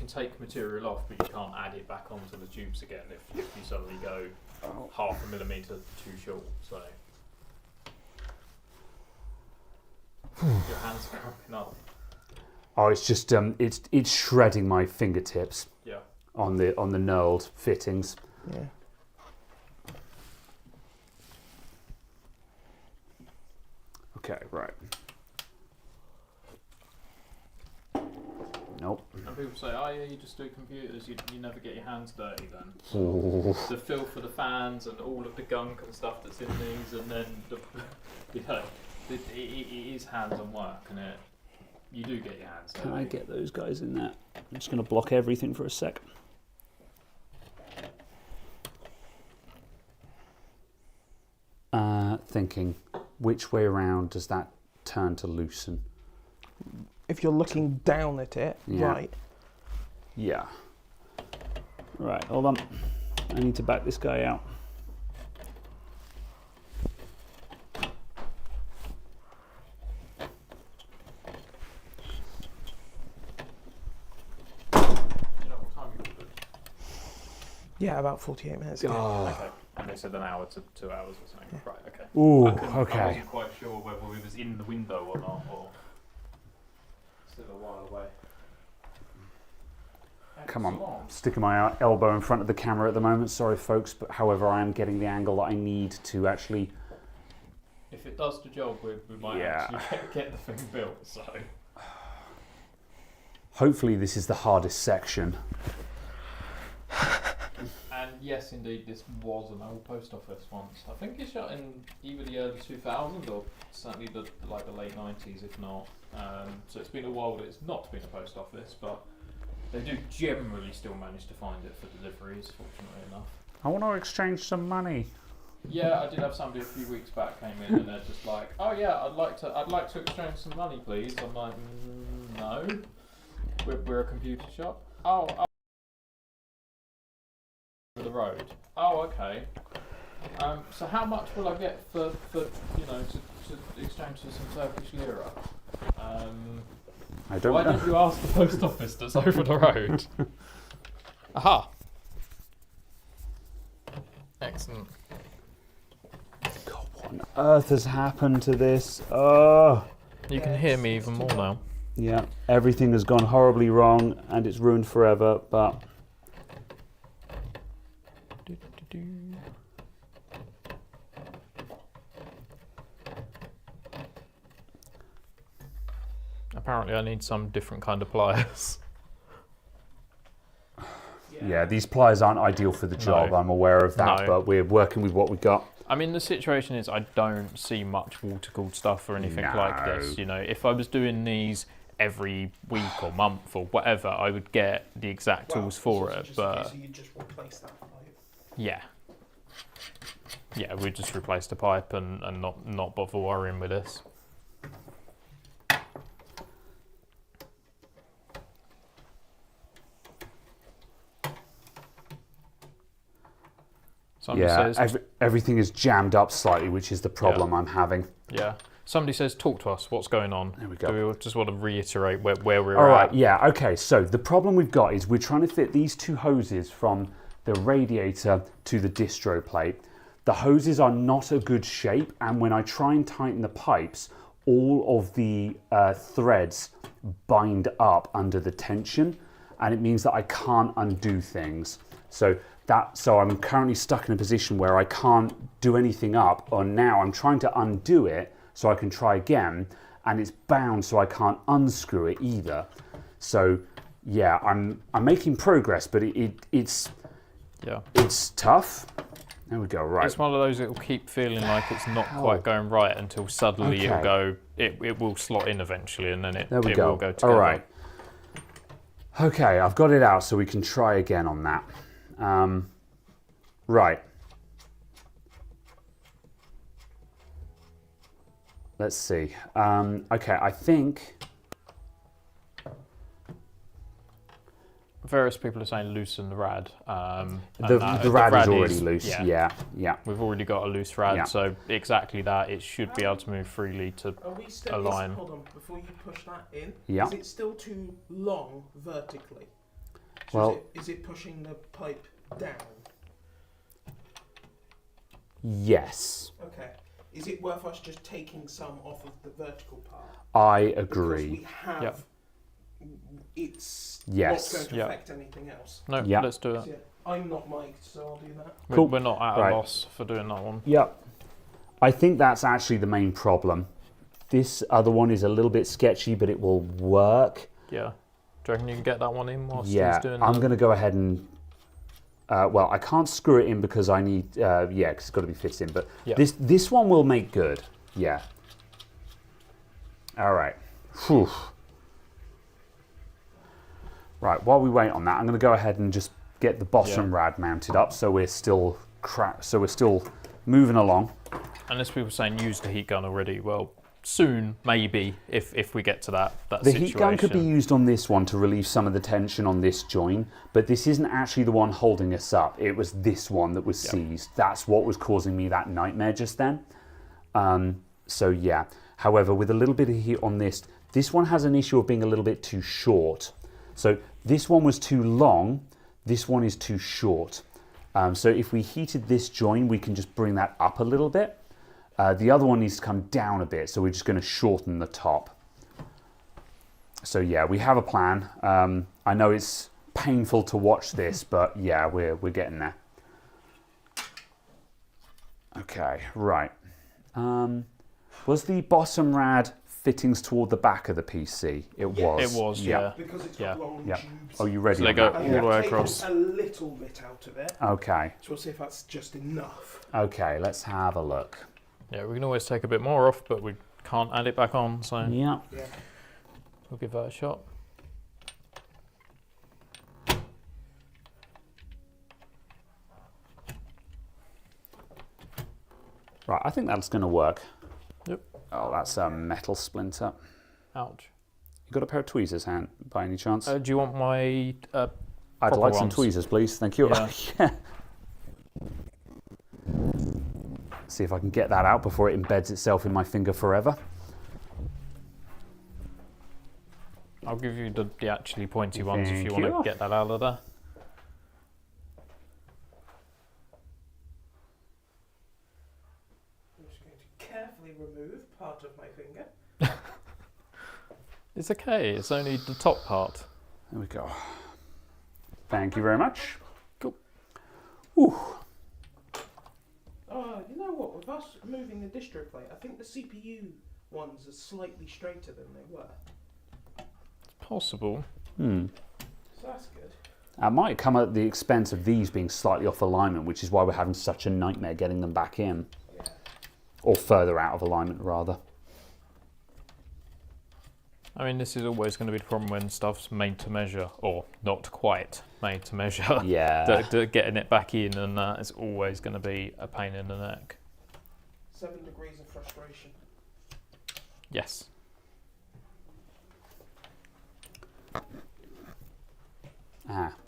take material off, but you can't add it back onto the tubes again if you suddenly go half a millimetre too short. So your hands are cramping up. Oh, it's just it's shredding my fingertips Yeah. on the knurled fittings. Yeah. Okay, right. Nope. And people say, oh yeah, you just do computers, you never get your hands dirty then. Ooh. The filth for the fans and all of the gunk and stuff that's in these, and then it is hands-on work, and you do get your hands dirty. Can I get those guys in there? I'm just going to block everything for a sec. Thinking, which way around does that turn to loosen? If you're looking down at it, Yeah. right. Yeah. Right, hold on. I need to back this guy out. Do you know what time you ordered? Yeah, about 48 minutes ago. Oh. Okay. And they said an hour to 2 hours or something. Right, okay. Ooh, I okay. wasn't quite sure whether we was in the window or not, or still a while away. Come on. Excellent. Sticking my elbow in front of the camera at the moment. Sorry, folks, but however, I am getting the angle that I need to actually. If it does the job, we might Yeah. actually get the thing built. So Hopefully, this is the hardest section. and yes, indeed, this was an old post office once. I think it's shot in either the early 2000s or certainly the late 90s, if not. So it's been a while that it's not been a post office, but they do generally still manage to find it for deliveries, fortunately enough. I want to exchange some money. Yeah, I did have somebody a few weeks back came in and they're just like, oh yeah, I'd like to exchange some money, please. I'm like, no, we're a computer shop. Oh, the road. Oh, okay. So how much will I get for you know, to exchange for some Turkish lira? I don't Why know. did you ask the post office that's over the road? Aha. Excellent. God, what on earth has happened to this? Oh. You can hear me even more now. Yeah, everything has gone horribly wrong and it's ruined forever, but... Apparently I need some different kind of pliers. Yeah, these pliers aren't ideal for the job, No. I'm aware of that, No. but we're working with what we got. I mean, the situation is I don't see much water-cooled stuff or anything like this. You know, if I was doing these every week or month or whatever, I would get the exact tools for it. But so you just replace that pipe. yeah, we'd just replace the pipe and not bother worrying with this. Somebody says, everything is jammed up slightly, which is the problem I'm having. yeah. Somebody says, talk to us. What's going on? There we go. Do we just want to reiterate where we're All at? right, yeah, okay. So the problem we've got is we're trying to fit these two hoses from the radiator to the distro plate. The hoses are not a good shape, and when I try and tighten the pipes, all of the threads bind up under the tension, and it means that I can't undo things. So I'm currently stuck in a position where I can't do anything up, or now I'm trying to undo it so I can try again, and it's bound so I can't unscrew it either. So yeah, I'm making progress, but it's tough. There we go, right. It's one of those that will keep feeling like it's not quite going right until suddenly it'll go, it will slot in eventually, and then it will go together. All right. Okay, I've got it out so we can try again on that. Right. Let's see. Okay, I think... Various people are saying loosen the rad. The rad is already loose. Yeah. We've already got a loose rad, Yeah. so exactly that. It should be able to move freely to Are we still, align. hold on, before you push that in, Yeah. is it still too long vertically? So Well- is it pushing the pipe down? Yes, Okay. Is it worth us just taking some off of the vertical part? I Because agree. we have... Yep. It's Yes. not going to Yep. affect anything else. No, Yeah. let's do So, it. yeah, I'm not mic'd, so I'll do that. Cool. We're not at a Right. loss for doing that one. Yep. I think that's actually the main problem. This other one is a little bit sketchy, but it will work. Yeah. Do you reckon you can get that one in whilst Yeah, he's doing I'm that? going to go ahead and... well, I can't screw it in because I need... yeah, because it's got to be fixed in. But Yeah. this one will make good. Yeah. All right. Whew. Right, while we wait on that, I'm going to go ahead and just get the bottom rad mounted up so we're still moving along. And there's people saying use the heat gun already. Well, soon, maybe, if we get to that The situation. heat gun could be used on this one to relieve some of the tension on this join, but this isn't actually the one holding us up. It was this one that was seized. That's what was causing me that nightmare just then. So yeah, however, with a little bit of heat on this one has an issue of being a little bit too short. So this one was too long, this one is too short. So if we heated this join, we can just bring that up a little bit. The other one needs to come down a bit, so we're just going to shorten the top. So yeah, we have a plan. I know it's painful to watch this, but yeah, we're getting there. Okay, right. Was the bottom rad fittings toward the back of the PC? It was. It was, yeah. Because it's got long Yeah. tubes. Oh, you ready? So they on go that? I all think the way I've taken across. a little bit out of it, Okay. so we'll see if that's just enough. Okay, let's have a look. Yeah, we can always take a bit more off, but we can't add it back on, so Yeah. Yeah. we'll give that a shot. Right, I think that's going to work. Yep. Oh, that's a metal splinter. Ouch. You got a pair of tweezers, hand, by any chance? Do you want my I'd proper like some ones? tweezers, please. Thank you. Yeah. Yeah. See if I can get that out before it embeds itself in my finger forever. I'll give you the actually pointy ones if you Thank want you. to get that out of there. I'm just going to carefully remove part of my finger. It's okay, it's only the top part. There we go. Thank you very much. Cool. Ooh. You know what? With us moving the distro plate, I think the CPU ones are slightly straighter than they were. Possible. So that's good. That might come at the expense of these being slightly off alignment, which is why we're having such a nightmare getting them back in. Yeah. Or further out of alignment, rather. I mean, this is always going to be the problem when stuff's made to measure, or not quite made to measure. Yeah. Getting it back in, and that is always going to be a pain in the neck. 7 degrees of frustration. Yes.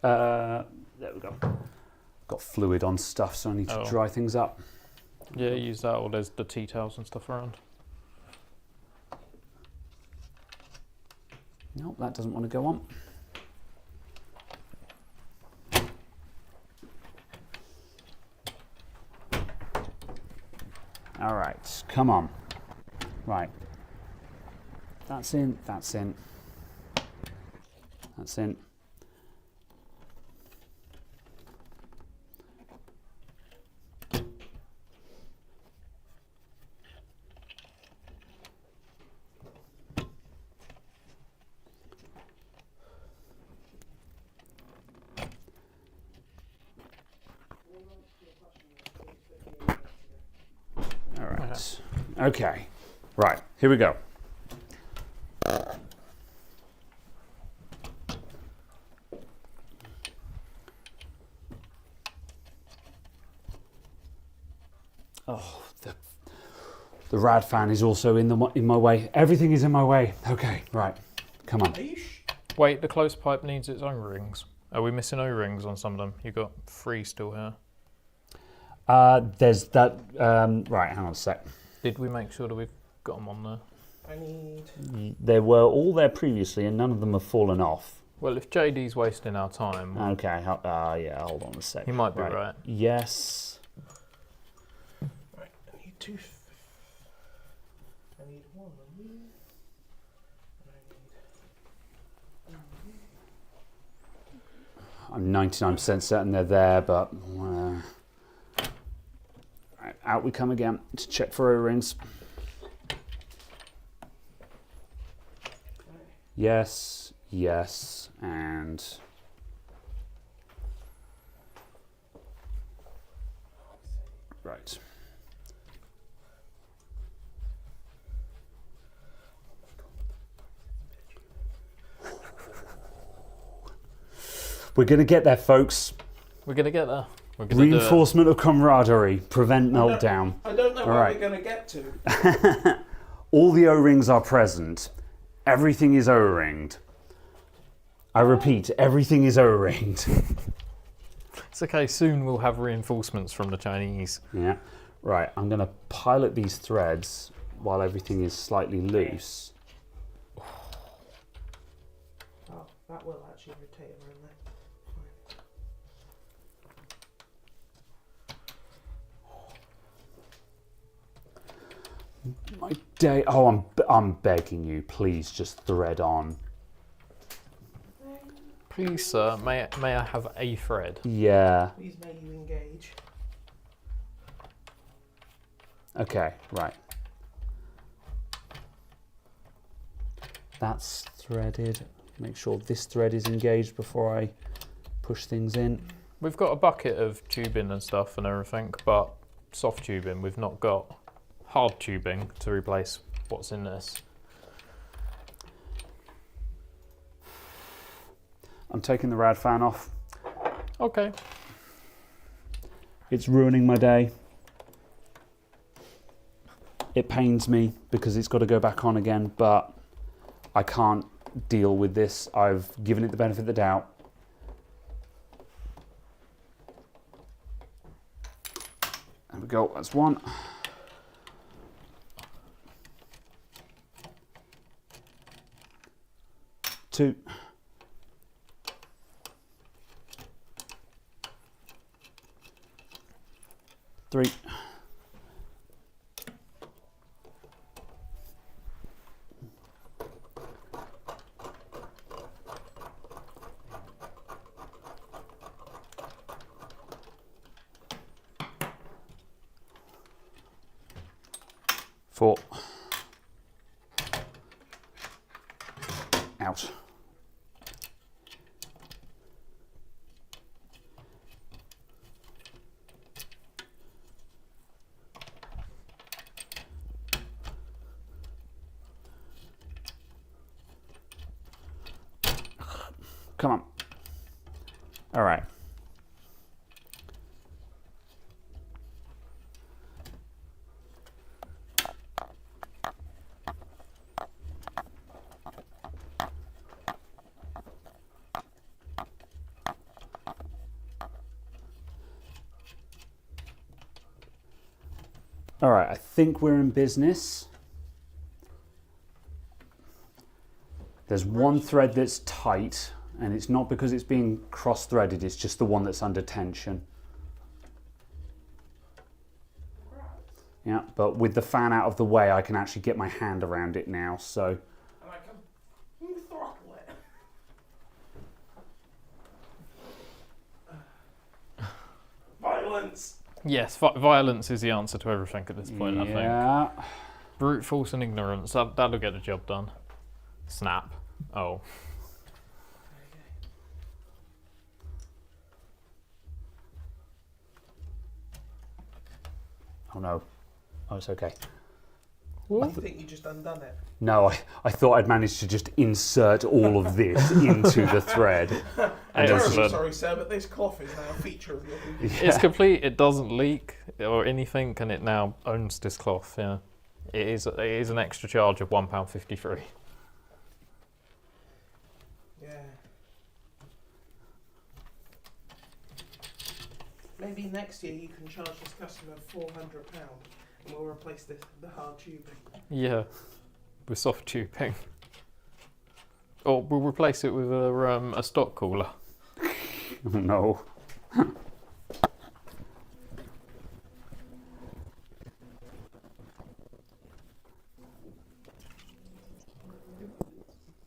There we go. Got fluid on stuff, so I need to dry things up. Yeah, use that, or there's the tea towels and stuff around. Nope, that doesn't want to go on. All right, come on. Right. That's in, that's in. That's in. All right. Okay. Right. Here we go. Oh, the rad fan is also in my way. Everything is in my way. Okay. Right. Come on. Wait, the close pipe needs its own rings. Are we missing O-rings on some of them? You've got 3 still here. There's that. Right. Hang on a sec. Did we make sure that we've got them on there? I need... They were all there previously, and none of them have fallen off. Well, if JD's wasting our time, Okay. Yeah. Hold on a sec. he might be right. Yes. Right, I need 2... I need 1 on you. And I need... I'm 99% certain they're there, but right, out we come again to check for O-rings. Yes, yes, and right. We're gonna get there, folks. We're going to get there. We're gonna Reinforcement of camaraderie, prevent meltdown. I don't know All where right. we're going to get to. All the O-rings are present. Everything is O-ringed. I repeat, everything is O-ringed. It's okay, soon we'll have reinforcements from the Chinese. Yeah. Right, I'm going to pilot these threads while everything is slightly loose. Oh, that will actually rotate around there. My day. Oh, I'm begging you, please just thread on. Please, sir, may I have a thread? Yeah. Please may you engage. Okay, right. That's threaded. Make sure this thread is engaged before I push things in. We've got a bucket of tubing and stuff and everything, but soft tubing. We've not got hard tubing to replace what's in this. I'm taking the rad fan off. Okay. It's ruining my day. It pains me because it's got to go back on again, but I can't deal with this. I've given it the benefit of the doubt. There we go, that's one. 2. 3. 4. Out. Come on. All right. All right, I think we're in business. There's one thread that's tight, and it's not because it's being cross-threaded, it's just the one that's under tension. Yeah, but with the fan out of the way, I can actually get my hand around it now, so. And I can throttle it. Violence! Yes, violence is the answer to everything at this point, I think. Yeah. Brute force and ignorance, that'll get the job done. Snap. Oh. Oh no. Oh, it's okay. I think you just undone it. No, I thought I'd managed to just insert all of this into the thread. I'm terribly sorry, sir, but this cloth is now a feature of your computer. It's complete, it doesn't leak or anything, and it now owns this cloth, yeah. It is an extra charge of £1.53. Yeah. Maybe next year you can charge this customer £400 and we'll replace the hard tubing. Yeah, with soft tubing. Or we'll replace it with a stock cooler. Oh no.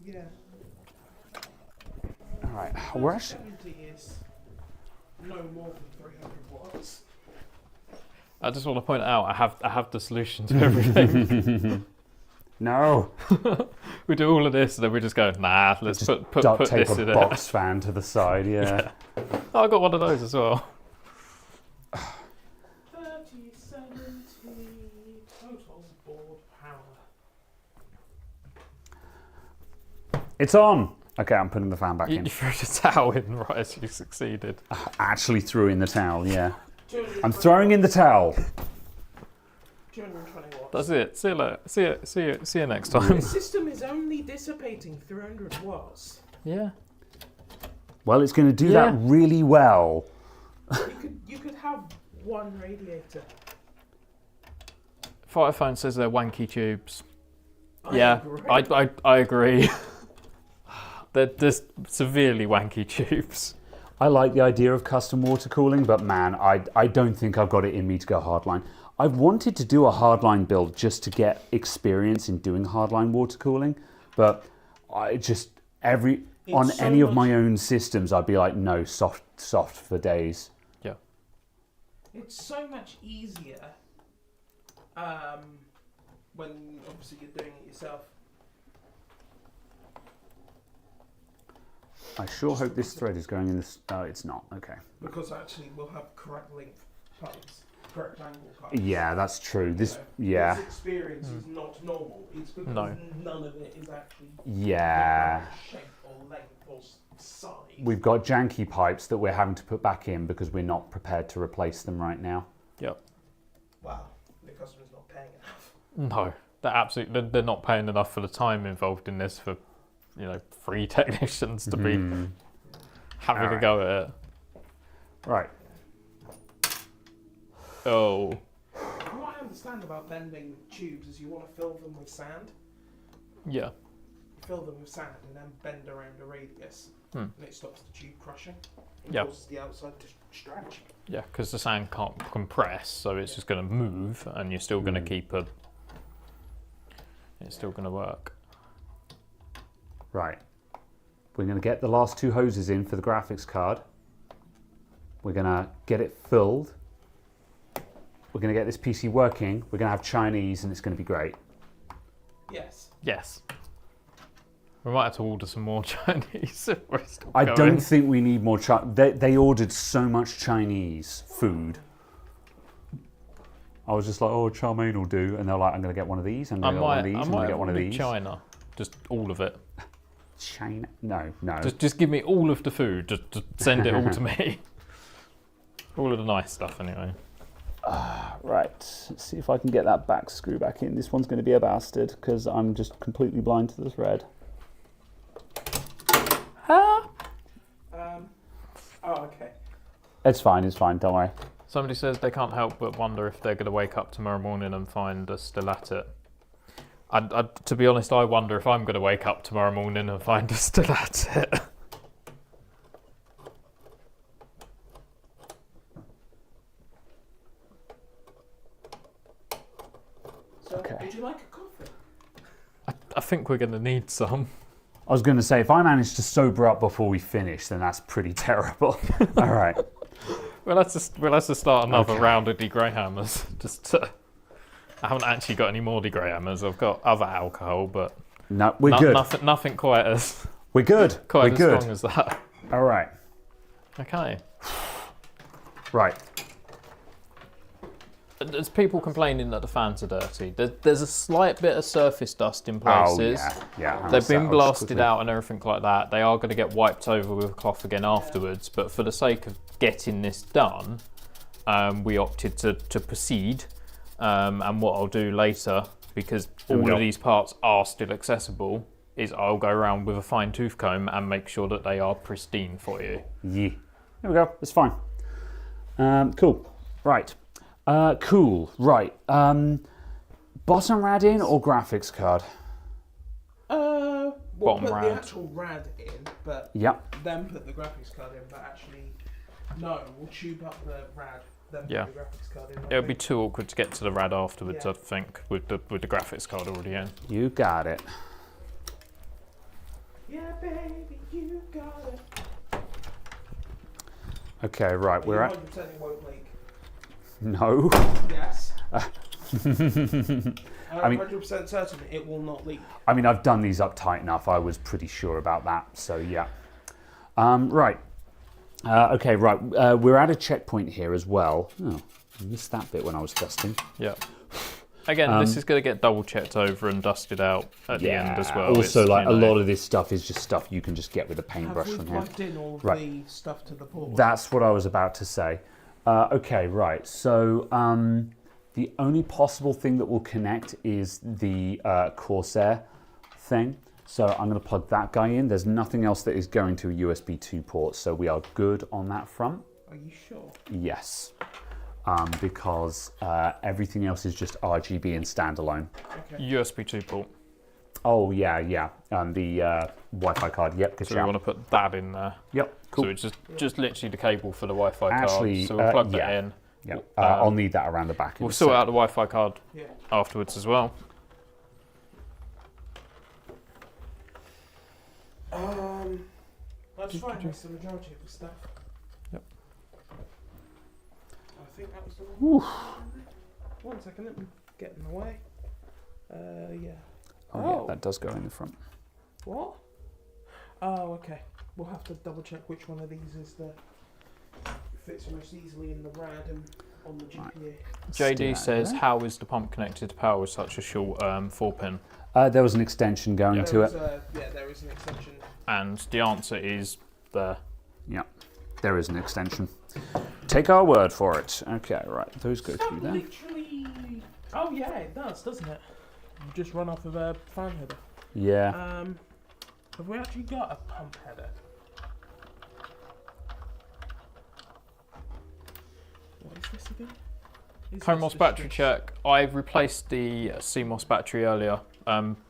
Yeah. Alright, we're actually... 70 is no more than 300 watts. I just want to point out, I have the solution to everything. No. We do all of this, and then we just go, nah, let's Just put duct tape this a in box fan to the side, yeah. Oh, I got one of those as well. 3070 total board power. It's on! Okay, I'm putting the fan back You in. threw the towel in right as you succeeded. Actually threw in the towel, yeah. 220 I'm throwing in the towel. 220 watts. That's it. See you later. See you next time. The system is only dissipating 300 watts. Yeah. Well, it's going to do that really well. You could have one radiator. Firephone says they're wanky tubes. I Yeah, agree. I agree. They're just severely wanky tubes. I like the idea of custom water cooling, but man, I don't think I've got it in me to go hardline. I've wanted to do a hardline build just to get experience in doing hardline water cooling, but I just on so any of much- my own systems, I'd be like, no, soft for days. Yeah. It's so much easier when obviously you're doing it yourself. I sure hope this thread is going in this. Oh, it's not. Okay. Because actually we'll have correct length pipes, correct angle pipes. Yeah, that's true. This, You know, yeah, This experience is not normal. It's because No. none of it is actually yeah. shape or length or size. We've got janky pipes that we're having to put back in because we're not prepared to replace them right now. Yep. Wow, the customer's not paying enough. No, they're not paying enough for the time involved in this for, 3 technicians to be having a go at it. Right. Oh. What I understand about bending tubes is you want to fill them with sand. Yeah. fill them with sand and then bend around a radius, and it stops the tube crushing and Yep. causes the outside to stretch. Yeah, because the sand can't compress, so it's just going to move, and you're still going to keep a. It's still going to work. Right. We're going to get the last 2 hoses in for the graphics card. We're going to get it filled. We're going to get this PC working. We're going to have Chinese, and it's going to be great. Yes. Yes. We might have to order some more Chinese if we're still I going. don't think we need more they ordered so much Chinese food. I was just like, oh, chow mein will do. And they're like, I'm going to get one of these. I'm going to get one of these. I'm going to get one of these. China. Just all of it. China? No. Just give me all of the food. Just send it all to me. All of the nice stuff, anyway. Right. Let's see if I can get that back screw back in. This one's going to be a bastard because I'm just completely blind to the thread. Oh, okay. It's fine. Don't worry. Somebody says they can't help but wonder if they're going to wake up tomorrow morning and find us still at it. To be honest, I wonder if I'm going to wake up tomorrow morning and find us still at it. So, Okay. would you like a coffee? I think we're going to need some. I was going to say, if I manage to sober up before we finish, then that's pretty terrible. All right. We'll have to start another round of degrey-hammers. I haven't actually got any more degrey-hammers. I've got other alcohol, but No, we're good. Nothing quite as We're good. quite we're as good. strong as that. All right. Okay. Right. There's people complaining that the fans are dirty. There's a slight bit of surface dust in places. Oh, yeah. They've been blasted out and everything like that. They are going to get wiped over with a cloth again afterwards. But for the sake of getting this done, we opted to proceed. And what I'll do later, because all of these parts are still accessible, is I'll go around with a fine tooth comb and make sure that they are pristine for you. Yeah. There we go. It's fine. Cool. Right. Cool. Right. Bottom rad in or graphics card? We'll Bottom put rad. the actual rad in, but Yep. then put the graphics card in. But actually, no, we'll tube up the rad, then put Yeah. the graphics card in. It'll be too awkward to get to the rad afterwards, Yeah. I think, with the graphics card already in. You got it. Yeah, baby, you got it. Okay. Right. We're at. 100% it won't leak. No. Yes. I I'm mean- 100% certain it will not leak. I mean, I've done these up tight enough. I was pretty sure about that. So yeah. Right. Okay. Right. We're at a checkpoint here as well. Oh, I missed that bit when I was testing. Yeah. Again, this is going to get double checked over and dusted out at the end as well. Also, It's, like you a know, lot of this stuff is just stuff you can just get with a paintbrush Have we from here. plugged in all of Right. the stuff to the board? That's what I was about to say. Okay, right. So the only possible thing that will connect is the Corsair thing. So I'm going to plug that guy in. There's nothing else that is going to a USB 2 port, so we are good on that front. Are you sure? Yes, because everything else is just RGB and standalone. Okay. USB 2 port. Oh yeah. The Wi-Fi card. Yep, good So we shout. want to put that in there. Yep, cool. So it's just literally the cable for the Wi-Fi Actually, card. So we'll plug yeah. that in. Yep. I'll need that around the back. in We'll a sort sec. out the Wi-Fi card Yeah. afterwards as well. That's fine. That's the majority of the stuff. Yep. I think that was the one. 1 second, let me get in the way. Yeah. Oh, yeah, that does go in the front. What? Oh, okay. We'll have to double check which one of these is the fits most easily in the rad and on the GPU. JD says, there. how is the pump connected to power with such a short 4-pin? There was an extension going to it. There is an extension. And the answer is there. Yeah, there is an extension. Take our word for it. Okay, right. Those go through there. Literally. Oh yeah, it does, doesn't it? You just run off of a fan header. Yeah. Have we actually got a pump header? What is this again? Is CMOS this battery just- check. I've replaced the CMOS battery earlier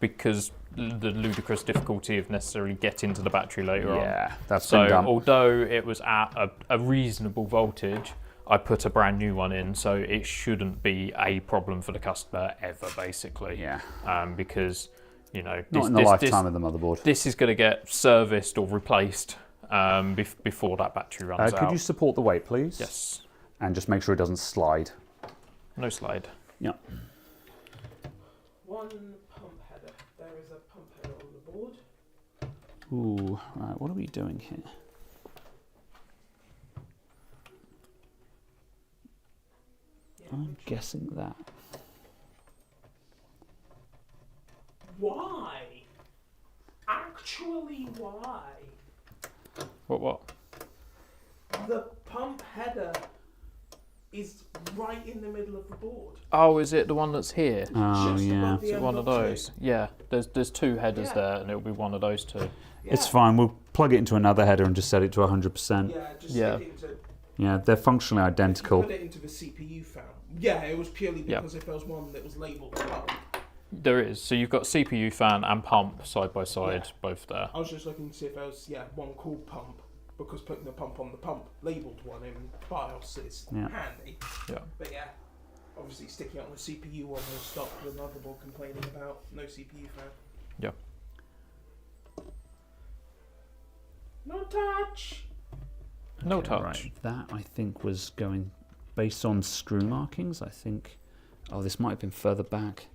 because the ludicrous difficulty of necessarily getting to the battery later on. Yeah, that's So been done. although it was at a reasonable voltage, I put a brand new one in, so it shouldn't be a problem for the customer ever, basically. Yeah. Because, you know, Not in the lifetime of the motherboard. this is going to get serviced or replaced before that battery runs out. Could you support the weight, please? Yes. And just make sure it doesn't slide. No slide. Yeah. One pump header. There is a pump header on the board. Ooh, right, what are we doing here? Yeah, I'm guessing that. Why? Actually, why? What? The pump header is right in the middle of the board. Oh, is it the one that's here? Oh, Just yeah. above the Is it one of M.2. those? Yeah, there's two headers Yeah. there, and it'll be one of those two. It's Yeah. fine. We'll plug it into another header and just set it to 100%. Yeah, just Yeah. stick it into. Yeah, they're functionally If you identical. put it into the CPU fan. Yeah, it was purely Yeah. because if there was one that was labelled pump. There is. So you've got CPU fan and pump side by side, Yeah. both there. I was just looking to see if there was one called pump, because putting the pump on the pump labelled one in BIOS is Yeah. handy. Yeah. But yeah, obviously sticking it on the CPU one will stop the motherboard complaining about no CPU fan. Yeah. No touch. No Okay, touch. Right. That, I think, was going based on screw markings, I think. Oh, this might have been further back.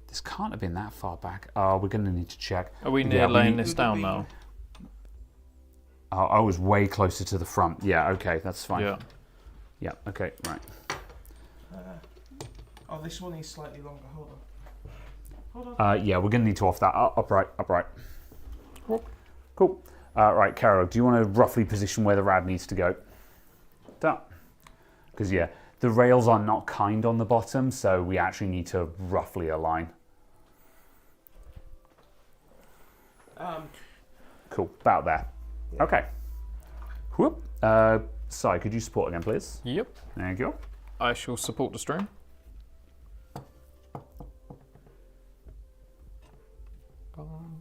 This can't have been that far back. Oh, we're going to need to check. Are we Yeah, near we laying need- this down now? Oh, I was way closer to the front. Yeah, okay, that's fine. Yeah. Yeah, okay, right. Oh, this one is slightly longer. Hold on. Hold on. Yeah, we're going to need to off that. Upright. Cool. Right, Carol, do you want to roughly position where the rad needs to go? That. Because, yeah, the rails are not kind on the bottom, so we actually need to roughly align. Cool, about there. Yeah. Okay. Whoop. Si, could you support again, please? Yep. Thank you. I shall support the stream. Bum,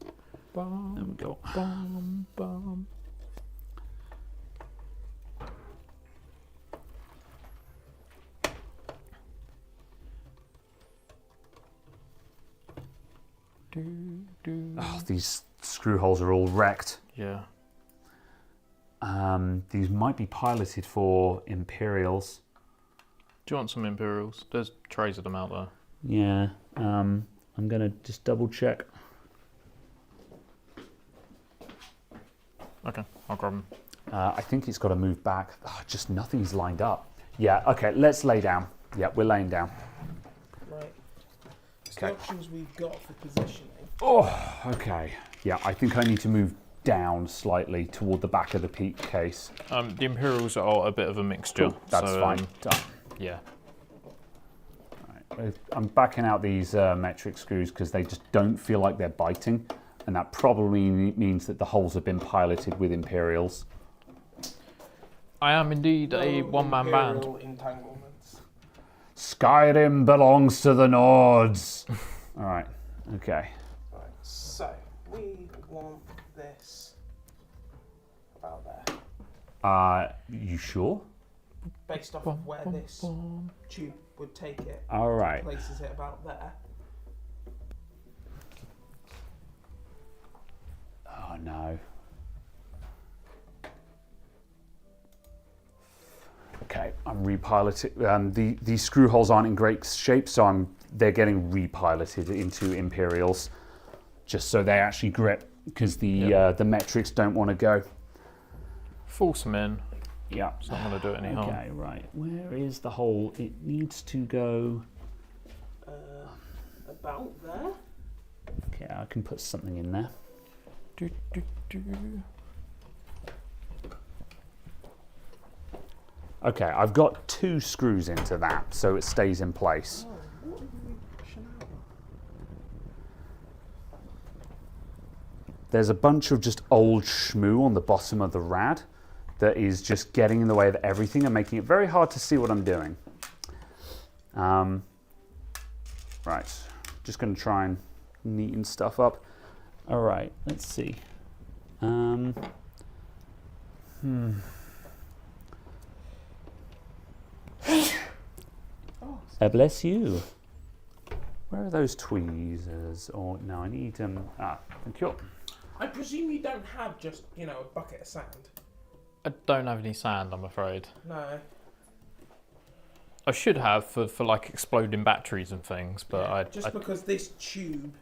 bum, There we go. bum, bum. Do, do. Oh, these screw holes are all wrecked. Yeah. These might be piloted for Imperials. Do you want some Imperials? There's trays of them out there. Yeah. I'm going to just double check. Okay, I'll grab them. I think it's got to move back. Oh, just nothing's lined up. Yeah, okay, let's lay down. Yeah, we're laying down. Right. It's Okay. the options we've got for positioning. Oh, okay. Yeah, I think I need to move down slightly toward the back of the peak case. The Imperials are a bit of a mixture. Cool, that's so, fine. Done. Yeah. Right. I'm backing out these metric screws because they just don't feel like they're biting. And that probably means that the holes have been piloted with Imperials. I am indeed a No one-man band. Imperial entanglements. Skyrim belongs to the Nords. All right. Okay. Right, so we want this about there. You sure? Based off of where this tube would take it, All right. places it about there. Oh no. Okay, I'm repiloting. These screw holes aren't in great shape, so they're getting repiloted into Imperials, just so they actually grip, because the metrics don't want to go. Force them in. Yeah. It's not going to do it any harm. Okay, right. Where is the hole? It needs to go. About there. Okay, I can put something in there. Do, do, do. Okay, I've got 2 screws into that, so it stays in place. Oh, what are we pushing out? There's a bunch of just old shmoo on the bottom of the rad that is just getting in the way of everything and making it very hard to see what I'm doing. Right, just going to try and neaten stuff up. All right, let's see. Oh, bless you. Where are those tweezers? Or no, I need thank you. I presume you don't have just, you know, a bucket of sand. I don't have any sand, I'm afraid. No. I should have for like exploding batteries and things, but because this tube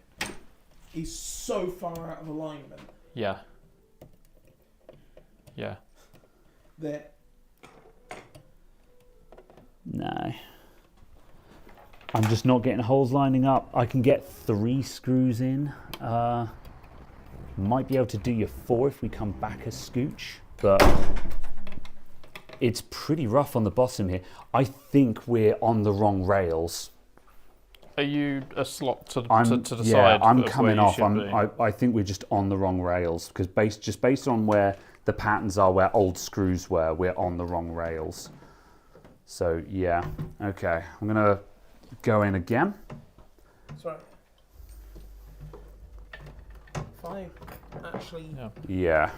is so far out of alignment. Yeah. Yeah. That. No. I'm just not getting holes lining up. I can get 3 screws in. Might be able to do your 4 if we come back a scooch, but it's pretty rough on the bottom here. I think we're on the wrong rails. Are you a slot to the side? Yeah, I'm of coming where you off. should be? I think we're just on the wrong rails because based on where the patterns are, where old screws were, we're on the wrong rails. So yeah, okay. I'm gonna go in again. Sorry. If I actually. Yeah,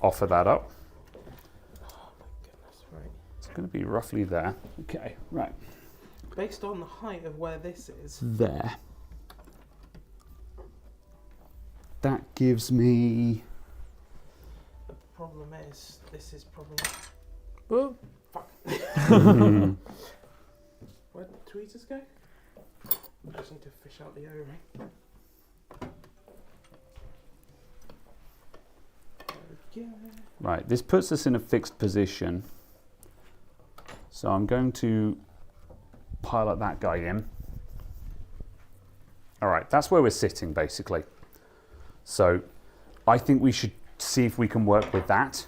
offer that up. Oh my goodness! Right. It's gonna be roughly there. Okay, right. Based on the height of where this is. There. That gives me. The problem is, this is probably. Well, Fuck. Where'd the tweezers go? I just need to fish out the O-ring. There we go. Right, this puts us in a fixed position. So I'm going to pilot that guy in. All right, that's where we're sitting basically. So I think we should see if we can work with that.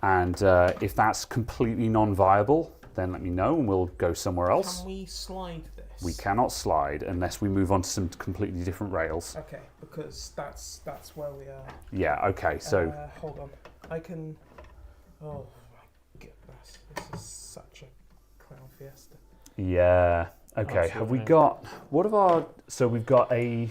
And if that's completely non-viable, then let me know and we'll go somewhere else. Can we slide this? We cannot slide unless we move on to some completely different rails. Okay, because that's where we are. Yeah, okay, so... hold on. I can... Oh my goodness. This is such a clown fiesta. Yeah, okay. Have we got... What of our... So we've got an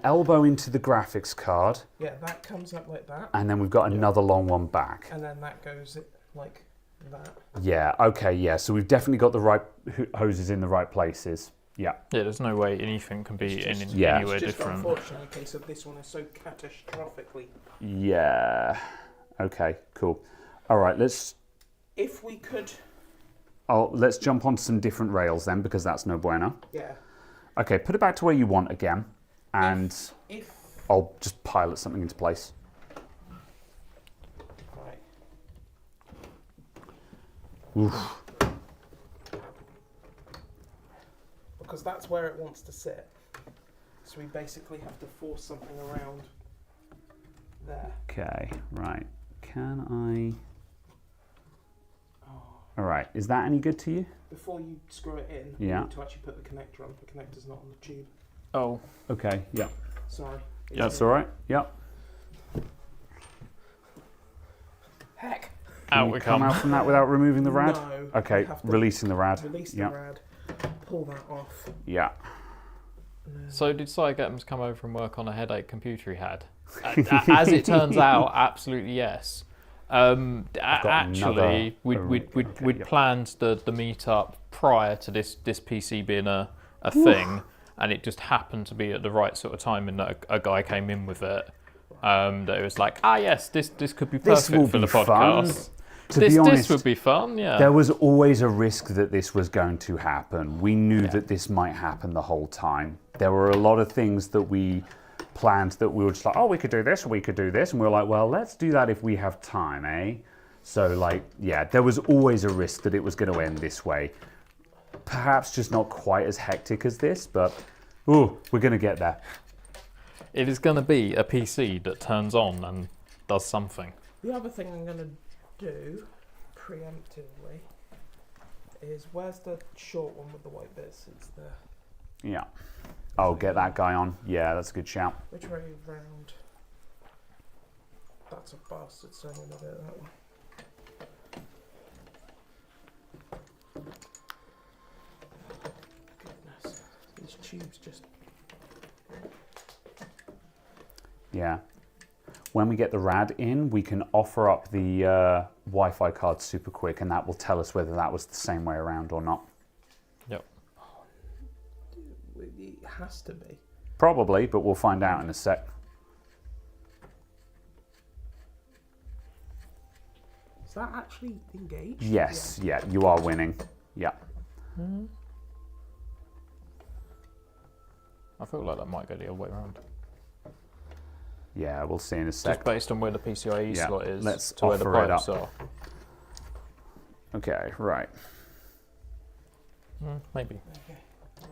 elbow into the graphics card. Yeah, that comes up like that. And then we've got another long one back. And then that goes like that. Yeah, okay, yeah. So we've definitely got the right hoses in the right places. Yeah. Yeah, there's no way anything can be Yeah. anywhere It's just different. unfortunately a case of this one is so catastrophically. Yeah. Okay, cool. All right, If we could... let's jump onto some different rails then, because that's no bueno. Yeah. Okay, put it back to where you want again. And If I'll just pilot something into place. right. Oof. Because that's where it wants to sit. So we basically have to force something around there. Okay, right. Can I... Oh. All right, is that any good to you? Before you screw it in, Yeah. you need to actually put the connector on. The connector's not on the tube. Oh. Okay, yeah. Sorry. Yeah, that's all right. Yeah. Heck. Can you come out from that without removing the rad? No. Okay, you have to releasing the rad. Release the Yeah. rad. Pull that off. Yeah. So did Si get him to come over and work on a headache computer he had? As it turns out, absolutely yes. Actually, we'd planned the meetup prior to this PC being a thing, and it just happened to be at the right sort of timing that a guy came in with it. That it was like, yes, this could be perfect for the podcast. To be honest, this would be fun, yeah. There was always a risk that this was going to happen. We knew that this might happen the whole time. There were a lot of things that we planned that we were just like, we could do this, or we could do this. And we were like, well, let's do that if we have time, eh? So, like, yeah, there was always a risk that it was going to end this way. Perhaps just not quite as hectic as this, but, we're going to get there. It is going to be a PC that turns on and does something. The other thing I'm going to do, preemptively, is where's the short one with the white bits? It's there. Yeah. Oh, get that guy on. Yeah, that's a good shout. Which way round? That's a bastard, so I'm going to do it that way. Goodness. These tubes just Yeah. When we get the RAD in, we can offer up the Wi-Fi card super quick, and that will tell us whether that was the same way around or not. Yep. It has to be. Probably, but we'll find out in a sec. Is that actually engaged? Yes, yeah, you are winning. Yeah. I feel like that might go the other way around. Yeah, we'll see in a sec. Just based on where the PCIe Yeah, slot is let's to where the offer it pipes up. are. Okay, right. Maybe. Okay,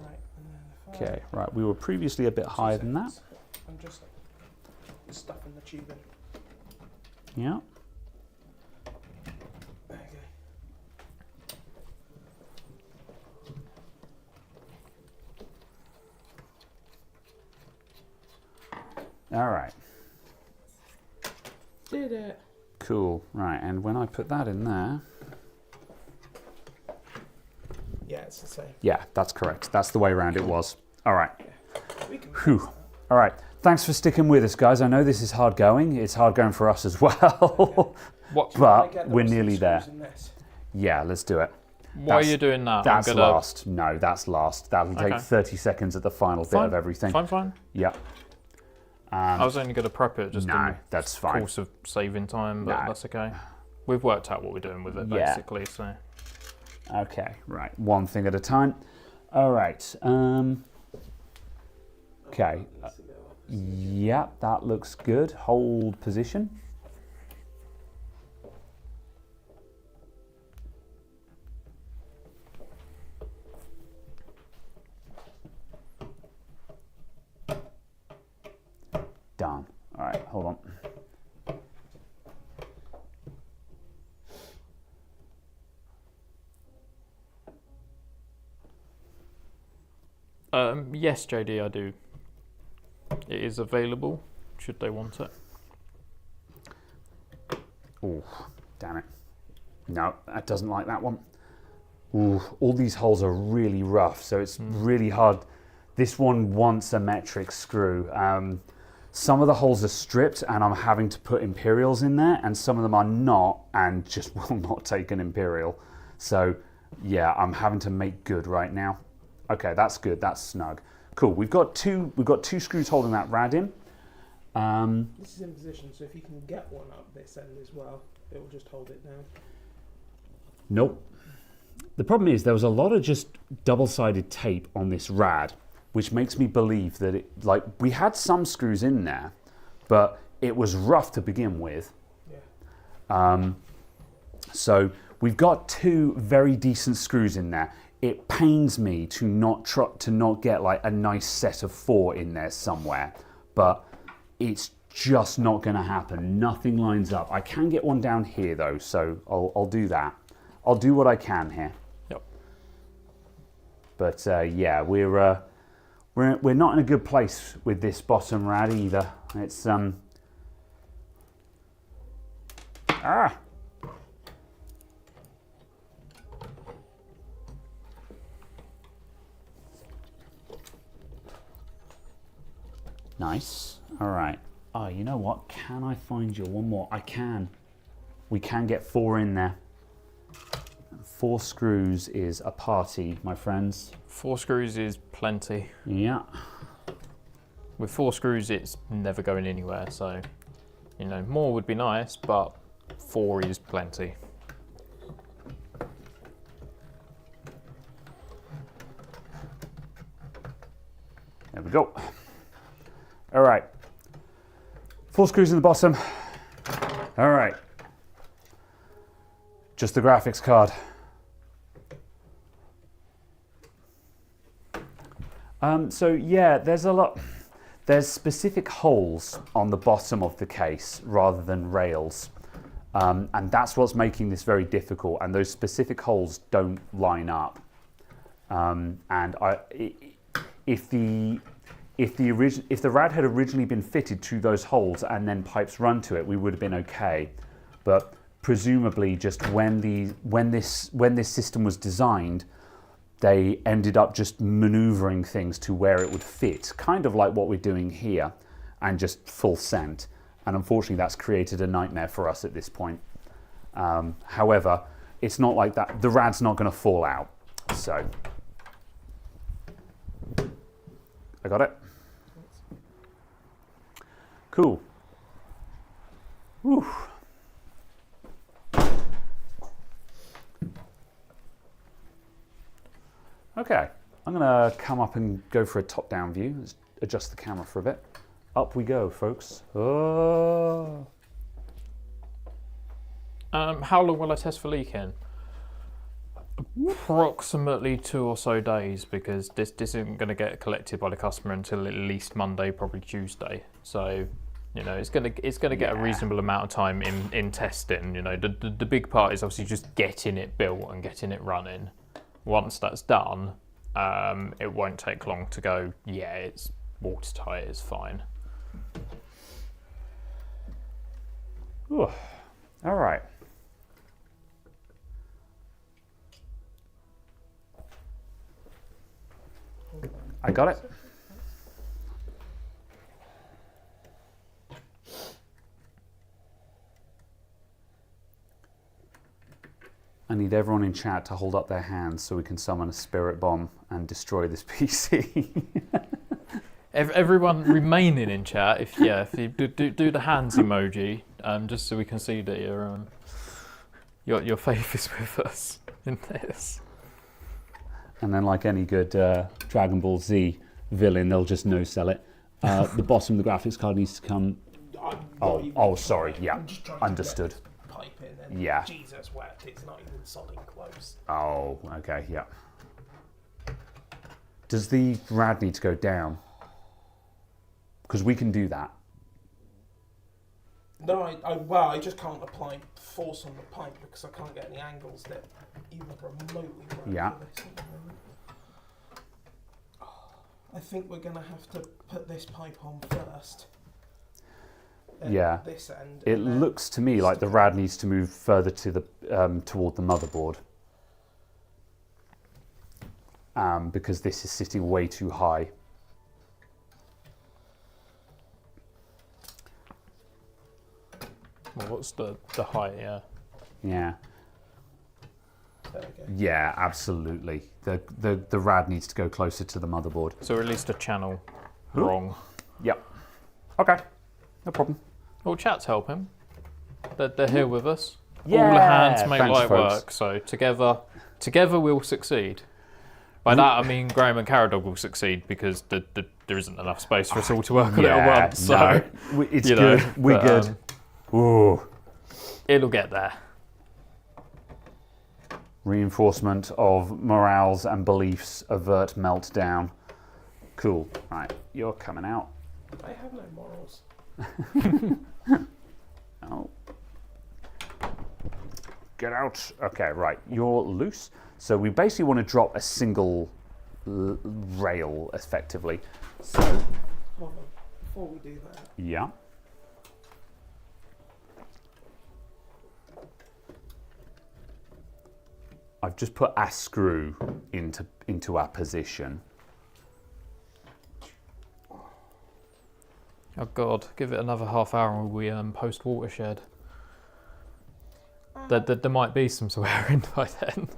right. And then if I- Okay, right. We were previously a bit 2 higher than that. seconds. I'm just stuffing the tube in. Yeah. Okay. All right. Did it. Cool. Right, and when I put that in there, Yeah, it's the same. yeah, that's correct. That's the way around it was. All right. We can Whew. All right. Thanks for sticking with us, guys. I know this is hard going. It's hard going for us as well. What? But we're nearly there. In this? Yeah, let's do it. While you're doing that, That's I'm gonna... last. No, that's last. That'll take Okay. 30 seconds at the final bit Fine. of everything. Fine. Yeah. I was only going to prep it just in No, the that's fine. course of saving time, but No. that's okay. We've worked out what we're doing with it, Yeah. basically, so... Okay, right. One thing at a time. All right. Okay. Yeah, that looks good. Hold position. Done. All right, hold on. Yes, JD, I do. It is available, should they want it. Oh, damn it. No, that doesn't like that one. Ooh, all these holes are really rough, so it's really hard. This one wants a metric screw. Some of the holes are stripped and I'm having to put imperials in there, and some of them are not and just will not take an imperial. So yeah, I'm having to make good right now. Okay, that's good, that's snug. Cool, we've got two screws holding that rad in. This is in position, so if you can get one up this end as well, it will just hold it down. Nope. The problem is there was a lot of just double-sided tape on this rad, which makes me believe that it, like, we had some screws in there, but it was rough to begin with. Yeah. So we've got two very decent screws in there. It pains me to not get like a nice set of 4 in there somewhere, but it's just not going to happen. Nothing lines up. I can get one down here though, so I'll do that. I'll do what I can here. Yep. But yeah, we're not in a good place with this bottom rad either. It's Nice. All right. Oh, you know what? Can I find you one more? I can. We can get 4 in there. 4 screws is a party, my friends. 4 screws is plenty. Yeah. With 4 screws, it's never going anywhere, so, you know, more would be nice, but 4 is plenty. There we go. All right. 4 screws in the bottom. All right. Just the graphics card. So yeah, there's specific holes on the bottom of the case rather than rails. And that's what's making this very difficult, and those specific holes don't line up. If the rad had originally been fitted to those holes and then pipes run to it, we would have been okay. But presumably, just when this system was designed, they ended up just maneuvering things to where it would fit, kind of like what we're doing here, and just full sent. And unfortunately, that's created a nightmare for us at this point. However, it's not like that. The rad's not going to fall out. So, I got it. Cool. Whew. Okay, I'm going to come up and go for a top-down view. Let's adjust the camera for a bit. Up we go, folks. Oh. How long will I test for leaking? Approximately 2 or so days, because this isn't going to get collected by the customer until at least Monday, probably Tuesday. So, you know, it's going to get a reasonable amount of time in testing. You know, the big part is obviously just getting it built and getting it running. Once that's done, it won't take long to go, yeah, it's watertight, it's fine. Ooh. All right. I got it. I need everyone in chat to hold up their hands so we can summon a spirit bomb and destroy this PC. Everyone remaining in chat, if you do the hands emoji, just so we can see that your faith is with us in this. And then, like any good Dragon Ball Z villain, they'll just no-sell it. The bottom of the graphics card needs to come. Oh, sorry. Yeah, understood. Pipe in and yeah. Jesus wept. It's not even sodding close. Oh, okay. Yeah. Does the rad need to go down? Because we can do that. No, I just can't apply force on the pipe because I can't get any angles that even remotely work Yeah. for this at the moment. I think we're going to have to put this pipe on first. Yeah. This end. It looks to me like the rad needs to move further to the toward the motherboard. Because this is sitting way too high. Well, what's the height? Yeah. Yeah. There we go. Yeah, absolutely. The rad needs to go closer to the motherboard. So at least a channel wrong. Yep. Okay. No problem. Well, chat's helping. They're here with us. Yeah, all the hands make thanks, light folks. work. So together we'll sucsucceed. By that I mean Graham and Caradog will succeed because there isn't enough space for us all to work on it at once. So no, it's you know, good. We're but, good. Ooh. It'll get there. Reinforcement of morals and beliefs avert meltdown. Cool. Right, you're coming out. I have no morals. Oh. Get out. Okay, right. You're loose. So we basically want to drop a single rail, effectively. So, Hold on. Before we do that, yeah. I've just put a screw into our position. Oh God, give it another half hour and we post watershed. There might be some swearing by then.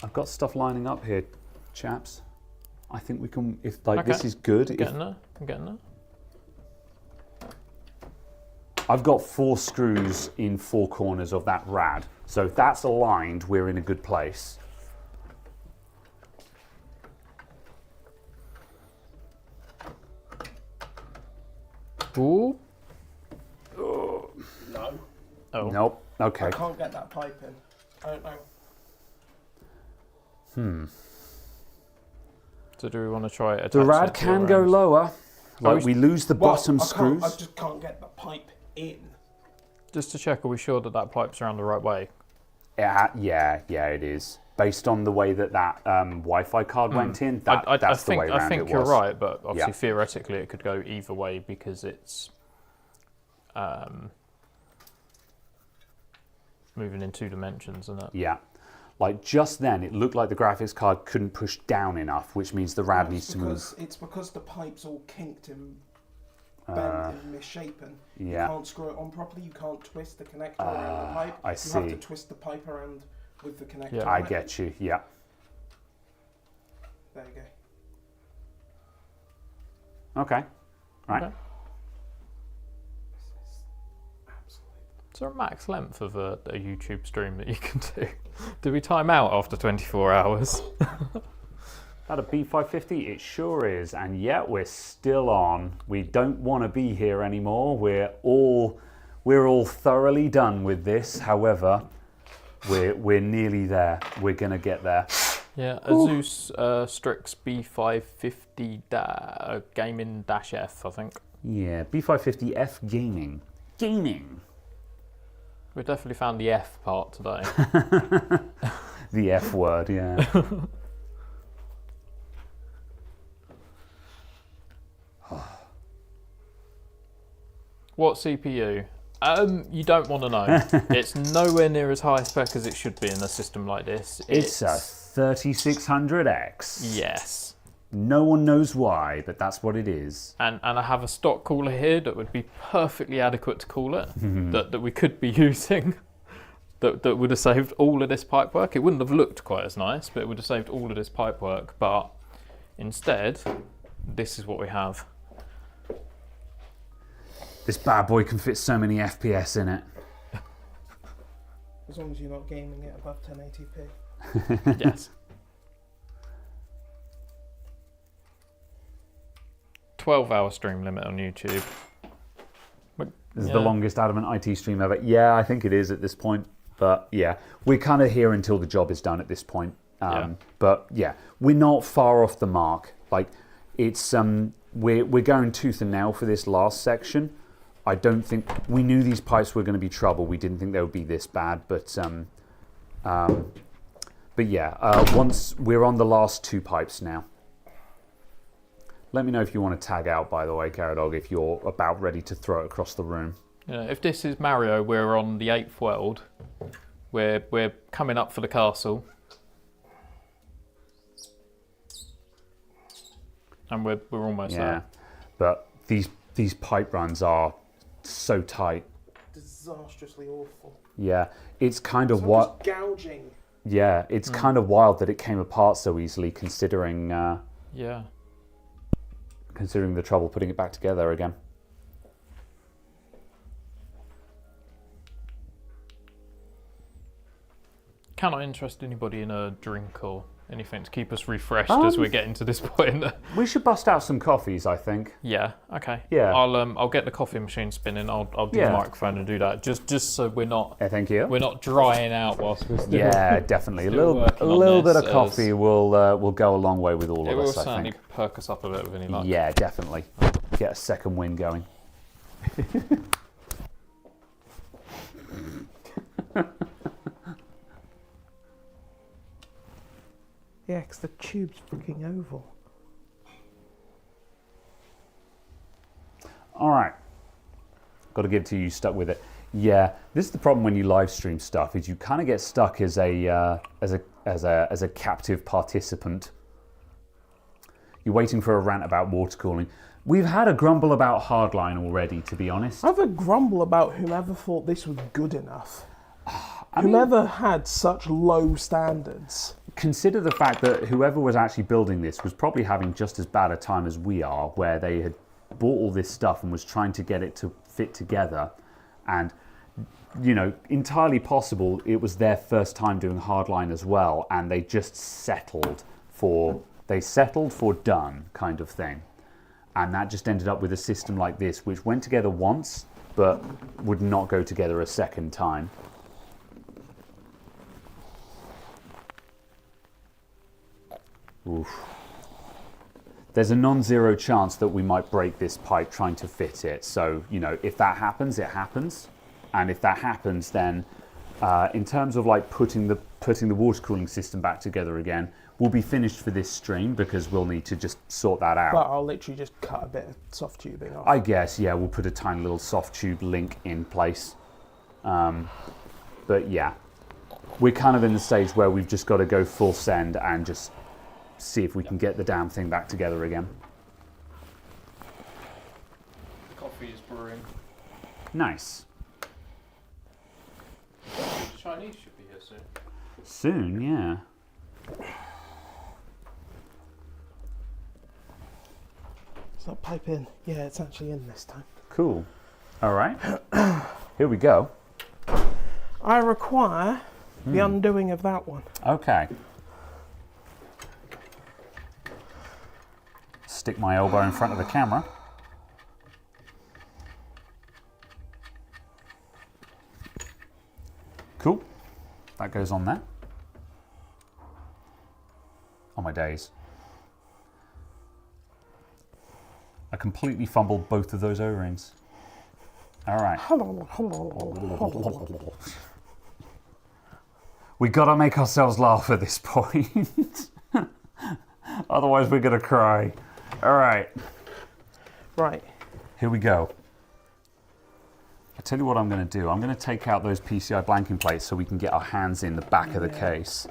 I've got stuff lining up here, chaps. I think we can, if like Okay. this is good. I'm getting there. I'm getting there. I've got 4 screws in 4 corners of that rad. So if that's aligned, we're in a good place. Ooh. no, Oh. Nope. Okay. I can't get that pipe in. I don't know. So do we want to try it? The rad can go lower. Like we lose the bottom I screws. I just can't get the pipe in. Just to check, are we sure that that pipe's around the right way? Yeah, it is. Based on the way that Wi-Fi card went in, that's the way around I think it you're was. right, but obviously Yeah. theoretically it could go either way because it's moving in 2 dimensions, isn't it? Yeah. like just then it looked like the graphics card couldn't push down enough, which means the rad needs to move. It's because the pipe's all kinked and bent and misshapen. Yeah. You can't screw it on properly. You can't twist the connector around the pipe. I see. You have to twist the pipe around with the connector. Yeah. I get you. Yeah. There you go. Okay. Right. Okay. Is there a max length of a YouTube stream that you can do? Do we time out after 24 hours? That a B550? It sure is, and yet we're still on. We don't want to be here anymore. We're all thoroughly done with this. However, we're nearly there. We're gonna get there. Yeah, Asus Strix B550 Gaming F, I think. Yeah, B550F Gaming. Gaming. We definitely found the F part today. The F word, yeah. What CPU? You don't want to know. It's nowhere near as high spec as it should be in a system like this. It's a 3600X. Yes. No one knows why, but that's what it is. And I have a stock cooler here that would be perfectly adequate to cool it, that we could be using, that would have saved all of this pipe work. It wouldn't have looked quite as nice, but it would have saved all of this pipe work. But instead, this is what we have. This bad boy can fit so many FPS in it. As long as you're not gaming it above 1080p. Yes. 12-hour stream limit on YouTube. This is the longest Adamant IT stream ever. Yeah, I think it is at this point. But yeah, we're kind of here until the job is done at this point. But yeah, we're not far off the mark. Like, it's we're going tooth and nail for this last section. I don't think we knew these pipes were going to be trouble. We didn't think they would be this bad. But yeah, once we're on the last two pipes now. Let me know if you want to tag out, by the way, Caradog, if you're about ready to throw it across the room. Yeah, if this is Mario, we're on the 8th world. We're coming up for the castle. And we're almost there. But these pipe runs are so tight. Disastrously awful. Yeah, it's kind of So what. just gouging. Yeah, it's kind of wild that it came apart so easily, considering. Yeah. Considering the trouble putting it back together again. Cannot interest anybody in a drink or anything to keep us refreshed as we're getting to this point. We should bust out some coffees, I think. Yeah. Okay. Yeah. I'll get the coffee machine spinning. I'll do the microphone and do that. Just so we're not. Yeah, thank you. We're not drying out whilst we're still. Yeah, definitely. A still little bit of this, coffee will go a long way with all It of will us, I certainly think. perk us up a bit with any luck. Yeah, definitely. Get a second wind going. Yeah, because the tube's freaking oval. All right. Got to give it to you. Stuck with it. Yeah, this is the problem when you live stream stuff. Is you kind of get stuck as a captive participant. You're waiting for a rant about water cooling. We've had a grumble about hardline already, to be honest. I've a grumble about whomever thought this was good enough. Whoever had such low standards. Consider the fact that whoever was actually building this was probably having just as bad a time as we are, where they had bought all this stuff and was trying to get it to fit together. And, you know, entirely possible it was their first time doing hardline as well, and they just settled for done kind of thing. And that just ended up with a system like this, which went together once, but would not go together a second time. Oof. There's a non-zero chance that we might break this pipe trying to fit it. So, you know, if that happens, it happens. And if that happens, then in terms of like putting the water cooling system back together again, we'll be finished for this stream because we'll need to just sort that out. But I'll literally just cut a bit of soft tubing off. I guess, yeah, we'll put a tiny little soft tube link in place. But yeah. we're kind of in the stage where we've just got to go full send and just see if we can get the damn thing back together again. Coffee is brewing. Nice. The Chinese should be here soon. Soon, yeah. Is that pipe in? Yeah, it's actually in this time. Cool. All right. Here we go. I require the undoing of that one. Okay. Stick my elbow in front of the camera. Cool. That goes on there. Oh my days. I completely fumbled both of those O-rings. All right. We gotta make ourselves laugh at this point. Otherwise we're gonna cry. All right. Right. Here we go. I tell you what I'm gonna do. I'm gonna take out those PCI blanking plates so we can get our hands in the back of the case.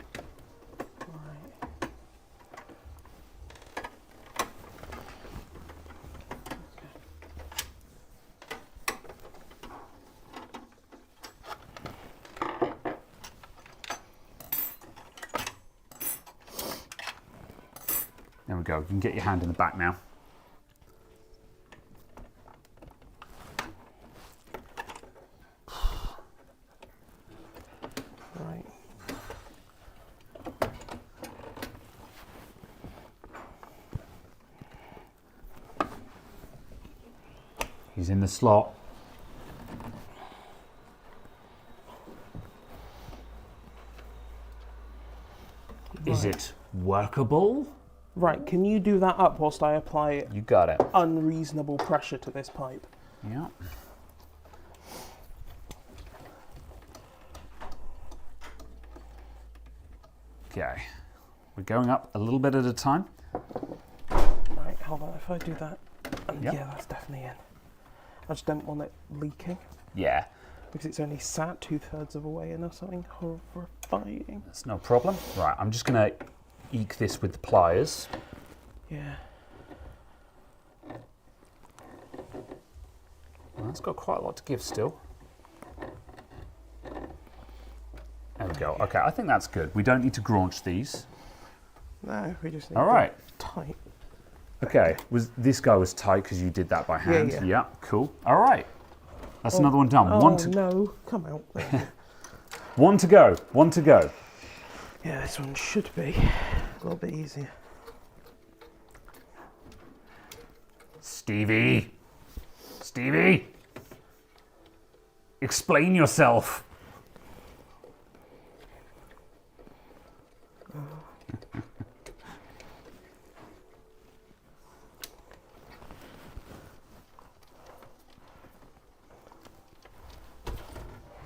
There we go. You can get your hand in the back now. Right. He's in the slot. Is it workable? Right, can you do that up whilst I apply You got it. unreasonable pressure to this pipe? Yeah. Okay. We're going up a little bit at a time. Right, hold on, if I do that. Yep. Yeah, that's definitely in. I just don't want it leaking Yeah, because it's only sat 2/3 of the way in or something horrifying. that's no problem. Right, I'm just going to eke this with the pliers. Yeah. Well, that's got quite a lot to give still. There we go. Okay, I think that's good. We don't need to graunch these. No, we just need All right. tight. Okay, this guy was tight because you did that by hand. yeah. Cool. All right. That's another one done. Oh One no, come out. one to go. One to go. Yeah, this one should be a little bit easier. Stevie. Stevie. Explain yourself.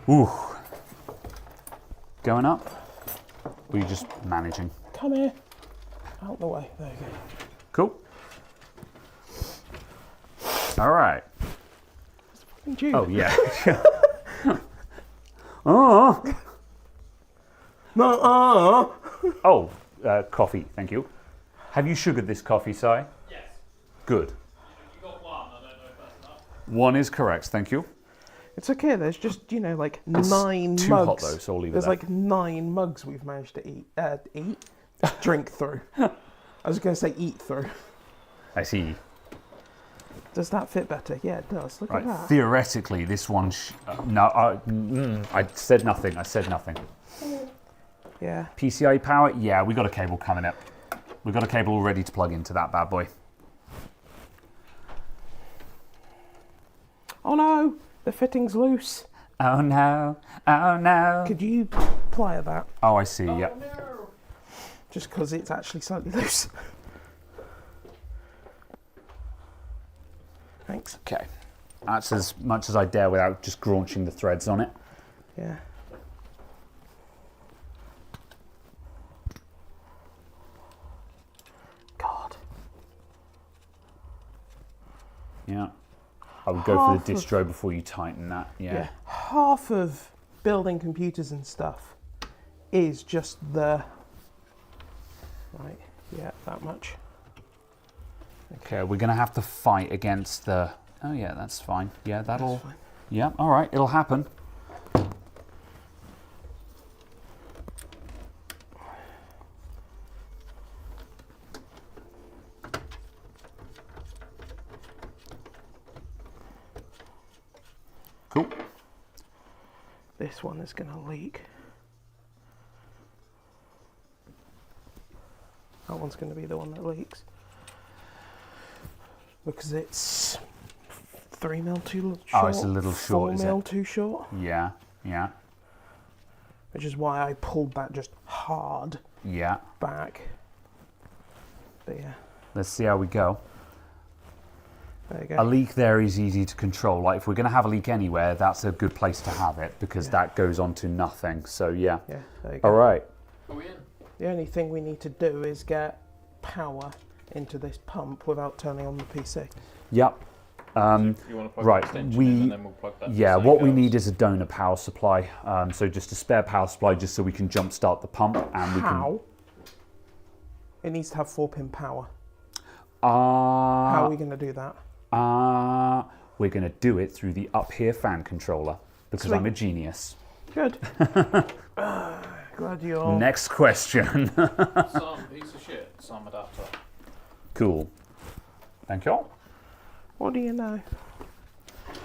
Ooh. Going up? Or are you just managing? Come here. Out the way. There you go. Cool. All right. Jude. Oh, yeah. Oh. No, Oh, coffee, thank you. Have you sugared this coffee, Si? Yes. Good. You got one. I don't know if that's enough. One is correct, thank you. It's okay. There's just, like It's 9 too mugs. hot though, so I'll leave it There's there. like 9 mugs we've managed to drink through. I was going to say eat through. I see. Does that fit better? Yeah, it does. Look Right, at that. theoretically, this one. No, I said nothing. I said nothing. Yeah. PCI power? Yeah, we got a cable coming up. We got a cable all ready to plug into that bad boy. Oh no, the fitting's loose. Oh no! Oh no! Could you plier that? Oh, I see. Yep. No. Just because it's actually slightly loose. Thanks. Okay. That's as much as I dare without just graunching the threads on it. Yeah. God. Yeah. I would go for Half the of- distro before you tighten that. Yeah. Yeah. Half of building computers and stuff is just the... Right, yeah, that much. Okay, we're going to have to fight against the... Oh yeah, that's fine. Yeah, that'll... That's fine. Yeah, all right, it'll happen. Cool. This one is going to leak. That one's going to be the one that leaks. Because it's 3 mil too short. Oh, it's a little short, 4 is mil it? too short. Yeah, yeah, Which is why I pulled that just hard yeah. back. But yeah, Let's see how we go. there you go. A leak there is easy to control. Like if we're going to have a leak anywhere, that's a good place to have it because that goes on to nothing. So yeah. Yeah, there you go. All right. Are we in? The only thing we need to do is get power into this pump without turning on the PC. Yep. You want to plug right, the extension in and then we'll plug that. Yeah, so it what we goes. need is a donor power supply. So just a spare power supply just so we can jump start the pump and we How? It needs to have 4-pin power. can... How are we going to do that? We're going to do it through the up here fan controller because Sweet. I'm a genius. Good. Glad you're... Next question. Some piece of shit, some adapter. Cool. Thank you. What do you know? Is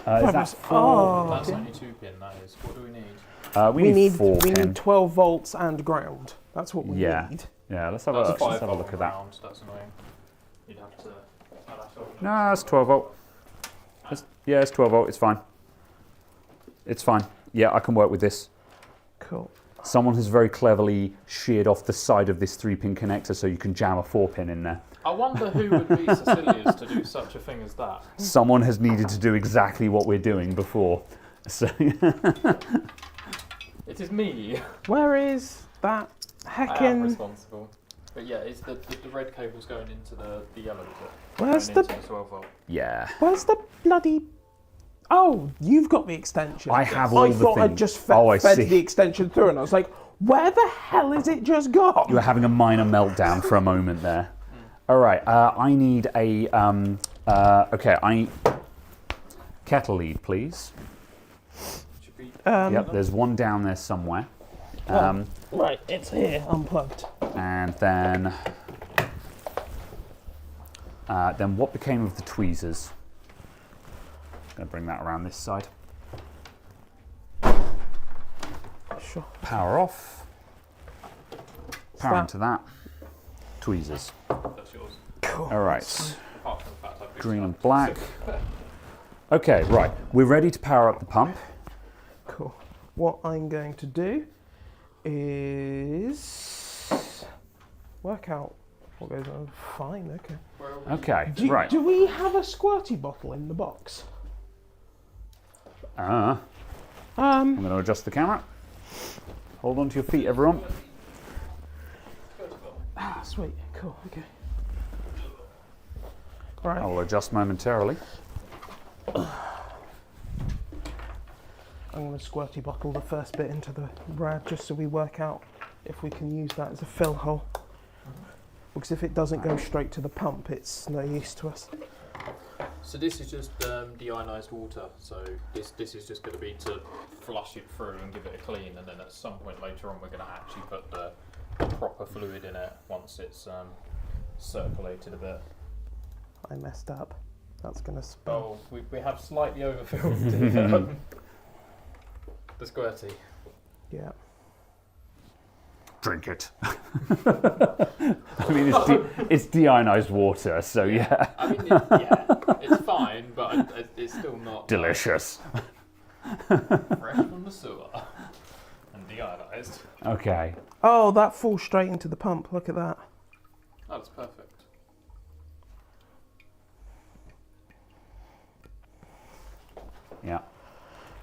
that Oh, That's okay. only 2-pin, that is. What do we need? we need 4 we pin. need 12 volts and ground. That's what we Yeah. need. Yeah, let's have That's a 5 let's have a volt look at that. round, that's annoying. You'd have to... No, that's 12 volt. Yeah, it's 12 volt. It's fine. It's fine. Yeah, I can work with this. Cool. Someone has very cleverly sheared off the side of this 3-pin connector so you can jam a 4-pin in there. I wonder who would be Sicilians to do such a thing as that. Someone has needed to do exactly what we're doing before. So It is me. Where is that I am heckin'... responsible. But yeah, it's the red cable's going into the yellow, is it? Where's Going the... into 12 volt. yeah, Where's the bloody... Oh, you've got the extension. I have all I the thought I'd things. just Oh, I fed see. the extension through and I was like, where the hell is it just gone? you were having a minor meltdown for a moment there. All right, I need a okay. I need kettle lead, please. Should be Yep, there's one down there somewhere. Right, it's here, unplugged. And then what became of the tweezers? Going to bring that around this side. Sure. Power off. Power that- into that. Tweezers. that's yours. Cool. All right. Apart from the fact I've Green and black. Okay, right. We're ready to power up the pump. Cool. What I'm going to do is work out what goes on. Fine, okay. Where are we? Okay, Do, right. do we have a squirty bottle in the box? I'm going to adjust the camera. Hold on to your feet, everyone. Ah, sweet. Cool, okay. Right. I'll adjust momentarily. I'm going to squirty bottle the first bit into the rad just so we work out if we can use that as a fill hole. Because if it doesn't go straight to the pump, it's no use to us. So this is just deionized water. So this is just going to be to flush it through and give it a clean, and then at some point later on we're going to actually put the proper fluid in it once it's circulated a bit. I messed up. That's going to spill. Oh, we have slightly overfilled the squirty. Yeah. Drink it. I mean, it's deionized water, so yeah. I mean, it's fine, but it's still not Delicious. fresh from the sewer and deionized. Okay. Oh, that falls straight into the pump. Look at that. That's perfect. Yeah.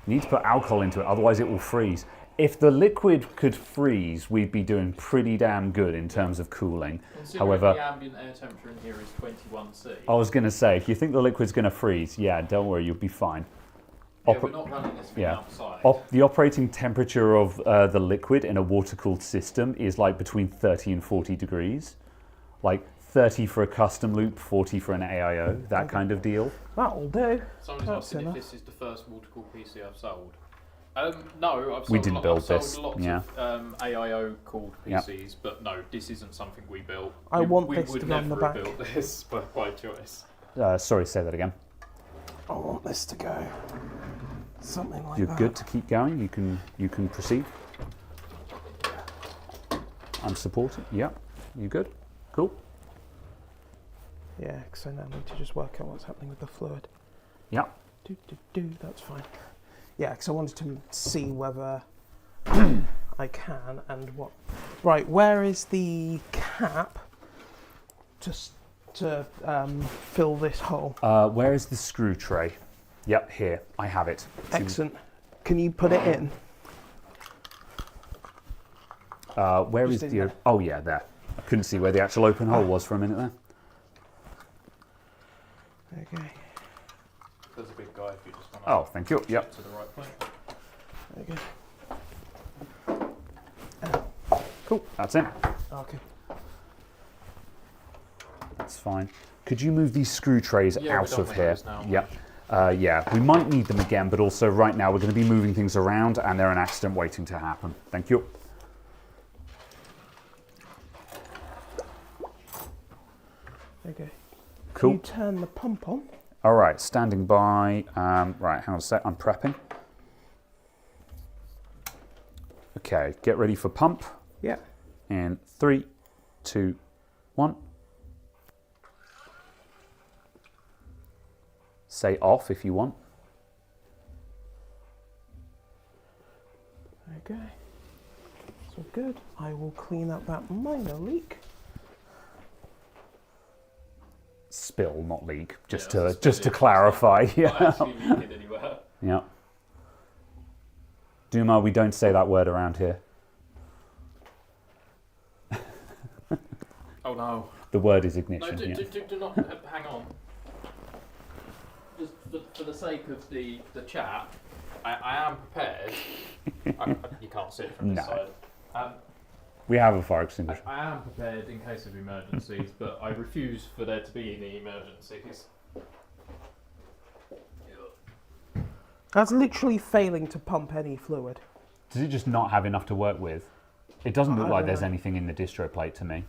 You need to put alcohol into it, otherwise it will freeze. If the liquid could freeze, we'd be doing pretty damn good in terms of cooling. Considering However, the ambient air temperature in here is 21°C. I was going to say, if you think the liquid's going to freeze, yeah, don't worry, you'll be fine. Yeah, we're not running this thing outside. The operating temperature of the liquid in a water-cooled system is like between 30 and 40 degrees. Like 30 for a custom loop, 40 for an AIO, that kind of deal. That'll do. Someone's asking if this is the first water-cooled PC I've sold. No, I've sold, We didn't build lots of AIO cooled PCs, but no, this isn't something we built. I want we this would to be on the never back. have built this by choice. Sorry, say that again. I want this to go something like You're that. good to keep going. You can proceed. I'm supporting. Yeah, you good? Cool. Yeah, because I now need to just work out what's happening with the fluid. Yeah. That's fine. Yeah, because I wanted to see whether I can and what. Right, where is the cap just to fill this hole? Where is the screw tray? Yep, here. I have it. Excellent. Can you put it in? Where Just is in the... there. Oh, yeah, there. I couldn't see where the actual open hole was for a minute there. Okay. There's a big guy if you just want to Oh, thank you. Yep. to the right point. Okay. Cool. That's it. Okay. That's fine. Could you move these screw trays Yeah, we're out done of with here? those now. Yep. Yeah, we might need them again, but also right now we're going to be moving things around and they're an accident waiting to happen. Thank you. Okay. Cool. Can you turn the pump on? All right, standing by. Right, hang on a sec. I'm prepping. Okay, get ready for pump. Yeah. In 3, 2, 1. Say off if you want. Okay. So good. I will clean up that minor leak. Spill, not leak. Just Yeah, to clarify. Not Yeah. actually leaking anywhere. Yeah. Duma, we don't say that word around here. Oh no. The word is No, ignition. do not hang on. Just for the sake of the chat, I am prepared. You can't see it from this No. side. We have a fire extinguisher. I am prepared in case of emergencies, but I refuse for there to be any emergencies. That's literally failing to pump any fluid. Does it just not have enough to work with? It doesn't look I like don't there's know. anything in the distro plate to me.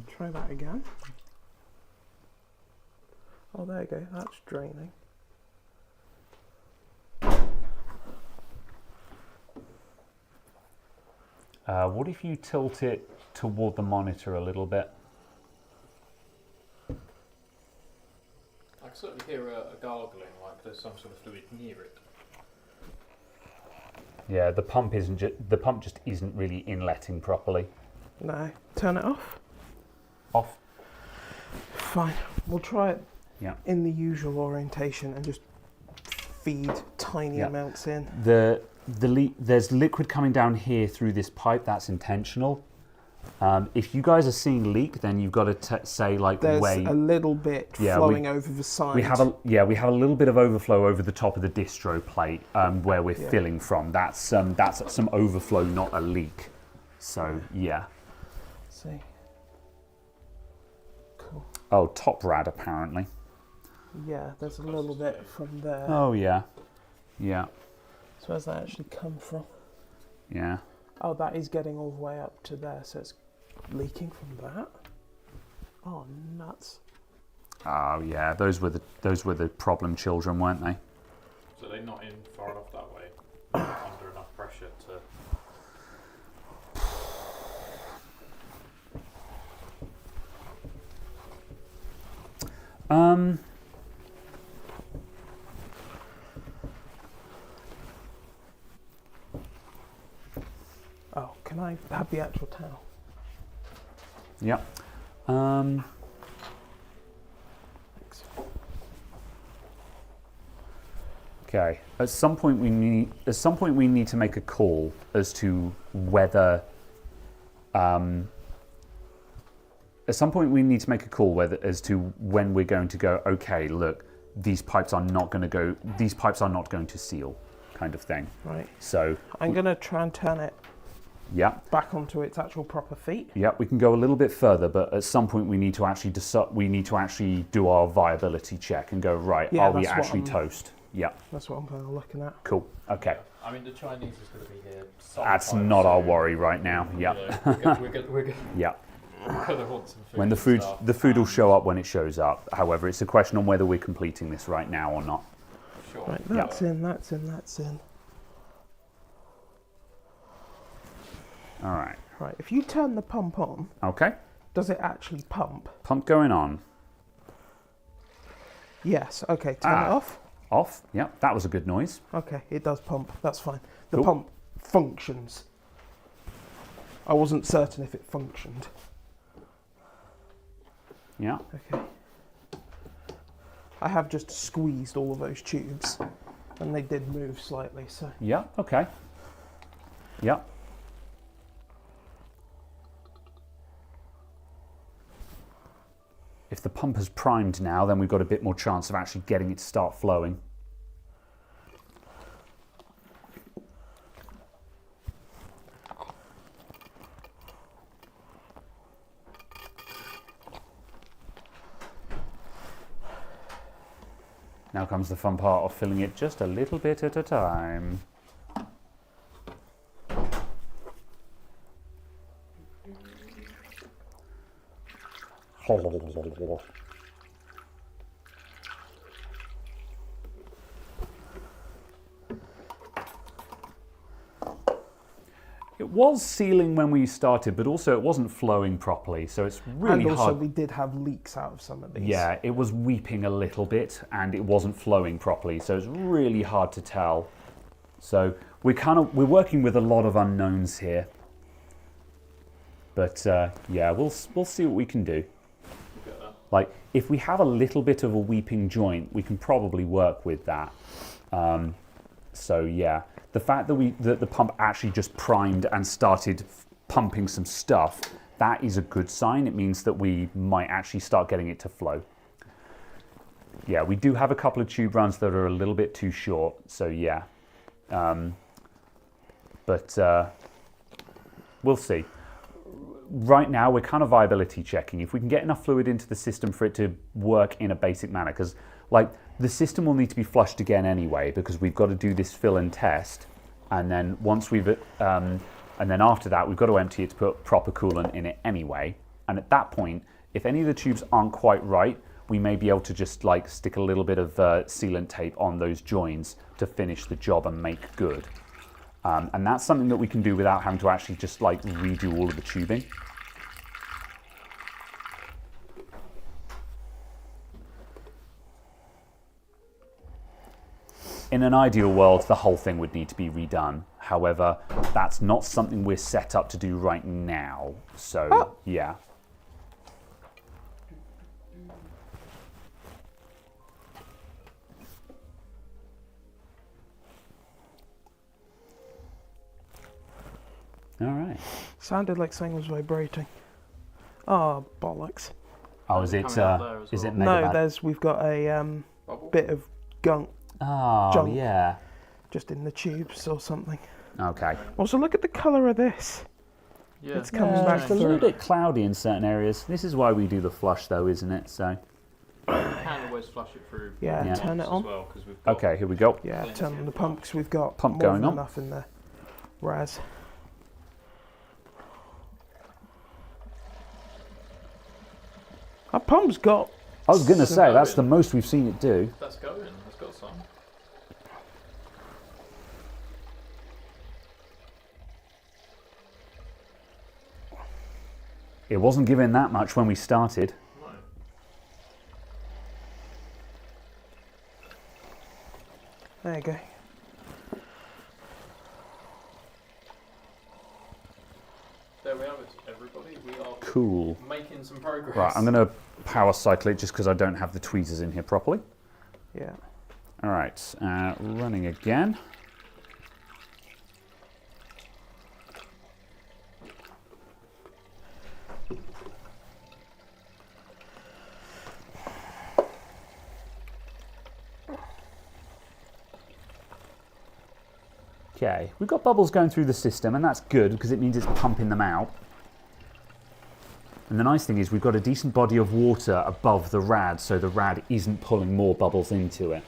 Try that again. Oh, there you go. That's draining. What if you tilt it toward the monitor a little bit? I can certainly hear a gargling, like there's some sort of fluid near it. Yeah, the pump just isn't really inletting properly. No. Turn it off. Off. Fine. We'll try it Yeah. in the usual orientation and just feed tiny Yeah. amounts in. There's liquid coming down here through this pipe. That's intentional. If you guys are seeing leak, then you've got to say like There's wait. a little bit flowing over the side. We have a little bit of overflow over the top of the distro plate where we're filling from. That's some overflow, not a leak. So yeah. Let's see. Cool. Oh, top rad apparently. Yeah, there's a little bit from there. Oh yeah, yeah, So where's that actually come from? yeah. Oh, that is getting all the way up to there, so it's leaking from that. Oh, nuts! Oh yeah. Those were the problem children, weren't they? So they're not in far enough that way, under enough pressure to... Oh, can I have the actual towel? Yeah. Thanks. Okay. At some point we need to make a call as to whether. At some point we need to make a call as to when we're going to go. Okay, look, these pipes are not going to go. These pipes are not going to seal, kind of thing. Right. So I'm going to try and turn it. Yeah. Back onto its actual proper feet. Yeah, we can go a little bit further, but at some point we need to actually do our viability check and go right. Yeah, are we actually toast? Yeah. That's what I'm kind of looking at. Cool. Okay. I mean, the Chinese is going to be here. That's not our worry right now. Yeah. We're going yeah. to want some food. When the food will show up when it shows up. However, it's a question on whether we're completing this right now or not. Sure. Right, that's in. All right. Right, if you turn the pump on, okay, does it actually pump? Pump going on. Yes. Okay. Turn it off. Off. Yeah, that was a good noise. Okay, it does pump. That's fine. The Cool. pump functions. I wasn't certain if it functioned. Yeah. Okay. I have just squeezed all of those tubes, and they did move slightly. So. Yeah. Okay. Yeah. If the pump has primed now, then we've got a bit more chance of actually getting it to start flowing. Now comes the fun part of filling it just a little bit at a time. It was sealing when we started, but also it wasn't flowing properly, so it's really and also hard. we did have leaks out of some of these. Yeah, it was weeping a little bit, and it wasn't flowing properly, so it's really hard to tell. So we're working with a lot of unknowns here. But yeah, we'll see what we can do. Like, if we have a little bit of a weeping joint, we can probably work with that. So yeah, the fact that the pump actually just primed and started pumping some stuff, that is a good sign. It means that we might actually start getting it to flow. Yeah, we do have a couple of tube runs that are a little bit too short, so yeah. But we'll see. Right now, we're kind of viability checking. If we can get enough fluid into the system for it to work in a basic manner, because like the system will need to be flushed again anyway, because we've got to do this fill and test, and then once we've and then after that, we've got to empty it to put proper coolant in it anyway. And at that point, if any of the tubes aren't quite right, we may be able to just like stick a little bit of sealant tape on those joins to finish the job and make good. And that's something that we can do without having to actually just like redo all of the tubing. In an ideal world, the whole thing would need to be redone. However, that's not something we're set up to do right now. So, yeah. All right. Sounded like something was vibrating. Oh, bollocks. Oh, is it mega No, bad? we've got a bit of gunk. Oh, junk yeah. Just in the tubes or something. Okay. Also, look at the colour of this. Yeah. It's coming back It's a little through. bit cloudy in certain areas. This is why we do the flush, though, isn't it? So. You can always flush it through. Yeah, turn it on. As well, 'cause we've got Okay, here we go. Yeah, turn on the pump because we've got Pump more going than on. enough in there. Raz. Our pump's got. I was going to say, that's going. the most we've seen it do. That's going. It's got some. It wasn't giving that much when we started. No. There you go. There we have it, everybody. We are Cool. making some progress. Right, I'm going to power cycle it just because I don't have the tweezers in here properly. Yeah. All right, running again. Okay, we've got bubbles going through the system, and that's good because it means it's pumping them out. And the nice thing is we've got a decent body of water above the rad, so the rad isn't pulling more bubbles into it.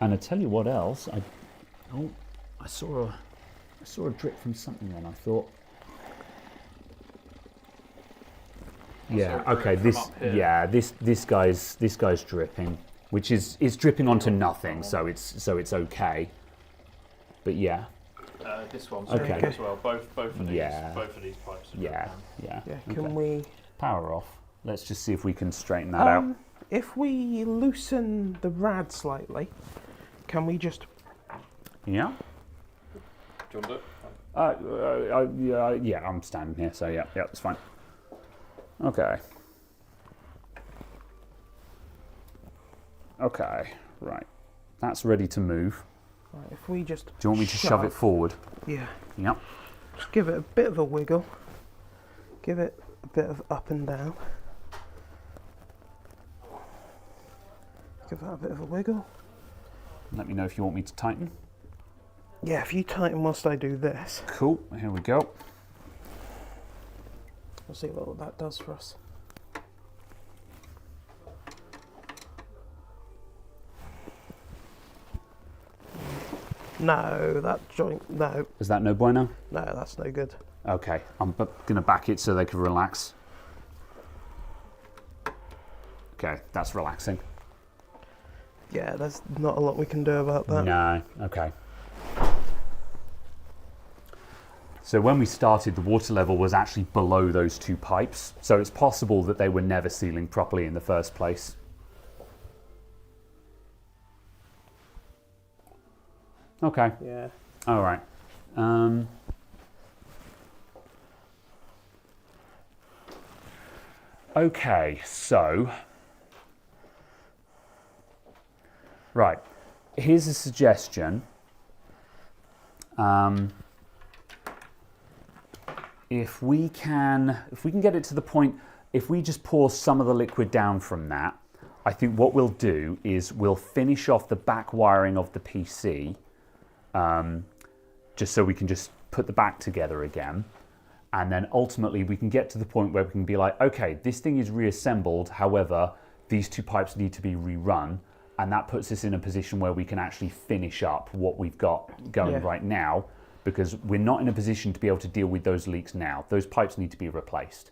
And I tell you what else, I saw a drip from something then. I thought, yeah, okay, this guy's dripping, which is dripping onto nothing, so it's okay. But yeah. This one's okay as well. Both of these pipes are yeah. Can we power off? Let's just see if we can straighten that out. If we loosen the rad slightly, can we just? Do Yeah. you want to do it? Yeah, I'm standing here, so yeah, it's fine. Okay. Okay, right. That's ready to move. Right, if we just. Do you want me to shove it forward? Yeah. Yep. Just give it a bit of a wiggle. Give it a bit of up and down. Give that a bit of a wiggle. Let me know if you want me to tighten. Yeah, if you tighten whilst I do this. Cool, here we go. We'll see what that does for us. No, that joint, no. Is that no bueno? No, that's no good. Okay, I'm going to back it so they can relax. Okay, that's relaxing. Yeah, there's not a lot we can do about that. No, okay. So when we started, the water level was actually below those two pipes, so it's possible that they were never sealing properly in the first place. Okay. Yeah. All right. Okay, so right, here's a suggestion. If we can get it to the point, if we just pour some of the liquid down from that, I think what we'll do is we'll finish off the back wiring of the PC, just so we can just put the back together again. And then ultimately we can get to the point where we can be like, okay, this thing is reassembled, however, these two pipes need to be rerun. And that puts us in a position where we can actually finish up what we've got going right now, because we're not in a position to be able to deal with those leaks now. Those pipes need to be replaced.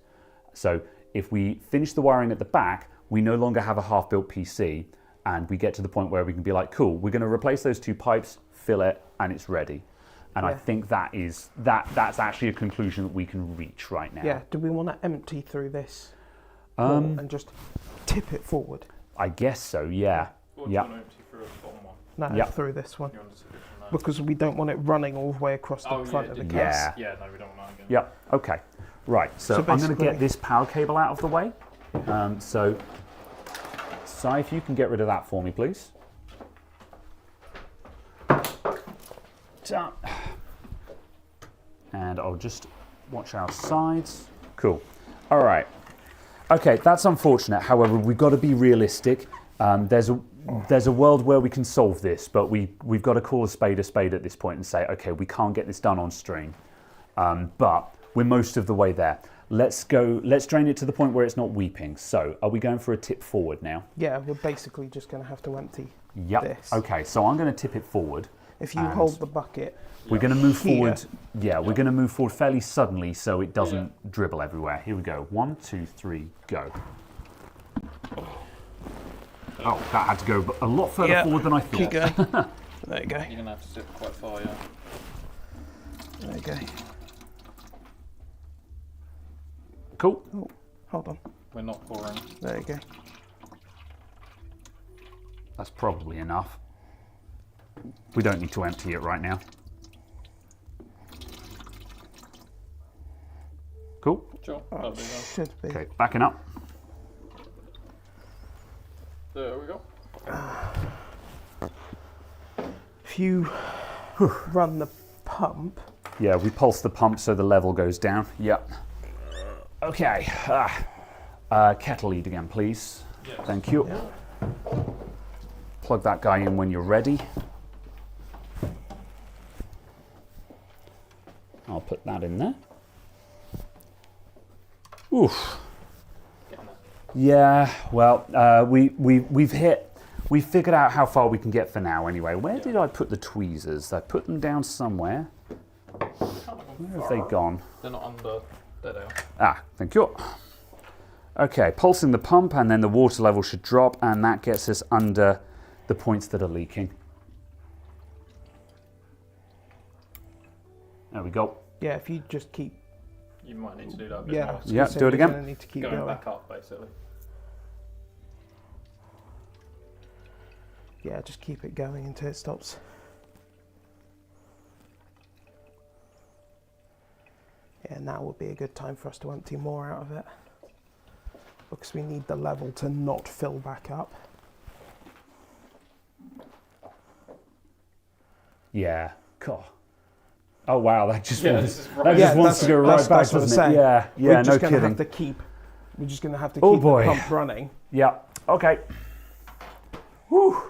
So if we finish the wiring at the back, we no longer have a half-built PC, and we get to the point where we can be like, cool, we're going to replace those two pipes, fill it, and it's ready. And I think that's actually a conclusion that we can reach right now. Yeah, do we want to empty through this and just tip it forward? I guess so, yeah. Or do you want to empty through a bottom one? No, through this one. You want to tip it from there? Because we don't want it running all the way across the front of the case. Yeah. Yeah, no, we don't want that again. Yep, okay. Right, so I'm going to get this power cable out of the way. So, Si, if you can get rid of that for me, please. And I'll just watch our sides. Cool. All right. Okay, that's unfortunate. However, we've got to be realistic. There's a world where we can solve this, but we've got to call a spade at this point and say, okay, we can't get this done on stream. But we're most of the way there. Let's drain it to the point where it's not weeping. So, are we going for a tip forward now? Yeah, we're basically just going to have to empty this. Okay, so I'm going to tip it forward. If you hold the bucket, we're going to move forward. Yeah, we're going to move forward fairly suddenly so it doesn't dribble everywhere. Here we go. 1, 2, 3, go. Oh, that had to go a lot further forward than I thought. Keep going. There you go. You're going to have to sit quite far, yeah. There you go. Cool. Oh, hold on. We're not pouring. There you go. That's probably enough. We don't need to empty it right now. Cool. Sure. That'll be done. Should be. Okay, backing up. There we go. If you run the pump. Yeah, we pulse the pump so the level goes down. Yep. Okay. Kettle lead again, please. Yes. Thank you. Yeah. Plug that guy in when you're ready. I'll put that in there. Oof. Yeah, well, we've figured out how far we can get for now anyway. Where did I put the tweezers? I put them down somewhere. Where have they gone? They're not under. There they are. Ah, thank you. Okay, pulsing the pump and then the water level should drop and that gets us under the points that are leaking. There we go. Yeah, if you just keep. You might need to do that a bit Yeah, more. Yeah, so do it you're again. gonna need to keep Going going. back up, basically. Yeah, just keep it going until it stops. Yeah, now would be a good time for us to empty more out of it. Because we need the level to not fill back up. Yeah, God. Oh wow, that just Yeah, wants, this is that right. just wants to go right back, that's what I'm doesn't it? saying. Yeah, yeah, We're no just gonna kidding. have to keep. We're just gonna have to Oh, keep boy. the pump running. Yeah, okay. Whew.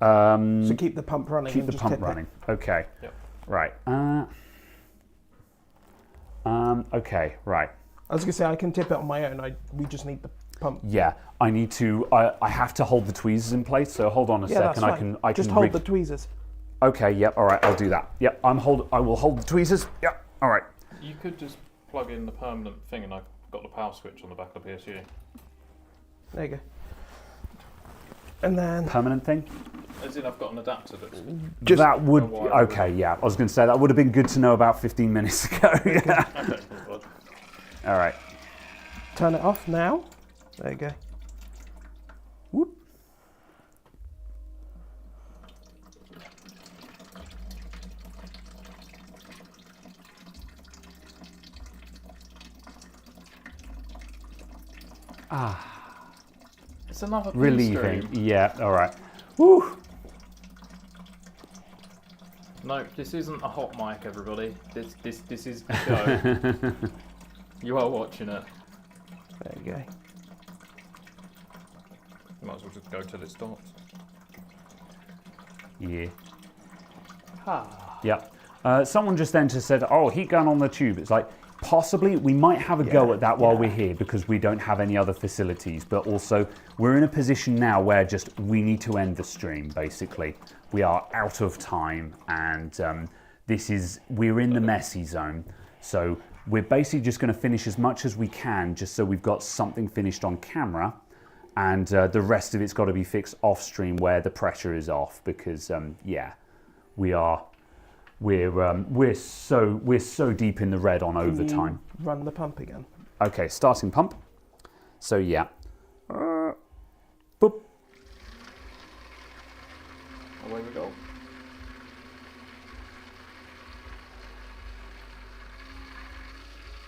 So keep the pump running. Keep and the just pump tip it. running. Okay. Yep. Right. Okay. Right. I was gonna say I can tip it on my own. We just need the pump. Yeah. I need to. I have to hold the tweezers in place. So hold on a Yeah, that's second. fine. I just can. hold the tweezers. Okay. Yep. All right. I'll do that. Yep. I will hold the tweezers. Yep. All right. You could just plug in the permanent thing, and I've got the power switch on the back of the PSU. There you go. And then Permanent thing. As in, I've got an adapter that's. just That would. a wire. Okay. Yeah. I was going to say that would have been good to know about 15 minutes ago. Yeah. Okay, cool. All right. turn it off now. There you go. Whoop. It's another pin Relieving. stream. Yeah. All right. Woo. No, this isn't a hot mic, everybody. This is the show. You are watching it. There you go. You might as well just go till it stops. Yeah. Ah. Yeah. Someone just then just said, "Oh, heat gun on the tube." It's like possibly we might have a go at that while we're here because we don't have any other facilities. But also we're in a position now where just we need to end the stream. Basically, we are out of time, and we're in the messy zone. So we're basically just going to finish as much as we can, just so we've got something finished on camera. And the rest of it's got to be fixed off stream where the pressure is off because we're so deep in the red on overtime. Run the pump again. Okay, starting pump. So yeah. Boop. Away we go.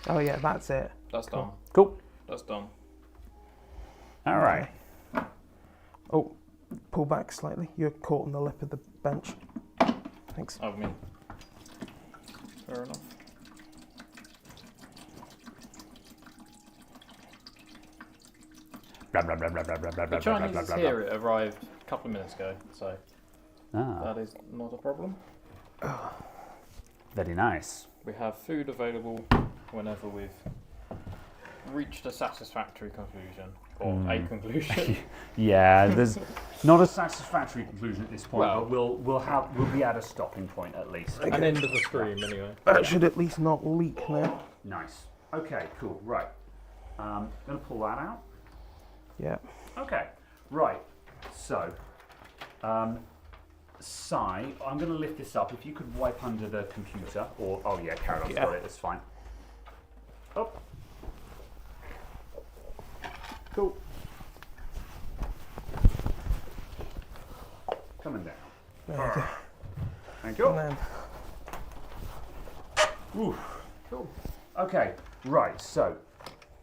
Oh yeah, that's it. That's done. Cool. That's done. All right. Oh, pull back slightly. You're caught on the lip of the bench. Thanks. Oh, me. Fair enough. Blah, blah, blah, blah, blah, blah, blah, The blah, Chinese blah, is blah, here. It arrived a couple of minutes ago, so Ah, that is not a problem. very nice. We have food available whenever we've reached a satisfactory conclusion, or a conclusion. Yeah, there's not a satisfactory conclusion at this point, Well- but we'll be at a stopping point at least. An end of the stream, anyway. That should at least not leak now. Nice. Okay, cool. Right. Gonna pull that out. Yeah. Okay. Right. So, Sai, I'm gonna lift this up. If you could wipe under the computer, or oh yeah, Carol's got it. That's fine. Up. Cool. Coming down. There you go. Thank you. And then Ooh. Cool. Okay. Right, so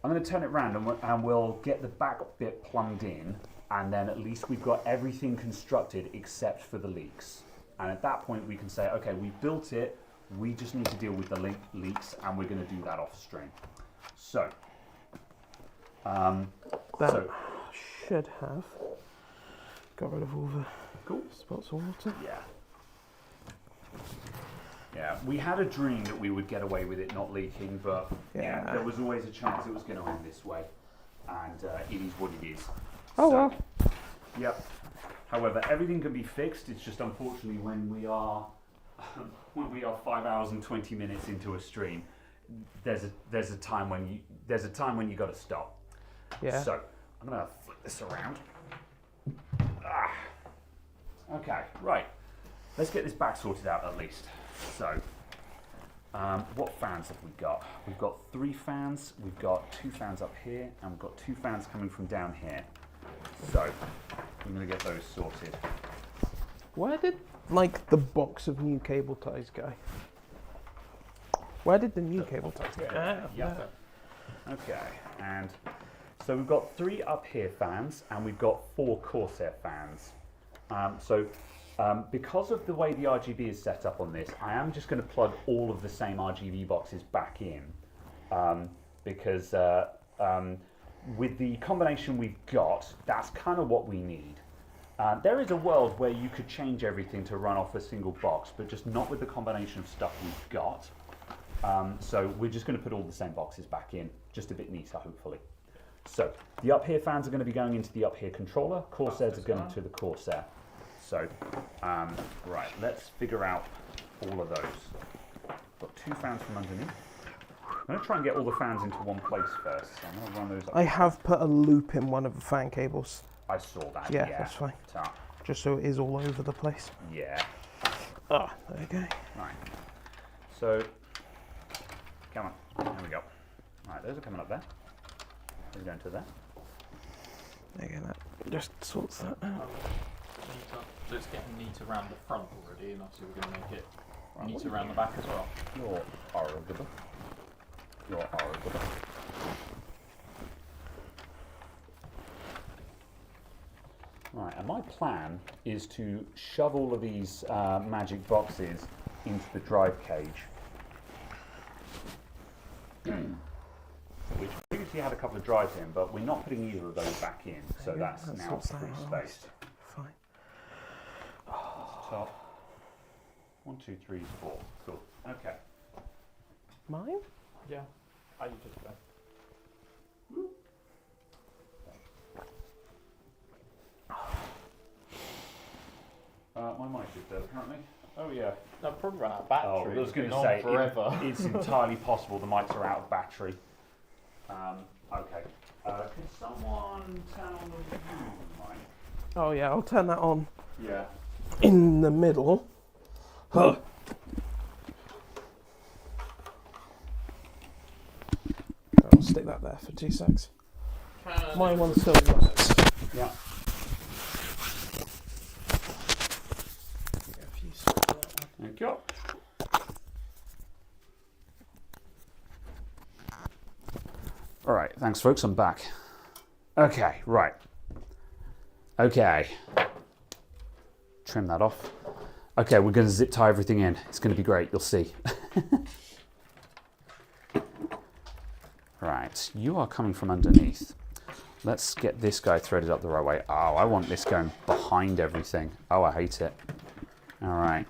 I'm going to turn it around and we'll get the back bit plumbed in, and then at least we've got everything constructed except for the leaks. And at that point we can say, okay, we built it, we just need to deal with the leaks, and we're going to do that off stream. So, That should have got rid of all the cool spots of water. Yeah. Yeah, we had a dream that we would get away with it not leaking, but yeah, there was always a chance it was going to end this way, and it is what it is. Oh well. Yep. However, everything can be fixed. It's just unfortunately when we are 5 hours and 20 minutes into a stream, there's a time when you got to stop. Yeah. So I'm gonna flip this around. Okay, right. Let's get this back sorted out at least. So, what fans have we got? We've got 3 fans, we've got 2 fans up here, and we've got 2 fans coming from down here. So, I'm going to get those sorted. Where did, like, the box of new cable ties go? Where did the new cable ties go? Yep. Okay, and so we've got 3 up here fans, and we've got 4 Corsair fans. Because of the way the RGB is set up on this, I am just going to plug all of the same RGB boxes back in, because with the combination we've got, that's kind of what we need. There is a world where you could change everything to run off a single box, but just not with the combination of stuff we've got. So we're just going to put all the same boxes back in, just a bit neater, hopefully. So the up here fans are going to be going into the up here controller, Corsairs are going to the Corsair. So, right, let's figure out all of those. Got 2 fans from underneath. I'm going to try and get all the fans into one place first. So I'm going to run those up. I have put a loop in one of the fan cables. I saw that. Yeah, that's fine. Just so it is all over the place. Yeah. Ah, there you go. Right. So, come on. There we go. Right, those are coming up there. Those are going to there. There you go. That just sorts that out. So it's getting neat around the front already, and obviously we're going to make it neat around the back as well. You're horrible. You're horrible. Right, and my plan is to shove all of these magic boxes into the drive cage. Which previously had a couple of drives in, but we're not putting either of those back in, so that's now free space. Fine. Top. 1, 2, 3, 4. Cool. Okay. Mine? Yeah. I just go. My mic is dead apparently. Oh yeah. No, probably run out of battery. Oh, I was going to say, it's entirely possible the mics are out of battery. Okay. Can someone turn on the mic? Oh yeah, I'll turn that on. Yeah. In the middle. Huh. I'll stick that there for 2 secs. My one still works. Yeah. Thank you. All right, thanks folks, I'm back. Okay, right. Okay. Trim that off. Okay, we're going to zip tie everything in. It's going to be great, you'll see. Right, you are coming from underneath. Let's get this guy threaded up the right way. Oh, I want this going behind everything. Oh, I hate it. All right.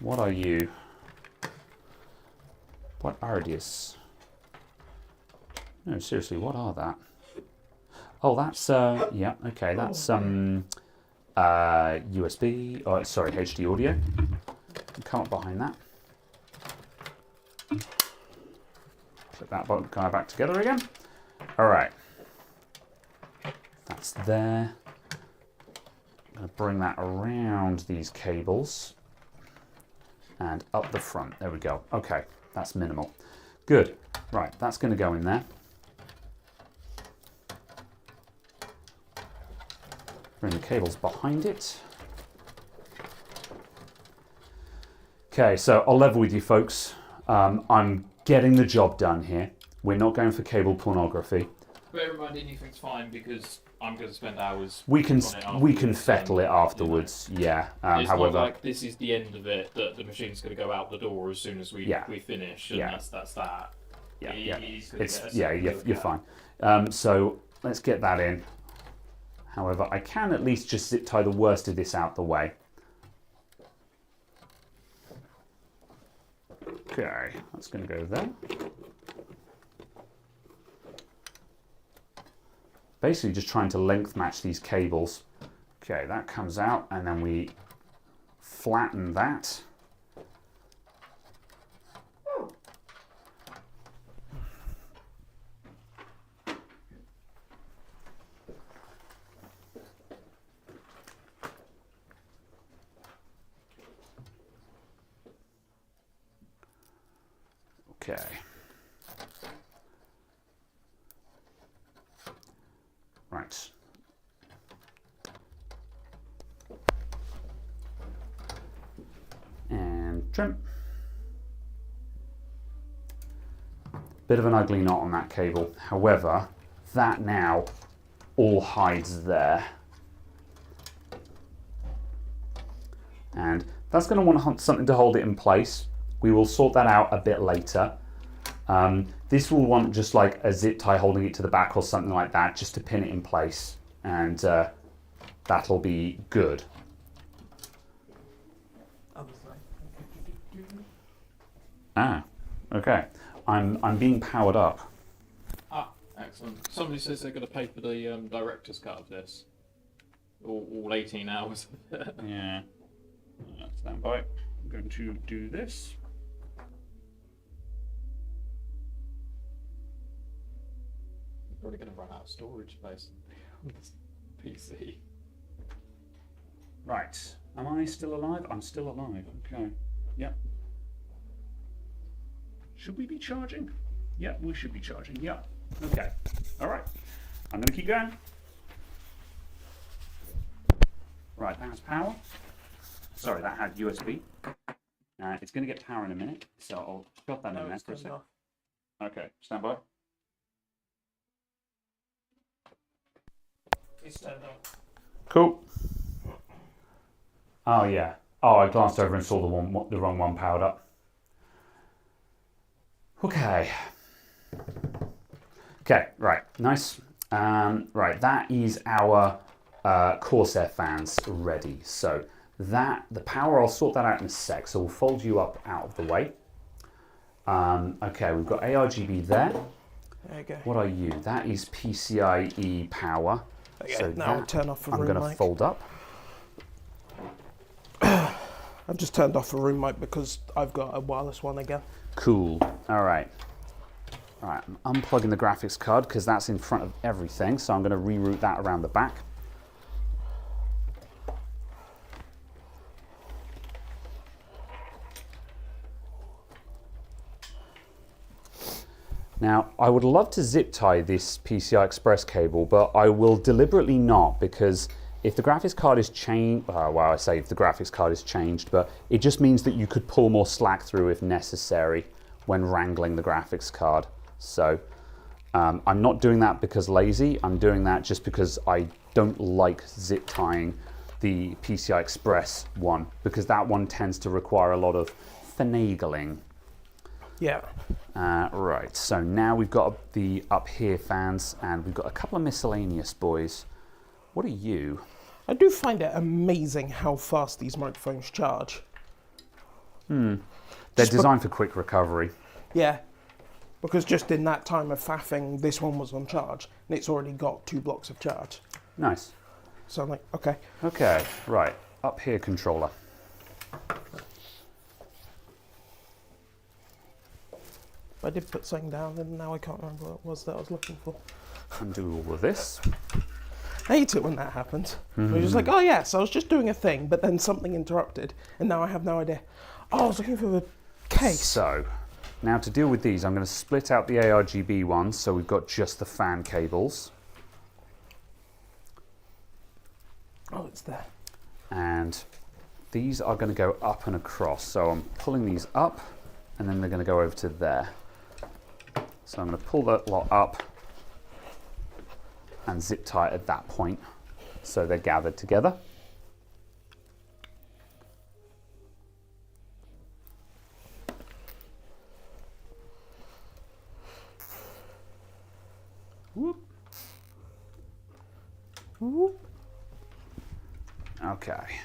What are you? What are these? No, seriously, what are that? Oh, that's, yeah, okay, that's USB, oh, sorry, HD audio. Come up behind that. Put that guy back together again. All right. That's there. I'm going to bring that around these cables and up the front. There we go. Okay, that's minimal. Good. Right, that's going to go in there. Bring the cables behind it. Okay, so I'll level with you folks. I'm getting the job done here. We're not going for cable pornography. Bear in mind, anything's fine because I'm going to spend hours. We can afterwards, fettle it afterwards. You know, yeah. It's However, not like this is the end of it. That the machine's going to go out the door as soon as we finish, and that's that. Yeah, Yeah, you're fine. So let's get that in. However, I can at least just zip tie the worst of this out the way. Okay, that's going to go there. Basically just trying to length match these cables. Okay, that comes out, and then we flatten that. Okay. Right. And trim. Bit of an ugly knot on that cable. However, that now all hides there. And that's going to want something to hold it in place. We will sort that out a bit later. This will want just like a zip tie holding it to the back or something like that, just to pin it in place, and that'll be good. Ah, okay. I'm being powered up. Ah, excellent. Somebody says they're going to pay for the director's cut of this. All 18 hours. Yeah. Stand by. I'm going to do this. Probably going to run out of storage space on this PC. Right. Am I still alive? I'm still alive. Okay. Yep. Should we be charging? Yep, we should be charging. Yep. Okay. All right. I'm going to keep going. Right, that has power. Sorry, that had USB. It's going to get power in a minute, so I'll shut that in there for a second. Okay, stand by. It's turned off. Cool. Oh yeah. Oh, I glanced over and saw the wrong one powered up. Okay. Okay, right, nice. Right, that is our Corsair fans ready. So the power, I'll sort that out in a sec. So we'll fold you up out of the way. Okay, we've got ARGB there. There you go. What are you? That is PCIe power. Okay, so now I'll turn off the room mic. I'm going to fold up. I've just turned off the room mic because I've got a wireless one again. Cool. All right. All right, I'm unplugging the graphics card because that's in front of everything. So I'm going to reroute that around the back. Now, I would love to zip tie this PCI Express cable, but I will deliberately not, because if the graphics card is changed, well, I say if the graphics card is changed, but it just means that you could pull more slack through if necessary when wrangling the graphics card. So I'm not doing that because lazy, I'm doing that just because I don't like zip tying the PCI Express one, because that one tends to require a lot of finagling. Yeah. Right, so now we've got the up here fans, and we've got a couple of miscellaneous boys. What are you? I do find it amazing how fast these microphones charge. They're designed for quick recovery. Yeah, because just in that time of faffing, this one was on charge, and it's already got 2 blocks of charge. Nice. So I'm like, okay. Okay, right, up here controller. I did put something down, and now I can't remember what it was that I was looking for. Undo all of this. I hate it when that happens. You're just like, oh yes, I was just doing a thing, but then something interrupted, and now I have no idea. Oh, I was looking for the case. So, now to deal with these, I'm going to split out the ARGB ones, so we've got just the fan cables. Oh, it's there. And these are going to go up and across. So I'm pulling these up. and then they're going to go over to there. So I'm going to pull that lot up and zip tie it at that point so they're gathered together. Whoop. Whoop. Okay.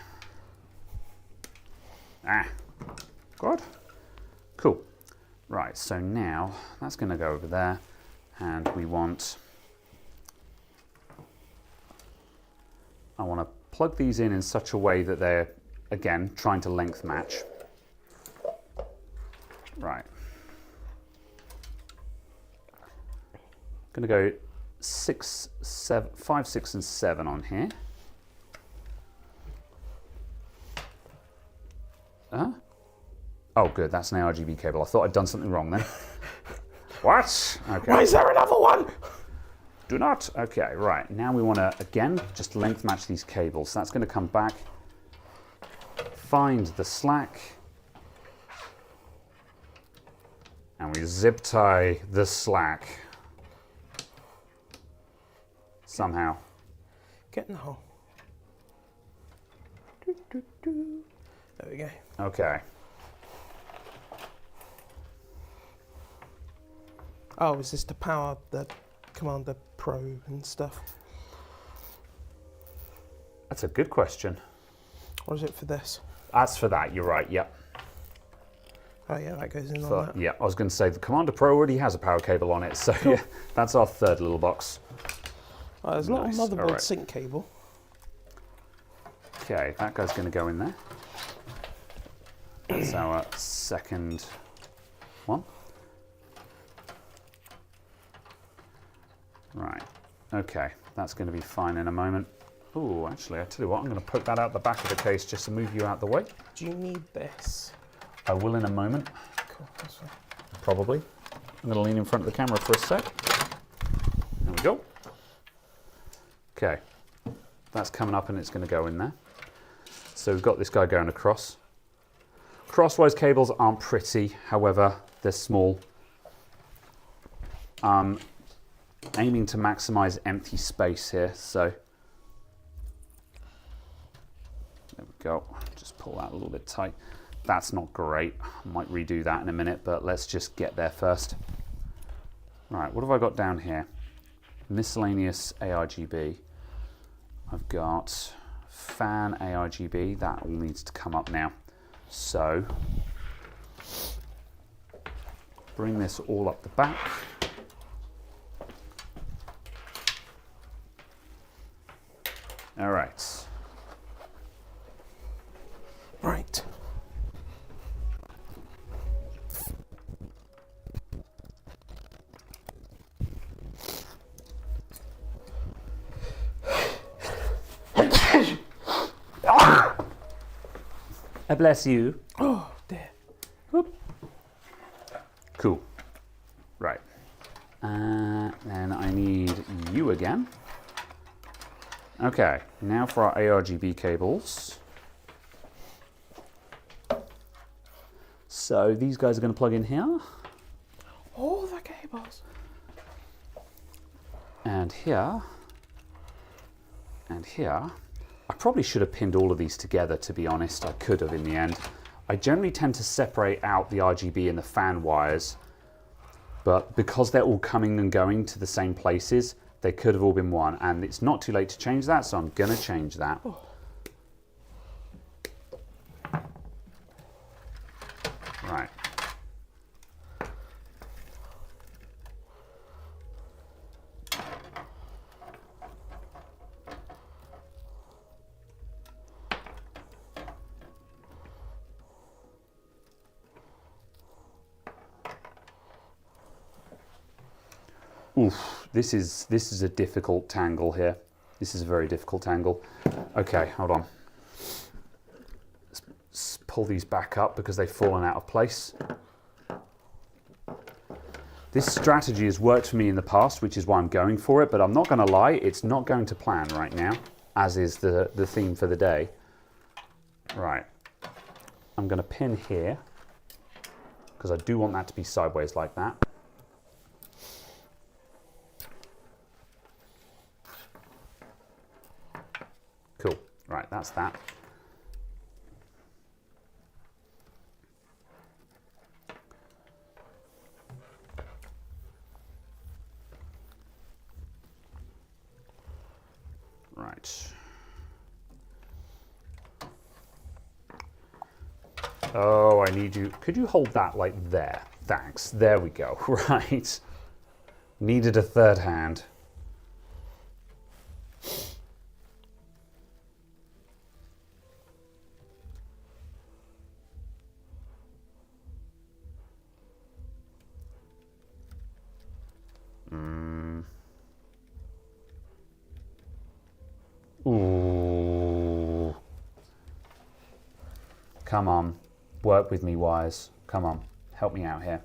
Good. Cool. Right, so now that's going to go over there, and I want to plug these in such a way that they're, again, trying to length match. Right. Going to go 5, 6, and 7 on here. Oh, good. That's an RGB cable. I thought I'd done something wrong then. What? Okay. Why is there another one? Do not. Okay, right. Now we want to, again, just length match these cables. So that's going to come back, find the slack, and we zip tie the slack. Somehow. Get in the hole. There we go. Okay. Oh, is this to power the Commander Pro and stuff? That's a good question. Or is it for this? That's for that, you're right, yep. Oh yeah, that goes in For, on that. yeah, I was going to say the Commander Pro already has a power cable on it, so yeah, that's our third little box. Oh, there's a little Nice, motherboard alright. sync cable. Okay, that guy's going to go in there. That's our second one. Right, okay, that's going to be fine in a moment. Oh, actually, I tell you what, I'm going to poke that out the back of the case just to move you out the way. Do you need this? I will in a moment, Cool, that's fine. probably. I'm going to lean in front of the camera for a sec. There we go. Okay, that's coming up and it's going to go in there. So we've got this guy going across. Crosswise cables aren't pretty, however, they're small. Aiming to maximize empty space here, so there we go. Just pull that a little bit tight. That's not great. I might redo that in a minute, but let's just get there first. Right, what have I got down here? Miscellaneous ARGB. I've got fan ARGB. That all needs to come up now. So bring this all up the back. All right. Right. I bless you. Oh dear. Whoop. Cool. Right. Then I need you again. Okay, now for our ARGB cables. So these guys are going to plug in here. All the cables. And here. And here. I probably should have pinned all of these together, to be honest. I could have in the end. I generally tend to separate out the RGB and the fan wires, but because they're all coming and going to the same places, they could have all been one, and it's not too late to change that, so I'm gonna change that. Oh. Right. Oof, this is a difficult tangle here. This is a very difficult angle. Okay, hold on. Let's pull these back up because they've fallen out of place. This strategy has worked for me in the past, which is why I'm going for it, but I'm not going to lie, it's not going to plan right now, as is the theme for the day. Right. I'm going to pin here, because I do want that to be sideways like that. Cool. Right, that's that. Right. Oh, I need you. Could you hold that like there? Thanks. There we go. Right. Needed a third hand. Ooh. Come on. Work with me, wires. Come on. Help me out here.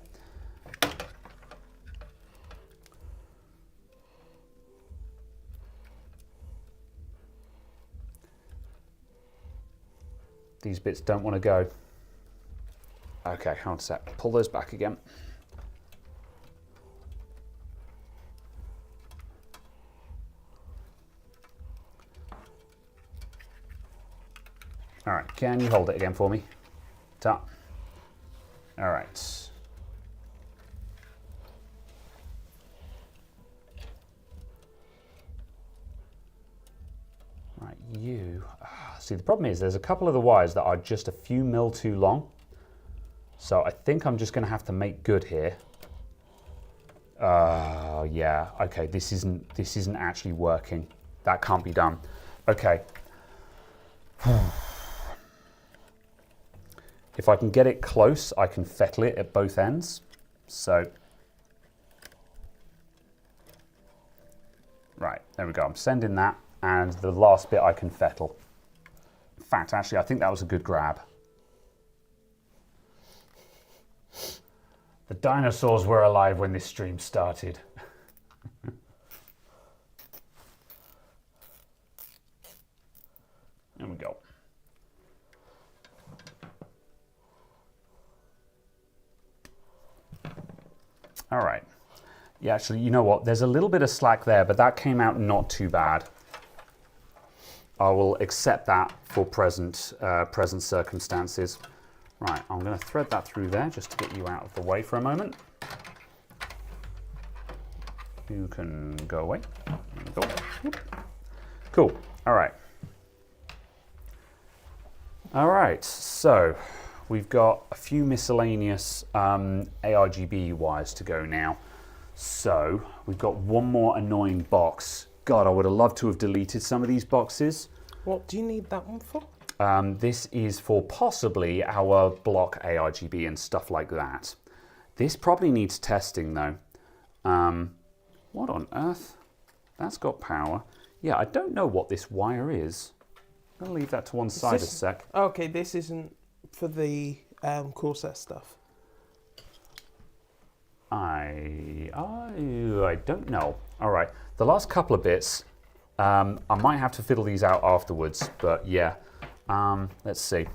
These bits don't want to go. Okay, hold on a sec. Pull those back again. All right, can you hold it again for me? Top. All right. Right, you. See, the problem is there's a couple of the wires that are just a few mil too long. So I think I'm just going to have to make good here. Yeah. Okay, this isn't actually working. That can't be done. Okay. If I can get it close, I can fettle it at both ends. So, right, there we go. I'm sending that, and the last bit I can fettle. In fact, actually, I think that was a good grab. The dinosaurs were alive when this stream started. There we go. All right. Yeah, actually, you know what? There's a little bit of slack there, but that came out not too bad. I will accept that for present circumstances. Right, I'm going to thread that through there just to get you out of the way for a moment. You can go away. There we go. Cool. All right. All right, so we've got a few miscellaneous ARGB wires to go now. So we've got one more annoying box. God, I would have loved to have deleted some of these boxes. What do you need that one for? This is for possibly our block ARGB and stuff like that. This probably needs testing though. What on earth? That's got power. Yeah, I don't know what this wire is. I'm going to leave that to one side a sec. Okay, this isn't for the Corsair stuff. I don't know. All right, the last couple of bits, I might have to fiddle these out afterwards, but yeah. Let's see.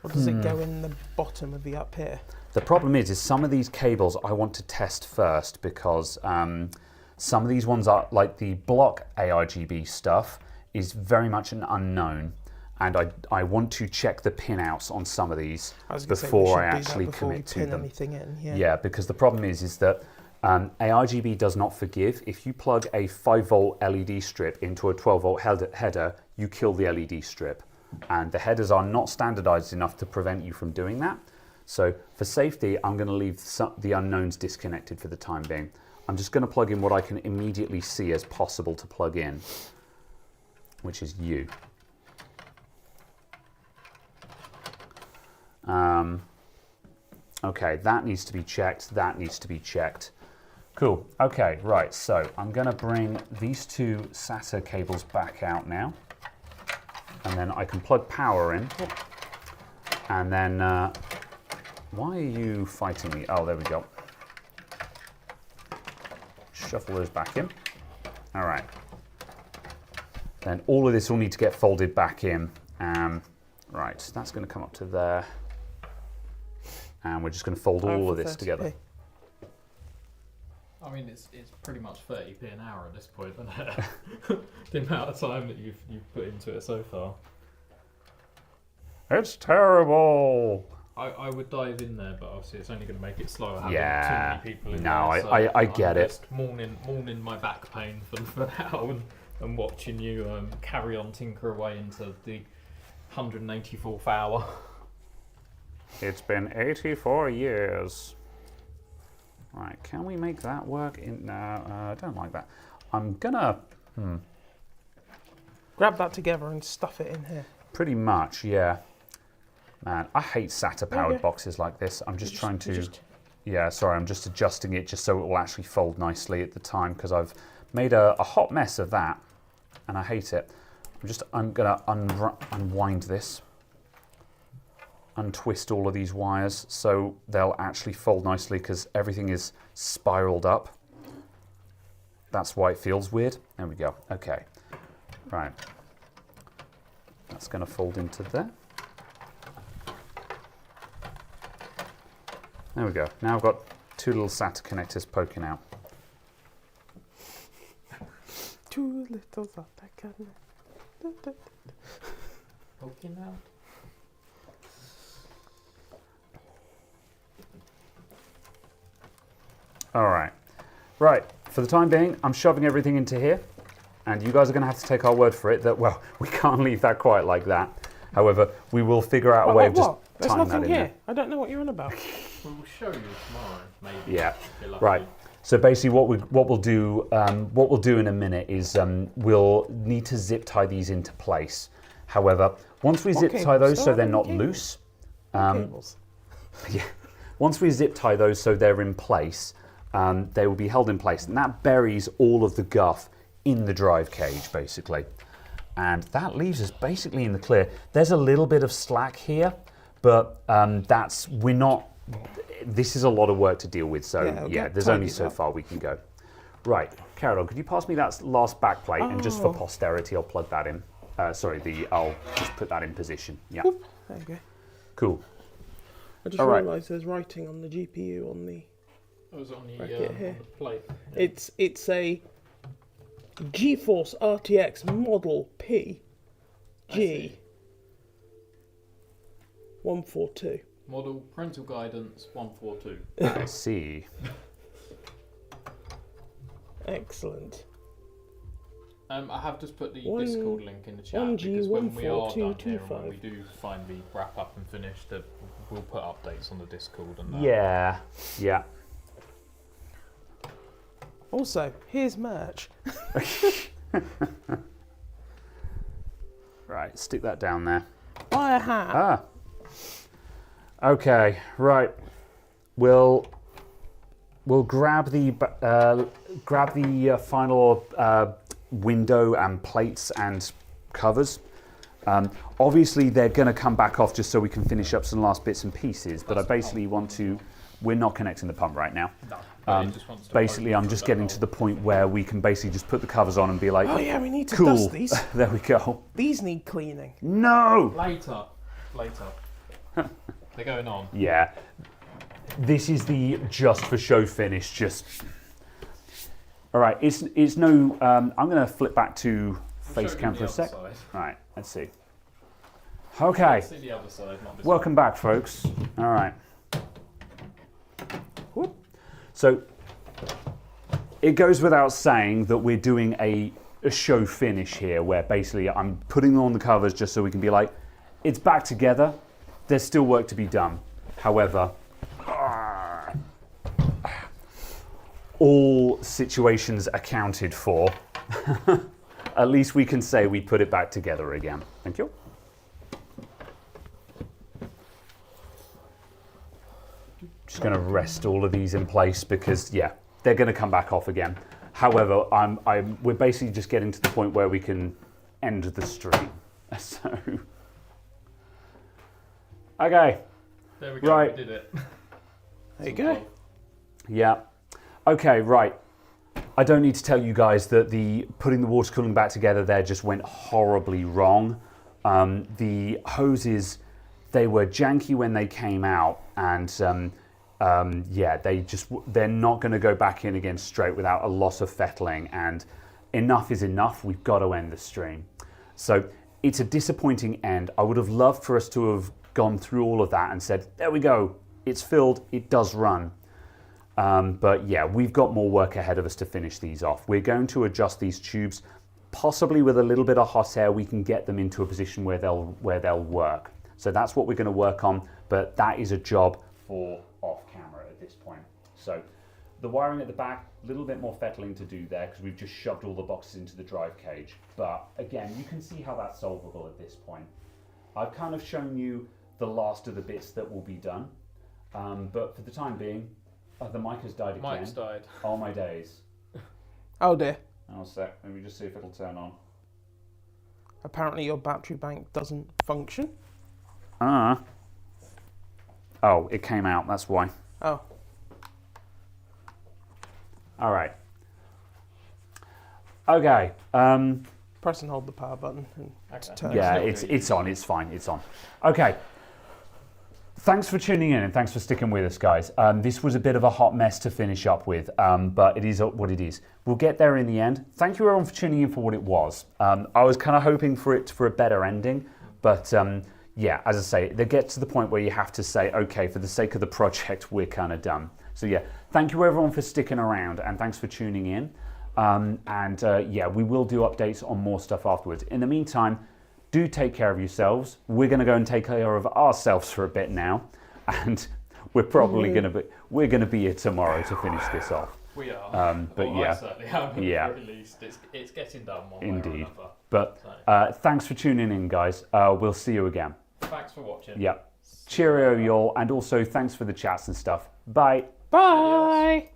Or does it go in the bottom of the up here? The problem is some of these cables I want to test first because some of these ones are like the block ARGB stuff is very much an unknown, and I want to check the pinouts on some of these before I actually commit to them. Anything in, yeah. Yeah, because the problem is that ARGB does not forgive. If you plug a 5-volt LED strip into a 12-volt header, you kill the LED strip, and the headers are not standardized enough to prevent you from doing that. So for safety, I'm going to leave the unknowns disconnected for the time being. I'm just going to plug in what I can immediately see as possible to plug in, which is you. Okay, that needs to be checked. That needs to be checked. Cool. Okay, right. So I'm going to bring these two SATA cables back out now, and then I can plug power in. And then, why are you fighting me? Oh, there we go. Shuffle those back in. All right. Then all of this will need to get folded back in. Right, that's going to come up to there. And we're just going to fold all of this together. I mean, it's pretty much 30p an hour at this point, isn't it? The amount of time that you've put into it so far. It's terrible. I would dive in there, but obviously it's only going to make it slower having too many people in no, there. So I get I'm it. just mourning my back pain for now and watching you carry on tinker away into the 184th hour. It's been 84 years. Right, can we make that work? No, I don't like that. I'm gonna... Grab that together and stuff it in here. Pretty much, yeah. Man, I hate SATA-powered boxes like this. I'm just trying to... Yeah, sorry, I'm just adjusting it just so it will actually fold nicely at the time because I've made a hot mess of that and I hate it. I'm gonna unwind this, untwist all of these wires so they'll actually fold nicely because everything is spiraled up. That's why it feels weird. There we go. Okay. Right. That's gonna fold into there. There we go. Now I've got two little SATA connectors poking out. Two little SATA connectors. Poking out? All right. Right. For the time being, I'm shoving everything into here. And you guys are going to have to take our word for it that, well, we can't leave that quite like that. However, we will figure out a way of just tying that in there. I don't know what you're on about. We'll show you tomorrow, maybe. Yeah. Right. So basically, what we'll do in a minute is we'll need to zip tie these into place. However, once we zip tie those so they're not loose, yeah. Once we zip tie those so they're in place, they will be held in place, and that buries all of the guff in the drive cage, basically. And that leaves us basically in the clear. There's a little bit of slack here, but this is a lot of work to deal with, so yeah, there's only so far we can go. Right, Carol, could you pass me that last back plate, and just for posterity, I'll plug that in. I'll just put that in position. Yeah. Oop, there you go. Cool. I just realised there's writing on the GPU on the bracket here. On the plate. Yeah. It's a GeForce RTX Model P G142. Model parental guidance 142. I see. Excellent. I have just put the Discord link in the chat because when we are done here and when we do finally wrap up and finish, we'll put updates on the Discord and that. Yeah, yeah. Also, here's merch. Right, stick that down there. Buy a hat. Ah. Okay, right. We'll grab the final window and plates and covers. Obviously, they're going to come back off just so we can finish up some last bits and pieces. But I basically want to. We're not connecting the pump right now. No. Basically, I'm just getting to the point where we can basically just put the covers on and be like, oh yeah, we need to cool. dust these. There we go. These need cleaning. No. Later. They're going on. Yeah. This is the just for show finish. Just. All right. It's no. I'm going to flip back to face cam for a sec. Side. Right. Let's see. Okay. See the other side, not this Welcome back, folks. All right. Whoop. So it goes without saying that we're doing a show finish here, where basically I'm putting on the covers just so we can be like, it's back together. There's still work to be done. However, all situations accounted for. At least we can say we put it back together again. Thank you. Just going to rest all of these in place because, yeah, they're going to come back off again. However, we're basically just getting to the point where we can end the stream. So, okay. There we go. Right. We did it. There you go. Yeah. Okay, right. I don't need to tell you guys that putting the water cooling back together there just went horribly wrong. The hoses they were janky when they came out, and yeah, they're not going to go back in again straight without a lot of fettling, and enough is enough. We've got to end the stream. So it's a disappointing end. I would have loved for us to have gone through all of that and said, there we go, it's filled, it does run. But yeah, we've got more work ahead of us to finish these off. We're going to adjust these tubes, possibly with a little bit of hot air, we can get them into a position where they'll work. So that's what we're going to work on, but that is a job for off camera at this point. So the wiring at the back, a little bit more fettling to do there because we've just shoved all the boxes into the drive cage. But again, you can see how that's solvable at this point. I've kind of shown you the last of the bits that will be done, but for the time being, the mic has died again. Mic's died. Oh my days. Oh dear. Hang on a sec, let me just see if it'll turn on. Apparently your battery bank doesn't function. Oh, it came out, that's why. Oh. All right. Okay. Press and hold the power button and turn. Yeah, it's on, it's fine, it's on. Okay. Thanks for tuning in and thanks for sticking with us, guys. This was a bit of a hot mess to finish up with, but it is what it is. We'll get there in the end. Thank you everyone for tuning in for what it was. I was kind of hoping for a better ending, but yeah, as I say, they get to the point where you have to say, okay, for the sake of the project, we're kind of done. So yeah, thank you everyone for sticking around and thanks for tuning in. Yeah, we will do updates on more stuff afterwards. In the meantime, do take care of yourselves. We're going to go and take care of ourselves for a bit now, and we're probably going to be here tomorrow to finish this off. We are. But well, yeah, I certainly am, yeah. At least it's getting done one Indeed. way or another. But thanks for tuning in, guys. We'll see you again. Thanks for watching. Yeah. Cheerio, y'all, and also thanks for the chats and stuff. Bye. Bye. Adios.